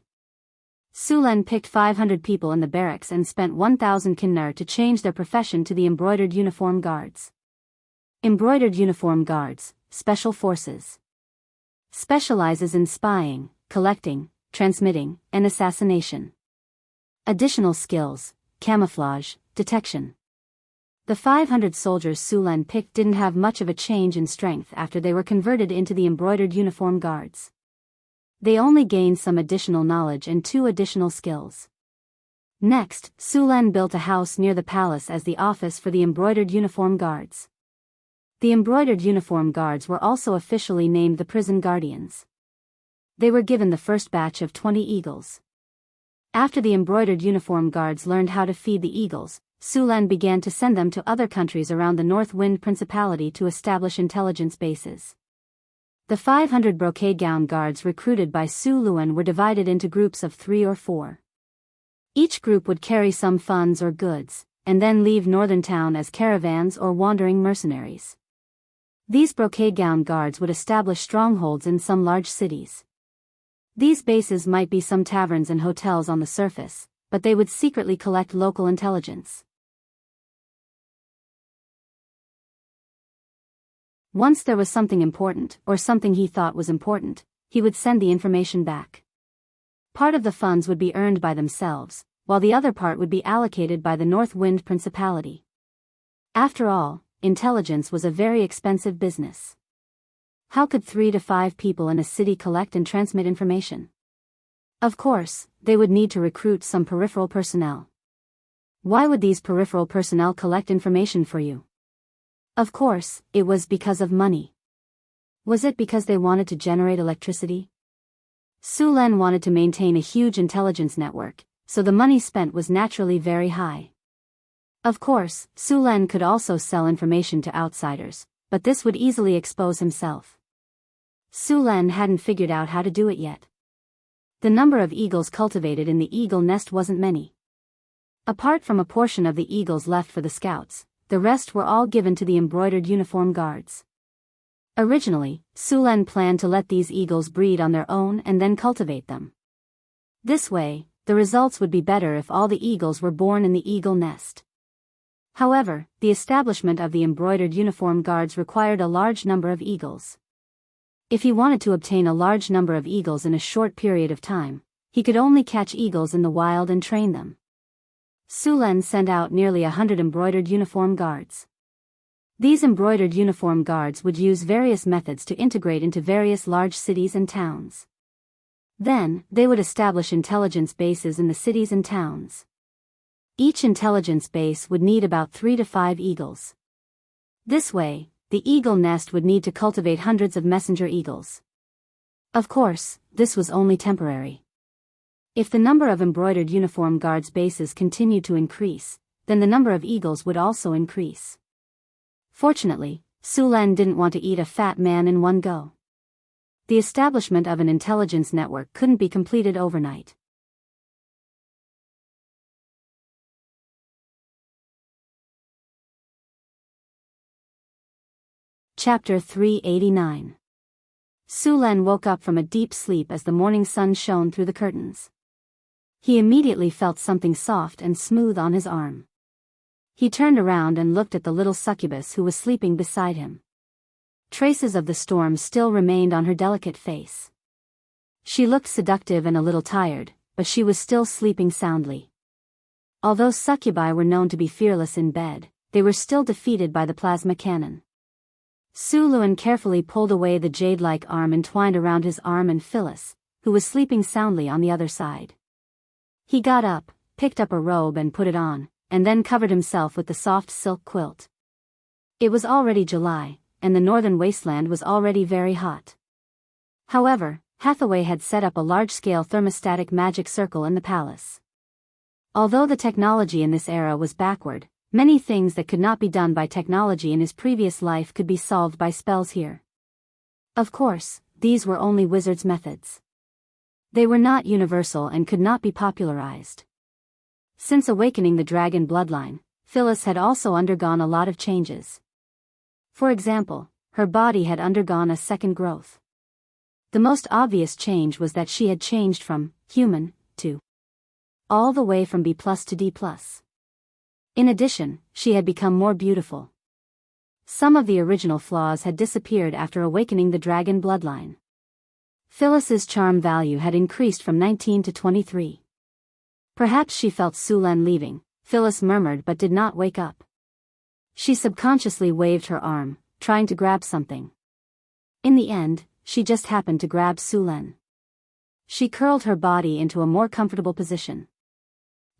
Sulan picked 500 people in the barracks and spent 1,000 kinnar to change their profession to the embroidered uniform guards. Embroidered uniform guards, special forces. Specializes in spying, collecting, transmitting, and assassination. Additional skills, camouflage, detection. The 500 soldiers Sulan picked didn't have much of a change in strength after they were converted into the embroidered uniform guards. They only gained some additional knowledge and 2 additional skills. Next, Sulan built a house near the palace as the office for the embroidered uniform guards. The embroidered uniform guards were also officially named the prison guardians. They were given the first batch of 20 eagles. After the embroidered uniform guards learned how to feed the eagles, Sulan began to send them to other countries around the North Wind Principality to establish intelligence bases. The 500 brocade gown guards recruited by Su Luan were divided into groups of 3 or 4. Each group would carry some funds or goods, and then leave northern town as caravans or wandering mercenaries. These brocade gown guards would establish strongholds in some large cities. These bases might be some taverns and hotels on the surface, but they would secretly collect local intelligence. Once there was something important, or something he thought was important, he would send the information back. Part of the funds would be earned by themselves, while the other part would be allocated by the North Wind Principality. After all, intelligence was a very expensive business. How could 3 to 5 people in a city collect and transmit information? Of course, they would need to recruit some peripheral personnel. Why would these peripheral personnel collect information for you? Of course, it was because of money. Was it because they wanted to generate electricity? Sulan wanted to maintain a huge intelligence network, so the money spent was naturally very high. Of course, Sulan could also sell information to outsiders, but this would easily expose himself. Sulan hadn't figured out how to do it yet. The number of eagles cultivated in the eagle nest wasn't many. Apart from a portion of the eagles left for the scouts, the rest were all given to the embroidered uniform guards. Originally, Sulen planned to let these eagles breed on their own and then cultivate them. This way, the results would be better if all the eagles were born in the eagle nest. However, the establishment of the embroidered uniform guards required a large number of eagles. If he wanted to obtain a large number of eagles in a short period of time, he could only catch eagles in the wild and train them. Sulen sent out nearly 100 embroidered uniform guards. These embroidered uniform guards would use various methods to integrate into various large cities and towns. Then, they would establish intelligence bases in the cities and towns. Each intelligence base would need about 3 to 5 eagles. This way, the eagle nest would need to cultivate hundreds of messenger eagles. Of course, this was only temporary. If the number of embroidered uniform guards bases continued to increase, then the number of eagles would also increase. Fortunately, Sulen didn't want to eat a fat man in one go. The establishment of an intelligence network couldn't be completed overnight. Chapter 389. Sulen woke up from a deep sleep as the morning sun shone through the curtains. He immediately felt something soft and smooth on his arm. He turned around and looked at the little succubus who was sleeping beside him. Traces of the storm still remained on her delicate face. She looked seductive and a little tired, but she was still sleeping soundly. Although succubi were known to be fearless in bed, they were still defeated by the plasma cannon. Suluan carefully pulled away the jade-like arm entwined around his arm and Phyllis, who was sleeping soundly on the other side. He got up, picked up a robe and put it on, and then covered himself with the soft silk quilt. It was already July, and the northern wasteland was already very hot. However, Hathaway had set up a large-scale thermostatic magic circle in the palace. Although the technology in this era was backward, many things that could not be done by technology in his previous life could be solved by spells here. Of course, these were only wizards' methods. They were not universal and could not be popularized. Since awakening the dragon bloodline, Phyllis had also undergone a lot of changes. For example, her body had undergone a second growth. The most obvious change was that she had changed from human to all the way from B+ to D+. In addition, she had become more beautiful. Some of the original flaws had disappeared after awakening the dragon bloodline. Phyllis's charm value had increased from 19 to 23. Perhaps she felt Sulen leaving, Phyllis murmured but did not wake up. She subconsciously waved her arm, trying to grab something. In the end, she just happened to grab Sulen. She curled her body into a more comfortable position.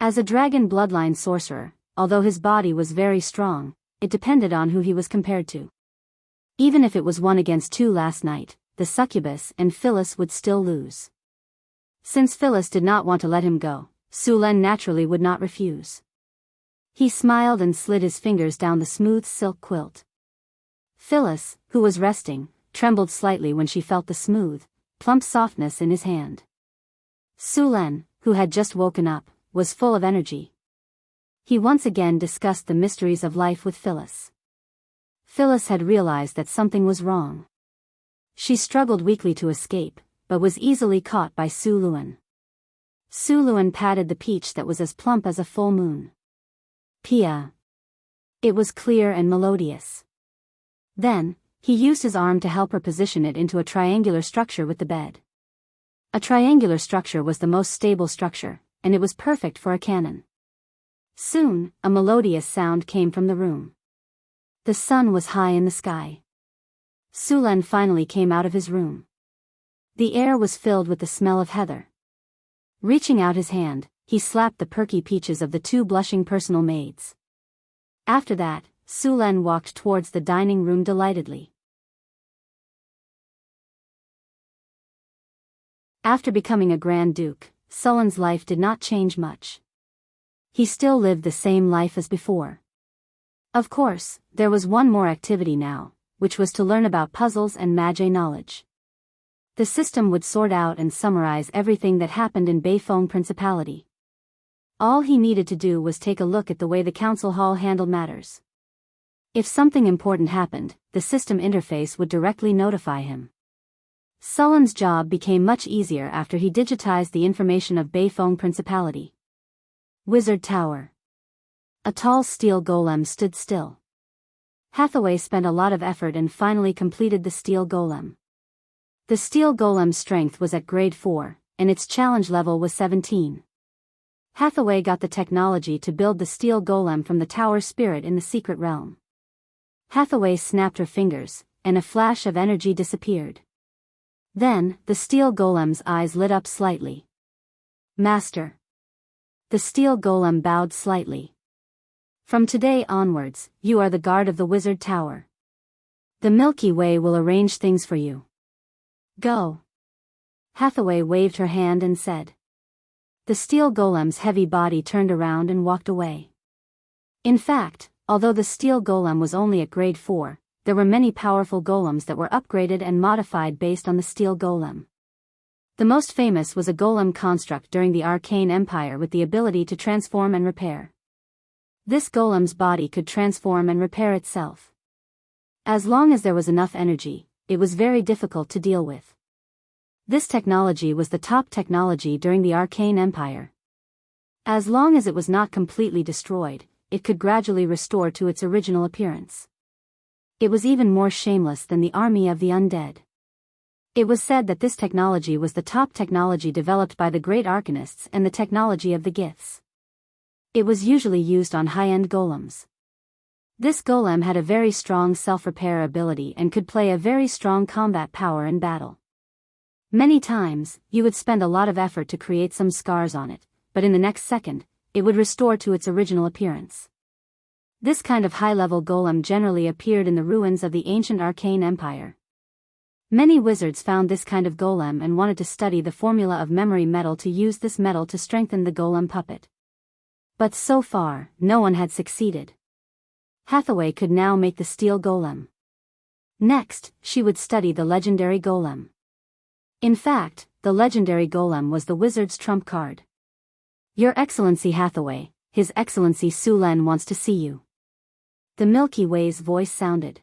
As a dragon bloodline sorcerer, although his body was very strong, it depended on who he was compared to. Even if it was 1 against 2 last night, the succubus and Phyllis would still lose. Since Phyllis did not want to let him go, Sulen naturally would not refuse. He smiled and slid his fingers down the smooth silk quilt. Phyllis, who was resting, trembled slightly when she felt the smooth, plump softness in his hand. Sulen, who had just woken up, was full of energy. He once again discussed the mysteries of life with Phyllis. Phyllis had realized that something was wrong. She struggled weakly to escape, but was easily caught by Suluan. Suluan patted the peach that was as plump as a full moon. Pia. It was clear and melodious. Then, he used his arm to help her position it into a triangular structure with the bed. A triangular structure was the most stable structure, and it was perfect for a cannon. Soon, a melodious sound came from the room. The sun was high in the sky. Sulen finally came out of his room. The air was filled with the smell of heather. Reaching out his hand, he slapped the perky peaches of the 2 blushing personal maids. After that, Sulen walked towards the dining room delightedly. After becoming a Grand Duke, Sulen's life did not change much. He still lived the same life as before. Of course, there was one more activity now, which was to learn about puzzles and mage knowledge. The system would sort out and summarize everything that happened in Beifeng Principality. All he needed to do was take a look at the way the council hall handled matters. If something important happened, the system interface would directly notify him. Sullen's job became much easier after he digitized the information of Beifeng Principality. Wizard Tower. A tall steel golem stood still. Hathaway spent a lot of effort and finally completed the steel golem. The steel golem's strength was at grade 4, and its challenge level was 17. Hathaway got the technology to build the steel golem from the tower spirit in the secret realm. Hathaway snapped her fingers, and a flash of energy disappeared. Then, the steel golem's eyes lit up slightly. Master. The steel golem bowed slightly. From today onwards, you are the guard of the wizard tower. The Milky Way will arrange things for you. Go. Hathaway waved her hand and said. The steel golem's heavy body turned around and walked away. In fact, although the steel golem was only at grade 4, there were many powerful golems that were upgraded and modified based on the steel golem. The most famous was a golem construct during the Arcane Empire with the ability to transform and repair. This golem's body could transform and repair itself. As long as there was enough energy, it was very difficult to deal with. This technology was the top technology during the Arcane Empire. As long as it was not completely destroyed, it could gradually restore to its original appearance. It was even more shameless than the army of the undead. It was said that this technology was the top technology developed by the great arcanists and the technology of the Giths. It was usually used on high-end golems. This golem had a very strong self-repair ability and could play a very strong combat power in battle. Many times, you would spend a lot of effort to create some scars on it, but in the next second, it would restore to its original appearance. This kind of high-level golem generally appeared in the ruins of the ancient Arcane Empire. Many wizards found this kind of golem and wanted to study the formula of memory metal to use this metal to strengthen the golem puppet. But so far, no one had succeeded. Hathaway could now make the steel golem. Next, she would study the legendary golem. In fact, the legendary golem was the wizard's trump card. Your Excellency Hathaway, His Excellency Sulen wants to see you. The Milky Way's voice sounded.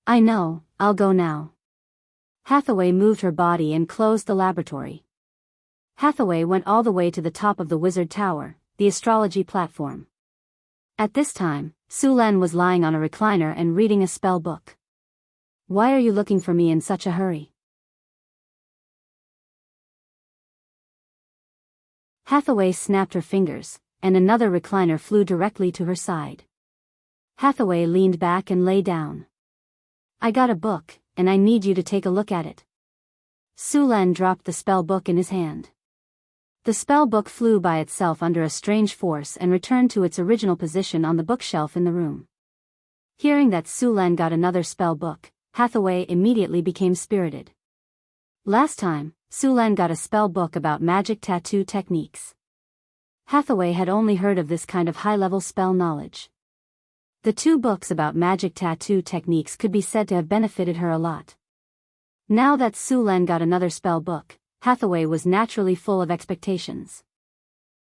I know, I'll go now. Hathaway moved her body and closed the laboratory. Hathaway went all the way to the top of the wizard tower, the astrology platform. At this time, Sulen was lying on a recliner and reading a spell book. Why are you looking for me in such a hurry? Hathaway snapped her fingers, and another recliner flew directly to her side. Hathaway leaned back and lay down. I got a book, and I need you to take a look at it. Sulen dropped the spell book in his hand. The spell book flew by itself under a strange force and returned to its original position on the bookshelf in the room. Hearing that Sulen got another spell book, Hathaway immediately became spirited. Last time, Sulen got a spell book about magic tattoo techniques. Hathaway had only heard of this kind of high-level spell knowledge. The two books about magic tattoo techniques could be said to have benefited her a lot. Now that Sulen got another spell book, Hathaway was naturally full of expectations.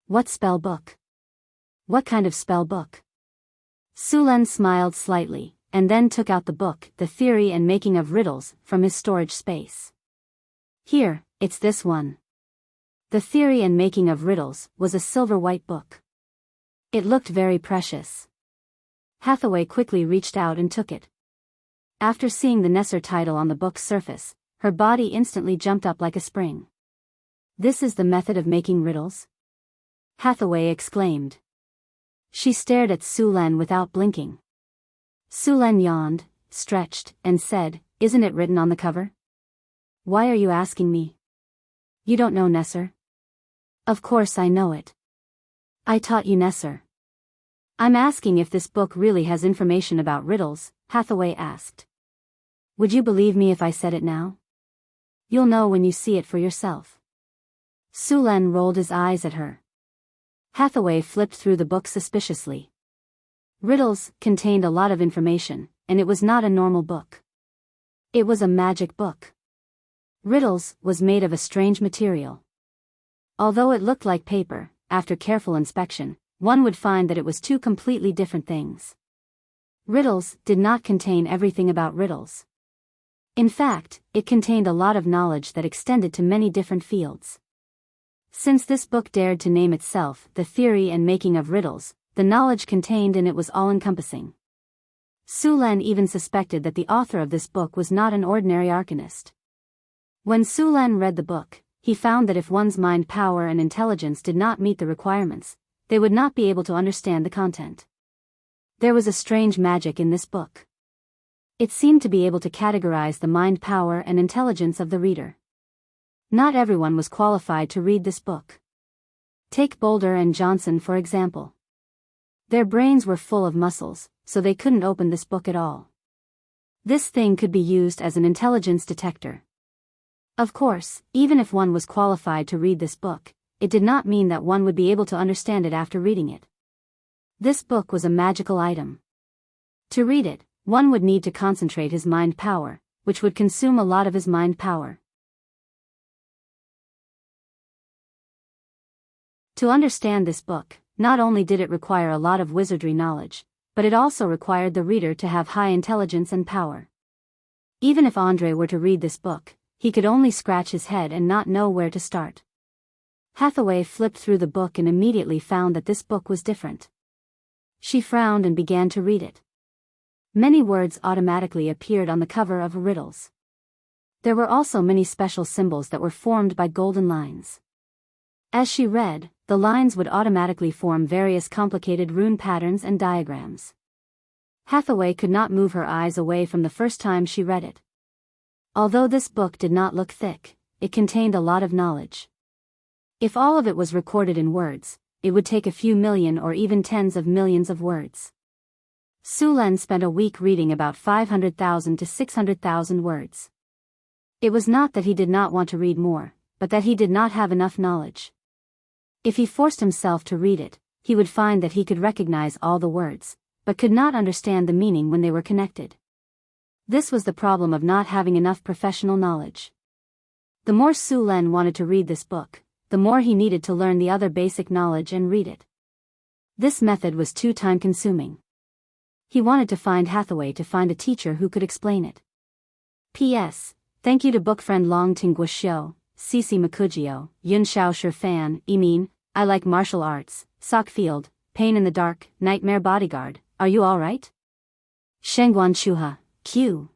What spell book? What kind of spell book? Sulen smiled slightly, and then took out the book, The Theory and Making of Riddles, from his storage space. Here, it's this one. The Theory and Making of Riddles was a silver-white book. It looked very precious. Hathaway quickly reached out and took it. After seeing the Nesser title on the book's surface, her body instantly jumped up like a spring. This is the method of making riddles? Hathaway exclaimed. She stared at Sulen without blinking. Sulen yawned, stretched, and said, Isn't it written on the cover? Why are you asking me? You don't know Nesser? Of course I know it. I taught you Nesser. I'm asking if this book really has information about riddles, Hathaway asked. Would you believe me if I said it now? You'll know when you see it for yourself. Sulen rolled his eyes at her. Hathaway flipped through the book suspiciously. Riddles contained a lot of information, and it was not a normal book. It was a magic book. Riddles was made of a strange material. Although it looked like paper, after careful inspection, one would find that it was two completely different things. Riddles did not contain everything about riddles. In fact, it contained a lot of knowledge that extended to many different fields. Since this book dared to name itself The Theory and Making of Riddles, the knowledge contained in it was all-encompassing. Su Lan even suspected that the author of this book was not an ordinary arcanist. When Su Lan read the book, he found that if one's mind power and intelligence did not meet the requirements, they would not be able to understand the content. There was a strange magic in this book. It seemed to be able to categorize the mind power and intelligence of the reader. Not everyone was qualified to read this book. Take Boulder and Johnson for example. Their brains were full of muscles, so they couldn't open this book at all. This thing could be used as an intelligence detector. Of course, even if one was qualified to read this book, it did not mean that one would be able to understand it after reading it. This book was a magical item. To read it, one would need to concentrate his mind power, which would consume a lot of his mind power. To understand this book, not only did it require a lot of wizardry knowledge, but it also required the reader to have high intelligence and power. Even if Andre were to read this book, he could only scratch his head and not know where to start. Hathaway flipped through the book and immediately found that this book was different. She frowned and began to read it. Many words automatically appeared on the cover of riddles. There were also many special symbols that were formed by golden lines. As she read, the lines would automatically form various complicated rune patterns and diagrams. Hathaway could not move her eyes away from the first time she read it. Although this book did not look thick, it contained a lot of knowledge. If all of it was recorded in words, it would take a few million or even tens of millions of words. Su Lan spent a week reading about 500,000 to 600,000 words. It was not that he did not want to read more, but that he did not have enough knowledge. If he forced himself to read it, he would find that he could recognize all the words, but could not understand the meaning when they were connected. This was the problem of not having enough professional knowledge. The more Su Lan wanted to read this book, the more he needed to learn the other basic knowledge and read it. This method was too time-consuming. He wanted to find Hathaway to find a teacher who could explain it. P.S. Thank you to bookfriend Long Ting Guoxiu, Cici Makujio, Yun Xiao Shifan, Emin, I Like Martial Arts, Sockfield, Pain in the Dark, Nightmare Bodyguard, Are You Alright? Shengguan Chuha, Q.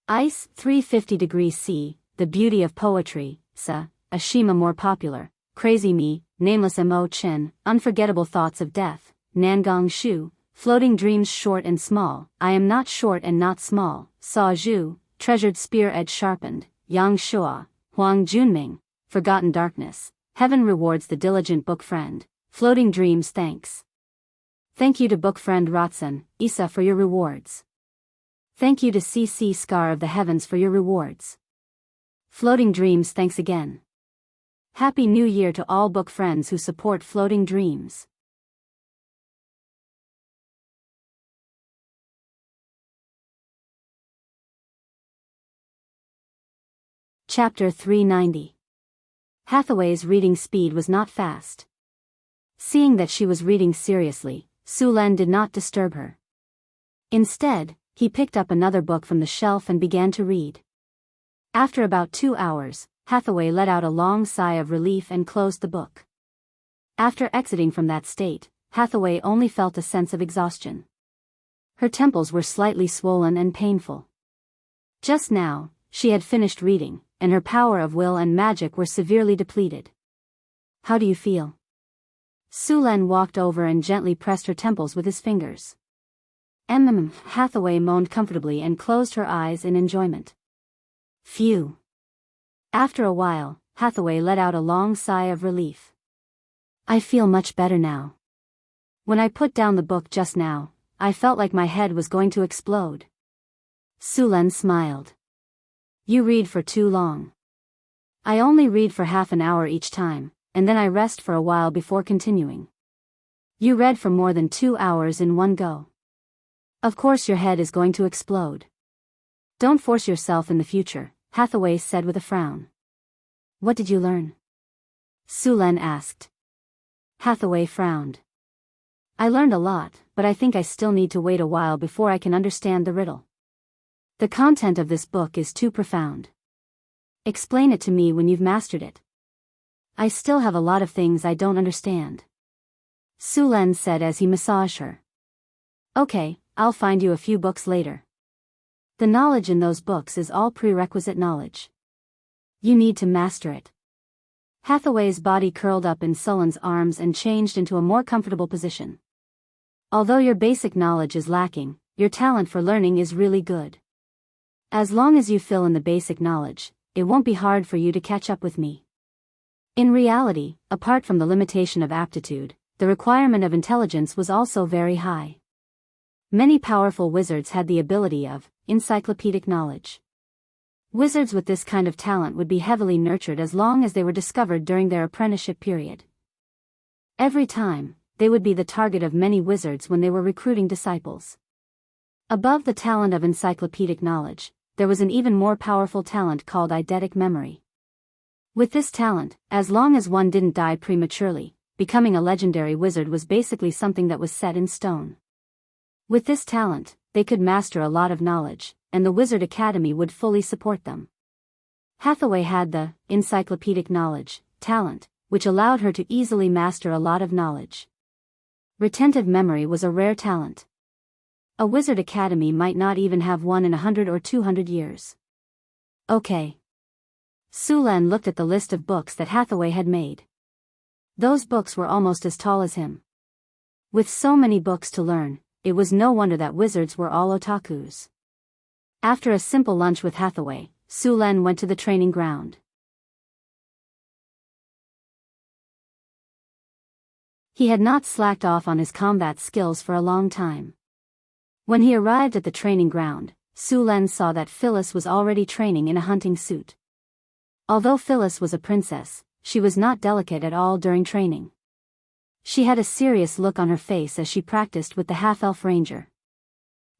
Ice, 350 degrees C, The Beauty of Poetry, Sa, Ashima More Popular, Crazy Me, Nameless Mo Chen, Unforgettable Thoughts of Death, Nangong Shu, Floating Dreams Short and Small, I Am Not Short and Not Small, Sa Zhu, Treasured Spear Edge Sharpened, Yang Shua, Huang Junming, Forgotten Darkness, Heaven Rewards the Diligent Book Friend, Floating Dreams Thanks. Thank you to book friend Rotsen, Isa for your rewards. Thank you to CC Scar of the Heavens for your rewards. Floating Dreams thanks again. Happy New Year to all book friends who support Floating Dreams. Chapter 390. Hathaway's reading speed was not fast. Seeing that she was reading seriously, Su Lan did not disturb her. Instead, he picked up another book from the shelf and began to read. After about 2 hours, Hathaway let out a long sigh of relief and closed the book. After exiting from that state, Hathaway only felt a sense of exhaustion. Her temples were slightly swollen and painful. Just now, she had finished reading, and her power of will and magic were severely depleted. How do you feel? Su Lan walked over and gently pressed her temples with his fingers. Hathaway moaned comfortably and closed her eyes in enjoyment. Phew. After a while, Hathaway let out a long sigh of relief. I feel much better now. When I put down the book just now, I felt like my head was going to explode. Su Lan smiled. You read for too long. I only read for half an hour each time, and then I rest for a while before continuing. You read for more than 2 hours in one go. Of course your head is going to explode. Don't force yourself in the future, Hathaway said with a frown. What did you learn? Su Lan asked. Hathaway frowned. I learned a lot, but I think I still need to wait a while before I can understand the riddle. The content of this book is too profound. Explain it to me when you've mastered it. I still have a lot of things I don't understand. Su Len said as he massaged her. Okay, I'll find you a few books later. The knowledge in those books is all prerequisite knowledge. You need to master it. Hathaway's body curled up in Sullen's arms and changed into a more comfortable position. Although your basic knowledge is lacking, your talent for learning is really good. As long as you fill in the basic knowledge, it won't be hard for you to catch up with me. In reality, apart from the limitation of aptitude, the requirement of intelligence was also very high. Many powerful wizards had the ability of encyclopedic knowledge. Wizards with this kind of talent would be heavily nurtured as long as they were discovered during their apprenticeship period. Every time, they would be the target of many wizards when they were recruiting disciples. Above the talent of encyclopedic knowledge, there was an even more powerful talent called eidetic memory. With this talent, as long as one didn't die prematurely, becoming a legendary wizard was basically something that was set in stone. With this talent, they could master a lot of knowledge, and the Wizard Academy would fully support them. Hathaway had the encyclopedic knowledge talent, which allowed her to easily master a lot of knowledge. Retentive memory was a rare talent. A Wizard Academy might not even have one in 100 or 200 years. Okay. Su Len looked at the list of books that Hathaway had made. Those books were almost as tall as him. With so many books to learn, it was no wonder that wizards were all otakus. After a simple lunch with Hathaway, Su Len went to the training ground. He had not slacked off on his combat skills for a long time. When he arrived at the training ground, Su Len saw that Phyllis was already training in a hunting suit. Although Phyllis was a princess, she was not delicate at all during training. She had a serious look on her face as she practiced with the half-elf ranger.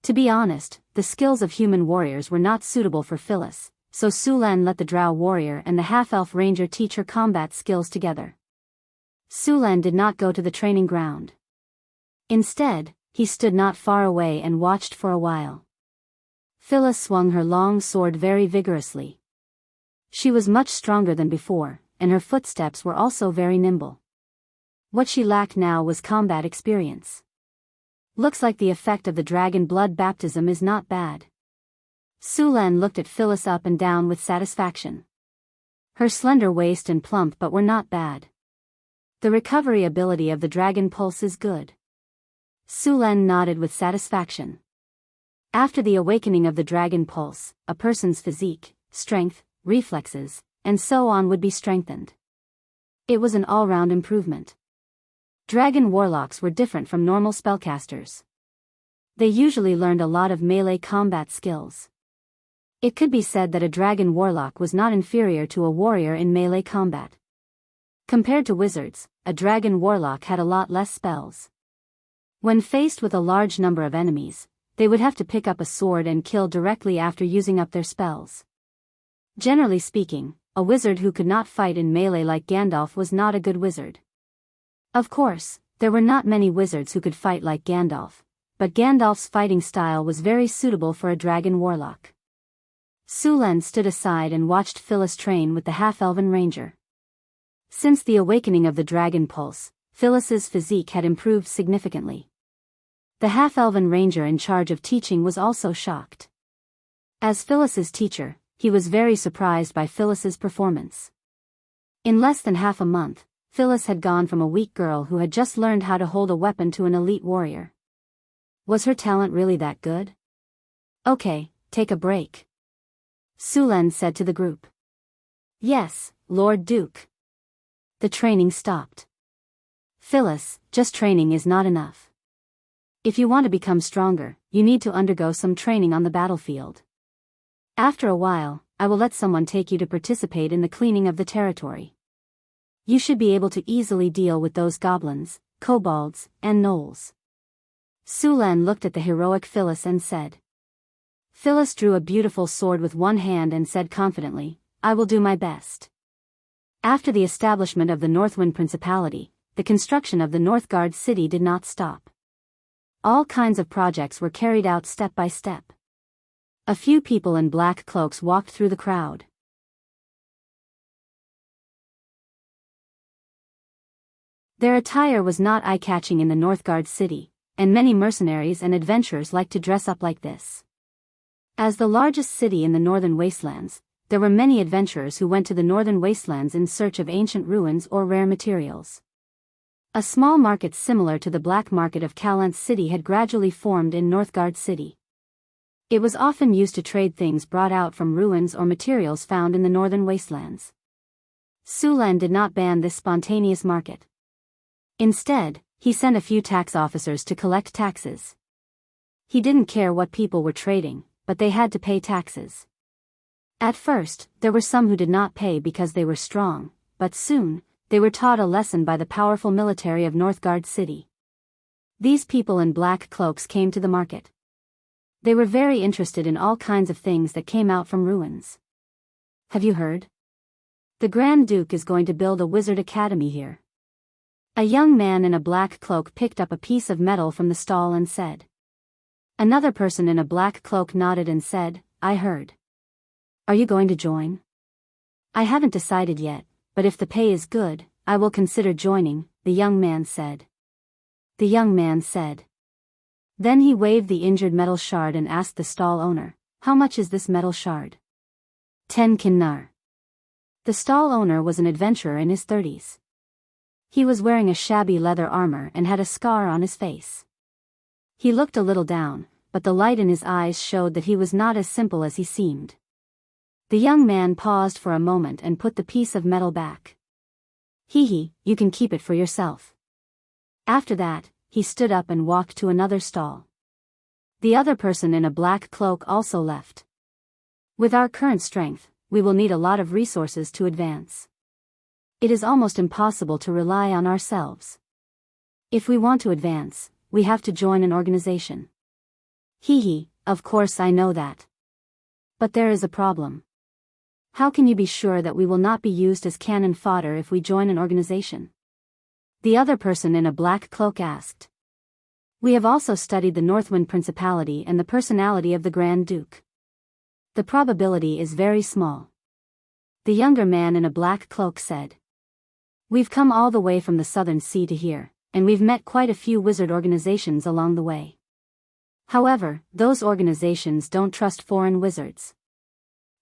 To be honest, the skills of human warriors were not suitable for Phyllis, so Su Len let the drow warrior and the half-elf ranger teach her combat skills together. Su Len did not go to the training ground. Instead, he stood not far away and watched for a while. Phyllis swung her long sword very vigorously. She was much stronger than before, and her footsteps were also very nimble. What she lacked now was combat experience. Looks like the effect of the dragon blood baptism is not bad. Su Len looked at Phyllis up and down with satisfaction. Her slender waist and plump butt were not bad. The recovery ability of the dragon pulse is good. Su Len nodded with satisfaction. After the awakening of the dragon pulse, a person's physique, strength, reflexes, and so on would be strengthened. It was an all-round improvement. Dragon warlocks were different from normal spellcasters. They usually learned a lot of melee combat skills. It could be said that a dragon warlock was not inferior to a warrior in melee combat. Compared to wizards, a dragon warlock had a lot less spells. When faced with a large number of enemies, they would have to pick up a sword and kill directly after using up their spells. Generally speaking, a wizard who could not fight in melee like Gandalf was not a good wizard. Of course, there were not many wizards who could fight like Gandalf, but Gandalf's fighting style was very suitable for a dragon warlock. Su Len stood aside and watched Phyllis train with the half-elven ranger. Since the awakening of the dragon pulse, Phyllis's physique had improved significantly. The half-elven ranger in charge of teaching was also shocked. As Phyllis's teacher, he was very surprised by Phyllis's performance. In less than half a month, Phyllis had gone from a weak girl who had just learned how to hold a weapon to an elite warrior. Was her talent really that good? Okay, take a break. Su Len said to the group. Yes, Lord Duke. The training stopped. Phyllis, just training is not enough. If you want to become stronger, you need to undergo some training on the battlefield. After a while, I will let someone take you to participate in the cleaning of the territory. You should be able to easily deal with those goblins, kobolds, and gnolls. Su Len looked at the heroic Phyllis and said. Phyllis drew a beautiful sword with one hand and said confidently, I will do my best. After the establishment of the Northwind Principality, the construction of the Northgard city did not stop. All kinds of projects were carried out step by step. A few people in black cloaks walked through the crowd. Their attire was not eye-catching in the Northgard city, and many mercenaries and adventurers liked to dress up like this. As the largest city in the northern wastelands, there were many adventurers who went to the northern wastelands in search of ancient ruins or rare materials. A small market similar to the black market of Kalant's city had gradually formed in Northgard city. It was often used to trade things brought out from ruins or materials found in the northern wastelands. Sulan did not ban this spontaneous market. Instead, he sent a few tax officers to collect taxes. He didn't care what people were trading, but they had to pay taxes. At first, there were some who did not pay because they were strong, but soon, they were taught a lesson by the powerful military of Northgard city. These people in black cloaks came to the market. They were very interested in all kinds of things that came out from ruins. Have you heard? The Grand Duke is going to build a wizard academy here. A young man in a black cloak picked up a piece of metal from the stall and said. Another person in a black cloak nodded and said, I heard. Are you going to join? I haven't decided yet, but if the pay is good, I will consider joining, the young man said. The young man said. Then he waved the injured metal shard and asked the stall owner, how much is this metal shard? 10 kinnar. The stall owner was an adventurer in his 30s. He was wearing a shabby leather armor and had a scar on his face. He looked a little down, but the light in his eyes showed that he was not as simple as he seemed. The young man paused for a moment and put the piece of metal back. Hee, you can keep it for yourself. After that, he stood up and walked to another stall. The other person in a black cloak also left. With our current strength, we will need a lot of resources to advance. It is almost impossible to rely on ourselves. If we want to advance, we have to join an organization. Of course I know that. But there is a problem. How can you be sure that we will not be used as cannon fodder if we join an organization? The other person in a black cloak asked. We have also studied the Northwind Principality and the personality of the Grand Duke. The probability is very small. The younger man in a black cloak said. We've come all the way from the southern sea to here, and we've met quite a few wizard organizations along the way. However, those organizations don't trust foreign wizards.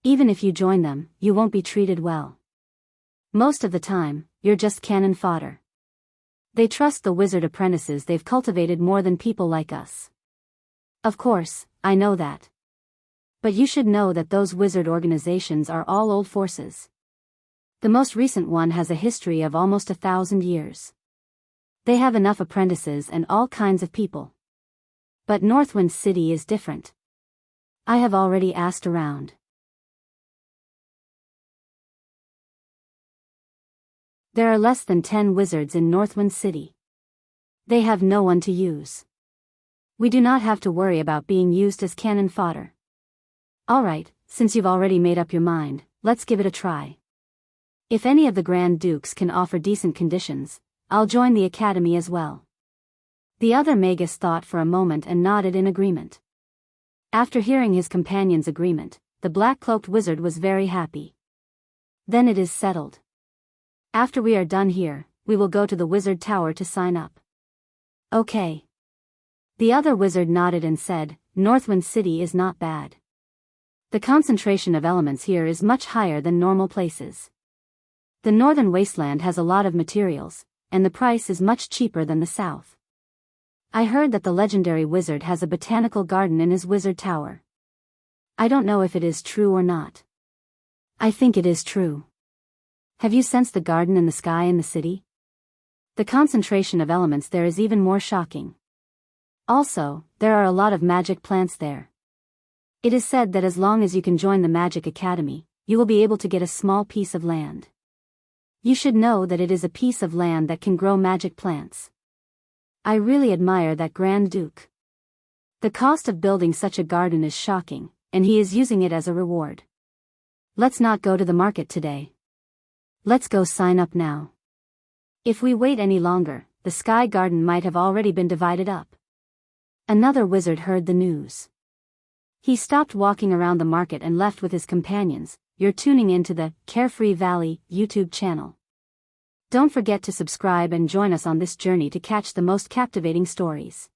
Even if you join them, you won't be treated well. Most of the time, you're just cannon fodder. They trust the wizard apprentices they've cultivated more than people like us. Of course, I know that. But you should know that those wizard organizations are all old forces. The most recent one has a history of almost 1,000 years. They have enough apprentices and all kinds of people. But Northwind City is different. I have already asked around. There are less than 10 wizards in Northwind City. They have no one to use. We do not have to worry about being used as cannon fodder. Alright, since you've already made up your mind, let's give it a try. If any of the Grand Dukes can offer decent conditions, I'll join the academy as well. The other magus thought for a moment and nodded in agreement. After hearing his companion's agreement, the black-cloaked wizard was very happy. Then it is settled. After we are done here, we will go to the wizard tower to sign up. Okay. The other wizard nodded and said, Northwind City is not bad. The concentration of elements here is much higher than normal places. The northern wasteland has a lot of materials, and the price is much cheaper than the south. I heard that the legendary wizard has a botanical garden in his wizard tower. I don't know if it is true or not. I think it is true. Have you sensed the garden in the sky in the city? The concentration of elements there is even more shocking. Also, there are a lot of magic plants there. It is said that as long as you can join the Magic Academy, you will be able to get a small piece of land. You should know that it is a piece of land that can grow magic plants. I really admire that Grand Duke. The cost of building such a garden is shocking, and he is using it as a reward. Let's not go to the market today. Let's go sign up now. If we wait any longer, the Sky Garden might have already been divided up. Another wizard heard the news. He stopped walking around the market and left with his companions. You're tuning into the Carefree Valley YouTube channel. Don't forget to subscribe and join us on this journey to catch the most captivating stories.